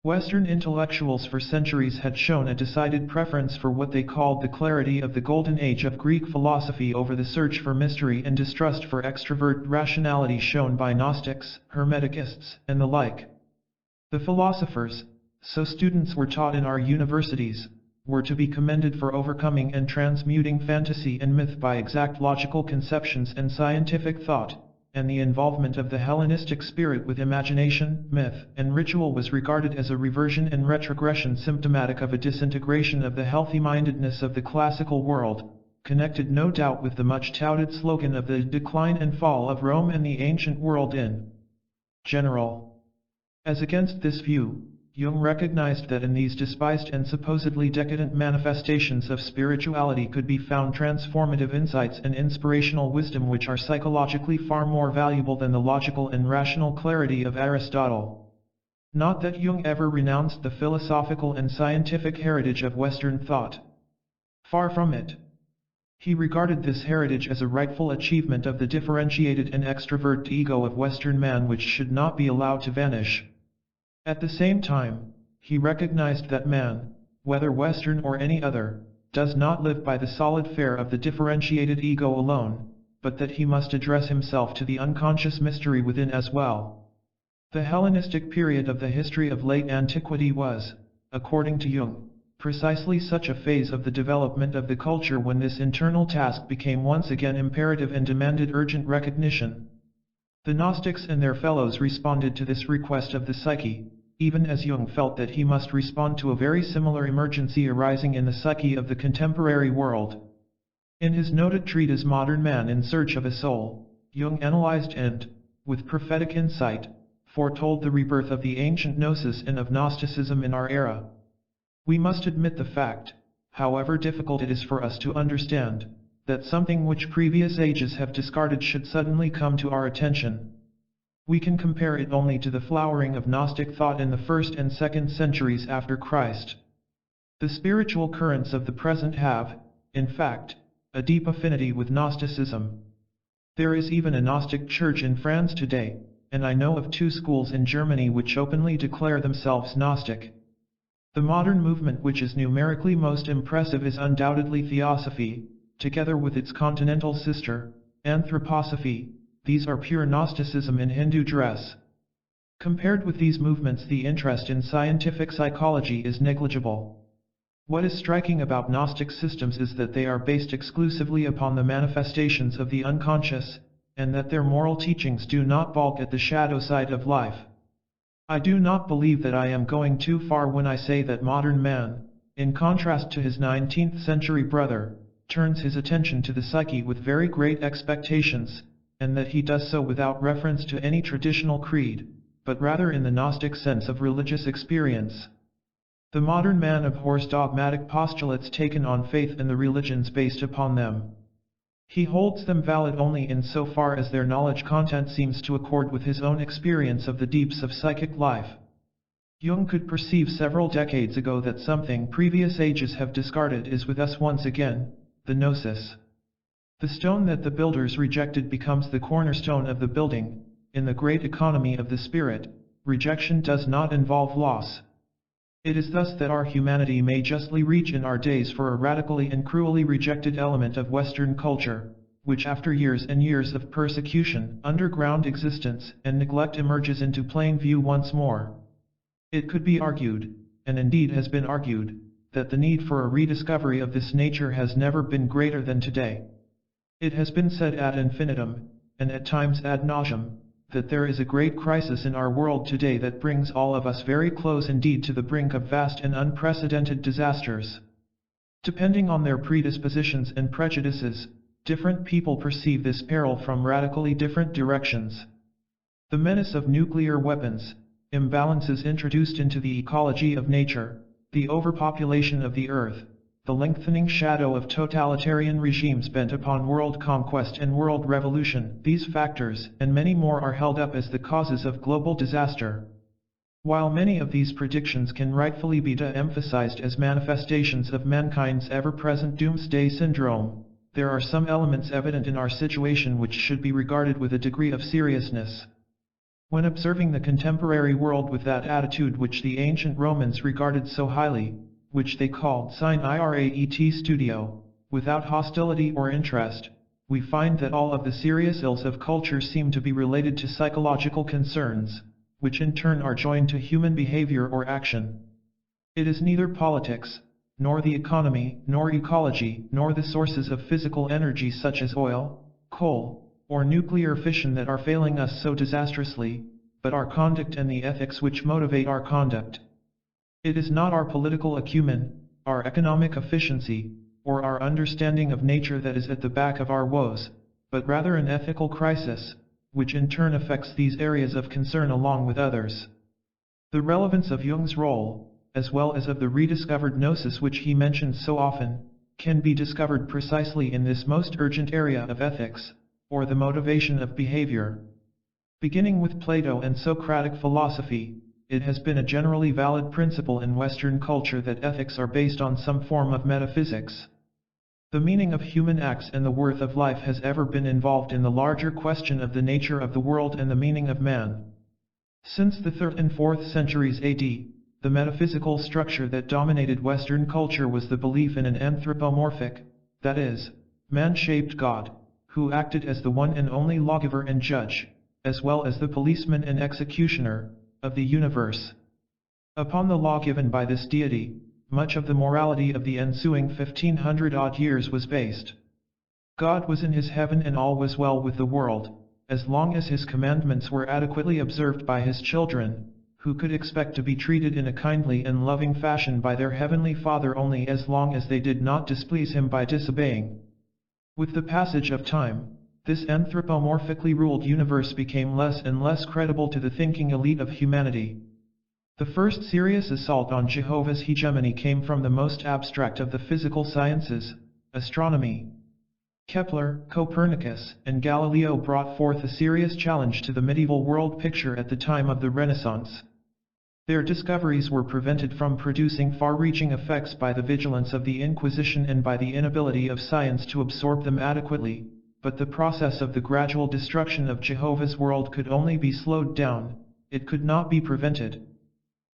Western intellectuals for centuries had shown a decided preference for what they called the clarity of the Golden Age of Greek philosophy over the search for mystery and distrust for extrovert rationality shown by Gnostics, Hermeticists, and the like. The philosophers, so students were taught in our universities, were to be commended for overcoming and transmuting fantasy and myth by exact logical conceptions and scientific thought, and the involvement of the Hellenistic spirit with imagination, myth, and ritual was regarded as a reversion and retrogression symptomatic of a disintegration of the healthy-mindedness of the classical world, connected no doubt with the much-touted slogan of the decline and fall of Rome and the ancient world in general. As against this view, Jung recognized that in these despised and supposedly decadent manifestations of spirituality could be found transformative insights and inspirational wisdom which are psychologically far more valuable than the logical and rational clarity of Aristotle. Not that Jung ever renounced the philosophical and scientific heritage of Western thought. Far from it. He regarded this heritage as a rightful achievement of the differentiated and extrovert ego of Western man which should not be allowed to vanish. At the same time, he recognized that man, whether Western or any other, does not live by the solid fare of the differentiated ego alone, but that he must address himself to the unconscious mystery within as well. The Hellenistic period of the history of late antiquity was, according to Jung, precisely such a phase of the development of the culture when this internal task became once again imperative and demanded urgent recognition. The Gnostics and their fellows responded to this request of the psyche, even as Jung felt that he must respond to a very similar emergency arising in the psyche of the contemporary world. In his noted treatise Modern Man in Search of a Soul, Jung analyzed and, with prophetic insight, foretold the rebirth of the ancient Gnosis and of Gnosticism in our era. We must admit the fact, however difficult it is for us to understand, that something which previous ages have discarded should suddenly come to our attention. We can compare it only to the flowering of Gnostic thought in the 1st and 2nd centuries after Christ. The spiritual currents of the present have, in fact, a deep affinity with Gnosticism. There is even a Gnostic church in France today, and I know of 2 schools in Germany which openly declare themselves Gnostic. The modern movement which is numerically most impressive is undoubtedly Theosophy, together with its continental sister, Anthroposophy. These are pure Gnosticism in Hindu dress. Compared with these movements, the interest in scientific psychology is negligible. What is striking about Gnostic systems is that they are based exclusively upon the manifestations of the unconscious, and that their moral teachings do not balk at the shadow side of life. I do not believe that I am going too far when I say that modern man, in contrast to his 19th century brother, turns his attention to the psyche with very great expectations, and that he does so without reference to any traditional creed, but rather in the Gnostic sense of religious experience. The modern man abhors dogmatic postulates taken on faith and the religions based upon them. He holds them valid only in so far as their knowledge content seems to accord with his own experience of the deeps of psychic life. Jung could perceive several decades ago that something previous ages have discarded is with us once again, the Gnosis. The stone that the builders rejected becomes the cornerstone of the building. In the great economy of the spirit, rejection does not involve loss. It is thus that our humanity may justly reach in our days for a radically and cruelly rejected element of Western culture, which after years and years of persecution, underground existence, and neglect emerges into plain view once more. It could be argued, and indeed has been argued, that the need for a rediscovery of this nature has never been greater than today. It has been said ad infinitum, and at times ad nauseam, that there is a great crisis in our world today that brings all of us very close indeed to the brink of vast and unprecedented disasters. Depending on their predispositions and prejudices, different people perceive this peril from radically different directions. The menace of nuclear weapons, imbalances introduced into the ecology of nature, the overpopulation of the earth, the lengthening shadow of totalitarian regimes bent upon world conquest and world revolution, these factors, and many more are held up as the causes of global disaster. While many of these predictions can rightfully be de-emphasized as manifestations of mankind's ever-present doomsday syndrome, there are some elements evident in our situation which should be regarded with a degree of seriousness. When observing the contemporary world with that attitude which the ancient Romans regarded so highly, which they called sine iraet studio, without hostility or interest, we find that all of the serious ills of culture seem to be related to psychological concerns, which in turn are joined to human behavior or action. It is neither politics, nor the economy, nor ecology, nor the sources of physical energy such as oil, coal, or nuclear fission that are failing us so disastrously, but our conduct and the ethics which motivate our conduct. It is not our political acumen, our economic efficiency, or our understanding of nature that is at the back of our woes, but rather an ethical crisis, which in turn affects these areas of concern along with others. The relevance of Jung's role, as well as of the rediscovered Gnosis which he mentions so often, can be discovered precisely in this most urgent area of ethics, or the motivation of behavior. Beginning with Plato and Socratic philosophy, it has been a generally valid principle in Western culture that ethics are based on some form of metaphysics. The meaning of human acts and the worth of life has ever been involved in the larger question of the nature of the world and the meaning of man. Since the 3rd and 4th centuries AD, the metaphysical structure that dominated Western culture was the belief in an anthropomorphic, that is, man-shaped God, who acted as the one and only lawgiver and judge, as well as the policeman and executioner, of the universe. Upon the law given by this deity, much of the morality of the ensuing 1500-odd years was based. God was in his heaven and all was well with the world, as long as his commandments were adequately observed by his children, who could expect to be treated in a kindly and loving fashion by their Heavenly Father only as long as they did not displease Him by disobeying? With the passage of time, this anthropomorphically ruled universe became less and less credible to the thinking elite of humanity. The first serious assault on Jehovah's hegemony came from the most abstract of the physical sciences, astronomy. Kepler, Copernicus, and Galileo brought forth a serious challenge to the medieval world picture at the time of the Renaissance. Their discoveries were prevented from producing far-reaching effects by the vigilance of the Inquisition and by the inability of science to absorb them adequately, but the process of the gradual destruction of Jehovah's world could only be slowed down, it could not be prevented.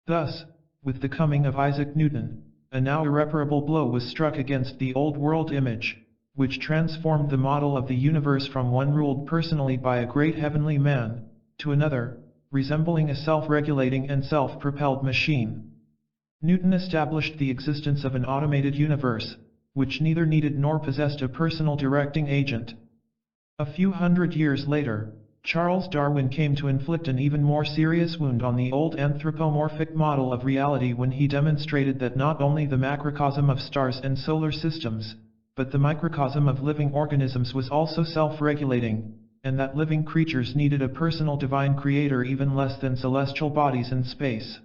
Thus, with the coming of Isaac Newton, a now irreparable blow was struck against the old world image, which transformed the model of the universe from one ruled personally by a great heavenly man, to another, resembling a self-regulating and self-propelled machine. Newton established the existence of an automated universe, which neither needed nor possessed a personal directing agent. A few hundred years later, Charles Darwin came to inflict an even more serious wound on the old anthropomorphic model of reality when he demonstrated that not only the macrocosm of stars and solar systems, but the microcosm of living organisms was also self-regulating, and that living creatures needed a personal divine creator even less than celestial bodies in space.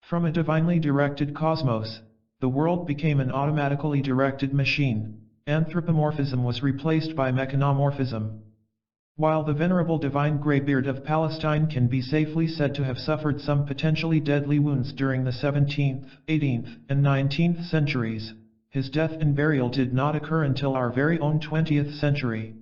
From a divinely directed cosmos, the world became an automatically directed machine. Anthropomorphism was replaced by mechanomorphism. While the venerable divine greybeard of Palestine can be safely said to have suffered some potentially deadly wounds during the 17th, 18th, and 19th centuries, his death and burial did not occur until our very own 20th century.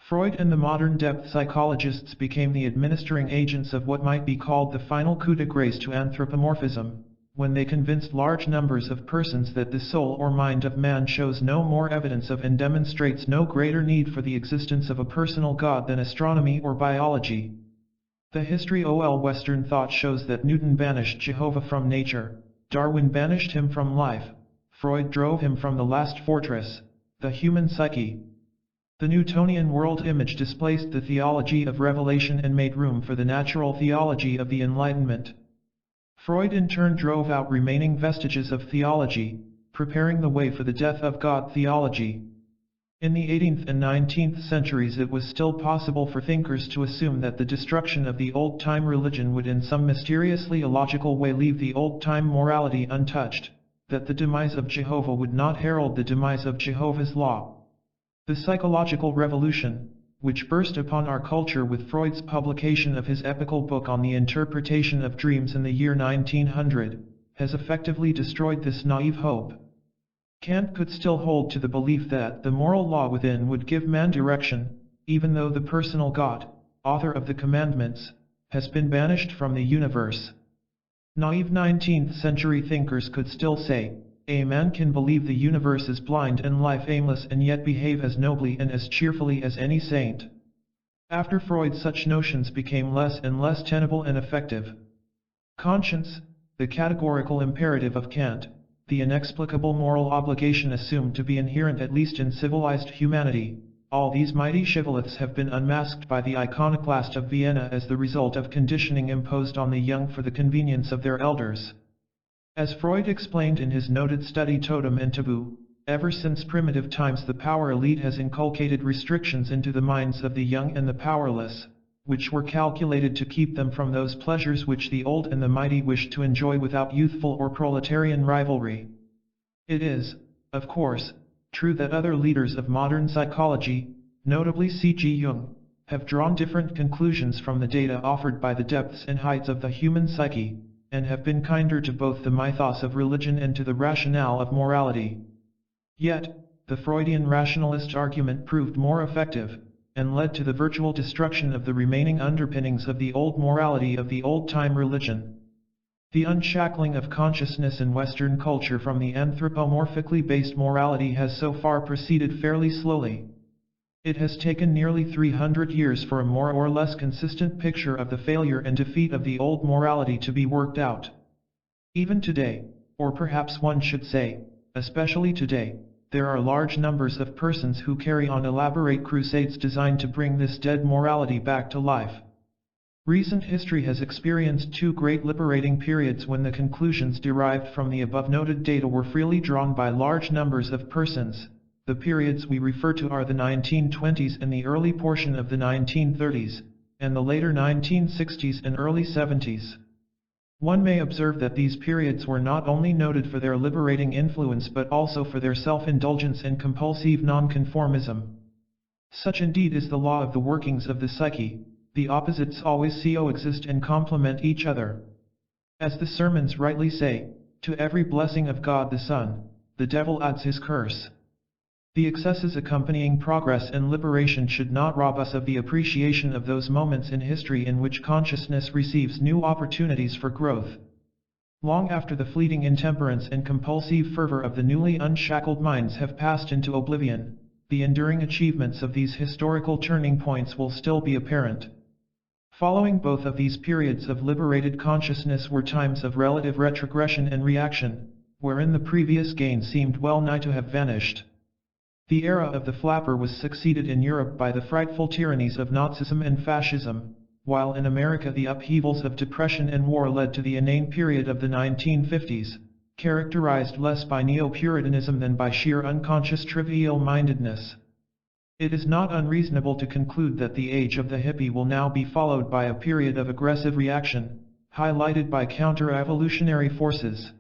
Freud and the modern depth psychologists became the administering agents of what might be called the final coup de grace to anthropomorphism, when they convinced large numbers of persons that the soul or mind of man shows no more evidence of and demonstrates no greater need for the existence of a personal God than astronomy or biology. The history of Western thought shows that Newton banished Jehovah from nature, Darwin banished him from life, Freud drove him from the last fortress, the human psyche. The Newtonian world image displaced the theology of revelation and made room for the natural theology of the Enlightenment. Freud in turn drove out remaining vestiges of theology, preparing the way for the death of God theology. In the 18th and 19th centuries it was still possible for thinkers to assume that the destruction of the old-time religion would in some mysteriously illogical way leave the old-time morality untouched, that the demise of Jehovah would not herald the demise of Jehovah's law. The psychological revolution, which burst upon our culture with Freud's publication of his epical book on the interpretation of dreams in the year 1900, has effectively destroyed this naive hope. Kant could still hold to the belief that the moral law within would give man direction, even though the personal God, author of the commandments, has been banished from the universe. Naive 19th century thinkers could still say, a man can believe the universe is blind and life aimless and yet behave as nobly and as cheerfully as any saint. After Freud, such notions became less and less tenable and effective. Conscience, the categorical imperative of Kant, the inexplicable moral obligation assumed to be inherent at least in civilized humanity, all these mighty shibboleths have been unmasked by the iconoclast of Vienna as the result of conditioning imposed on the young for the convenience of their elders. As Freud explained in his noted study Totem and Taboo, ever since primitive times the power elite has inculcated restrictions into the minds of the young and the powerless, which were calculated to keep them from those pleasures which the old and the mighty wished to enjoy without youthful or proletarian rivalry. It is, of course, true that other leaders of modern psychology, notably C.G. Jung, have drawn different conclusions from the data offered by the depths and heights of the human psyche, and have been kinder to both the mythos of religion and to the rationale of morality. Yet, the Freudian rationalist argument proved more effective, and led to the virtual destruction of the remaining underpinnings of the old morality of the old-time religion. The unshackling of consciousness in Western culture from the anthropomorphically based morality has so far proceeded fairly slowly. It has taken nearly 300 years for a more or less consistent picture of the failure and defeat of the old morality to be worked out. Even today, or perhaps one should say, especially today, there are large numbers of persons who carry on elaborate crusades designed to bring this dead morality back to life. Recent history has experienced two great liberating periods when the conclusions derived from the above-noted data were freely drawn by large numbers of persons. The periods we refer to are the 1920s and the early portion of the 1930s, and the later 1960s and early 70s. One may observe that these periods were not only noted for their liberating influence but also for their self-indulgence and compulsive nonconformism. Such indeed is the law of the workings of the psyche. The opposites always coexist and complement each other. As the sermons rightly say, to every blessing of God the Son, the devil adds his curse. The excesses accompanying progress and liberation should not rob us of the appreciation of those moments in history in which consciousness receives new opportunities for growth. Long after the fleeting intemperance and compulsive fervor of the newly unshackled minds have passed into oblivion, the enduring achievements of these historical turning points will still be apparent. Following both of these periods of liberated consciousness were times of relative retrogression and reaction, wherein the previous gain seemed well nigh to have vanished. The era of the flapper was succeeded in Europe by the frightful tyrannies of Nazism and fascism, while in America the upheavals of depression and war led to the inane period of the 1950s, characterized less by neo-Puritanism than by sheer unconscious trivial-mindedness. It is not unreasonable to conclude that the age of the hippie will now be followed by a period of aggressive reaction, highlighted by counter-evolutionary forces.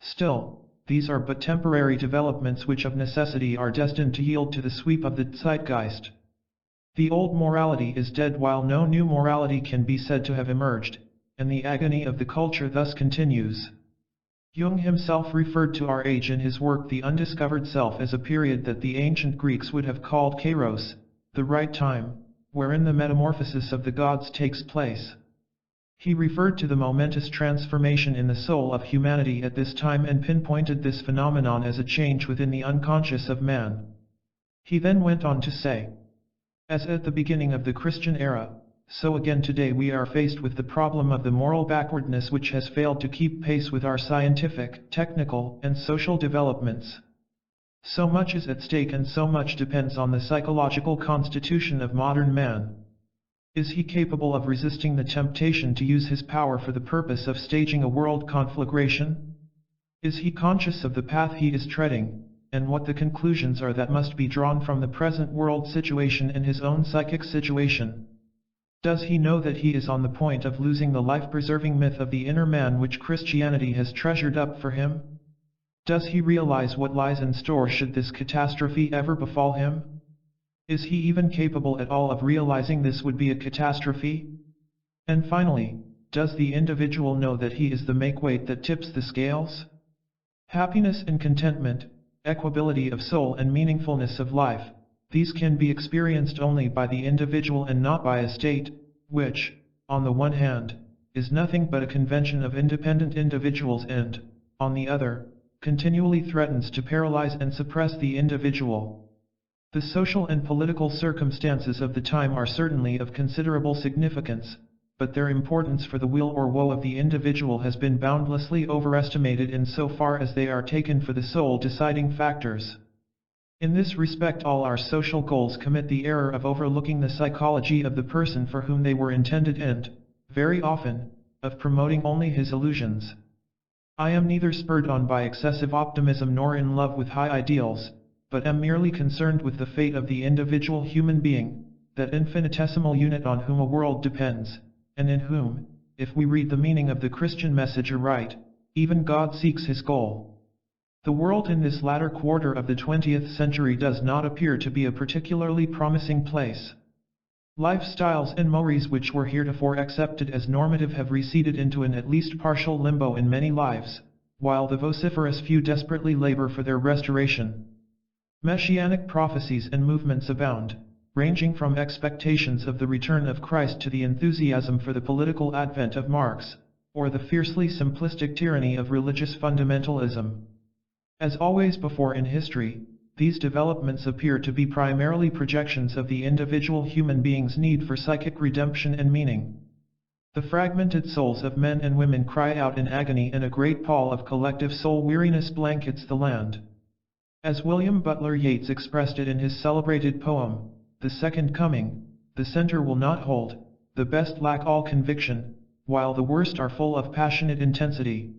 Still, these are but temporary developments which of necessity are destined to yield to the sweep of the zeitgeist. The old morality is dead while no new morality can be said to have emerged, and the agony of the culture thus continues. Jung himself referred to our age in his work The Undiscovered Self as a period that the ancient Greeks would have called kairos, the right time, wherein the metamorphosis of the gods takes place. He referred to the momentous transformation in the soul of humanity at this time and pinpointed this phenomenon as a change within the unconscious of man. He then went on to say, as at the beginning of the Christian era, so again today we are faced with the problem of the moral backwardness which has failed to keep pace with our scientific, technical, and social developments. So much is at stake and so much depends on the psychological constitution of modern man. Is he capable of resisting the temptation to use his power for the purpose of staging a world conflagration? Is he conscious of the path he is treading, and what the conclusions are that must be drawn from the present world situation and his own psychic situation? Does he know that he is on the point of losing the life-preserving myth of the inner man which Christianity has treasured up for him? Does he realize what lies in store should this catastrophe ever befall him? Is he even capable at all of realizing this would be a catastrophe? And finally, does the individual know that he is the make-weight that tips the scales? Happiness and contentment, equability of soul and meaningfulness of life, these can be experienced only by the individual and not by a state, which, on the one hand, is nothing but a convention of independent individuals and, on the other, continually threatens to paralyze and suppress the individual. The social and political circumstances of the time are certainly of considerable significance, but their importance for the will or woe of the individual has been boundlessly overestimated insofar as they are taken for the sole deciding factors. In this respect all our social goals commit the error of overlooking the psychology of the person for whom they were intended and, very often, of promoting only his illusions. I am neither spurred on by excessive optimism nor in love with high ideals, but am merely concerned with the fate of the individual human being, that infinitesimal unit on whom a world depends, and in whom, if we read the meaning of the Christian message aright, even God seeks his goal. The world in this latter quarter of the 20th century does not appear to be a particularly promising place. Lifestyles and mores which were heretofore accepted as normative have receded into an at least partial limbo in many lives, while the vociferous few desperately labor for their restoration. Messianic prophecies and movements abound, ranging from expectations of the return of Christ to the enthusiasm for the political advent of Marx, or the fiercely simplistic tyranny of religious fundamentalism. As always before in history, these developments appear to be primarily projections of the individual human being's need for psychic redemption and meaning. The fragmented souls of men and women cry out in agony and a great pall of collective soul weariness blankets the land. As William Butler Yeats expressed it in his celebrated poem, The Second Coming, the center will not hold, the best lack all conviction, while the worst are full of passionate intensity.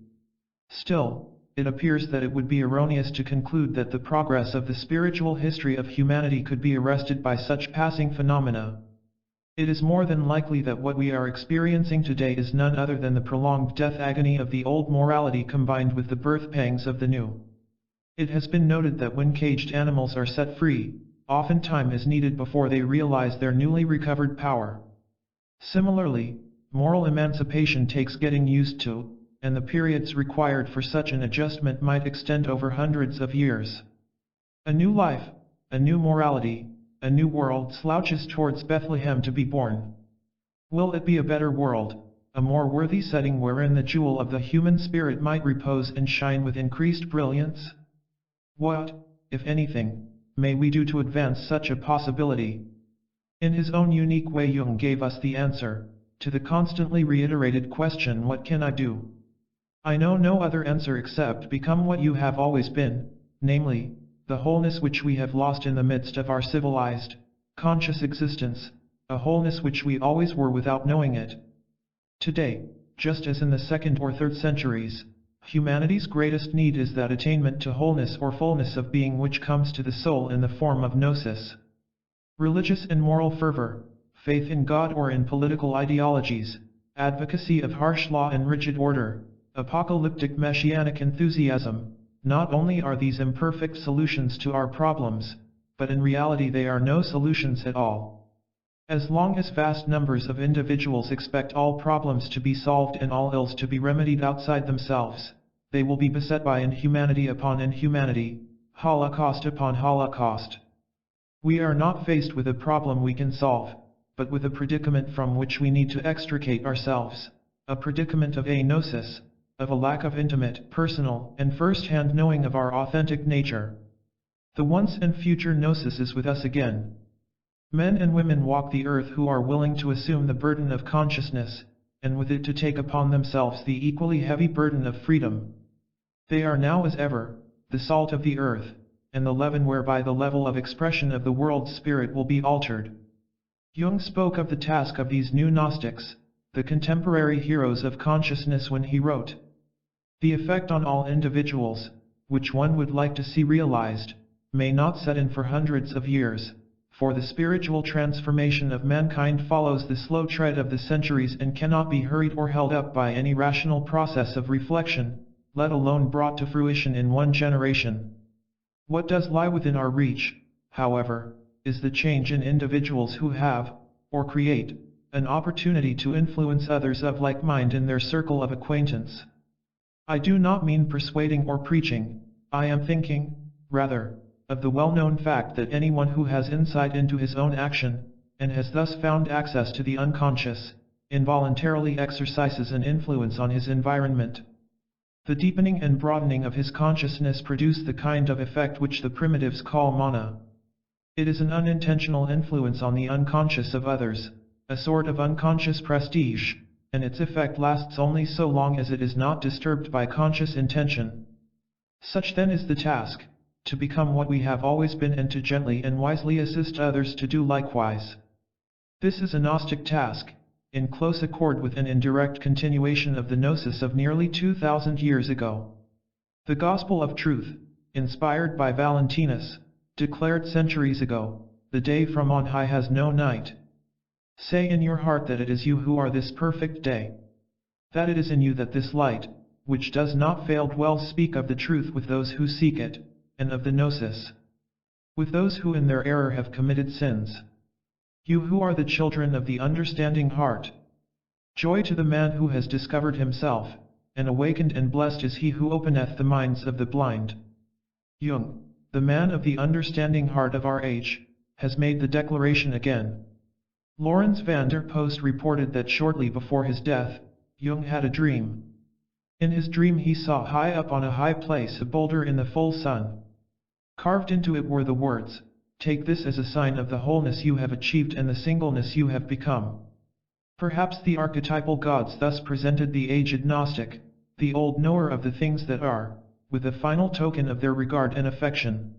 Still, it appears that it would be erroneous to conclude that the progress of the spiritual history of humanity could be arrested by such passing phenomena. It is more than likely that what we are experiencing today is none other than the prolonged death agony of the old morality combined with the birth pangs of the new. It has been noted that when caged animals are set free, often time is needed before they realize their newly recovered power. Similarly, moral emancipation takes getting used to, and the periods required for such an adjustment might extend over hundreds of years. A new life, a new morality, a new world slouches towards Bethlehem to be born. Will it be a better world, a more worthy setting wherein the jewel of the human spirit might repose and shine with increased brilliance? What, if anything, may we do to advance such a possibility? In his own unique way, Jung gave us the answer to the constantly reiterated question, what can I do? I know no other answer except become what you have always been, namely, the wholeness which we have lost in the midst of our civilized, conscious existence, a wholeness which we always were without knowing it. Today, just as in the 2nd or 3rd centuries, humanity's greatest need is that attainment to wholeness or fullness of being which comes to the soul in the form of gnosis. Religious and moral fervor, faith in God or in political ideologies, advocacy of harsh law and rigid order, apocalyptic messianic enthusiasm, not only are these imperfect solutions to our problems, but in reality they are no solutions at all. As long as vast numbers of individuals expect all problems to be solved and all ills to be remedied outside themselves, they will be beset by inhumanity upon inhumanity, holocaust upon holocaust. We are not faced with a problem we can solve, but with a predicament from which we need to extricate ourselves, a predicament of gnosis, of a lack of intimate, personal, and first-hand knowing of our authentic nature. The once and future gnosis is with us again. Men and women walk the earth who are willing to assume the burden of consciousness, and with it to take upon themselves the equally heavy burden of freedom. They are now as ever, the salt of the earth, and the leaven whereby the level of expression of the world's spirit will be altered. Jung spoke of the task of these new Gnostics, the contemporary heroes of consciousness, when he wrote, "The effect on all individuals, which one would like to see realized, may not set in for hundreds of years, for the spiritual transformation of mankind follows the slow tread of the centuries and cannot be hurried or held up by any rational process of reflection, let alone brought to fruition in one generation. What does lie within our reach, however, is the change in individuals who have, or create, an opportunity to influence others of like mind in their circle of acquaintance. I do not mean persuading or preaching, I am thinking, rather, of the well-known fact that anyone who has insight into his own action, and has thus found access to the unconscious, involuntarily exercises an influence on his environment. The deepening and broadening of his consciousness produce the kind of effect which the primitives call mana. It is an unintentional influence on the unconscious of others, a sort of unconscious prestige, and its effect lasts only so long as it is not disturbed by conscious intention. Such then is the task, to become what we have always been and to gently and wisely assist others to do likewise. This is a Gnostic task, in close accord with an indirect continuation of the Gnosis of nearly 2,000 years ago. The Gospel of Truth, inspired by Valentinus, declared centuries ago, "The day from on high has no night." Say in your heart that it is you who are this perfect day. That it is in you that this light, which does not fail, dwells. Speak of the truth with those who seek it, and of the Gnosis with those who in their error have committed sins. You who are the children of the understanding heart. Joy to the man who has discovered himself, and awakened, and blessed is he who openeth the minds of the blind. Jung, the man of the understanding heart of our age, has made the declaration again. Lawrence van der Post reported that shortly before his death, Jung had a dream. In his dream he saw high up on a high place a boulder in the full sun. Carved into it were the words, "Take this as a sign of the wholeness you have achieved and the singleness you have become." Perhaps the archetypal gods thus presented the aged Gnostic, the old knower of the things that are, with a final token of their regard and affection.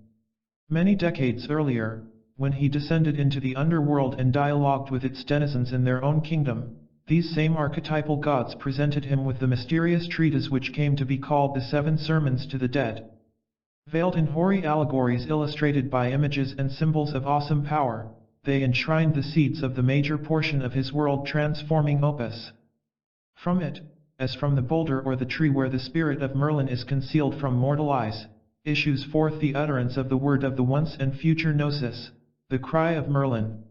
Many decades earlier, when he descended into the underworld and dialogued with its denizens in their own kingdom, these same archetypal gods presented him with the mysterious treatise which came to be called the Seven Sermons to the Dead. Veiled in hoary allegories illustrated by images and symbols of awesome power, they enshrined the seeds of the major portion of his world-transforming opus. From it, as from the boulder or the tree where the spirit of Merlin is concealed from mortal eyes, issues forth the utterance of the word of the once and future Gnosis, the cry of Merlin.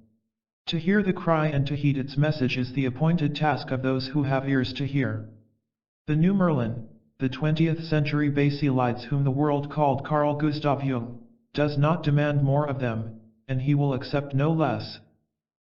To hear the cry and to heed its message is the appointed task of those who have ears to hear. The new Merlin, the 20th century Basilides whom the world called Carl Gustav Jung, does not demand more of them, and he will accept no less.